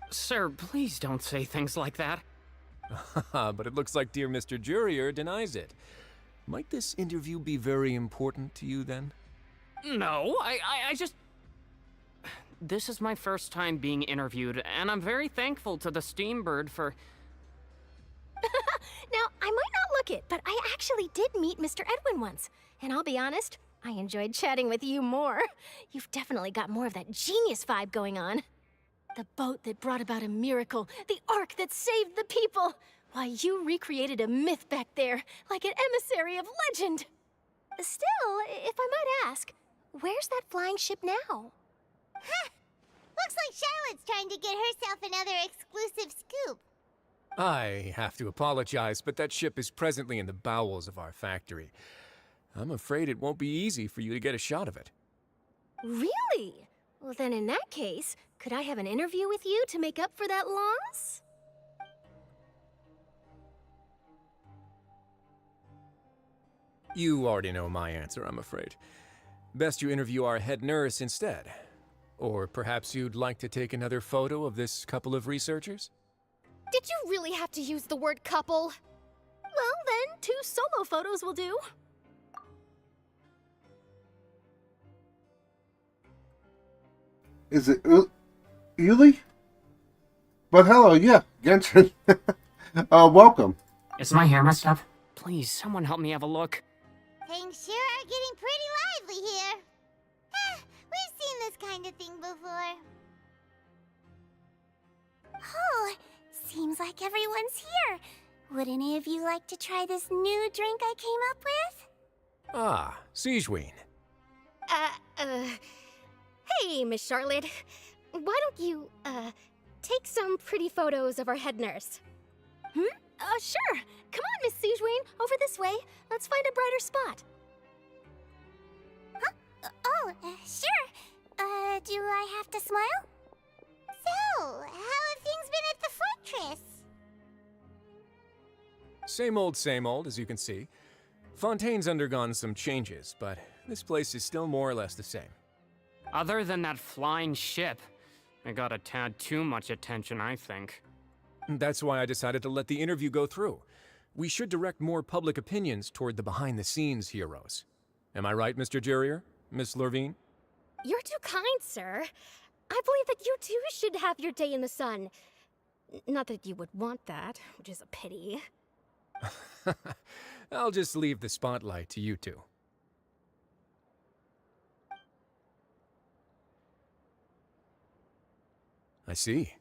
Sir, please don't say things like that. But it looks like dear Mr. Jurier denies it. Might this interview be very important to you then? No, I just... This is my first time being interviewed, and I'm very thankful to the Steambird for... Now, I might not look it, but I actually did meet Mr. Edwin once. And I'll be honest, I enjoyed chatting with you more. You've definitely got more of that genius vibe going on. The boat that brought about a miracle, the ark that saved the people. Why, you recreated a myth back there, like an emissary of legend. Still, if I might ask, where's that flying ship now? Huh. Looks like Charlotte's trying to get herself another exclusive scoop. I have to apologize, but that ship is presently in the bowels of our factory. I'm afraid it won't be easy for you to get a shot of it. Really? Well, then in that case, could I have an interview with you to make up for that loss? You already know my answer, I'm afraid. Best you interview our head nurse instead. Or perhaps you'd like to take another photo of this couple of researchers? Did you really have to use the word couple? Well, then, 2 solo photos will do. Is it Uli? But hello, yeah, Genshin. Welcome. Is my hair messed up? Please, someone help me have a look. Things sure are getting pretty lively here. We've seen this kind of thing before. Oh, seems like everyone's here. Would any of you like to try this new drink I came up with? Ah, Siegeween. Hey, Miss Charlotte. Why don't you, take some pretty photos of our head nurse? Sure. Come on, Miss Siegeween. Over this way. Let's find a brighter spot. Huh? Sure. Do I have to smile? So, how have things been at the fortress? Same old, as you can see. Fontaine's undergone some changes, but this place is still more or less the same. Other than that flying ship, it got a tad too much attention, I think. That's why I decided to let the interview go through. We should direct more public opinions toward the behind-the-scenes heroes. Am I right, Mr. Jurrier? Miss Lurvine? You're too kind, sir. I believe that you too should have your day in the sun. Not that you would want that, which is a pity. I'll just leave the spotlight to you two. I see.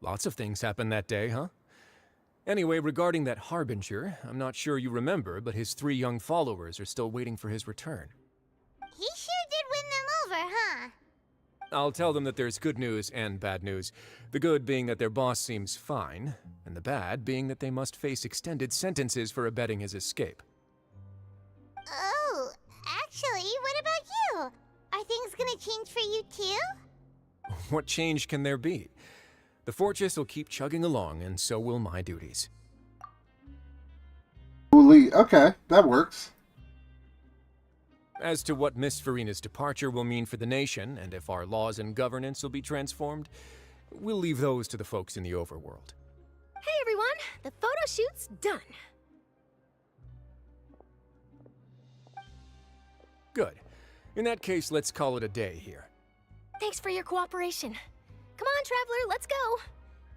Lots of things happened that day, huh? Anyway, regarding that Harbinger, I'm not sure you remember, but his 3 young followers are still waiting for his return. He sure did win them over, huh? I'll tell them that there's good news and bad news. The good being that their boss seems fine, and the bad being that they must face extended sentences for abetting his escape. Oh, actually, what about you? Are things gonna change for you too? What change can there be? The fortress will keep chugging along, and so will my duties. Uli, okay, that works. As to what Miss Farina's departure will mean for the nation, and if our laws and governance will be transformed, we'll leave those to the folks in the overworld. Hey everyone, the photo shoot's done. Good. In that case, let's call it a day here. Thanks for your cooperation. Come on, Traveler, let's go.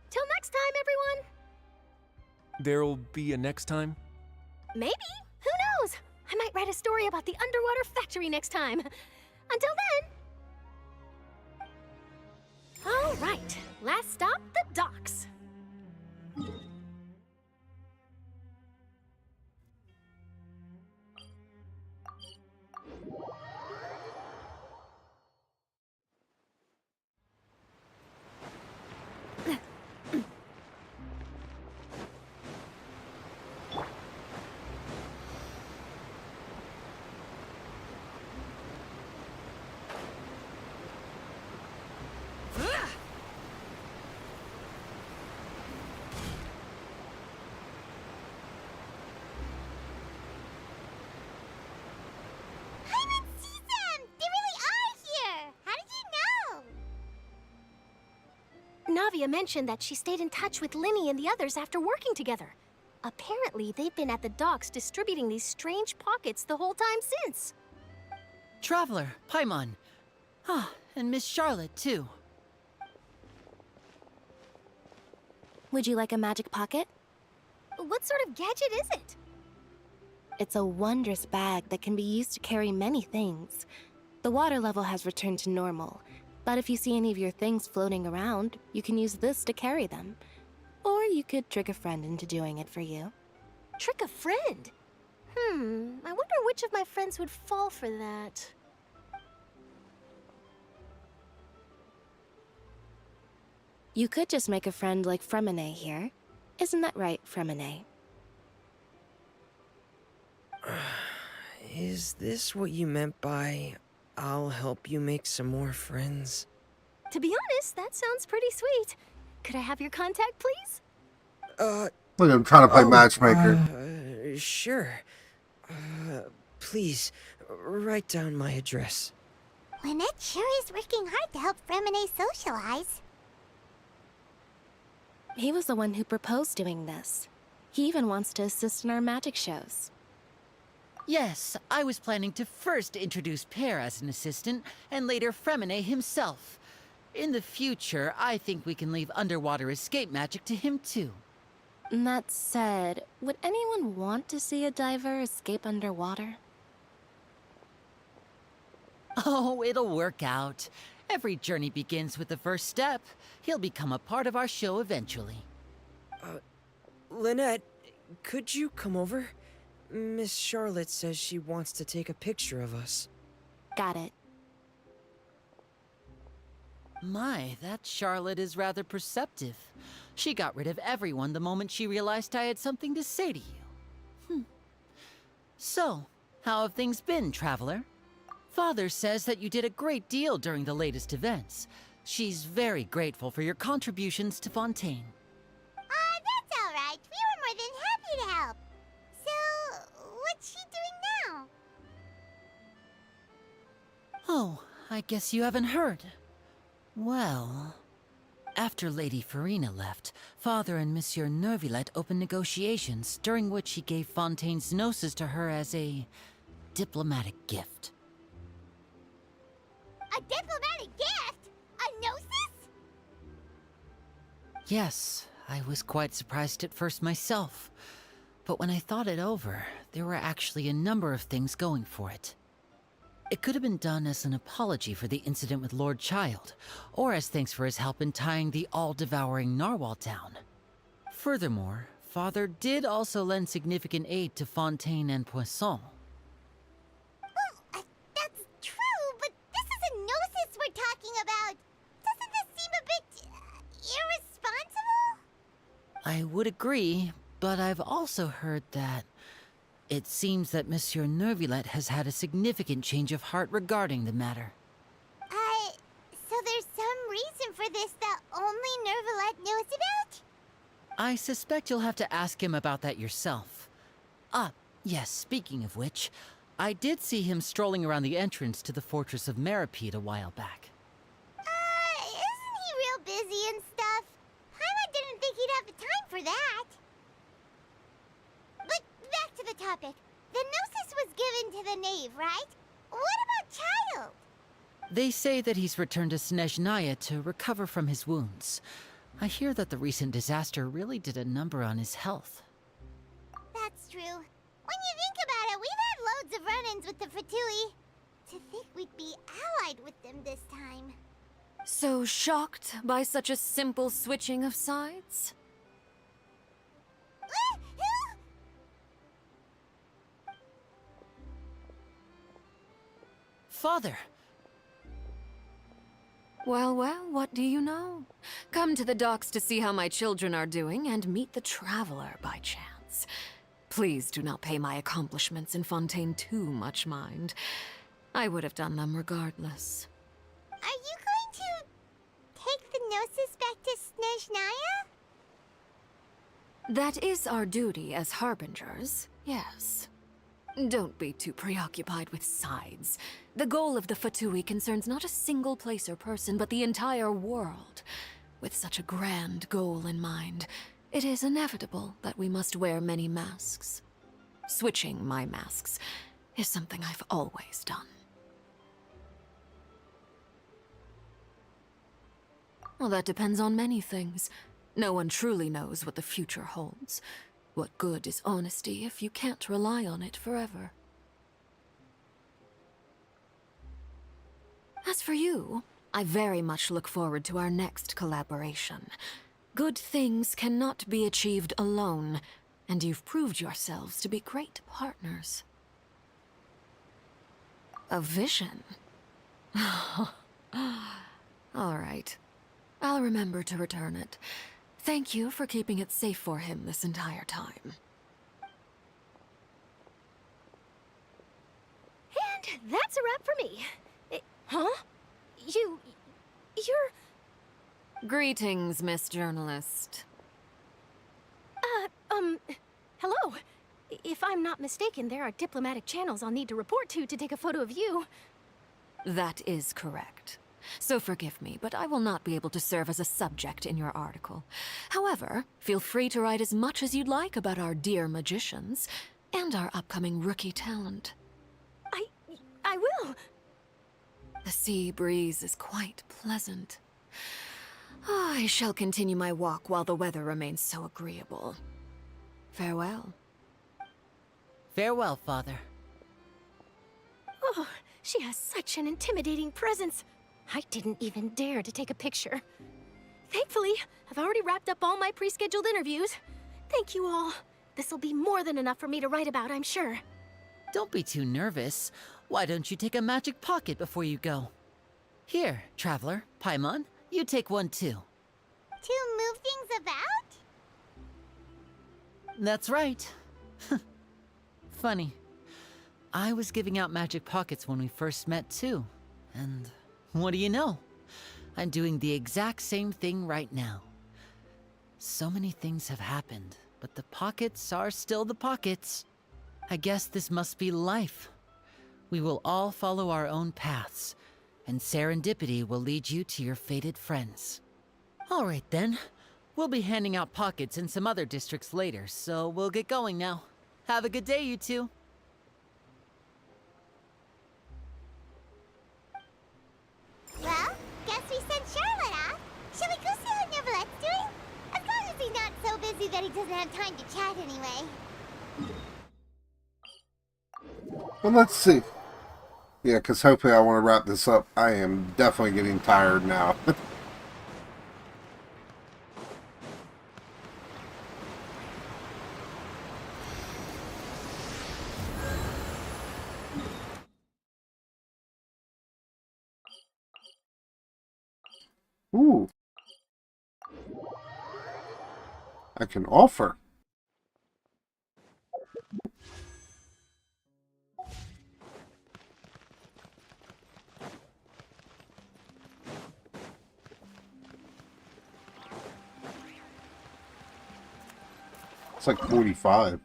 Till next time, everyone. There'll be a next time? Maybe. Who knows? I might write a story about the underwater factory next time. Until then. All right, last stop, the docks. Navia mentioned that she stayed in touch with Linny and the others after working together. Apparently, they've been at the docks distributing these strange pockets the whole time since. Traveler, Paimon. Ah, and Miss Charlotte, too. Would you like a magic pocket? What sort of gadget is it? It's a wondrous bag that can be used to carry many things. The water level has returned to normal, but if you see any of your things floating around, you can use this to carry them. Or you could trick a friend into doing it for you. Trick a friend? I wonder which of my friends would fall for that. You could just make a friend like Fremine here. Isn't that right, Fremine? Is this what you meant by, I'll help you make some more friends? To be honest, that sounds pretty sweet. Could I have your contact, please? Look at him trying to play matchmaker. Sure. Please, write down my address. Lynette sure is working hard to help Fremine socialize. He was the one who proposed doing this. He even wants to assist in our magic shows. Yes, I was planning to first introduce Pear as an assistant, and later Fremine himself. In the future, I think we can leave underwater escape magic to him too. That said, would anyone want to see a diver escape underwater? Oh, it'll work out. Every journey begins with the first step. He'll become a part of our show eventually. Lynette, could you come over? Miss Charlotte says she wants to take a picture of us. Got it. My, that Charlotte is rather perceptive. She got rid of everyone the moment she realized I had something to say to you. So, how have things been, Traveler? Father says that you did a great deal during the latest events. She's very grateful for your contributions to Fontaine. That's all right. We were more than happy to help. So, what's she doing now? Oh, I guess you haven't heard. Well, after Lady Farina left, Father and Monsieur Neuvillette opened negotiations, during which he gave Fontaine's gnosis to her as a diplomatic gift. A diplomatic gift? A gnosis? Yes, I was quite surprised at first myself. But when I thought it over, there were actually a number of things going for it. It could have been done as an apology for the incident with Lord Child, or as thanks for his help in tying the all-devouring narwhal down. Furthermore, Father did also lend significant aid to Fontaine and Poisson. Well, that's true, but this is a gnosis we're talking about. Doesn't this seem a bit irresponsible? I would agree, but I've also heard that it seems that Monsieur Neuvillette has had a significant change of heart regarding the matter. So there's some reason for this that only Neuvillette knows about? I suspect you'll have to ask him about that yourself. Ah, yes, speaking of which, I did see him strolling around the entrance to the Fortress of Meripede a while back. Isn't he real busy and stuff? Paimon didn't think he'd have the time for that. But back to the topic. The gnosis was given to the knave, right? What about Child? They say that he's returned to Snezhnaya to recover from his wounds. I hear that the recent disaster really did a number on his health. That's true. When you think about it, we've had loads of run-ins with the Fatui. To think we'd be allied with them this time. So shocked by such a simple switching of sides? Father! Well, what do you know? Come to the docks to see how my children are doing and meet the Traveler by chance. Please do not pay my accomplishments in Fontaine too much mind. I would have done them regardless. Are you going to take the gnosis back to Snezhnaya? That is our duty as harbingers, yes. Don't be too preoccupied with sides. The goal of the Fatui concerns not a single place or person, but the entire world. With such a grand goal in mind, It is inevitable that we must wear many masks. Switching my masks is something I've always done. Well, that depends on many things. No one truly knows what the future holds. What good is honesty if you can't rely on it forever? As for you, I very much look forward to our next collaboration. Good things cannot be achieved alone, and you've proved yourselves to be great partners. A vision? All right. I'll remember to return it. Thank you for keeping it safe for him this entire time. And that's a wrap for me. Huh? You're... Greetings, Miss Journalist. Hello. If I'm not mistaken, there are diplomatic channels I'll need to report to take a photo of you. That is correct. So forgive me, but I will not be able to serve as a subject in your article. However, feel free to write as much as you'd like about our dear magicians and our upcoming rookie talent. I will. The sea breeze is quite pleasant. I shall continue my walk while the weather remains so agreeable. Farewell. Farewell, Father. Oh, she has such an intimidating presence. I didn't even dare to take a picture. Thankfully, I've already wrapped up all my pre-scheduled interviews. Thank you all. This'll be more than enough for me to write about, I'm sure. Don't be too nervous. Why don't you take a magic pocket before you go? Here, Traveler, Paimon, you take one too. To move things about? That's right. Funny. I was giving out magic pockets when we first met too. And what do you know? I'm doing the exact same thing right now. So many things have happened, but the pockets are still the pockets. I guess this must be life. We will all follow our own paths, and serendipity will lead you to your fated friends. All right then. We'll be handing out pockets in some other districts later, so we'll get going now. Have a good day, you two. Well, guess we sent Charlotte off. Shall we go see how Neverlette's doing? As long as he's not so busy that he doesn't have time to chat anyway. Well, let's see. Yeah, because hopefully I want to wrap this up. I am definitely getting tired now. Ooh. I can offer. It's like 45.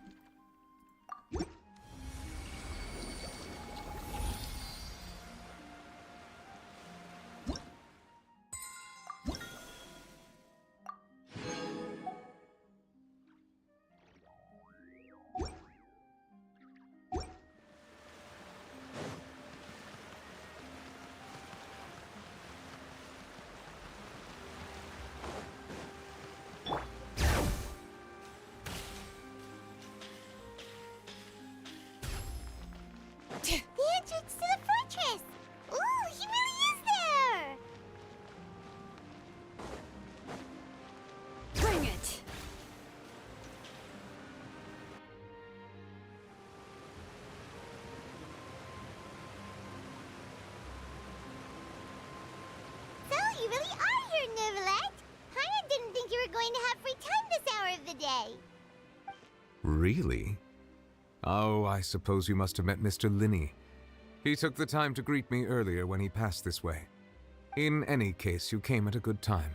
The entrance to the fortress! Ooh, he really is there! Bring it! So, you really are here, Neverlette! Paimon didn't think you were going to have free time this hour of the day. Really? Oh, I suppose you must have met Mr. Linney. He took the time to greet me earlier when he passed this way. In any case, you came at a good time.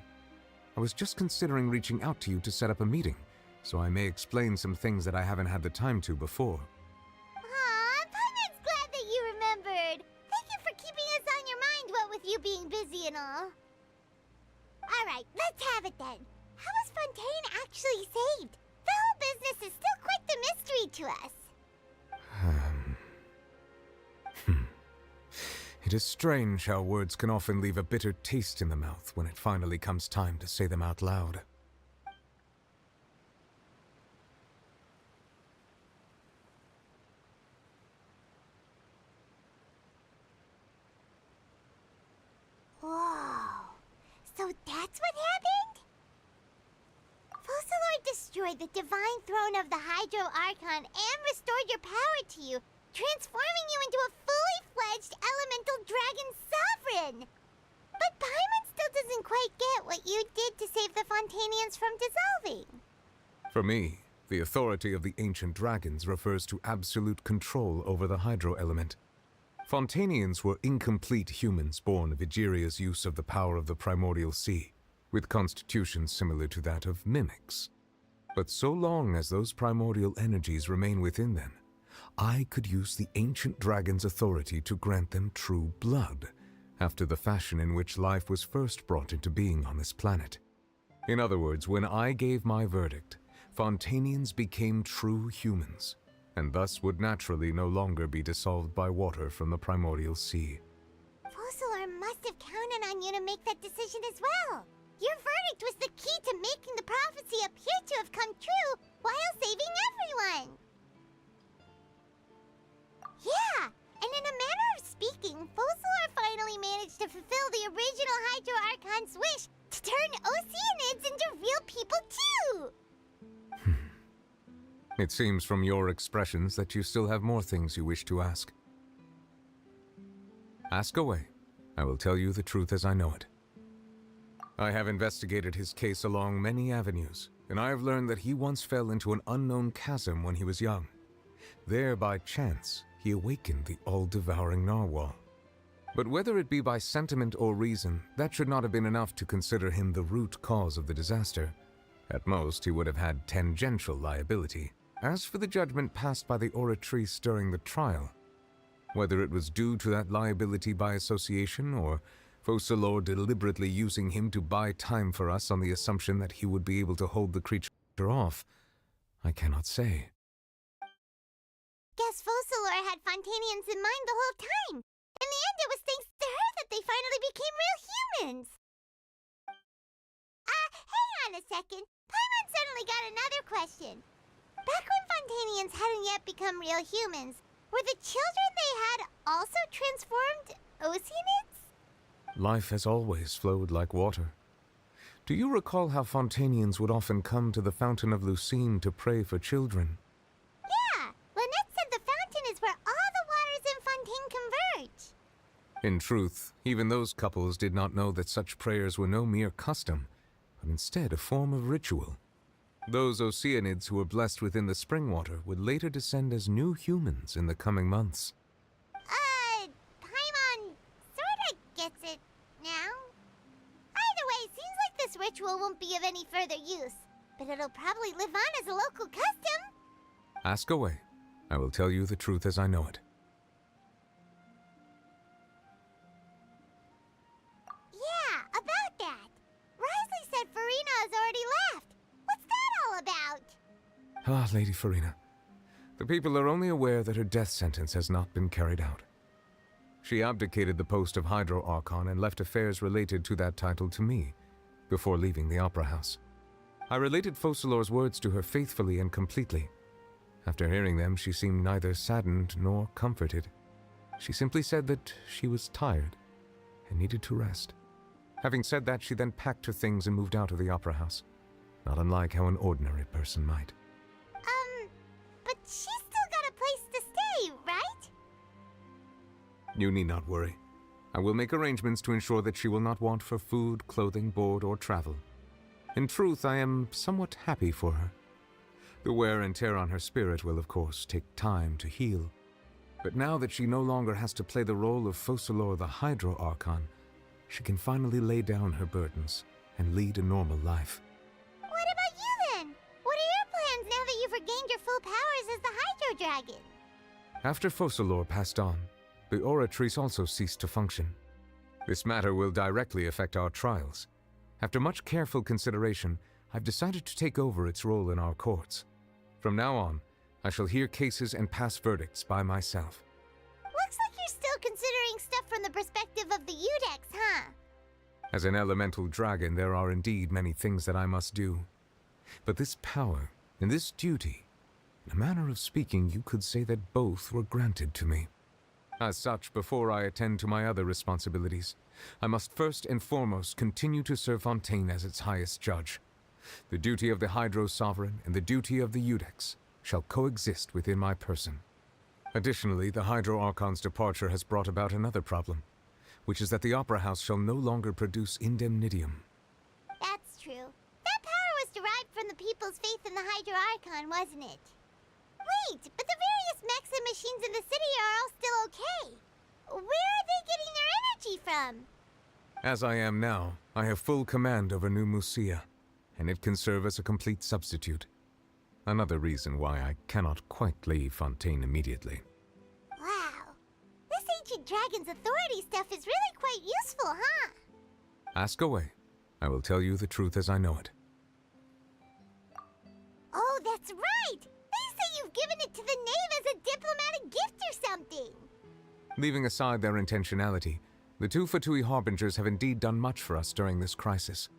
I was just considering reaching out to you to set up a meeting, so I may explain some things that I haven't had the time to before. Aw, Paimon's glad that you remembered. Thank you for keeping us on your mind, what with you being busy and all. Alright, let's have it then. How was Fontaine actually saved? The whole business is still quite the mystery to us. It is strange how words can often leave a bitter taste in the mouth when it finally comes time to say them out loud. Whoa. So that's what happened? Focalor destroyed the divine throne of the Hydro Archon and restored your power to you, transforming you into a fully fledged elemental dragon sovereign. But Paimon still doesn't quite get what you did to save the Fontainians from dissolving. For me, the authority of the ancient dragons refers to absolute control over the hydro element. Fontainians were incomplete humans born of Egeria's use of the power of the primordial sea, with constitutions similar to that of mimics. But so long as those primordial energies remain within them, I could use the ancient dragon's authority to grant them true blood, after the fashion in which life was first brought into being on this planet. In other words, when I gave my verdict, Fontainians became true humans, and thus would naturally no longer be dissolved by water from the primordial sea. Focalor must have counted on you to make that decision as well. Your verdict was the key to making the prophecy appear to have come true while saving everyone. Yeah, and in a manner of speaking, Focalor finally managed to fulfill the original Hydro Archon's wish to turn Oceanids into real people too! It seems from your expressions that you still have more things you wish to ask. Ask away. I will tell you the truth as I know it. I have investigated his case along many avenues, and I have learned that he once fell into an unknown chasm when he was young. There, by chance, he awakened the all-devouring narwhal. But whether it be by sentiment or reason, that should not have been enough to consider him the root cause of the disaster. At most, he would have had tangential liability. As for the judgment passed by the Oratrice during the trial, whether it was due to that liability by association or Focalor deliberately using him to buy time for us on the assumption that he would be able to hold the creature off, I cannot say. Guess Focalor had Fontainians in mind the whole time. In the end, it was thanks to her that they finally became real humans. Hang on a second. Paimon suddenly got another question. Back when Fontainians hadn't yet become real humans, were the children they had also transformed Oceanids? Life has always flowed like water. Do you recall how Fontainians would often come to the Fountain of Lucine to pray for children? Yeah, Lynette said the fountain is where all the waters in Fontaine converge. In truth, even those couples did not know that such prayers were no mere custom, but instead a form of ritual. Those Oceanids who were blessed within the spring water would later descend as new humans in the coming months. Paimon sorta gets it now. Either way, seems like this ritual won't be of any further use, but it'll probably live on as a local custom. Ask away. I will tell you the truth as I know it. Yeah, about that. Risley said Farina has already left. What's that all about? Ah, Lady Farina. The people are only aware that her death sentence has not been carried out. She abdicated the post of Hydro Archon and left affairs related to that title to me, before leaving the Opera House. I related Focalor's words to her faithfully and completely. After hearing them, she seemed neither saddened nor comforted. She simply said that she was tired and needed to rest. Having said that, she then packed her things and moved out of the Opera House, not unlike how an ordinary person might. But she's still got a place to stay, right? You need not worry. I will make arrangements to ensure that she will not want for food, clothing, board, or travel. In truth, I am somewhat happy for her. The wear and tear on her spirit will, of course, take time to heal. But now that she no longer has to play the role of Focalor the Hydro Archon, she can finally lay down her burdens and lead a normal life. What about you then? What are your plans now that you've regained your full powers as the Hydro Dragon? After Focalor passed on, the Oratrice also ceased to function. This matter will directly affect our trials. After much careful consideration, I've decided to take over its role in our courts. From now on, I shall hear cases and pass verdicts by myself. Looks like you're still considering stuff from the perspective of the Udex, huh? As an elemental dragon, there are indeed many things that I must do. But this power and this duty, in a manner of speaking, you could say that both were granted to me. As such, before I attend to my other responsibilities, I must first and foremost continue to serve Fontaine as its highest judge. The duty of the Hydro Sovereign and the duty of the Udex shall coexist within my person. Additionally, the Hydro Archon's departure has brought about another problem, which is that the Opera House shall no longer produce indemnitium. That's true. That power was derived from the people's faith in the Hydro Archon, wasn't it? Wait, but the various mechs and machines in the city are all still okay. Where are they getting their energy from? As I am now, I have full command over New Musia, and it can serve as a complete substitute. Another reason why I cannot quite leave Fontaine immediately. Wow. This ancient dragon's authority stuff is really quite useful, huh? Ask away. I will tell you the truth as I know it. Oh, that's right! They say you've given it to the knave as a diplomatic gift or something! Leaving aside their intentionality, the two Fatui Harbingers have indeed done much for us during this crisis.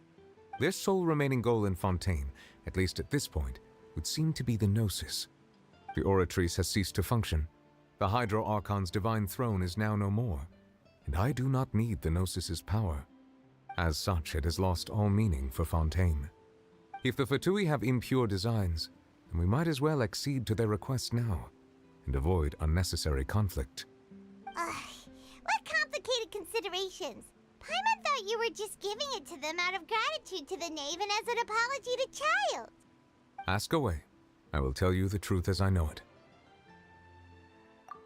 Their sole remaining goal in Fontaine, at least at this point, would seem to be the Gnosis. The Oratrice has ceased to function. The Hydro Archon's divine throne is now no more, and I do not need the Gnosis's power. As such, it has lost all meaning for Fontaine. If the Fatui have impure designs, then we might as well accede to their request now, and avoid unnecessary conflict. What complicated considerations! Paimon thought you were just giving it to them out of gratitude to the knave and as an apology to Child. Ask away. I will tell you the truth as I know it.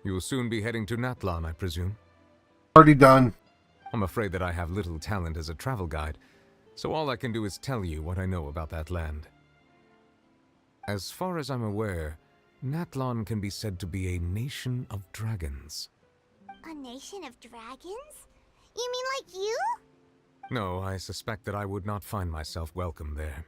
You will soon be heading to Natlan, I presume? Already done. I'm afraid that I have little talent as a travel guide, so all I can do is tell you what I know about that land. As far as I'm aware, Natlan can be said to be a nation of dragons. A nation of dragons? You mean like you? No, I suspect that I would not find myself welcome there.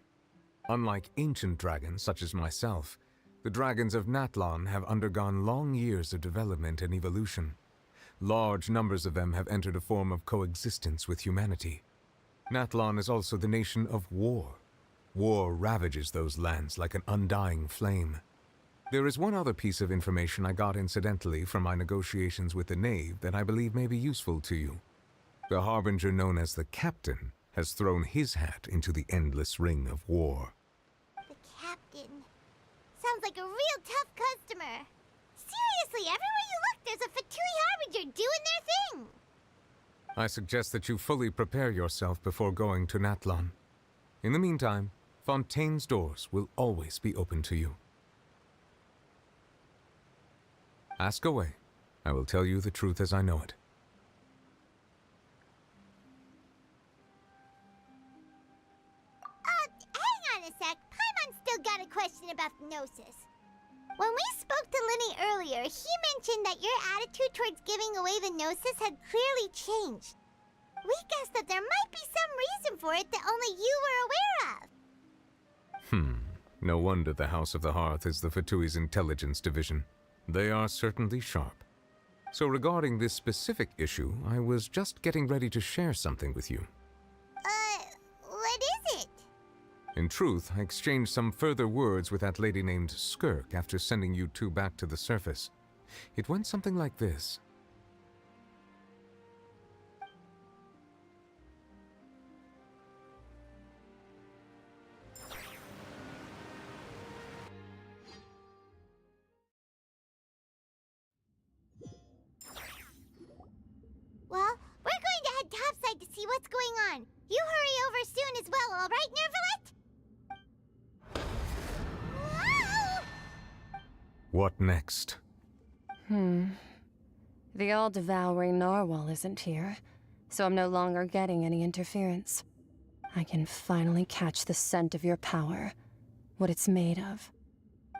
Unlike ancient dragons such as myself, the dragons of Natlan have undergone long years of development and evolution. Large numbers of them have entered a form of coexistence with humanity. Natlan is also the nation of war. War ravages those lands like an undying flame. There is one other piece of information I got incidentally from my negotiations with the knave that I believe may be useful to you. The harbinger known as the Captain has thrown his hat into the endless ring of war. The Captain. Sounds like a real tough customer. Seriously, everywhere you look, there's a Fatui Harbinger doing their thing. I suggest that you fully prepare yourself before going to Natlan. In the meantime, Fontaine's doors will always be open to you. Ask away. I will tell you the truth as I know it. Hang on a sec. Paimon's still got a question about the Gnosis. When we spoke to Linny earlier, he mentioned that your attitude towards giving away the Gnosis had clearly changed. We guessed that there might be some reason for it that only you were aware of. No wonder the House of the Hearth is the Fatui's intelligence division. They are certainly sharp. So regarding this specific issue, I was just getting ready to share something with you. What is it? In truth, I exchanged some further words with that lady named Skirk after sending you two back to the surface. It went something like this. Well, we're going to head topside to see what's going on. You hurry over soon as well, all right, Nervalet? Whoa! What next? The all-devouring narwhal isn't here, so I'm no longer getting any interference. I can finally catch the scent of your power, what it's made of.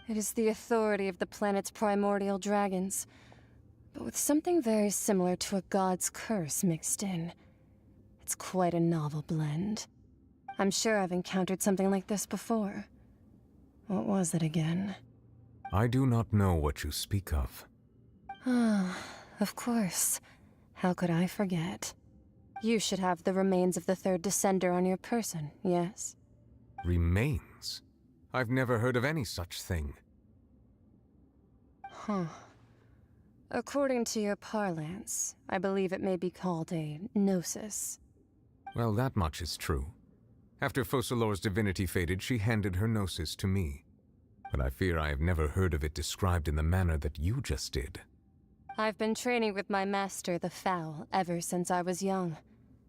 It is the authority of the planet's primordial dragons, but with something very similar to a god's curse mixed in. It's quite a novel blend. I'm sure I've encountered something like this before. What was it again? I do not know what you speak of. Ah, of course. How could I forget? You should have the remains of the third descender on your person, yes? Remains? I've never heard of any such thing. Huh. According to your parlance, I believe it may be called a gnosis. Well, that much is true. After Focalor's divinity faded, she handed her gnosis to me. But I fear I have never heard of it described in the manner that you just did. I've been training with my master, the Foul, ever since I was young,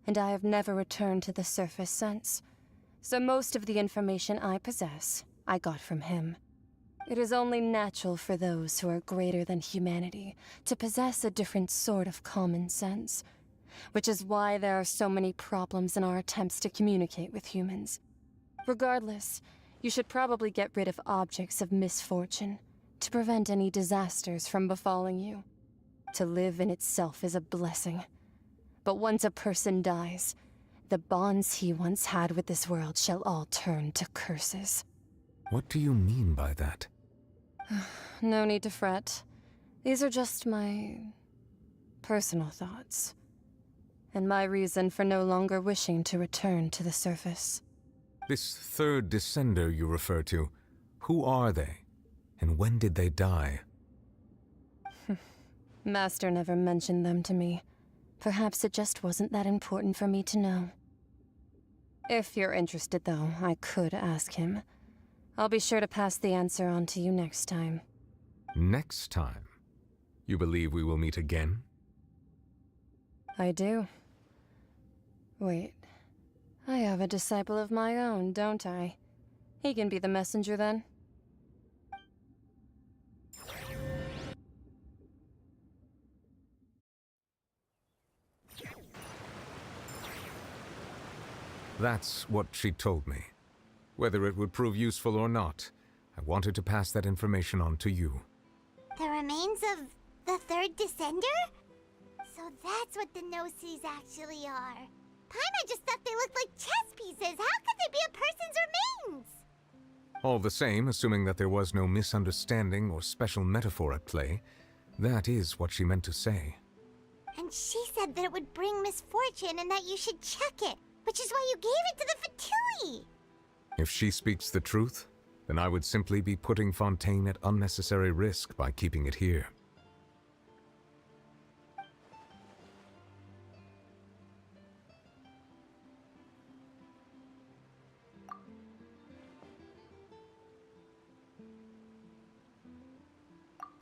and I have never returned to the surface since. So most of the information I possess, I got from him. It is only natural for those who are greater than humanity to possess a different sort of common sense, which is why there are so many problems in our attempts to communicate with humans. Regardless, you should probably get rid of objects of misfortune to prevent any disasters from befalling you. To live in itself is a blessing. But once a person dies, the bonds he once had with this world shall all turn to curses. What do you mean by that? No need to fret. These are just my personal thoughts, and my reason for no longer wishing to return to the surface. This third descender you refer to, who are they? And when did they die? Master never mentioned them to me. Perhaps it just wasn't that important for me to know. If you're interested, though, I could ask him. I'll be sure to pass the answer on to you next time. Next time? You believe we will meet again? I do. Wait. I have a disciple of my own, don't I? He can be the messenger then. That's what she told me. Whether it would prove useful or not, I wanted to pass that information on to you. The remains of the third descender? So that's what the Gnosis actually are. Paimon just thought they looked like chess pieces. How could they be a person's remains? All the same, assuming that there was no misunderstanding or special metaphor at play, that is what she meant to say. And she said that it would bring misfortune and that you should check it, which is why you gave it to the Fatui. If she speaks the truth, then I would simply be putting Fontaine at unnecessary risk by keeping it here.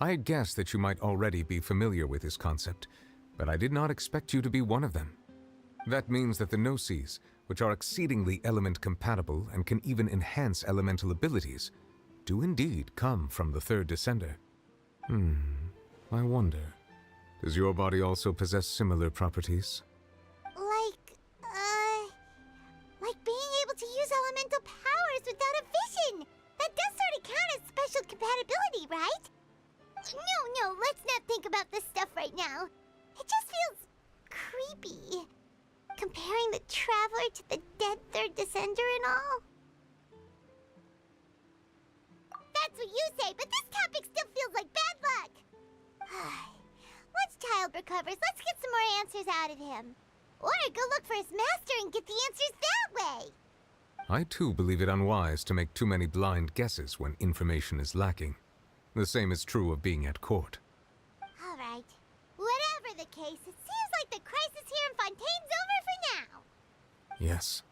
I had guessed that you might already be familiar with this concept, but I did not expect you to be one of them. That means that the Gnosis, which are exceedingly element-compatible and can even enhance elemental abilities, do indeed come from the third descender. I wonder, does your body also possess similar properties? Like being able to use elemental powers without a vision. That does sort of count as special compatibility, right? No, let's not think about this stuff right now. It just feels creepy. Comparing the Traveler to the dead third descender and all. That's what you say, but this topic still feels like bad luck. Once Child recovers, let's get some more answers out of him. Or go look for his master and get the answers that way. I too believe it unwise to make too many blind guesses when information is lacking. The same is true of being at court. All right. Whatever the case, it seems like the crisis here in Fontaine's over for now. Yes.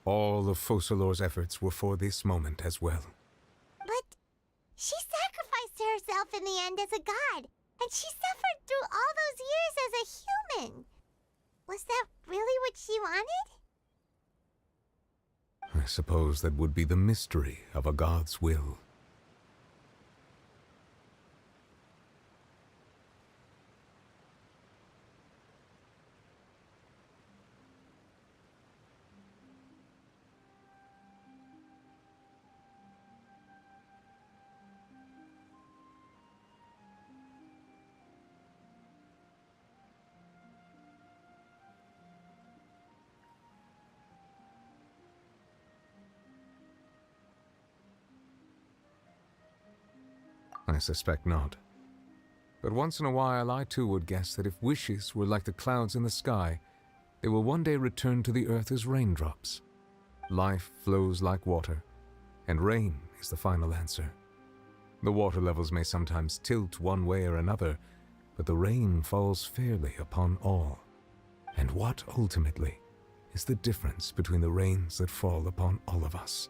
All of Focalor's efforts were for this moment as well. But she sacrificed herself in the end as a god, and she suffered through all those years as a human. Was that really what she wanted? I suppose that would be the mystery of a god's will. I suspect not. But once in a while, I too would guess that if wishes were like the clouds in the sky, they will one day return to the earth as raindrops. Life flows like water, and rain is the final answer. The water levels may sometimes tilt one way or another, but the rain falls fairly upon all. And what, ultimately, is the difference between the rains that fall upon all of us?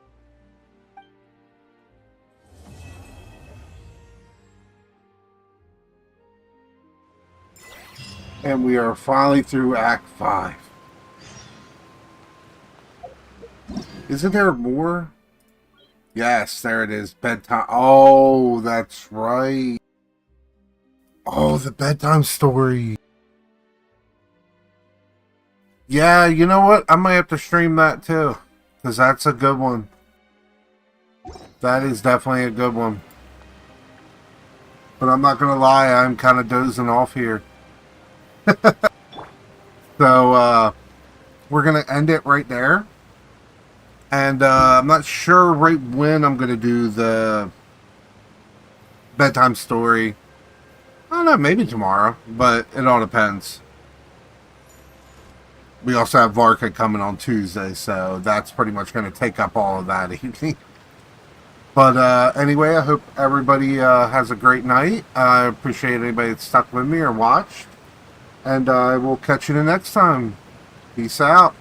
And we are finally through Act 5. Isn't there more? Yes, there it is. Bedtime. Oh, that's right. Oh, the bedtime story. Yeah, you know what? I might have to stream that too. Because that's a good one. That is definitely a good one. But I'm not going to lie, I'm kind of dozing off here. So, we're going to end it right there. And I'm not sure right when I'm going to do the bedtime story. I don't know, maybe tomorrow, but it all depends. We also have Varka coming on Tuesday, so that's pretty much going to take up all of that evening. But anyway, I hope everybody has a great night. I appreciate anybody that stuck with me or watched. And I will catch you the next time. Peace out.